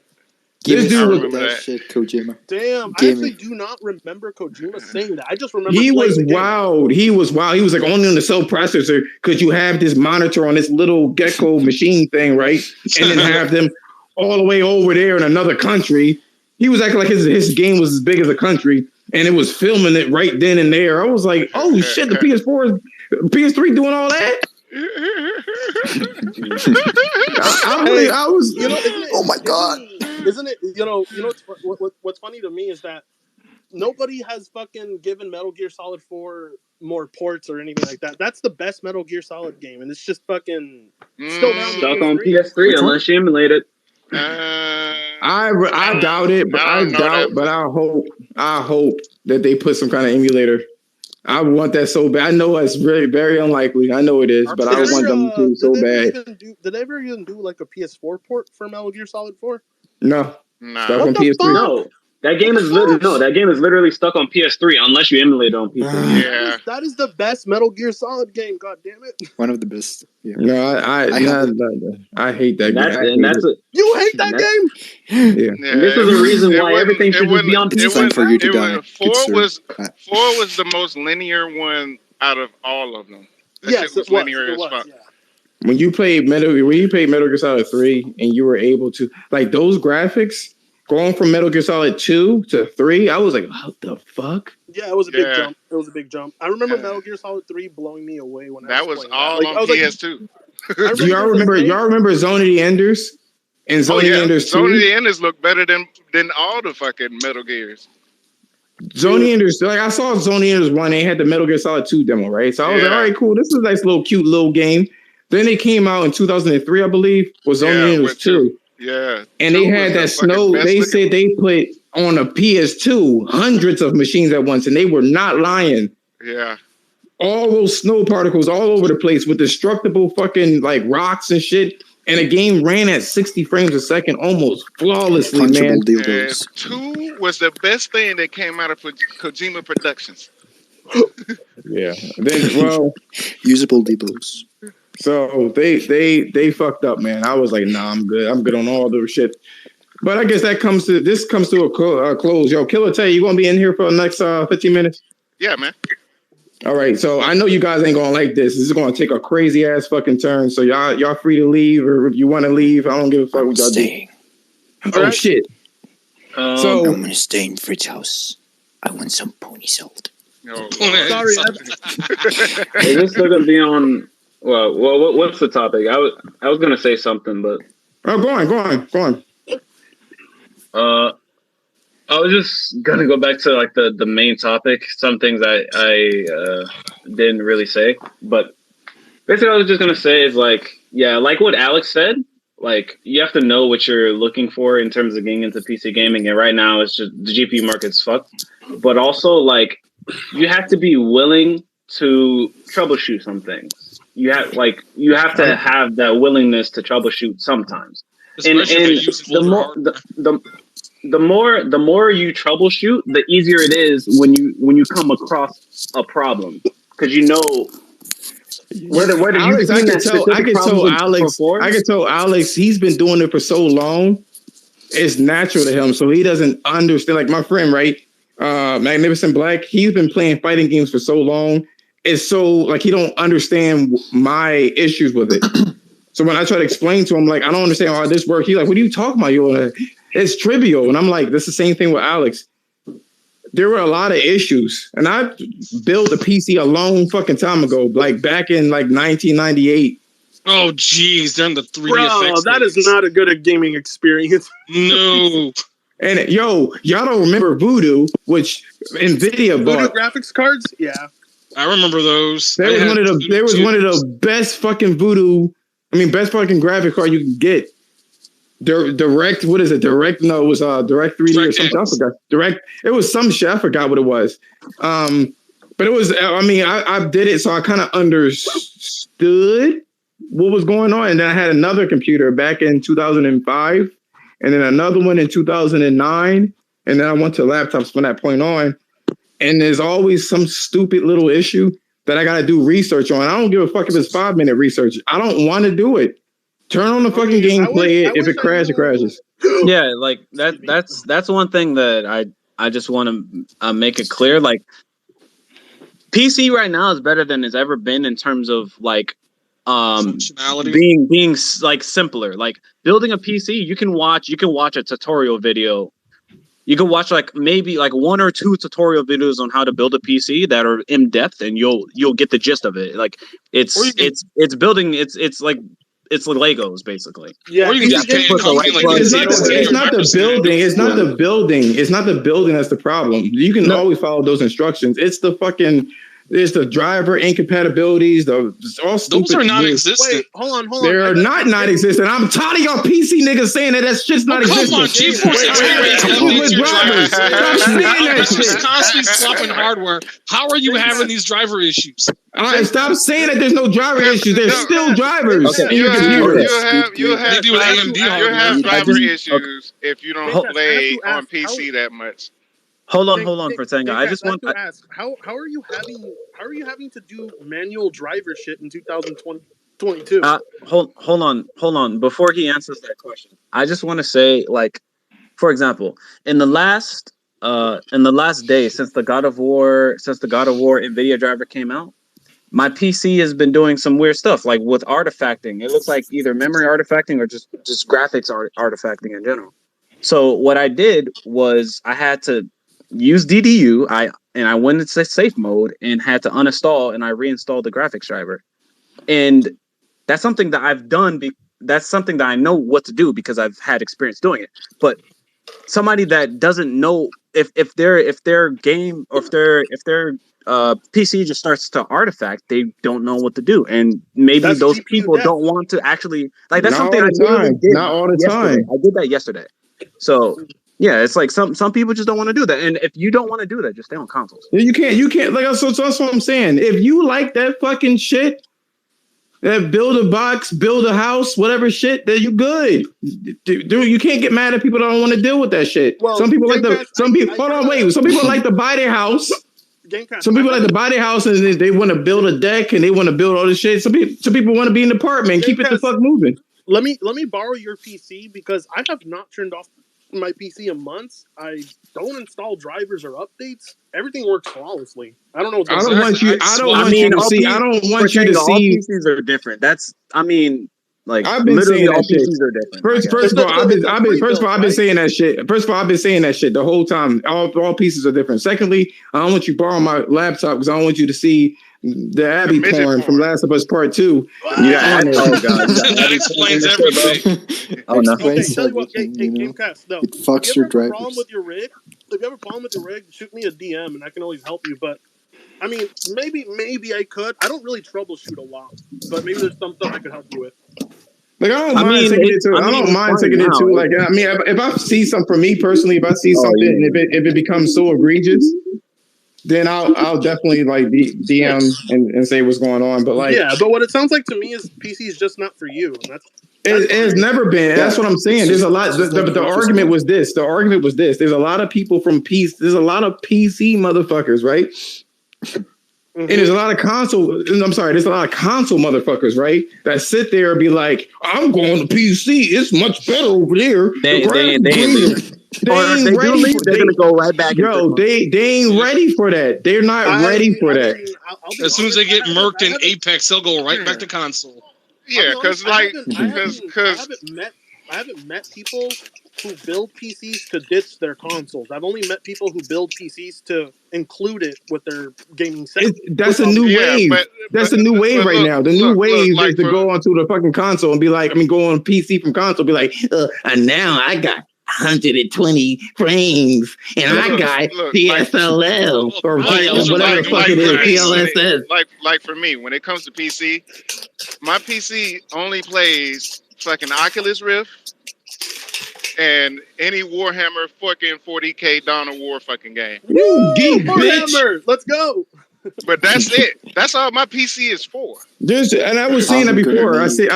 This dude was that shit, Kojima. Damn, I actually do not remember Kojima saying that. I just remember he was wild. He was wild. He was like only on the cell processor because you have this monitor on this little gecko machine thing, right? And then have them all the way over there in another country. He was acting like his game was as big as a country. and it was filming it right then and there. I was like, oh shit, the PS3 doing all that? I was, oh my god! Isn't it? What's funny to me is that nobody has fucking given Metal Gear Solid 4 more ports or anything like that. That's the best Metal Gear Solid game, and it's just fucking still down stuck on PS3 unless you emulate it. I doubt it, but I hope that they put some kind of emulator. I want that so bad. I know it's very, very unlikely. I know it is, but I want them to so bad. Did they ever even do like a PS4 port for Metal Gear Solid 4? No. Nah. Stuck on PS3. Fuck? No. That game is literally stuck on PS3 unless you emulate it on PC. Yeah. That is the best Metal Gear Solid game. God damn it! One of the best. Yeah. No, I hate that game. You hate that game? Yeah. And this is the reason why everything should just be on PC. It's time for you to die. 4 was the most linear one out of all of them. Yes, it was linear as fuck. Yeah. When you played Metal Gear Solid 3 and you were able to like those graphics. Going from Metal Gear Solid 2 to 3, I was like, what the fuck? Yeah, it was a big jump. It was a big jump. I remember Metal Gear Solid 3 blowing me away when that I was was playing all that. on PS2. Do y'all remember Zone of the Enders? And Zone of the Enders 2? Zone of the Enders look better than all the fucking Metal Gears. Zone of the Enders, like I saw Zone of the Enders 1, they had the Metal Gear Solid 2 demo, right? So I was like, all right, cool. This is a nice little cute little game. Then they came out in 2003, I believe, was Zone of the Enders 2. Yeah. And they had that snow. They said they put on a PS2 hundreds of machines at once, and they were not lying. Yeah. All those snow particles all over the place with destructible fucking like rocks and shit. And the game ran at 60 frames a second almost flawlessly, man. 2 was the best thing that came out of Kojima Productions. Yeah. Then, usable dildos. So they fucked up, man. I was like, nah, I'm good. I'm good on all the shit. But I guess this comes to a close. Yo, Killer Tay, you gonna be in here for the next 15 minutes? Yeah, man. All right. So I know you guys ain't gonna like this. This is gonna take a crazy ass fucking turn. So y'all free to leave, or if you want to leave, I don't give a fuck what y'all do. Oh shit. So I'm gonna stay in Fridge house. I want some pony salt. No, sorry. Is this still gonna be on? Well, what's the topic? I was gonna say something, but go on. I was just gonna go back to like the main topic. Some things I didn't really say, but basically, I was just gonna say is like what Alex said. Like you have to know what you're looking for in terms of getting into PC gaming, and right now it's just the GPU market's fucked. But also, like you have to be willing to troubleshoot some things. You have to have that willingness to troubleshoot sometimes. And the more you troubleshoot, the easier it is when you come across a problem, because you know whether Alex, I can tell Alex he's been doing it for so long. It's natural to him, so he doesn't understand. Like my friend, right, Magnificent Black, he's been playing fighting games for so long. It's so like he don't understand my issues with it. So when I try to explain to him, like I don't understand how this works, he's like, "What are you talking about? It's trivial." And I'm like, "This is the same thing with Alex." There were a lot of issues, and I built a PC a long fucking time ago, like back in like 1998. Oh, geez, they're in the 3D effects. That is not a good gaming experience. No. And y'all don't remember Voodoo, which Nvidia bought. Voodoo graphics cards? Yeah. I remember those. There was one of the best fucking best fucking graphic card you can get. Direct, what is it? Direct? No, it was Direct 3D or something. I forgot. Direct. It was some shit. I forgot what it was. But it was. I did it, so I kind of understood what was going on. And then I had another computer back in 2005, and then another one in 2009, and then I went to laptops from that point on. And there's always some stupid little issue that I got to do research on. I don't give a fuck if it's 5-minute research. I don't want to do it. Turn on the fucking game, play it. If it crashes, it crashes. Yeah, like that's one thing that I just want to make it clear. Like PC right now is better than it's ever been in terms of like functionality, being like simpler. Like building a PC, you can watch a tutorial video You can watch like maybe like 1 or 2 tutorial videos on how to build a PC that are in depth, and you'll get the gist of it. Like it's building. It's like Legos basically. Yeah, or you can just pay a company like it's not the building. It's not the building. It's not the building that's the problem. You can always follow those instructions. It's the fucking. There's the driver incompatibilities. Those are non-existent. Wait, hold on. They're not existent. I'm tired of y'all PC niggas saying that shit's not existent. Come on, GeForce Experience updates your drivers. It's just constantly swapping hardware. How are you having these driver issues? All right, stop saying that there's no driver issues. There's still drivers. Okay. You have driver issues if you don't play on PC that much. Hold on for a second. I just want to ask how are you having to do manual driver shit in 2022? Hold on. Before he answers that question, I just want to say, like, for example, in the last day since the God of War NVIDIA driver came out, my PC has been doing some weird stuff, like with artifacting. It looks like either memory artifacting or just graphics artifacting in general. So what I did was I had to use DDU. I went into safe mode and had to uninstall, and I reinstalled the graphics driver. And that's something that I've done. That's something that I know what to do because I've had experience doing it. But somebody that doesn't know if their game or if their PC just starts to artifact, they don't know what to do, and maybe those people don't want to actually like. That's something I did. Not all the time. I did that yesterday. So. Yeah, it's like some people just don't want to do that, and if you don't want to do that, just stay on consoles. You can't like so that's what I'm saying. If you like that fucking shit, that build a box, build a house, whatever shit, then you good. Dude, you can't get mad at people that don't want to deal with that shit. Well, some people like some people like to buy their house. Some people like to buy their house and they want to build a deck and they want to build all this shit. Some people want to be in the apartment and keep it the fuck moving. Let me borrow your PC because I have not turned off my PC in months. I don't install drivers or updates. Everything works flawlessly. I don't know. I don't want you to see. All PCs are different. I've been saying that shit. Are different. First of all, I've been saying that shit. First of all, I've been saying that shit the whole time. All pieces are different. Secondly, I don't want you to borrow my laptop because I don't want you to see the Abby porn from Last of Us Part 2. Yeah, oh god, that explains everything. Oh no! Okay, tell you what, Gamecast. No, it fucks your drivers. If you have a problem with your rig, shoot me a DM and I can always help you. But I mean, maybe I could. I don't really troubleshoot a lot, but maybe there's some stuff I could help you with. Like I don't mind taking it too. I don't mind taking it too. Like I mean, if I see something for me personally, if I see something, and if it becomes so egregious, then I'll definitely like DM and say what's going on. But like, yeah, but what it sounds like to me is PC is just not for you. And that's it has never been. That's what I'm saying. There's a lot. The argument was this. The argument was this. There's a lot of people from PC. There's a lot of PC motherfuckers, right? Mm-hmm. And there's a lot of console. I'm sorry. There's a lot of console motherfuckers, right? That sit there and be like, "I'm going to PC. It's much better over there." They ain't ready. They're gonna go right back. Yo, they ain't ready for that. They're not ready for that. As soon as they get murked in Apex, they'll go right back to console. Yeah, because I haven't met people who build PCs to ditch their consoles. I've only met people who build PCs to include it with their gaming setup. That's a new wave. That's a new wave right now. The new wave is to go onto the fucking console and be like, go on PC from console, be like, and now I got 120 frames, and I got PSLL or whatever the fuck it is, PLSS. Like for me, when it comes to PC, my PC only plays fucking Oculus Rift and any Warhammer fucking 40K Dawn of War fucking game. You geek, Warhammer, let's go. But that's it. That's all my PC is for. And I was saying that before. I said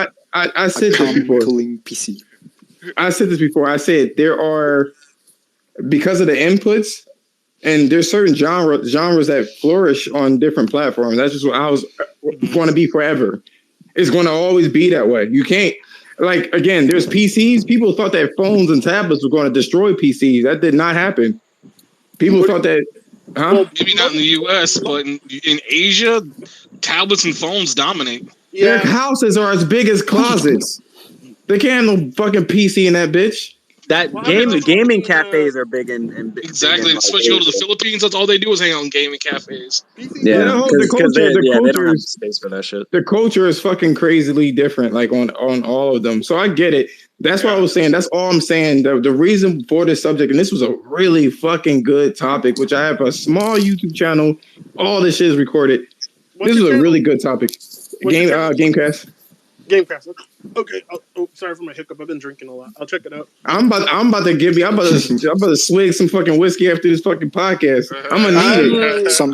this before. PC. I said this before. I said there are, because of the inputs, and there's certain genres that flourish on different platforms. That's just what I was going to be forever. It's going to always be that way. You can't, like, again, there's PCs. People thought that phones and tablets were going to destroy PCs. That did not happen. People thought that, maybe not in the US, but in Asia, tablets and phones dominate. Their houses are as big as closets. They can't have no fucking PC in that bitch. gaming cafes are big and exactly. Especially go to the Philippines, that's all they do is hang out in gaming cafes. Yeah, the culture they don't have space for that shit. The culture is fucking crazily different, like on all of them. So I get it. That's what I was saying. That's all I'm saying. The reason for this subject, and this was a really fucking good topic, which I have a small YouTube channel. All this shit is recorded. This is a really good topic. Gamecast. Gamecast. Okay. Oh, sorry for my hiccup. I've been drinking a lot. I'll check it out. I'm about to swig some fucking whiskey after this fucking podcast. I'm gonna need it. I'm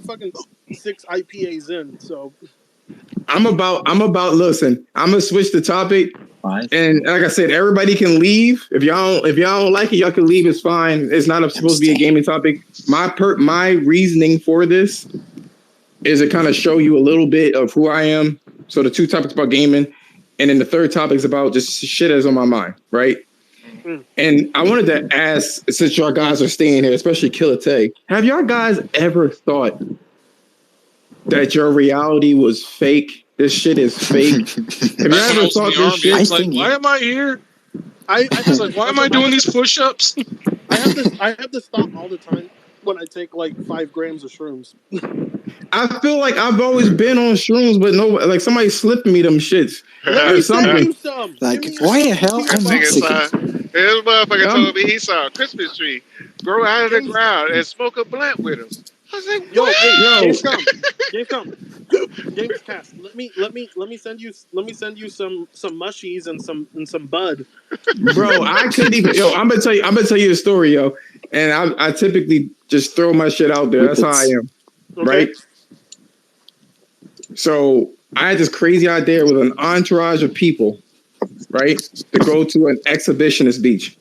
fucking 6 IPAs in, so I'm about listen, I'm gonna switch the topic. And like I said, everybody can leave. If y'all don't like it, y'all can leave. It's fine. It's not supposed to be a gaming topic. My reasoning for this is to kind of show you a little bit of who I am. So the 2 topics about gaming, and then the 3rd topic is about just shit that's on my mind, right? And I wanted to ask, since y'all guys are staying here, especially Killer Tay, have y'all guys ever thought that your reality was fake? This shit is fake. Have you ever thought this shit? It's like, why am I here? I was like, why am I doing these push-ups? I have this thought all the time when I take like 5 grams of shrooms. I feel like I've always been on shrooms, but no, like somebody slipped me them shits. Or something. Like, why the hell am I Mexican? This motherfucker told me he saw a Christmas tree grow out of the ground and smoke a blunt with him. I was like, Gamecast. Let me send you some mushies and some bud. Bro, I couldn't even. Yo, I'm gonna tell you a story, yo. And I typically just throw my shit out there. That's how I am, right? So I had this crazy idea with an entourage of people, right, to go to an exhibitionist beach.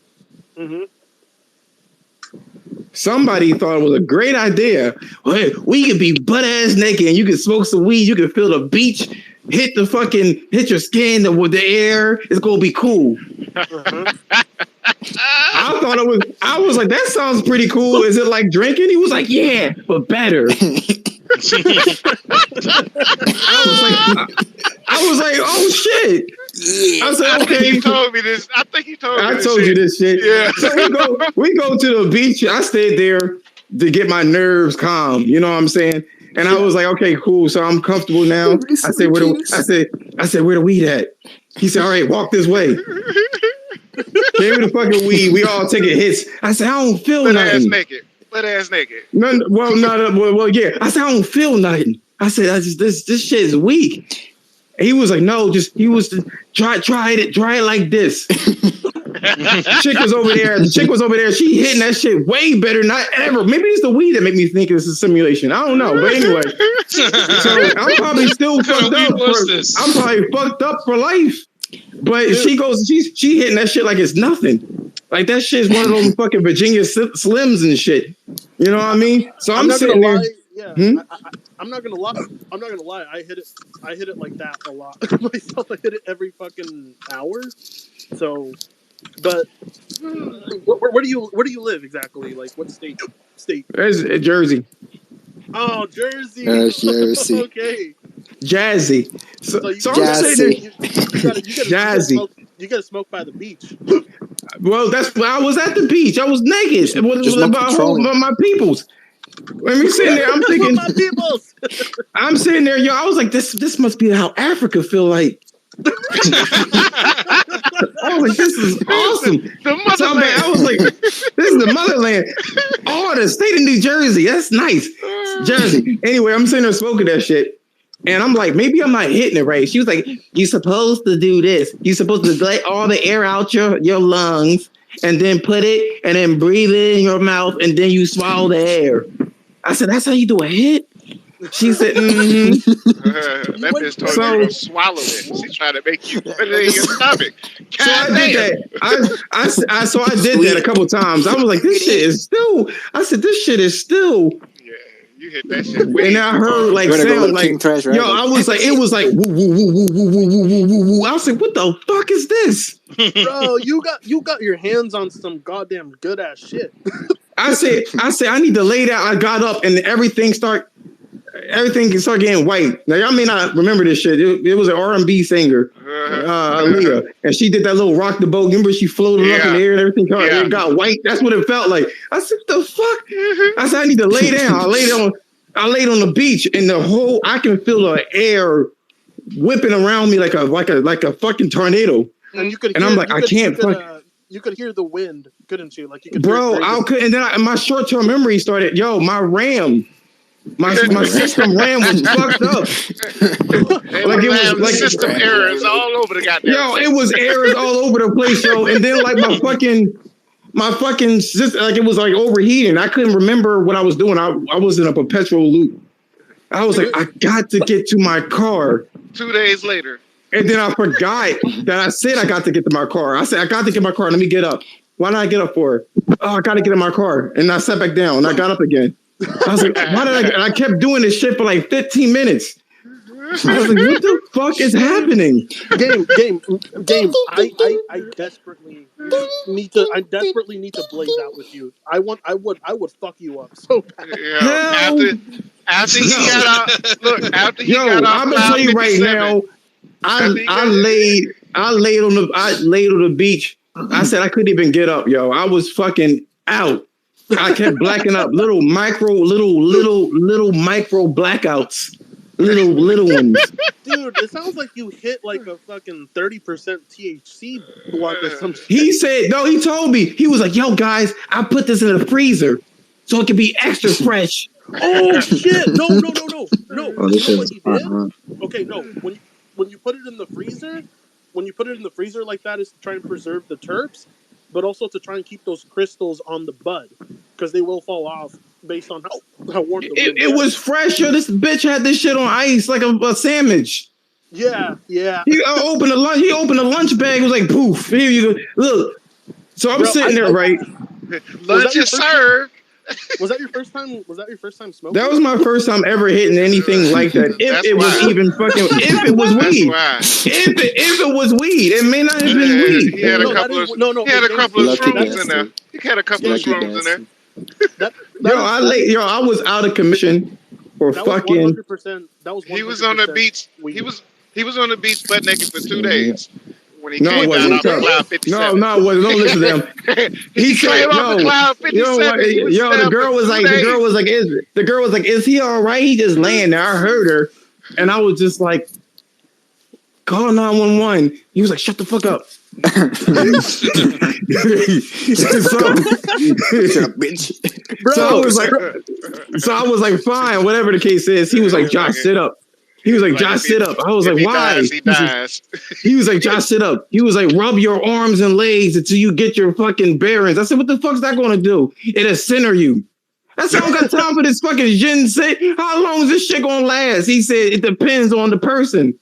Mm-hmm. Somebody thought it was a great idea. Well, hey, we could be butt ass naked and you can smoke some weed. You can feel the beach hit your skin with the air. It's gonna be cool. I was like, that sounds pretty cool. Is it like drinking? He was like, yeah, but better. I was like, oh shit. Yeah. I said, okay. He told me this. I think he told me. I told you this shit. Yeah. So we go to the beach. I stayed there to get my nerves calm. You know what I'm saying? And I was like, okay, cool. So I'm comfortable now. I said, where the weed at? He said, all right, walk this way. Gave me the fucking weed. We all taking hits. I said, I don't feel nothing. Butt ass naked. Well, yeah. I said, I don't feel nothing. I said, this shit is weak. And he was like, no, try it like this. The chick was over there. She hitting that shit way better than I ever. Maybe it's the weed that made me think it's a simulation. I don't know. But anyway, so I'm probably still fucked up. I'm probably fucked up for life. But she's hitting that shit like it's nothing. Like that shit is one of those fucking Virginia Slims and shit. You know what I mean? So I'm sitting there. Yeah, I'm not gonna lie. I hit it like that a lot myself. I hit it every fucking hour. So, but where do you live exactly? Like what state? There's Jersey. Oh, Jersey. Jersey. Okay. Jazzy. So I'm sitting there. You gotta smoke by the beach. Well, that's where I was at the beach. I was naked. It was about my peoples. Let me sit there. I'm thinking, I'm sitting there, yo. I was like, this must be how Africa feel like. I was like, this is awesome. The motherland. I was like, this is the motherland. Oh, the state of New Jersey. That's nice. Jersey. Anyway, I'm sitting there smoking that shit. And I'm like, maybe I'm not hitting it right. She was like, you're supposed to do this. You're supposed to let all the air out your lungs and then put it and then breathe it in your mouth and then you swallow the air. I said, that's how you do a hit? She said, mm-hmm. That bitch told you to swallow it. She tried to make you put it in your stomach. So I did that. So I did that a couple times. I was like, this shit is still. You hit that shit. And I heard like sound like, trash, right? Yo, I was like, it was like woo woo woo woo woo woo woo woo woo. I was like, what the fuck is this? Bro, you got your hands on some goddamn good ass shit. I said, I need to lay down. I got up and everything can start getting white. Now y'all may not remember this shit. It was an R&B singer. Aaliyah, and she did that little rock the boat. Remember, she floated up in the air and everything. It got white. That's what it felt like. I said, "The fuck?" I said, "I need to lay down." I laid on the beach, and I can feel the air whipping around me like a fucking tornado. And I'm like, I can't. You could hear the wind, couldn't you? Like you could. Bro, and then my short-term memory started. My RAM. My system RAM was fucked up. Like it was like system errors all over the goddamn. It was errors all over the place, yo. And then like my fucking system, like it was like overheating. I couldn't remember what I was doing. I was in a perpetual loop. I was like, I got to get to my car. 2 days later. And then I forgot that I said I got to get to my car. I said, I got to get my car. Let me get up. Why did I get up for? Oh, I got to get in my car. And I sat back down and I got up again. I was like, why did I? And I kept doing this shit for like 15 minutes. I was like, what the fuck is happening? Game. I desperately need to blaze out with you. I would fuck you up so bad. Yeah, after he got out, look. After he got out, I'm gonna tell you right now. I laid on the beach. I said I couldn't even get up, yo. I was fucking out. I kept blacking out, little micro blackouts, little ones. Dude, it sounds like you hit like a fucking 30% THC blunt or something. He said, no, he told me. He was like, yo, guys, I put this in the freezer so it can be extra fresh. Oh shit! No. You know what he did? Okay, no. When you put it in the freezer, like that is to try and preserve the terps, but also to try and keep those crystals on the bud because they will fall off based on how warm the room is. It was fresh, yo. This bitch had this shit on ice like a sandwich. Yeah. He opened the lunch bag. It was like poof. Here you go. Look. So I'm sitting there, right? Lunch is served. Was that your first time? Smoking? That was my first time ever hitting anything like that. If it was even fucking, if it was weed, if it was weed, it may not have been weed. He had a couple of shrooms in there. He had a couple of shrooms in there. I was out of commission for fucking. 100%. That was 100%. He was on the beach. He was on the beach butt naked for 2 days. When he came down off Cloud 57. No, it wasn't. Don't listen to him. He came off the Cloud 57. The girl was like, is he all right? He just laying there. I heard her. And I was just like, call 911. He was like, shut the fuck up. So I was like, fine, whatever the case is. He was like, Josh, sit up. He was like, Josh, sit up. I was like, why? He was like, Josh, sit up. He was like, rub your arms and legs until you get your fucking bearings. I said, what the fuck's that going to do? It'll center you. I said, I don't got time for this fucking ginseng. How long is this shit going to last? He said, it depends on the person.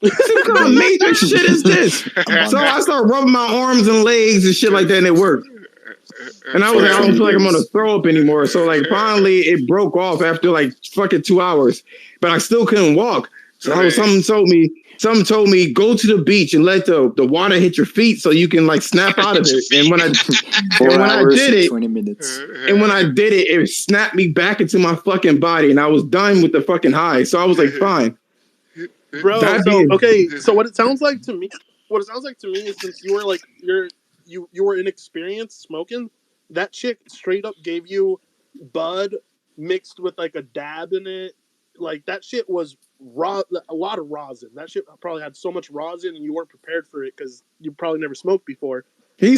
I said, what kind of matrix shit is this? So I started rubbing my arms and legs and shit like that, and it worked. And I was like, I don't feel like I'm going to throw up anymore. So like finally it broke off after like fucking 2 hours. But I still couldn't walk. So something told me go to the beach and let the water hit your feet so you can like snap out of it. And when I did it, 20 minutes. And when I did it, it snapped me back into my fucking body, and I was done with the fucking high. So I was like, fine, bro. So what it sounds like to me is since you were like you were inexperienced smoking, that chick straight up gave you bud mixed with like a dab in it. Like that shit was a lot of rosin. That shit probably had so much rosin, and you weren't prepared for it because you probably never smoked before. I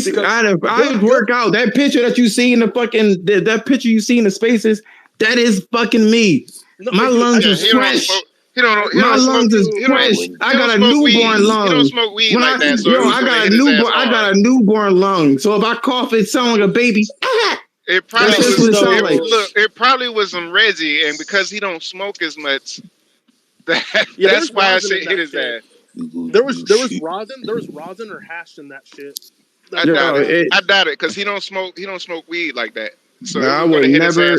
work out. That picture that you see in the fucking that picture you see in the spaces, that is fucking me. My lungs is fresh. My lungs is fresh. I got a newborn lung. You don't smoke weed like that. So I got a newborn lung. So if I cough, it sounds like a baby. It probably was some Reggie, and because he don't smoke as much, that's why I said hit his ass. There was rosin or hash in that shit. I doubt it because he don't smoke weed like that. So I would never.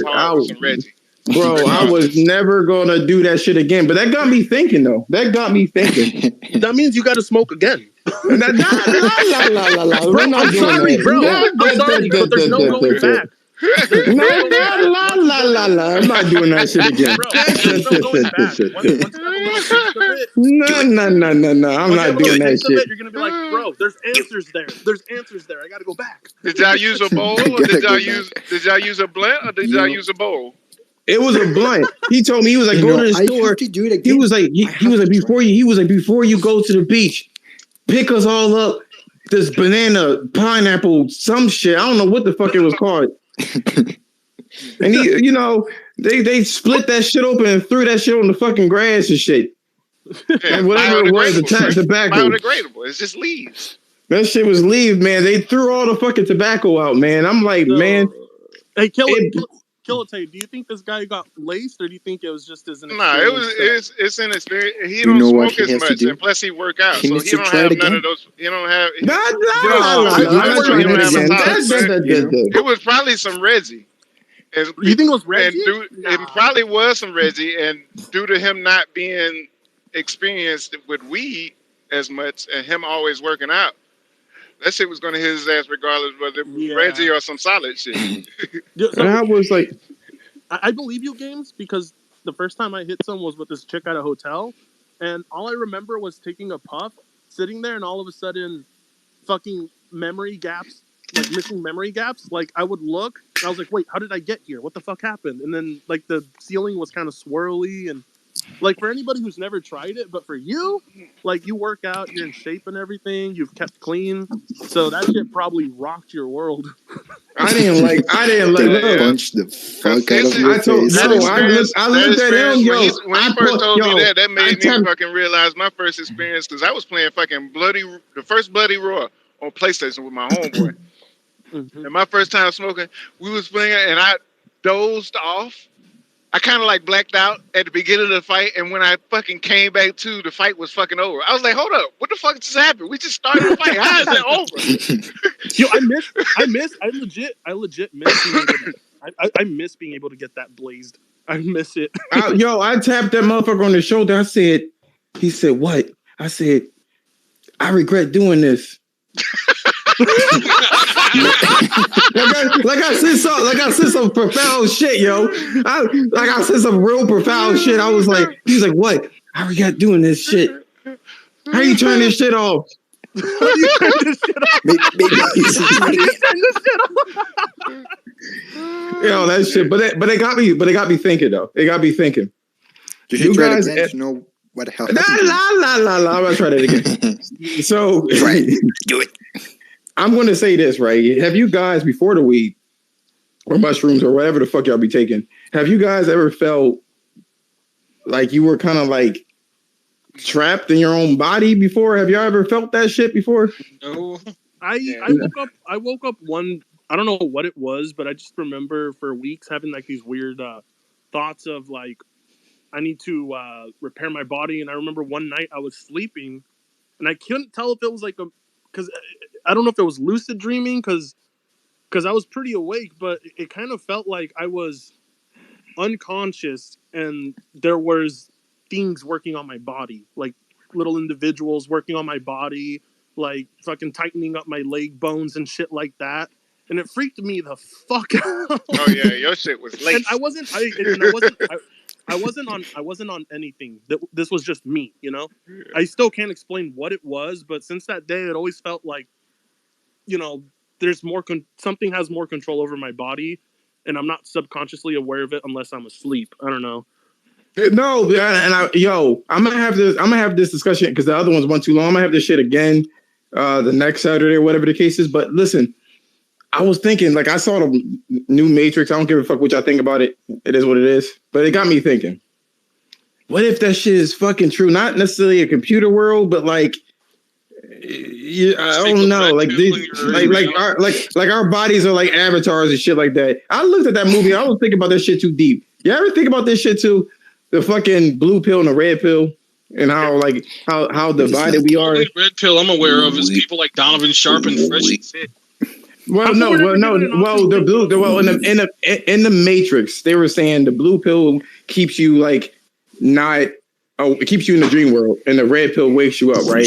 Bro, I was never gonna do that shit again. But that got me thinking, though. That means you got to smoke again. We're not doing that. Bro. I'm sorry, but there's no going back. I'm not doing that shit again. No. I'm not doing that shit. You're gonna be like, bro, there's answers there. There's answers there. I gotta go back. Did y'all use a bowl, or did y'all use a blunt, or did y'all use a bowl? It was a blunt. He told me, he was like, go to the store. To do it again. He was like, before you go to the beach, pick us all up this banana, pineapple, some shit. I don't know what the fuck it was called. And he, they split that shit open and threw that shit on the fucking grass and shit. Yeah, and whatever it was, tobacco. Biodegradable. It's just leaves. That shit was leaves, man. They threw all the fucking tobacco out, man. I'm like, man. Hey, Killate, do you think this guy got laced, or do you think it was just his inexperience? It's inexperience. He don't smoke as much, and plus he work out, so he don't have none of those. He don't have. It was probably some Reggie. You think it was Reggie? It probably was some Reggie, and due to him not being experienced with weed as much, and him always working out, that shit was going to hit his ass regardless whether it was Reggie or some solid shit. And I was like, I believe you, Games, because the first time I hit some was with this chick at a hotel, and all I remember was taking a puff, sitting there, and all of a sudden, fucking memory gaps. Like missing memory gaps, like I would look, and I was like, "Wait, how did I get here? What the fuck happened?" And then like the ceiling was kind of swirly, and like for anybody who's never tried it, but for you, like you work out, you're in shape and everything, you've kept clean, so that shit probably rocked your world. I didn't like. Punch the fuck out of your face. I looked at him, yo. When he first told me that made me fucking realize my first experience, because I was playing fucking the first Bloody Roar on PlayStation with my homeboy. Mm-hmm. And my first time smoking, we was playing, and I dozed off. I kind of like blacked out at the beginning of the fight, and when I fucking came back to, the fight was fucking over. I was like, hold up, what the fuck just happened? We just started the fight. How is it over? Yo, I legit miss being able to, I miss being able to get that blazed. I miss it. I tapped that motherfucker on the shoulder. He said, what? I said, I regret doing this. like I said some profound shit, yo. I said some real profound shit. I was like, he's like, what? I regret doing this shit. How you turn this shit off? Maybe Yo, that shit. But it got me thinking though. It got me thinking. Did you try it again to know what the hell happened? I'm gonna try that again. So do it. I'm going to say this, right? Have you guys, before the weed or mushrooms or whatever the fuck y'all be taking, have you guys ever felt like you were kind of like trapped in your own body before? Have y'all ever felt that shit before? No. I woke up one, I don't know what it was, but I just remember for weeks having like these weird thoughts of like, I need to repair my body. And I remember one night I was sleeping and I couldn't tell if it was like because I don't know if it was lucid dreaming because I was pretty awake, but it kind of felt like I was unconscious and there was things working on my body, like little individuals working on my body, like fucking tightening up my leg bones and shit like that. And it freaked me the fuck out. Oh yeah, your shit was late. And I wasn't on anything. This was just me, you know? Yeah. I still can't explain what it was, but since that day, it always felt like, there's more, something has more control over my body, and I'm not subconsciously aware of it unless I'm asleep. I don't know. No, and I'm gonna have this discussion because the other ones went too long. I'm gonna have this shit again the next Saturday or whatever the case is. But listen, I was thinking, like, I saw the new Matrix. I don't give a fuck what y'all think about it. It is what it is. But it got me thinking, what if that shit is fucking true? Not necessarily a computer world, but like, I don't know, like our bodies are like avatars and shit like that. I looked at that movie. I was thinking about that shit too deep. You ever think about this shit too? The fucking blue pill and the red pill, and how divided we are. The red pill I'm aware of is people like Donovan Sharp and Fresh and Fit. In the Matrix, they were saying the blue pill keeps you like not. Oh, it keeps you in the dream world, and the red pill wakes you up, right?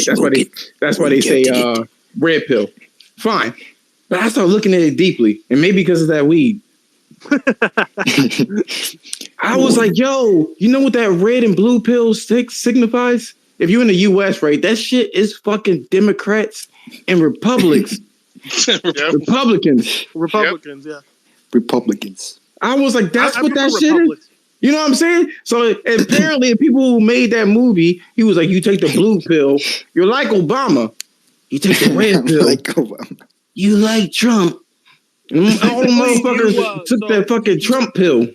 That's why they say red pill. Fine, but I started looking at it deeply, and maybe because of that weed, I was like, "Yo, you know what that red and blue pill signifies? if you're in the U.S., right, that shit is fucking Democrats and Republicans. Republicans. Yeah. Republicans. I was like, that's I what that shit Republics. is. You know what I'm saying? So apparently, people who made that movie, he was like, you take the blue pill, you're like Obama. You take the red pill, like Obama. You like Trump. All the motherfuckers took that fucking Trump pill.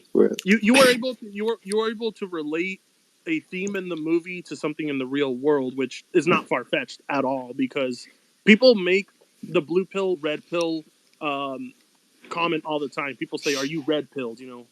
You were able to relate a theme in the movie to something in the real world, which is not far fetched at all, because people make the blue pill, red pill comment all the time. People say, "Are you red pilled?" You know,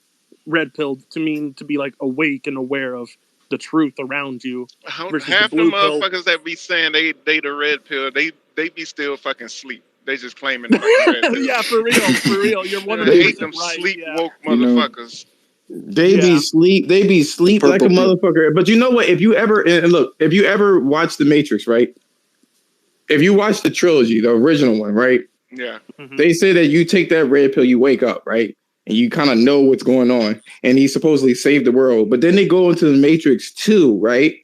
red pilled to mean to be like awake and aware of the truth around you. Half the motherfuckers that be saying they the red pill, they be still fucking sleep. They just claiming the fucking red pill. Yeah, for real. You're one of I hate them right, sleep woke motherfuckers. They be sleep like a motherfucker. But you know what? If you ever watch The Matrix, right? If you watch the trilogy, the original one, right? Yeah. They say that you take that red pill, you wake up, right? And you kind of know what's going on. And he supposedly saved the world. But then they go into The Matrix 2, right?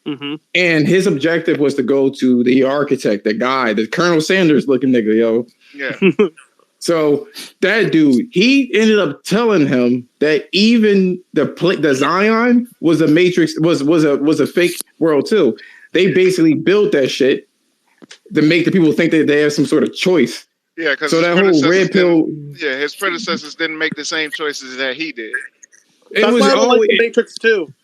Mm-hmm. And his objective was to go to the architect, the guy, the Colonel Sanders looking nigga, yo. Yeah. So that dude, he ended up telling him that even the Zion was a Matrix, was a fake world too. They basically built that shit to make the people think that they have some sort of choice. Yeah, because so that whole red pill. Yeah, his predecessors didn't make the same choices that he did. That's why I like The Matrix too.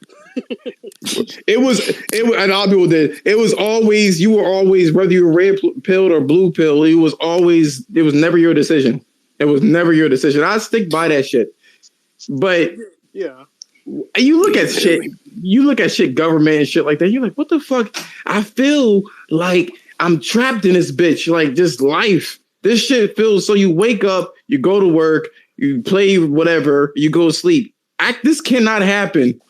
It was, and all people did. It was always, you were always, whether you were red pilled or blue pill, it was never your decision. It was never your decision. I stick by that shit. But yeah, you look at shit, government and shit like that. You're like, what the fuck? I feel like I'm trapped in this bitch. Like just life. This shit feels so. You wake up, you go to work, you play whatever, you go to sleep. This cannot happen.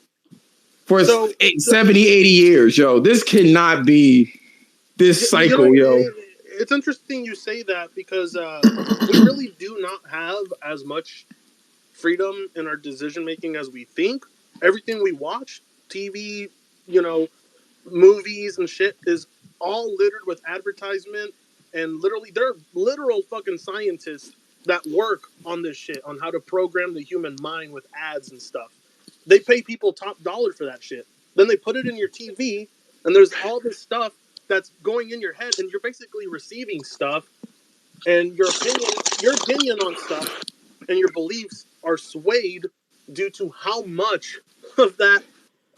For 70, 80 years, yo. This cannot be this cycle, yo. It's interesting you say that because we really do not have as much freedom in our decision making as we think. Everything we watch, TV, movies and shit is all littered with advertisement, and literally there are literal fucking scientists that work on this shit, on how to program the human mind with ads and stuff. They pay people top dollar for that shit. Then they put it in your TV, and there's all this stuff that's going in your head, and you're basically receiving stuff, and your opinion on stuff and your beliefs are swayed due to how much of that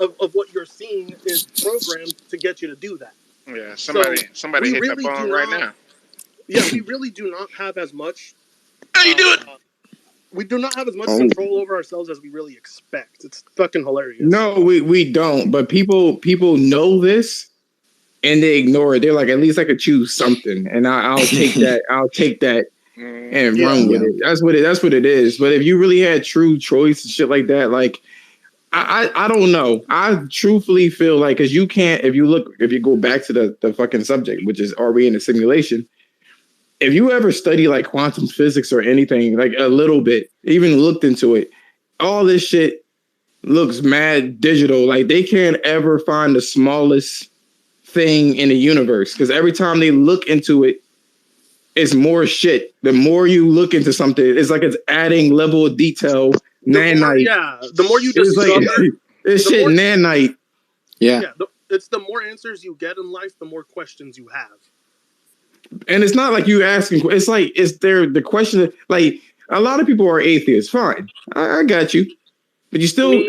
of what you're seeing is programmed to get you to do that. Yeah, somebody hitting the phone right now. Yeah, we really do not have as much. How you doing? We do not have as much control over ourselves as we really expect. It's fucking hilarious. No, we don't. But people know this, and they ignore it. They're like, at least I could choose something, and I'll take that. I'll take that and run with it. That's what it is. But if you really had true choice and shit like that, like I don't know. I truthfully feel like, because you can't. If you go back to the fucking subject, which is, are we in a simulation? If you ever study like quantum physics or anything, like a little bit, even looked into it, all this shit looks mad digital. Like they can't ever find the smallest thing in the universe, because every time they look into it, it's more shit. The more you look into something, it's like it's adding level of detail. Nanite. The more you discover, this shit nanite. Yeah. It's the more answers you get in life, the more questions you have. And it's not like you asking. It's like the question. Like a lot of people are atheists. Fine, I got you, but you still.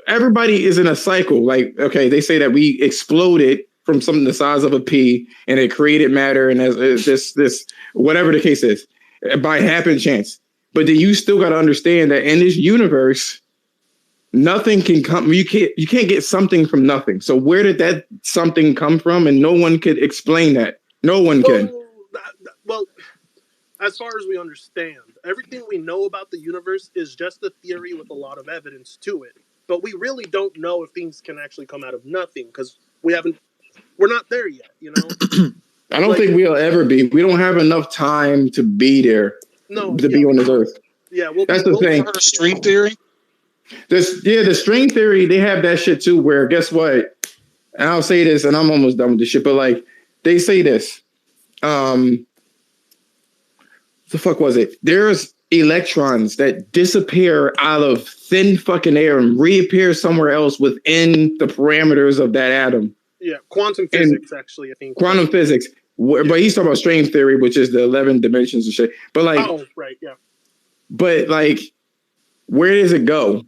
Everybody is in a cycle. Like, okay, they say that we exploded from something the size of a pea, and it created matter, and this whatever the case is, by happen chance. But then you still got to understand that in this universe, nothing can come. You can't get something from nothing. So where did that something come from? And no one could explain that. No one can. Well, as far as we understand, everything we know about the universe is just a theory with a lot of evidence to it. But we really don't know if things can actually come out of nothing, because we're not there yet, I don't think we'll ever be. We don't have enough time to be there. To be on this earth. Yeah, that's the thing. Heard of string theory? The string theory, they have that shit too, where guess what? and I'll say this, and I'm almost done with this shit, but like they say this. What the fuck was it? There's electrons that disappear out of thin fucking air and reappear somewhere else within the parameters of that atom. Yeah, quantum physics, actually, I think. Quantum physics. But he's talking about string theory, which is the 11 dimensions and shit. But like, right, yeah. But like, where does it go?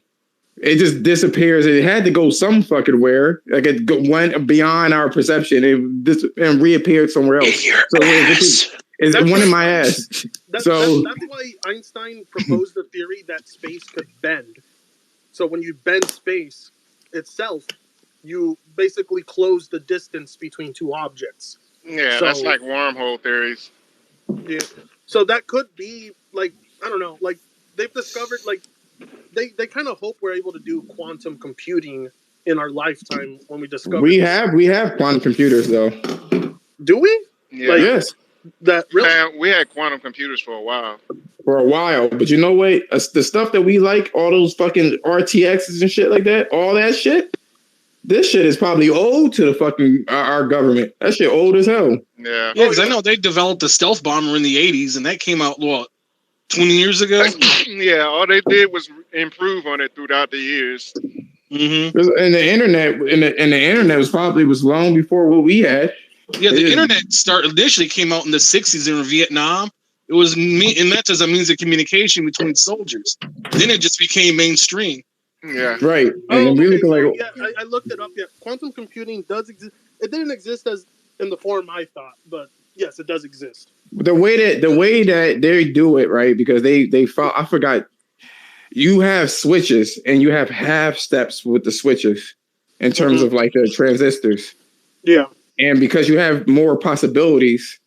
It just disappears. It had to go some fucking where. Like it went beyond our perception and reappeared somewhere else. It's one in my ass. That's why Einstein proposed the theory that space could bend. So when you bend space itself, you basically close the distance between two objects. Yeah, that's like wormhole theories. Yeah. So that could be like, I don't know, like they've discovered like they kind of hope we're able to do quantum computing in our lifetime when we discover we have quantum computers though. Do we? Yeah. Like, yes. That really? We had quantum computers for a while. But you know what? The stuff that we like, all those fucking RTXs and shit like that, all that shit. This shit is probably old to the fucking our government. That shit old as hell. Yeah. Yeah, because I know they developed a stealth bomber in the 80s, and that came out, what, 20 years ago? Yeah, all they did was improve on it throughout the years. Mm-hmm. And the internet was long before what we had. Yeah, the internet initially came out in the 60s in Vietnam. It was and that's as a means of communication between soldiers. Then it just became mainstream. Yeah. Right. And I looked it up. Yeah, quantum computing does exist. It didn't exist as in the form I thought, but yes, it does exist. The way that they do it, right? Because they I forgot. You have switches and you have half steps with the switches in terms of like the transistors. Yeah. And because you have more possibilities,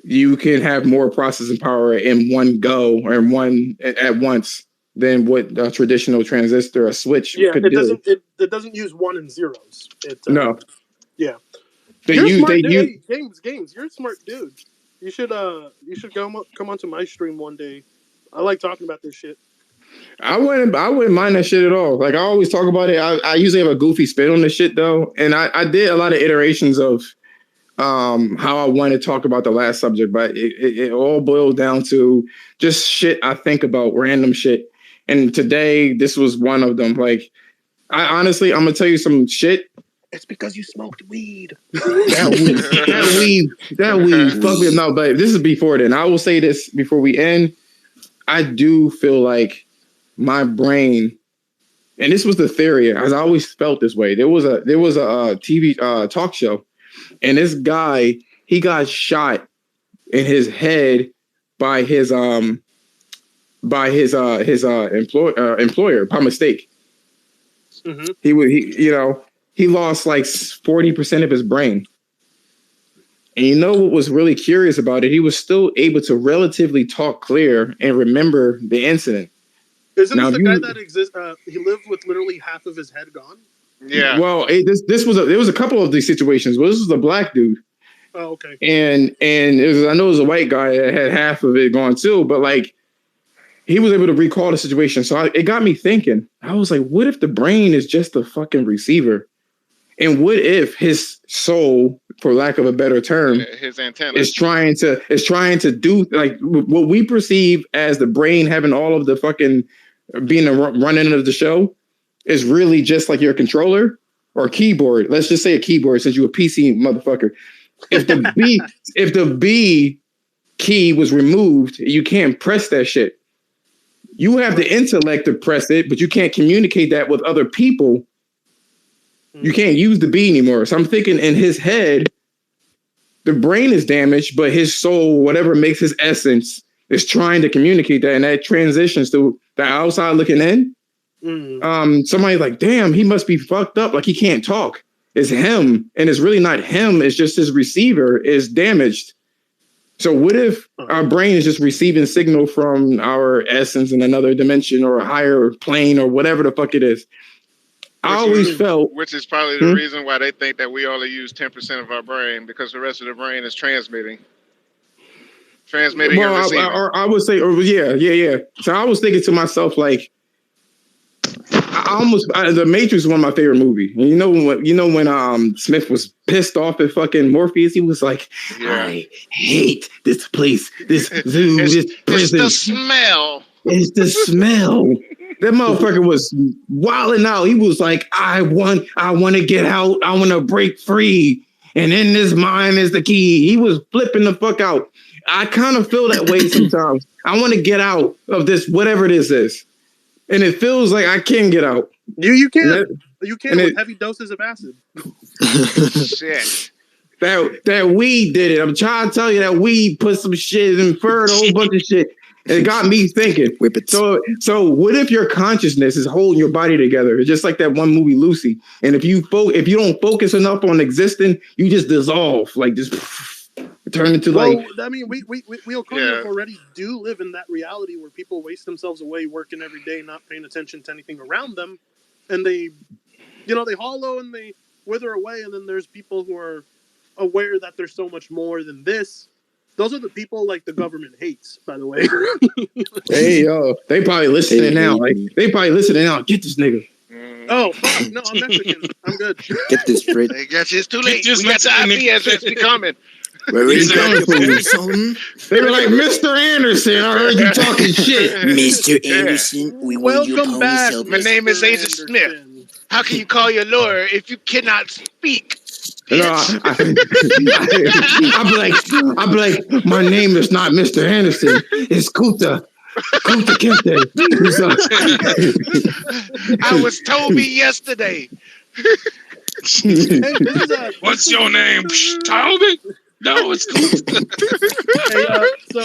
you can have more processing power in one go or at once than what a traditional transistor or switch could do. It doesn't use 1 and zeros. No. Yeah. Games. You're a smart dude. You should come onto my stream one day. I like talking about this shit. I wouldn't mind that shit at all. Like I always talk about it. I usually have a goofy spin on this shit though, and I did a lot of iterations of how I want to talk about the last subject, but it all boils down to just shit I think about, random shit. And today this was one of them. Like I'm gonna tell you some shit. It's because you smoked weed. That weed. Fuck me. No, but this is before then. I will say this before we end. I do feel like my brain, and this was the theory, as I always felt this way. There was a TV talk show, and this guy, he got shot in his head by his employer by mistake. Mm-hmm. He lost like 40% of his brain. And you know what was really curious about it? He was still able to relatively talk clear and remember the incident. Isn't this the guy that exists? He lived with literally half of his head gone. Yeah. Well, there was a couple of these situations. Well, this was a black dude. Oh, okay. And I know it was a white guy that had half of it gone too, but like he was able to recall the situation. So it got me thinking. I was like, what if the brain is just a fucking receiver? And what if his soul, for lack of a better term, his antenna is trying to do like what we perceive as the brain having all of the fucking being the running of the show is really just like your controller or keyboard. Let's just say a keyboard since you're a PC motherfucker. If the B key was removed, you can't press that shit. You have the intellect to press it, but you can't communicate that with other people. You can't use the B anymore. So I'm thinking in his head, the brain is damaged, but his soul, whatever makes his essence, is trying to communicate that. And that transitions to the outside looking in. Somebody's like, damn, he must be fucked up. Like he can't talk. It's him. And it's really not him. It's just his receiver is damaged. So what if our brain is just receiving signal from our essence in another dimension or a higher plane or whatever the fuck it is? Which is probably the reason why they think that we only use 10% of our brain, because the rest of the brain is transmitting and receiving. I would say, yeah. So I was thinking to myself, like, I The Matrix is one of my favorite movies. And you know when Smith was pissed off at fucking Morpheus, he was like, I hate this place, this zoo, this prison. It's the smell. It's the smell. That motherfucker was wilding out. He was like, I want to get out. I want to break free. And in this mind is the key. He was flipping the fuck out. I kind of feel that way sometimes. I want to get out of this, whatever this is. And it feels like I can get out. You can. You can with heavy doses of acid. Shit. That weed did it. I'm trying to tell you that weed put some shit, inferred a whole bunch of shit. And it got me thinking. So what if your consciousness is holding your body together? It's just like that one movie, Lucy. And if you don't focus enough on existing, you just dissolve, like just turn into like. I mean, we already do live in that reality where people waste themselves away working every day, not paying attention to anything around them, and they hollow and they wither away. And then there's people who are aware that there's so much more than this. Those are the people like the government hates, by the way. Hey, yo, they probably listening now. Like they probably listening now. Get this nigga. Oh, fuck. No, I'm Mexican. I'm good. Get this, Fred. It's too late. We got the IP as we coming. Where is coming from? They were like, Mr. Anderson, I heard you talking shit. Mr. Anderson, we want your Welcome back. My name is Agent Smith. How can you call your lawyer if you cannot speak? No, I'd be like, my name is not Mr. Anderson. It's Kuta Kente. I was told me yesterday. What's your name? Talbot? No, it's Kuta. So,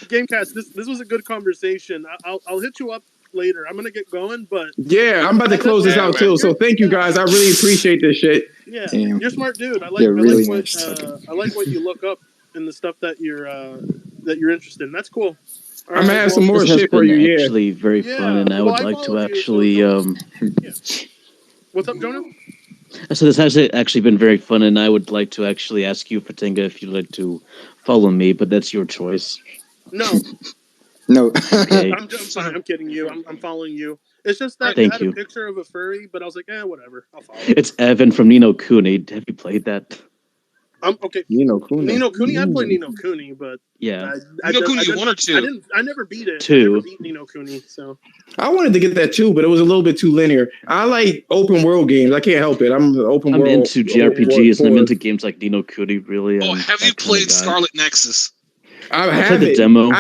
Gamecast, this was a good conversation. I'll hit you up later. I'm gonna get going, but yeah, I'm about to close this out too. So thank you guys. I really appreciate this shit. Yeah, you're a smart dude. I like what you look up and the stuff that you're interested in. That's cool. I'm gonna have some more shit for you. Yeah, actually very fun, and I would like to actually. What's up, Jonah? So this has actually been very fun, and I would like to actually ask you, Fatinga, if you'd like to follow me, but that's your choice. No. Okay. I'm sorry, I'm kidding you. I'm following you. It's just that Thank I had you. a picture of a furry, but I was like, whatever. I'll follow. It's Evan from Nino Kuni. Have you played that? Okay. Nino Kuni. I played Nino Kuni, but yeah. Nino Kuni 1 or 2? I never beat it. 2. I never beat Nino Kuni, so. I wanted to get that too, but it was a little bit too linear. I like open world games. I can't help it. I'm into JRPGs and I'm into games like Nino Kuni. Really. Have you played Scarlet Nexus? I have the demo.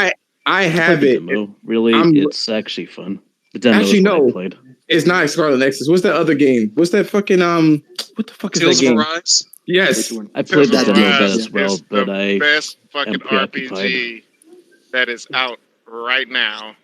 I have it. Demo. Really, it's actually fun. The demo actually, is what no, I played. It's not Scarlet Nexus. What's that other game? What's that fucking what the fuck is Tales that game? of Arise? Yes, I played the demo of that Arise as well, but I best fucking am preoccupied. RPG that is out right now.